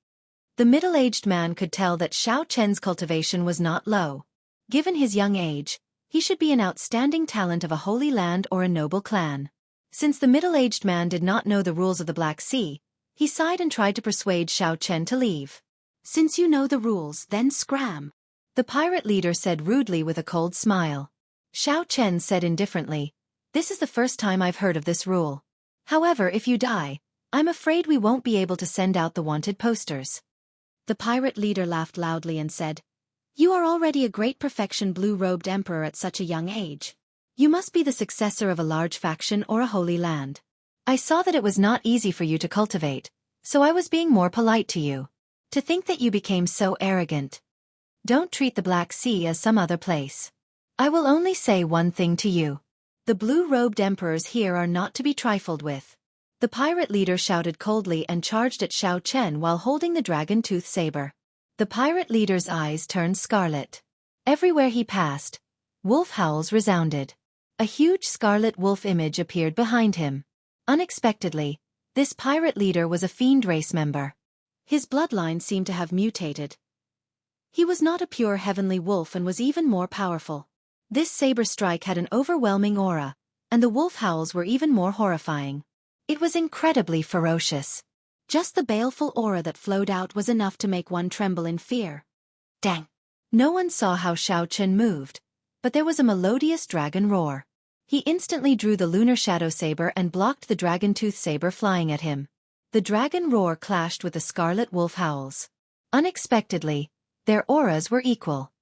The middle-aged man could tell that Xiao Chen's cultivation was not low. Given his young age, he should be an outstanding talent of a holy land or a noble clan. Since the middle-aged man did not know the rules of the Black Sea, he sighed and tried to persuade Xiao Chen to leave. "Since you know the rules, then scram," the pirate leader said rudely with a cold smile. Xiao Chen said indifferently, "This is the first time I've heard of this rule. However, if you die, I'm afraid we won't be able to send out the wanted posters." The pirate leader laughed loudly and said, "You are already a great perfection blue-robed emperor at such a young age. You must be the successor of a large faction or a holy land. I saw that it was not easy for you to cultivate, so I was being more polite to you. To think that you became so arrogant. Don't treat the Black Sea as some other place. I will only say one thing to you. The blue-robed emperors here are not to be trifled with. The pirate leader shouted coldly and charged at Xiao Chen while holding the dragon-tooth saber. The pirate leader's eyes turned scarlet. Everywhere he passed, wolf howls resounded. A huge scarlet wolf image appeared behind him. Unexpectedly, this pirate leader was a fiend race member. His bloodline seemed to have mutated. He was not a pure heavenly wolf and was even more powerful. This saber strike had an overwhelming aura, and the wolf howls were even more horrifying. It was incredibly ferocious. Just the baleful aura that flowed out was enough to make one tremble in fear. Dang! No one saw how Xiao Chen moved, but there was a melodious dragon roar. He instantly drew the lunar shadow saber and blocked the dragon-tooth saber flying at him. The dragon roar clashed with the scarlet wolf howls. Unexpectedly, their auras were equal.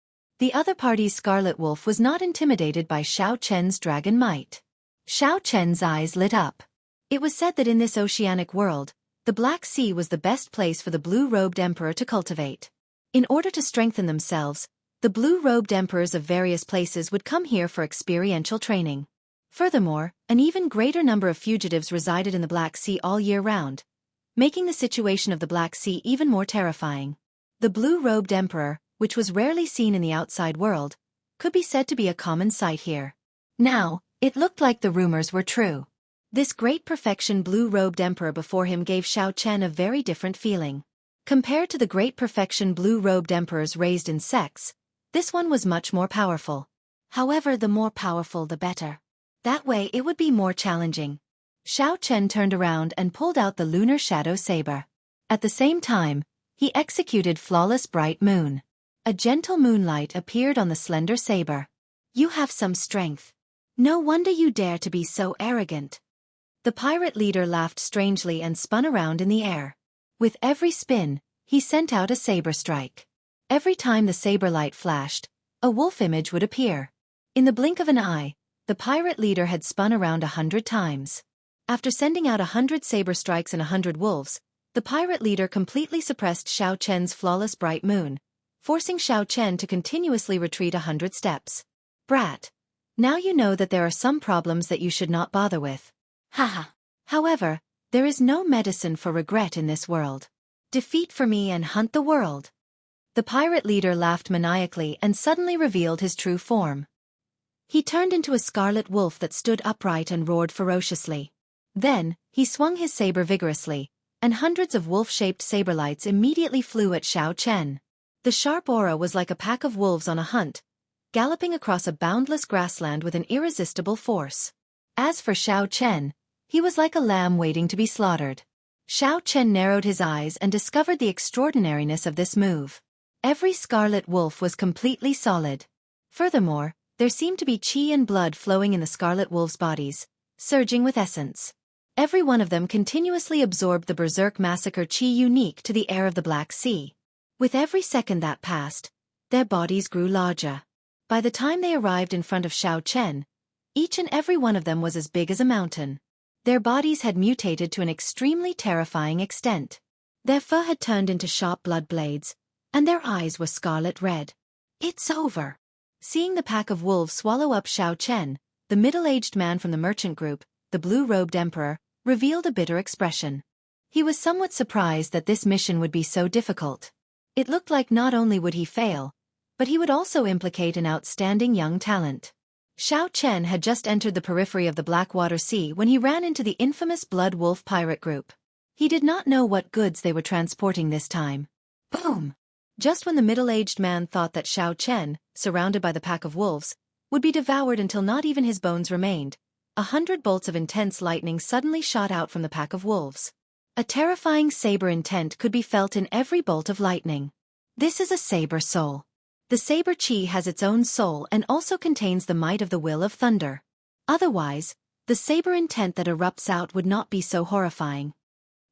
The other party's scarlet wolf was not intimidated by Xiao Chen's dragon might. Xiao Chen's eyes lit up. It was said that in this oceanic world, the Black Sea was the best place for the blue-robed emperor to cultivate. In order to strengthen themselves, the blue-robed emperors of various places would come here for experiential training. Furthermore, an even greater number of fugitives resided in the Black Sea all year round, making the situation of the Black Sea even more terrifying. The blue-robed emperor, which was rarely seen in the outside world, could be said to be a common sight here. Now, it looked like the rumors were true. This great perfection blue-robed emperor before him gave Xiao Chen a very different feeling. Compared to the great perfection blue-robed emperors raised in sects, this one was much more powerful. However, the more powerful the better. That way it would be more challenging. Xiao Chen turned around and pulled out the lunar shadow saber. At the same time, he executed flawless bright moon. A gentle moonlight appeared on the slender saber. You have some strength. No wonder you dare to be so arrogant. The pirate leader laughed strangely and spun around in the air. With every spin, he sent out a saber strike. Every time the saber light flashed, a wolf image would appear. In the blink of an eye, the pirate leader had spun around 100 times. After sending out 100 saber strikes and 100 wolves, the pirate leader completely suppressed Xiao Chen's flawless bright moon, forcing Xiao Chen to continuously retreat 100 steps. Brat. Now you know that there are some problems that you should not bother with. Haha. However, there is no medicine for regret in this world. Defeat for me and hunt the world. The pirate leader laughed maniacally and suddenly revealed his true form. He turned into a scarlet wolf that stood upright and roared ferociously. Then, he swung his saber vigorously, and hundreds of wolf-shaped saber lights immediately flew at Xiao Chen. The sharp aura was like a pack of wolves on a hunt, galloping across a boundless grassland with an irresistible force. As for Xiao Chen, he was like a lamb waiting to be slaughtered. Xiao Chen narrowed his eyes and discovered the extraordinariness of this move. Every scarlet wolf was completely solid. Furthermore, there seemed to be qi and blood flowing in the scarlet wolves' bodies, surging with essence. Every one of them continuously absorbed the berserk massacre qi unique to the air of the Black Sea. With every second that passed, their bodies grew larger. By the time they arrived in front of Xiao Chen, each and every one of them was as big as a mountain. Their bodies had mutated to an extremely terrifying extent. Their fur had turned into sharp blood blades, and their eyes were scarlet red. It's over. Seeing the pack of wolves swallow up Xiao Chen, the middle-aged man from the merchant group, the blue-robed emperor, revealed a bitter expression. He was somewhat surprised that this mission would be so difficult. It looked like not only would he fail, but he would also implicate an outstanding young talent. Xiao Chen had just entered the periphery of the Blackwater Sea when he ran into the infamous Blood Wolf pirate group. He did not know what goods they were transporting this time. Boom! Just when the middle-aged man thought that Xiao Chen, surrounded by the pack of wolves, would be devoured until not even his bones remained, 100 bolts of intense lightning suddenly shot out from the pack of wolves. A terrifying saber intent could be felt in every bolt of lightning. This is a saber soul. The saber chi has its own soul and also contains the might of the will of thunder. Otherwise, the saber intent that erupts out would not be so horrifying.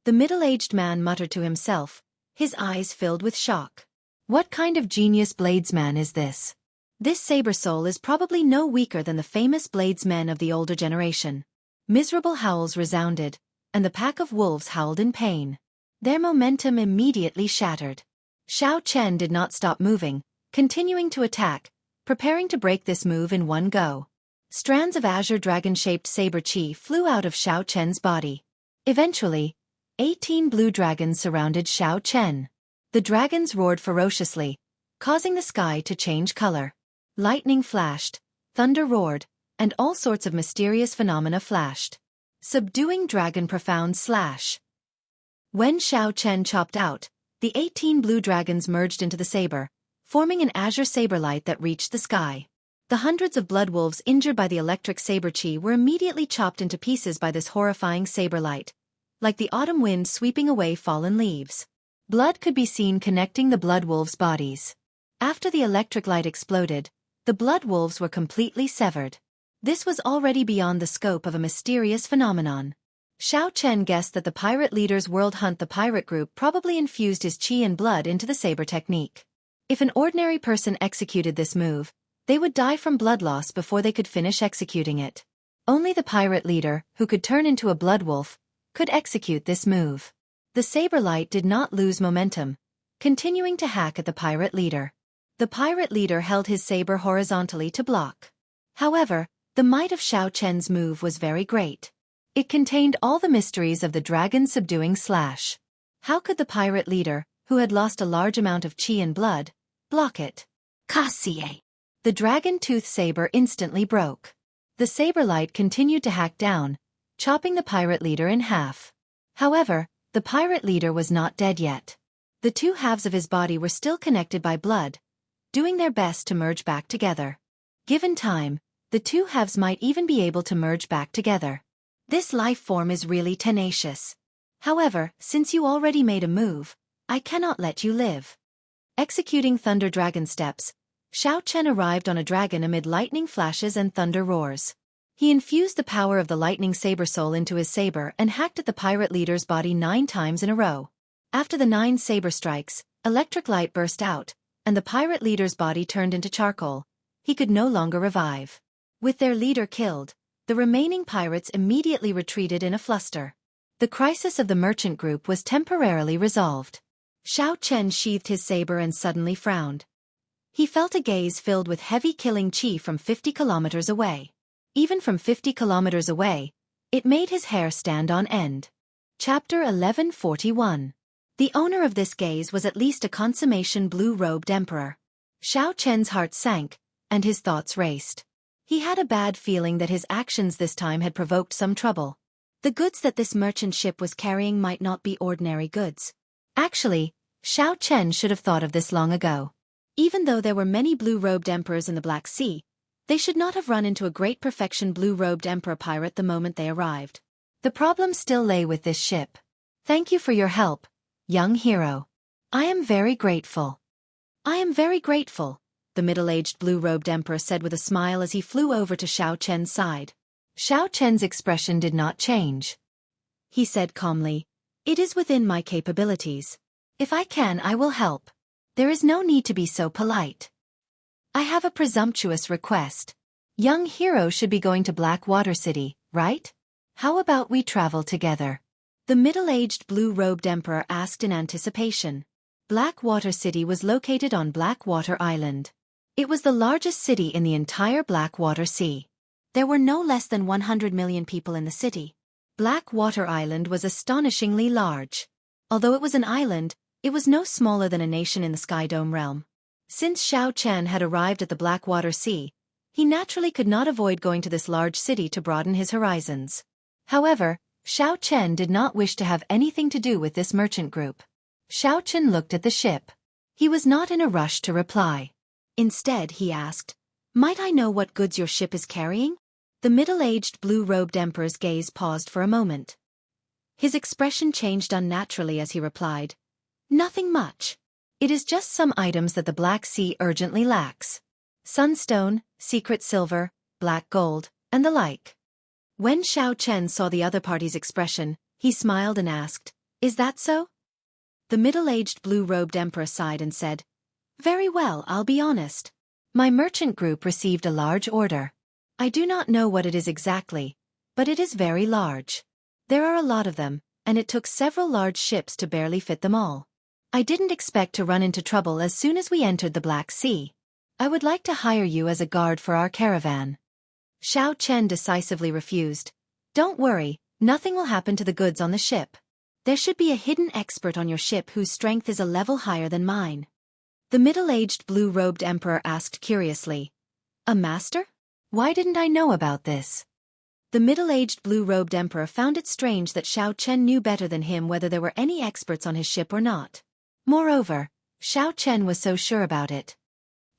The middle-aged man muttered to himself, his eyes filled with shock. What kind of genius bladesman is this? This saber soul is probably no weaker than the famous bladesmen of the older generation. Miserable howls resounded, and the pack of wolves howled in pain. Their momentum immediately shattered. Xiao Chen did not stop moving, continuing to attack, preparing to break this move in one go. Strands of azure dragon-shaped saber chi flew out of Xiao Chen's body. Eventually, 18 blue dragons surrounded Xiao Chen. The dragons roared ferociously, causing the sky to change color. Lightning flashed, thunder roared, and all sorts of mysterious phenomena flashed. Subduing dragon profound slash. When Xiao Chen chopped out, the 18 blue dragons merged into the saber, forming an azure saber light that reached the sky. The hundreds of blood wolves injured by the electric saber chi were immediately chopped into pieces by this horrifying saber light, like the autumn wind sweeping away fallen leaves. Blood could be seen connecting the blood wolves' bodies. After the electric light exploded, the blood wolves were completely severed. This was already beyond the scope of a mysterious phenomenon. Xiao Chen guessed that the pirate leader's world hunt the pirate group probably infused his chi and blood into the saber technique. If an ordinary person executed this move, they would die from blood loss before they could finish executing it. Only the pirate leader, who could turn into a blood wolf, could execute this move. The saber light did not lose momentum, continuing to hack at the pirate leader. The pirate leader held his saber horizontally to block. However, the might of Xiao Chen's move was very great. It contained all the mysteries of the dragon subduing slash. How could the pirate leader, who had lost a large amount of chi and blood, block it? Cassie! The dragon tooth saber instantly broke. The saber light continued to hack down, chopping the pirate leader in half. However, the pirate leader was not dead yet. The two halves of his body were still connected by blood, doing their best to merge back together. Given time, the two halves might even be able to merge back together. This life form is really tenacious. However, since you already made a move, I cannot let you live. Executing Thunder Dragon steps, Xiao Chen arrived on a dragon amid lightning flashes and thunder roars. He infused the power of the lightning saber soul into his saber and hacked at the pirate leader's body 9 times in a row. After the 9 saber strikes, electric light burst out, and the pirate leader's body turned into charcoal. He could no longer revive. With their leader killed, the remaining pirates immediately retreated in a fluster. The crisis of the merchant group was temporarily resolved. Xiao Chen sheathed his saber and suddenly frowned. He felt a gaze filled with heavy killing chi from 50 kilometers away. Even from 50 kilometers away, it made his hair stand on end. Chapter 1141. The owner of this gaze was at least a consummation blue-robed emperor. Xiao Chen's heart sank, and his thoughts raced. He had a bad feeling that his actions this time had provoked some trouble. The goods that this merchant ship was carrying might not be ordinary goods. Actually, Xiao Chen should have thought of this long ago. Even though there were many blue-robed emperors in the Black Sea, they should not have run into a great perfection blue-robed emperor pirate the moment they arrived. The problem still lay with this ship. Thank you for your help, young hero. I am very grateful. I am very grateful, the middle-aged blue-robed emperor said with a smile as he flew over to Xiao Chen's side. Xiao Chen's expression did not change. He said calmly, "It is within my capabilities. If I can, I will help. There is no need to be so polite. I have a presumptuous request. Young hero should be going to Blackwater City, right? How about we travel together?" The middle-aged blue-robed emperor asked in anticipation. Blackwater City was located on Blackwater Island. It was the largest city in the entire Blackwater Sea. There were no less than 100 million people in the city. Blackwater Island was astonishingly large. Although it was an island, it was no smaller than a nation in the Sky Dome realm. Since Xiao Chen had arrived at the Blackwater Sea, he naturally could not avoid going to this large city to broaden his horizons. However, Xiao Chen did not wish to have anything to do with this merchant group. Xiao Chen looked at the ship. He was not in a rush to reply. Instead, he asked, "Might I know what goods your ship is carrying?" The middle-aged blue-robed emperor's gaze paused for a moment. His expression changed unnaturally as he replied, "Nothing much. It is just some items that the Black Sea urgently lacks. Sunstone, secret silver, black gold, and the like." When Xiao Chen saw the other party's expression, he smiled and asked, "Is that so?" The middle-aged blue-robed emperor sighed and said, "Very well, I'll be honest. My merchant group received a large order. I do not know what it is exactly, but it is very large. There are a lot of them, and it took several large ships to barely fit them all. I didn't expect to run into trouble as soon as we entered the Black Sea. I would like to hire you as a guard for our caravan." Xiao Chen decisively refused. Don't worry, nothing will happen to the goods on the ship. There should be a hidden expert on your ship whose strength is a level higher than mine. The middle-aged blue-robed emperor asked curiously. A master? Why didn't I know about this? The middle-aged blue-robed emperor found it strange that Xiao Chen knew better than him whether there were any experts on his ship or not. Moreover, Xiao Chen was so sure about it.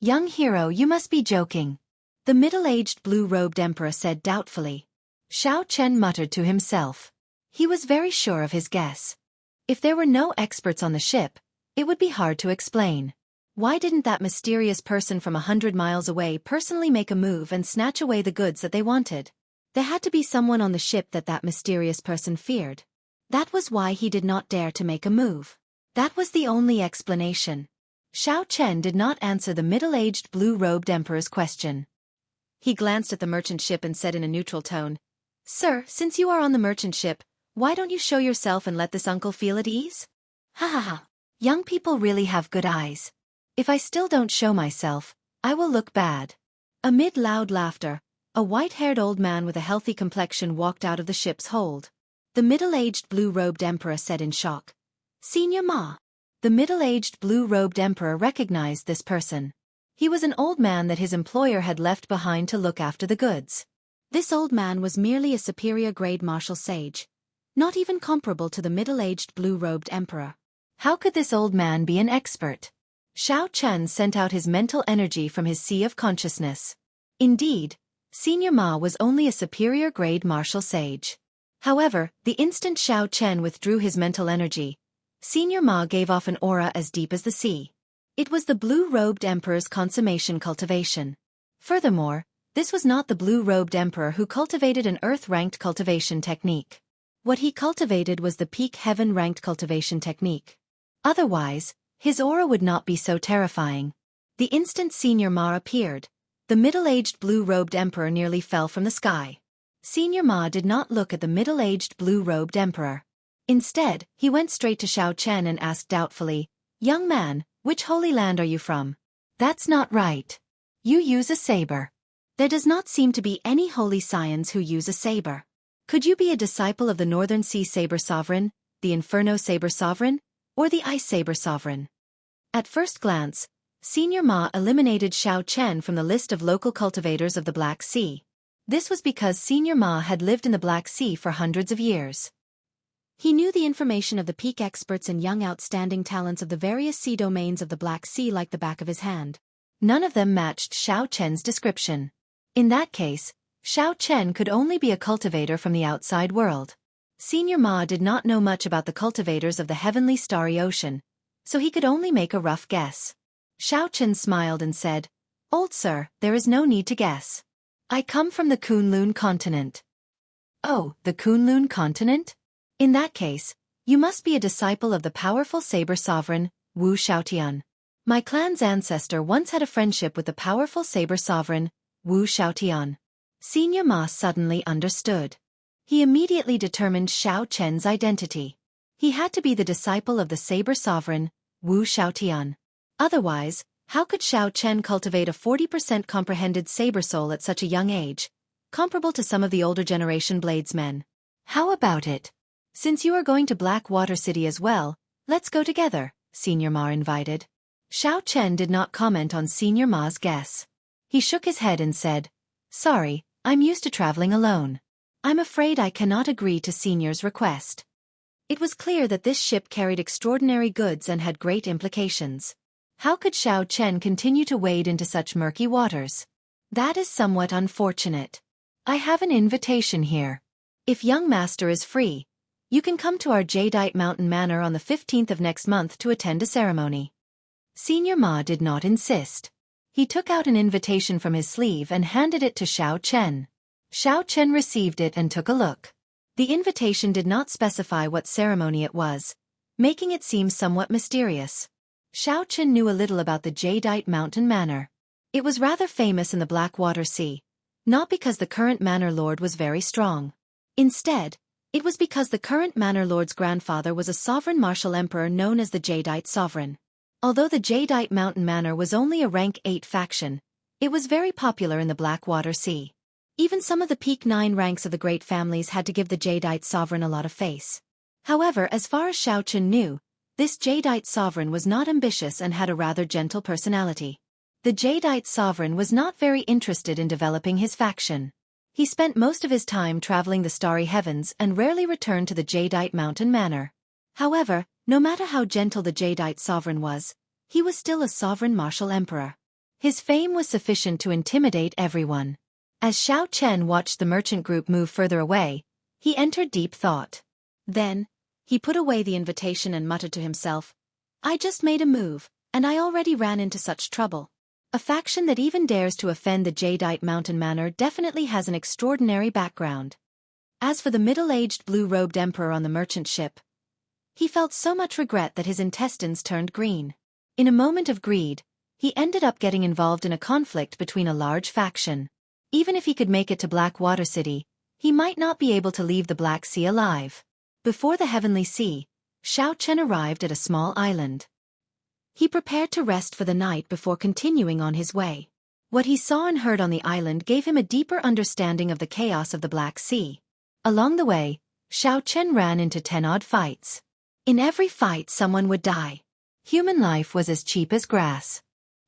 Young hero, you must be joking. The middle-aged blue-robed emperor said doubtfully. Xiao Chen muttered to himself. He was very sure of his guess. If there were no experts on the ship, it would be hard to explain. Why didn't that mysterious person from 100 miles away personally make a move and snatch away the goods that they wanted? There had to be someone on the ship that mysterious person feared. That was why he did not dare to make a move. That was the only explanation. Xiao Chen did not answer the middle-aged blue-robed emperor's question. He glanced at the merchant ship and said in a neutral tone, Sir, since you are on the merchant ship, why don't you show yourself and let this uncle feel at ease? Ha ha ha. Young people really have good eyes. If I still don't show myself, I will look bad. Amid loud laughter, a white-haired old man with a healthy complexion walked out of the ship's hold. The middle-aged blue-robed emperor said in shock. Senior Ma. The middle-aged blue-robed emperor recognized this person. He was an old man that his employer had left behind to look after the goods. This old man was merely a superior-grade martial sage, not even comparable to the middle-aged blue-robed emperor. How could this old man be an expert? Xiao Chen sent out his mental energy from his sea of consciousness. Indeed, Senior Ma was only a superior-grade martial sage. However, the instant Xiao Chen withdrew his mental energy, Senior Ma gave off an aura as deep as the sea. It was the blue-robed emperor's consummation cultivation. Furthermore, this was not the blue-robed emperor who cultivated an earth-ranked cultivation technique. What he cultivated was the peak heaven-ranked cultivation technique. Otherwise, his aura would not be so terrifying. The instant Senior Ma appeared, the middle-aged blue-robed emperor nearly fell from the sky. Senior Ma did not look at the middle-aged blue-robed emperor. Instead, he went straight to Xiao Chen and asked doubtfully, Young man, which holy land are you from? That's not right. You use a saber. There does not seem to be any holy scions who use a saber. Could you be a disciple of the Northern Sea Saber Sovereign, the Inferno Saber Sovereign, or the Ice Saber Sovereign? At first glance, Senior Ma eliminated Xiao Chen from the list of local cultivators of the Black Sea. This was because Senior Ma had lived in the Black Sea for hundreds of years. He knew the information of the peak experts and young outstanding talents of the various sea domains of the Black Sea like the back of his hand. None of them matched Xiao Chen's description. In that case, Xiao Chen could only be a cultivator from the outside world. Senior Ma did not know much about the cultivators of the heavenly starry ocean, so he could only make a rough guess. Xiao Chen smiled and said, Old sir, there is no need to guess. I come from the Kunlun continent. Oh, the Kunlun continent? In that case, you must be a disciple of the powerful saber sovereign, Wu Xiaotian. My clan's ancestor once had a friendship with the powerful saber sovereign, Wu Xiaotian. Senior Ma suddenly understood. He immediately determined Xiao Chen's identity. He had to be the disciple of the saber sovereign, Wu Xiaotian. Otherwise, how could Xiao Chen cultivate a 40% comprehended saber soul at such a young age, comparable to some of the older generation bladesmen? How about it? Since you are going to Blackwater City as well, let's go together, Senior Ma invited. Xiao Chen did not comment on Senior Ma's guess. He shook his head and said, Sorry, I'm used to traveling alone. I'm afraid I cannot agree to Senior's request. It was clear that this ship carried extraordinary goods and had great implications. How could Xiao Chen continue to wade into such murky waters? That is somewhat unfortunate. I have an invitation here. If young master is free, you can come to our Jadeite Mountain Manor on the 15th of next month to attend a ceremony. Senior Ma did not insist. He took out an invitation from his sleeve and handed it to Xiao Chen. Xiao Chen received it and took a look. The invitation did not specify what ceremony it was, making it seem somewhat mysterious. Xiao Chen knew a little about the Jadeite Mountain Manor. It was rather famous in the Blackwater Sea, not because the current manor lord was very strong. Instead, it was because the current manor lord's grandfather was a sovereign martial emperor known as the Jadeite Sovereign. Although the Jadeite Mountain Manor was only a rank 8 faction, it was very popular in the Blackwater Sea. Even some of the peak 9 ranks of the great families had to give the Jadeite sovereign a lot of face. However, as far as Xiao Chen knew, this Jadeite sovereign was not ambitious and had a rather gentle personality. The Jadeite sovereign was not very interested in developing his faction. He spent most of his time traveling the starry heavens and rarely returned to the Jadeite mountain manor. However, no matter how gentle the Jadeite sovereign was, he was still a sovereign martial emperor. His fame was sufficient to intimidate everyone. As Xiao Chen watched the merchant group move further away, he entered deep thought. Then, he put away the invitation and muttered to himself, "I just made a move, and I already ran into such trouble. A faction that even dares to offend the Jadeite mountain manor definitely has an extraordinary background." As for the middle-aged blue-robed emperor on the merchant ship, he felt so much regret that his intestines turned green. In a moment of greed, he ended up getting involved in a conflict between a large faction. Even if he could make it to Blackwater City, he might not be able to leave the Black Sea alive. Before the Heavenly Sea, Xiao Chen arrived at a small island. He prepared to rest for the night before continuing on his way. What he saw and heard on the island gave him a deeper understanding of the chaos of the Black Sea. Along the way, Xiao Chen ran into 10-odd fights. In every fight someone would die. Human life was as cheap as grass.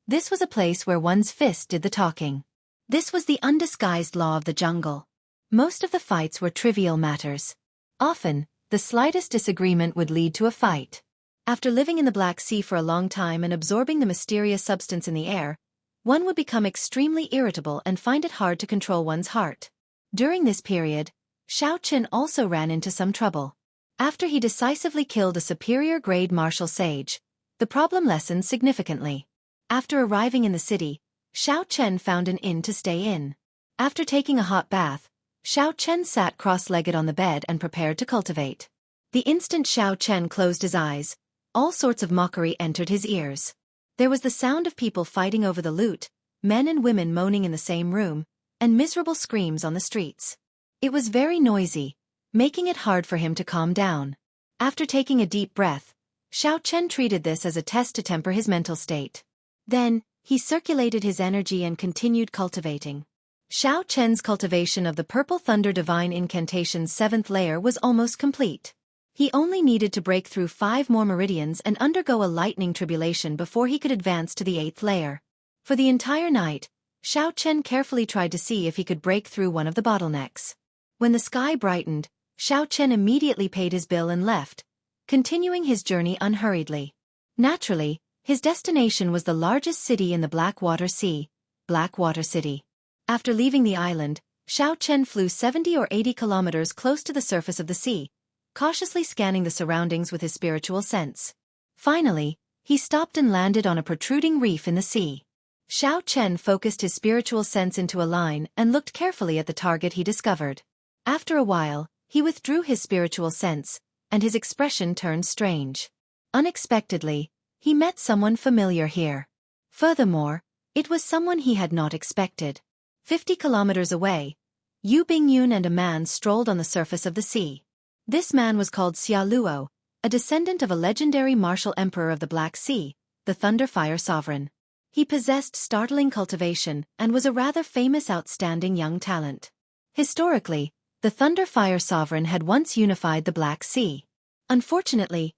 This was a place where one's fist did the talking. This was the undisguised law of the jungle. Most of the fights were trivial matters. Often, the slightest disagreement would lead to a fight. After living in the Black Sea for a long time and absorbing the mysterious substance in the air, one would become extremely irritable and find it hard to control one's heart. During this period, Xiao Chen also ran into some trouble. After he decisively killed a superior-grade martial sage, the problem lessened significantly. After arriving in the city, Xiao Chen found an inn to stay in. After taking a hot bath, Xiao Chen sat cross-legged on the bed and prepared to cultivate. The instant Xiao Chen closed his eyes, all sorts of mockery entered his ears. There was the sound of people fighting over the loot, men and women moaning in the same room, and miserable screams on the streets. It was very noisy, making it hard for him to calm down. After taking a deep breath, Xiao Chen treated this as a test to temper his mental state. Then, he circulated his energy and continued cultivating. Xiao Chen's cultivation of the Purple Thunder Divine Incantation's 7th layer was almost complete. He only needed to break through 5 more meridians and undergo a lightning tribulation before he could advance to the 8th layer. For the entire night, Xiao Chen carefully tried to see if he could break through one of the bottlenecks. When the sky brightened, Xiao Chen immediately paid his bill and left, continuing his journey unhurriedly. Naturally, his destination was the largest city in the Blackwater Sea, Blackwater City. After leaving the island, Xiao Chen flew 70 or 80 kilometers close to the surface of the sea, cautiously scanning the surroundings with his spiritual sense. Finally, he stopped and landed on a protruding reef in the sea. Xiao Chen focused his spiritual sense into a line and looked carefully at the target he discovered. After a while, he withdrew his spiritual sense, and his expression turned strange. Unexpectedly, he met someone familiar here. Furthermore, it was someone he had not expected. 50 kilometers away, Yu Bingyun and a man strolled on the surface of the sea. This man was called Xia Luo, a descendant of a legendary martial emperor of the Black Sea, the Thunderfire Sovereign. He possessed startling cultivation and was a rather famous outstanding young talent. Historically, the Thunderfire Sovereign had once unified the Black Sea. Unfortunately,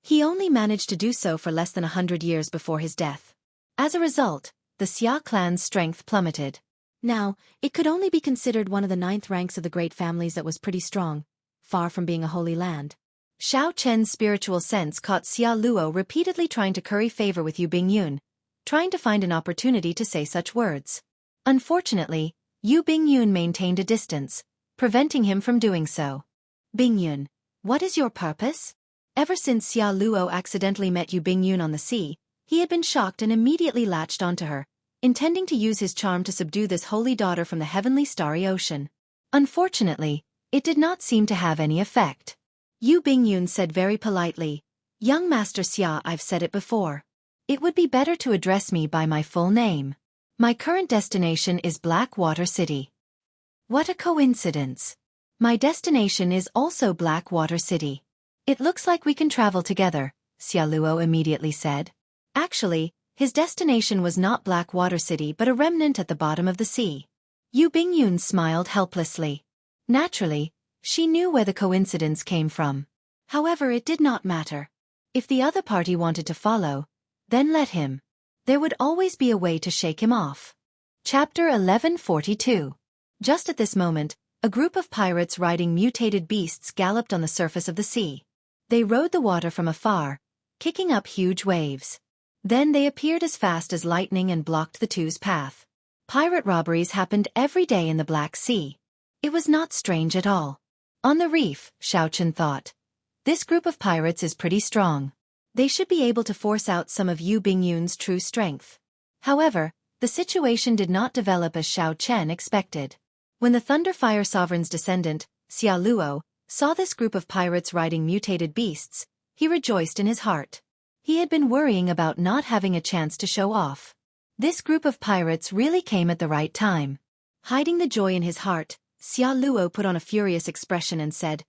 he only managed to do so for less than 100 years before his death. As a result, the Xia clan's strength plummeted. Now, it could only be considered one of the 9th ranks of the great families that was pretty strong, far from being a holy land. Xiao Chen's spiritual sense caught Xia Luo repeatedly trying to curry favor with Yu Bingyun, trying to find an opportunity to say such words. Unfortunately, Yu Bingyun maintained a distance, preventing him from doing so. "Bingyun, what is your purpose?" Ever since Xia Luo accidentally met Yu Bingyun on the sea, he had been shocked and immediately latched onto her, intending to use his charm to subdue this holy daughter from the heavenly starry ocean. Unfortunately, it did not seem to have any effect. Yu Bingyun said very politely, "Young Master Xia, I've said it before. It would be better to address me by my full name. My current destination is Blackwater City." "What a coincidence. My destination is also Blackwater City. It looks like we can travel together," Xia Luo immediately said. Actually, his destination was not Blackwater City but a remnant at the bottom of the sea. Yu Bingyun smiled helplessly. Naturally, she knew where the coincidence came from. However, it did not matter. If the other party wanted to follow, then let him. There would always be a way to shake him off. Chapter 1142. Just at this moment, a group of pirates riding mutated beasts galloped on the surface of the sea. They rode the water from afar, kicking up huge waves. Then they appeared as fast as lightning and blocked the two's path. Pirate robberies happened every day in the Black Sea. It was not strange at all. On the reef, Xiaochen thought, this group of pirates is pretty strong. They should be able to force out some of Yu Bingyun's true strength. However, the situation did not develop as Xiaochen expected. When the Thunderfire Sovereign's descendant, Xia Luo, saw this group of pirates riding mutated beasts, he rejoiced in his heart. He had been worrying about not having a chance to show off. This group of pirates really came at the right time. Hiding the joy in his heart, Xia Luo put on a furious expression and said,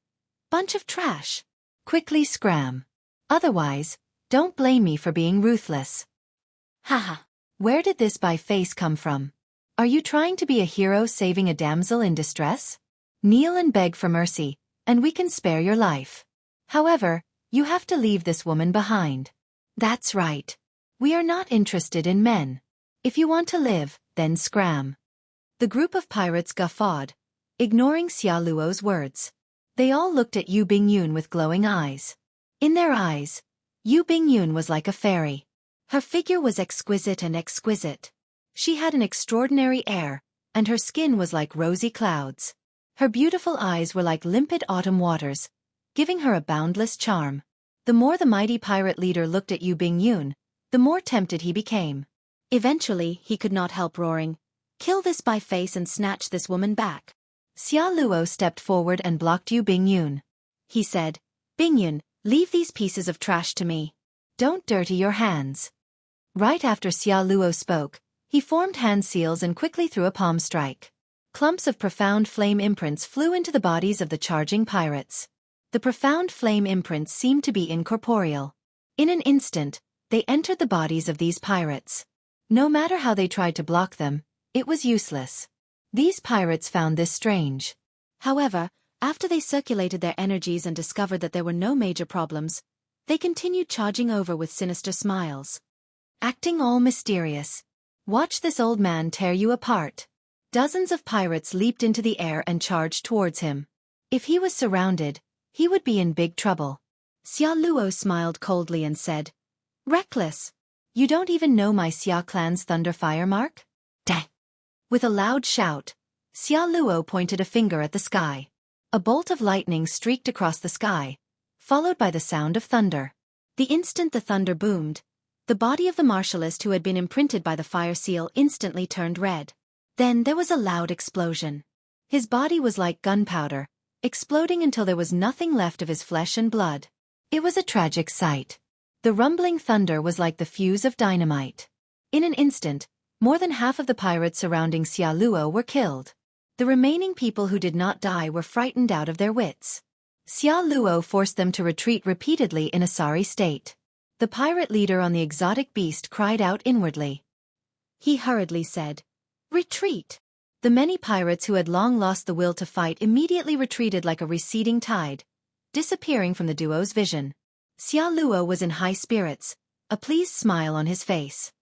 "Bunch of trash. Quickly scram. Otherwise, don't blame me for being ruthless." Haha. Where did this by face come from? Are you trying to be a hero saving a damsel in distress? Kneel and beg for mercy, and we can spare your life. However, you have to leave this woman behind. That's right. We are not interested in men. If you want to live, then scram. The group of pirates guffawed, ignoring Xia Luo's words. They all looked at Yu Bingyun with glowing eyes. In their eyes, Yu Bingyun was like a fairy. Her figure was exquisite and exquisite. She had an extraordinary air, and her skin was like rosy clouds. Her beautiful eyes were like limpid autumn waters, giving her a boundless charm. The more the mighty pirate leader looked at Yu Bingyun, the more tempted he became. Eventually, he could not help roaring, "Kill this by face and snatch this woman back." Xia Luo stepped forward and blocked Yu Bingyun. He said, "Bingyun, leave these pieces of trash to me. Don't dirty your hands." Right after Xia Luo spoke, he formed hand seals and quickly threw a palm strike. Clumps of profound flame imprints flew into the bodies of the charging pirates. The profound flame imprints seemed to be incorporeal. In an instant, they entered the bodies of these pirates. No matter how they tried to block them, it was useless. These pirates found this strange. However, after they circulated their energies and discovered that there were no major problems, they continued charging over with sinister smiles. Acting all mysterious. Watch this old man tear you apart. Dozens of pirates leaped into the air and charged towards him. If he was surrounded, he would be in big trouble. Xia Luo smiled coldly and said, "Reckless. You don't even know my Xia clan's Thunderfire mark?" Dang. With a loud shout, Xia Luo pointed a finger at the sky. A bolt of lightning streaked across the sky, followed by the sound of thunder. The instant the thunder boomed, the body of the martialist who had been imprinted by the fire seal instantly turned red. Then there was a loud explosion. His body was like gunpowder, exploding until there was nothing left of his flesh and blood. It was a tragic sight. The rumbling thunder was like the fuse of dynamite. In an instant, more than half of the pirates surrounding Xia Luo were killed. The remaining people who did not die were frightened out of their wits. Xia Luo forced them to retreat repeatedly in a sorry state. The pirate leader on the exotic beast cried out inwardly. He hurriedly said, "Retreat!" The many pirates who had long lost the will to fight immediately retreated like a receding tide, disappearing from the duo's vision. Xia Luo was in high spirits, a pleased smile on his face.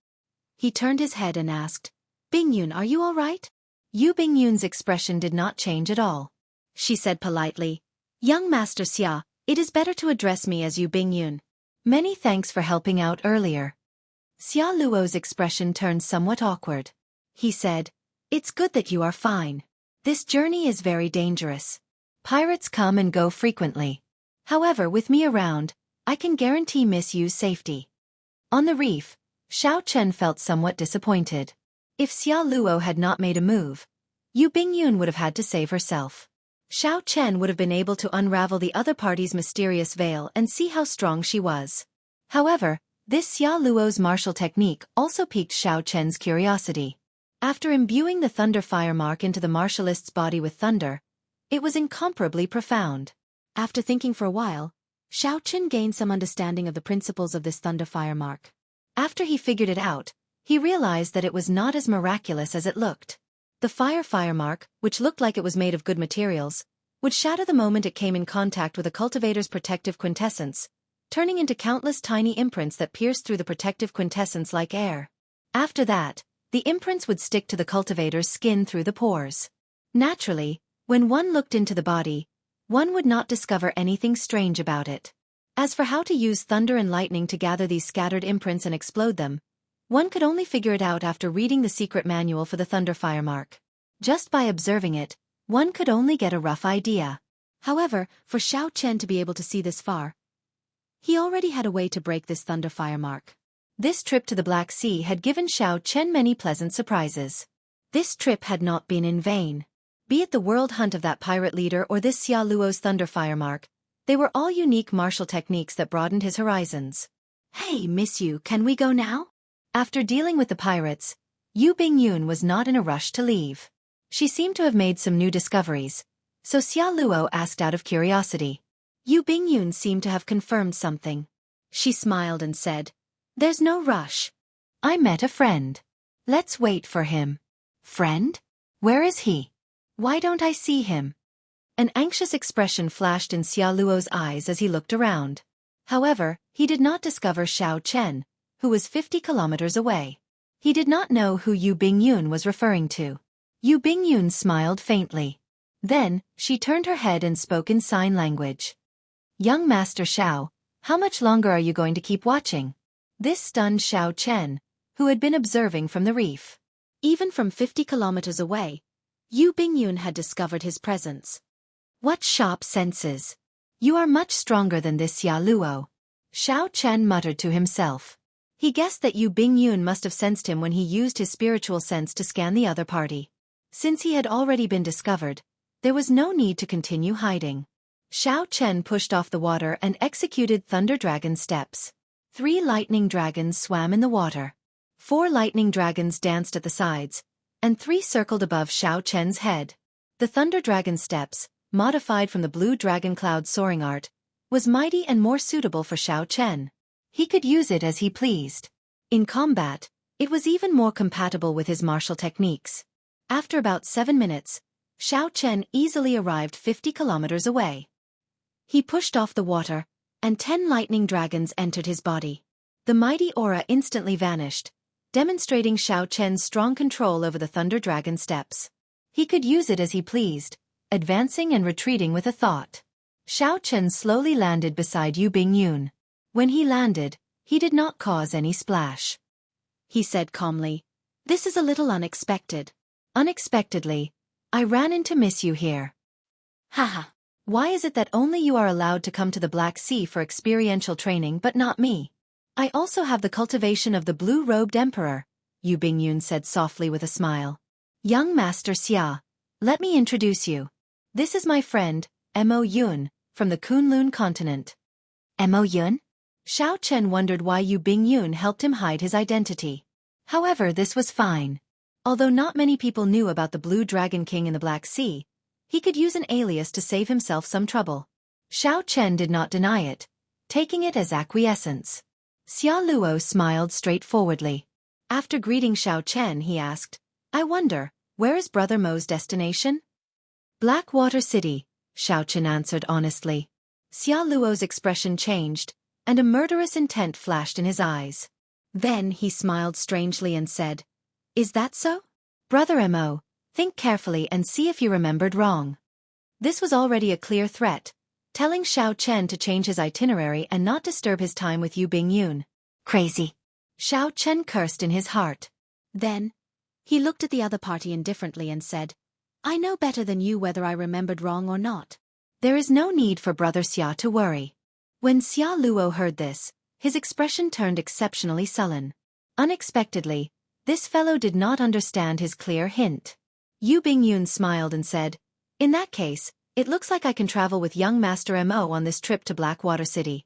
He turned his head and asked, "Bingyun, are you all right?" Yu Bingyun's expression did not change at all. She said politely, "Young Master Xia, it is better to address me as Yu Bingyun. Many thanks for helping out earlier." Xia Luo's expression turned somewhat awkward. He said, "It's good that you are fine. This journey is very dangerous. Pirates come and go frequently. However, with me around, I can guarantee Miss Yu's safety." On the reef, Xiaochen felt somewhat disappointed. If Xia Luo had not made a move, Yu Bingyun would have had to save herself. Xiaochen would have been able to unravel the other party's mysterious veil and see how strong she was. However, this Xia Luo's martial technique also piqued Xiaochen's curiosity. After imbuing the Thunderfire mark into the martialist's body with thunder, it was incomparably profound. After thinking for a while, Xiaochen gained some understanding of the principles of this Thunderfire mark. After he figured it out, he realized that it was not as miraculous as it looked. The fire mark, which looked like it was made of good materials, would shatter the moment it came in contact with a cultivator's protective quintessence, turning into countless tiny imprints that pierced through the protective quintessence like air. After that, the imprints would stick to the cultivator's skin through the pores. Naturally, when one looked into the body, one would not discover anything strange about it. As for how to use thunder and lightning to gather these scattered imprints and explode them, one could only figure it out after reading the secret manual for the thunder fire mark. Just by observing it, one could only get a rough idea. However, for Xiao Chen to be able to see this far, he already had a way to break this thunder fire mark. This trip to the Black Sea had given Xiao Chen many pleasant surprises. This trip had not been in vain. Be it the world hunt of that pirate leader or this Xia Luo's thunder fire mark, they were all unique martial techniques that broadened his horizons. "Hey, Miss Yu, can we go now?" After dealing with the pirates, Yu Bingyun was not in a rush to leave. She seemed to have made some new discoveries, so Xia Luo asked out of curiosity. Yu Bingyun seemed to have confirmed something. She smiled and said, "There's no rush. I met a friend. Let's wait for him." "Friend? Where is he? Why don't I see him?" An anxious expression flashed in Xia Luo's eyes as he looked around. However, he did not discover Xiao Chen, who was 50 kilometers away. He did not know who Yu Bingyun was referring to. Yu Bingyun smiled faintly. Then, she turned her head and spoke in sign language. "Young Master Xiao, how much longer are you going to keep watching?" This stunned Xiao Chen, who had been observing from the reef. Even from 50 kilometers away, Yu Bingyun had discovered his presence. "What sharp senses! You are much stronger than this Xia Luo," Xiao Chen muttered to himself. He guessed that Yu Bingyun must have sensed him when he used his spiritual sense to scan the other party. Since he had already been discovered, there was no need to continue hiding. Xiao Chen pushed off the water and executed Thunder Dragon steps. 3 lightning dragons swam in the water. 4 lightning dragons danced at the sides, and 3 circled above Xiao Chen's head. The Thunder Dragon steps, modified from the Blue Dragon Cloud soaring art, was mighty and more suitable for Xiao Chen. He could use it as he pleased. In combat, it was even more compatible with his martial techniques. After about 7 minutes, Xiao Chen easily arrived 50 kilometers away. He pushed off the water, and 10 lightning dragons entered his body. The mighty aura instantly vanished, demonstrating Xiao Chen's strong control over the Thunder Dragon steps. He could use it as he pleased, advancing and retreating with a thought. Xiao Chen slowly landed beside Yu Bingyun. When he landed, he did not cause any splash. He said calmly, "This is a little unexpected. Unexpectedly, I ran into Miss Yu here. Haha. Why is it that only you are allowed to come to the Black Sea for experiential training but not me? I also have the cultivation of the blue-robed emperor," Yu Bingyun said softly with a smile. "Young Master Xia, let me introduce you. This is my friend, Mo Yun, from the Kunlun continent." Mo Yun? Xiao Chen wondered why Yu Bingyun helped him hide his identity. However, this was fine. Although not many people knew about the Blue Dragon King in the Black Sea, he could use an alias to save himself some trouble. Xiao Chen did not deny it, taking it as acquiescence. Xia Luo smiled straightforwardly. After greeting Xiao Chen, he asked, "I wonder, where is Brother Mo's destination?" "Blackwater City," Xiao Chen answered honestly. Xia Luo's expression changed, and a murderous intent flashed in his eyes. Then he smiled strangely and said, "Is that so? Brother Mo, think carefully and see if you remembered wrong." This was already a clear threat, telling Xiao Chen to change his itinerary and not disturb his time with Yu Bingyun. Crazy. Xiao Chen cursed in his heart. Then, he looked at the other party indifferently and said, "I know better than you whether I remembered wrong or not. There is no need for Brother Xia to worry." When Xia Luo heard this, his expression turned exceptionally sullen. Unexpectedly, this fellow did not understand his clear hint. Yu Bingyun smiled and said, "In that case, it looks like I can travel with young Master Mo on this trip to Blackwater City."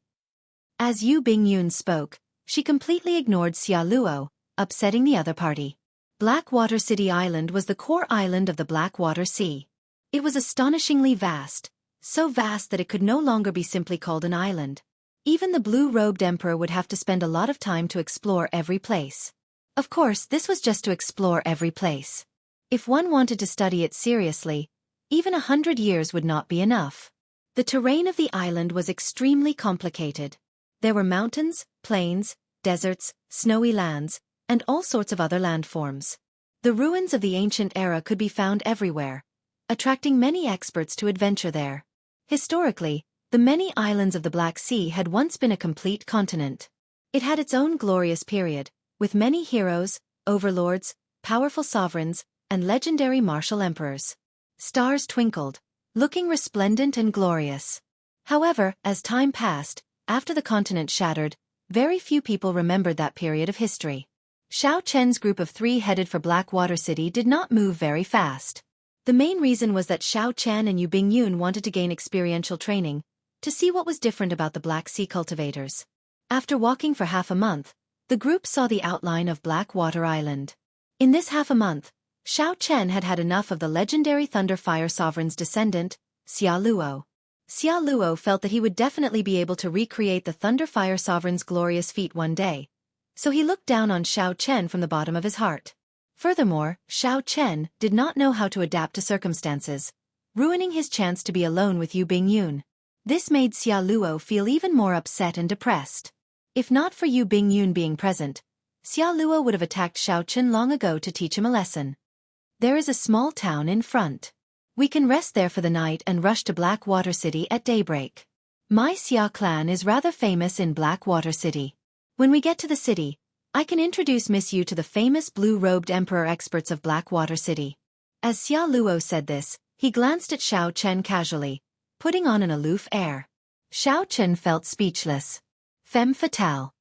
As Yu Bingyun spoke, she completely ignored Xia Luo, upsetting the other party. Blackwater City Island was the core island of the Blackwater Sea. It was astonishingly vast, so vast that it could no longer be simply called an island. Even the blue-robed emperor would have to spend a lot of time to explore every place. Of course, this was just to explore every place. If one wanted to study it seriously, even 100 years would not be enough. The terrain of the island was extremely complicated. There were mountains, plains, deserts, snowy lands, and all sorts of other landforms. The ruins of the ancient era could be found everywhere, attracting many experts to adventure there. Historically, the many islands of the Black Sea had once been a complete continent. It had its own glorious period, with many heroes, overlords, powerful sovereigns, and legendary martial emperors. Stars twinkled, looking resplendent and glorious. However, as time passed, after the continent shattered, very few people remembered that period of history. Xiao Chen's group of 3 headed for Blackwater City did not move very fast. The main reason was that Xiao Chen and Yu Bingyun wanted to gain experiential training, to see what was different about the Black Sea cultivators. After walking for half a month, the group saw the outline of Blackwater Island. In this half a month, Xiao Chen had had enough of the legendary Thunder Fire Sovereign's descendant, Xia Luo. Xia Luo felt that he would definitely be able to recreate the Thunder Fire Sovereign's glorious feat one day, so he looked down on Xiao Chen from the bottom of his heart. Furthermore, Xiao Chen did not know how to adapt to circumstances, ruining his chance to be alone with Yu Bingyun. This made Xia Luo feel even more upset and depressed. If not for Yu Bingyun being present, Xia Luo would have attacked Xiao Chen long ago to teach him a lesson. There is a small town in front. We can rest there for the night and rush to Blackwater City at daybreak. My Xia clan is rather famous in Blackwater City. When we get to the city, I can introduce Miss Yu to the famous blue-robed emperor experts of Blackwater City. As Xia Luo said this, he glanced at Xiao Chen casually, putting on an aloof air. Xiao Chen felt speechless. Femme fatale.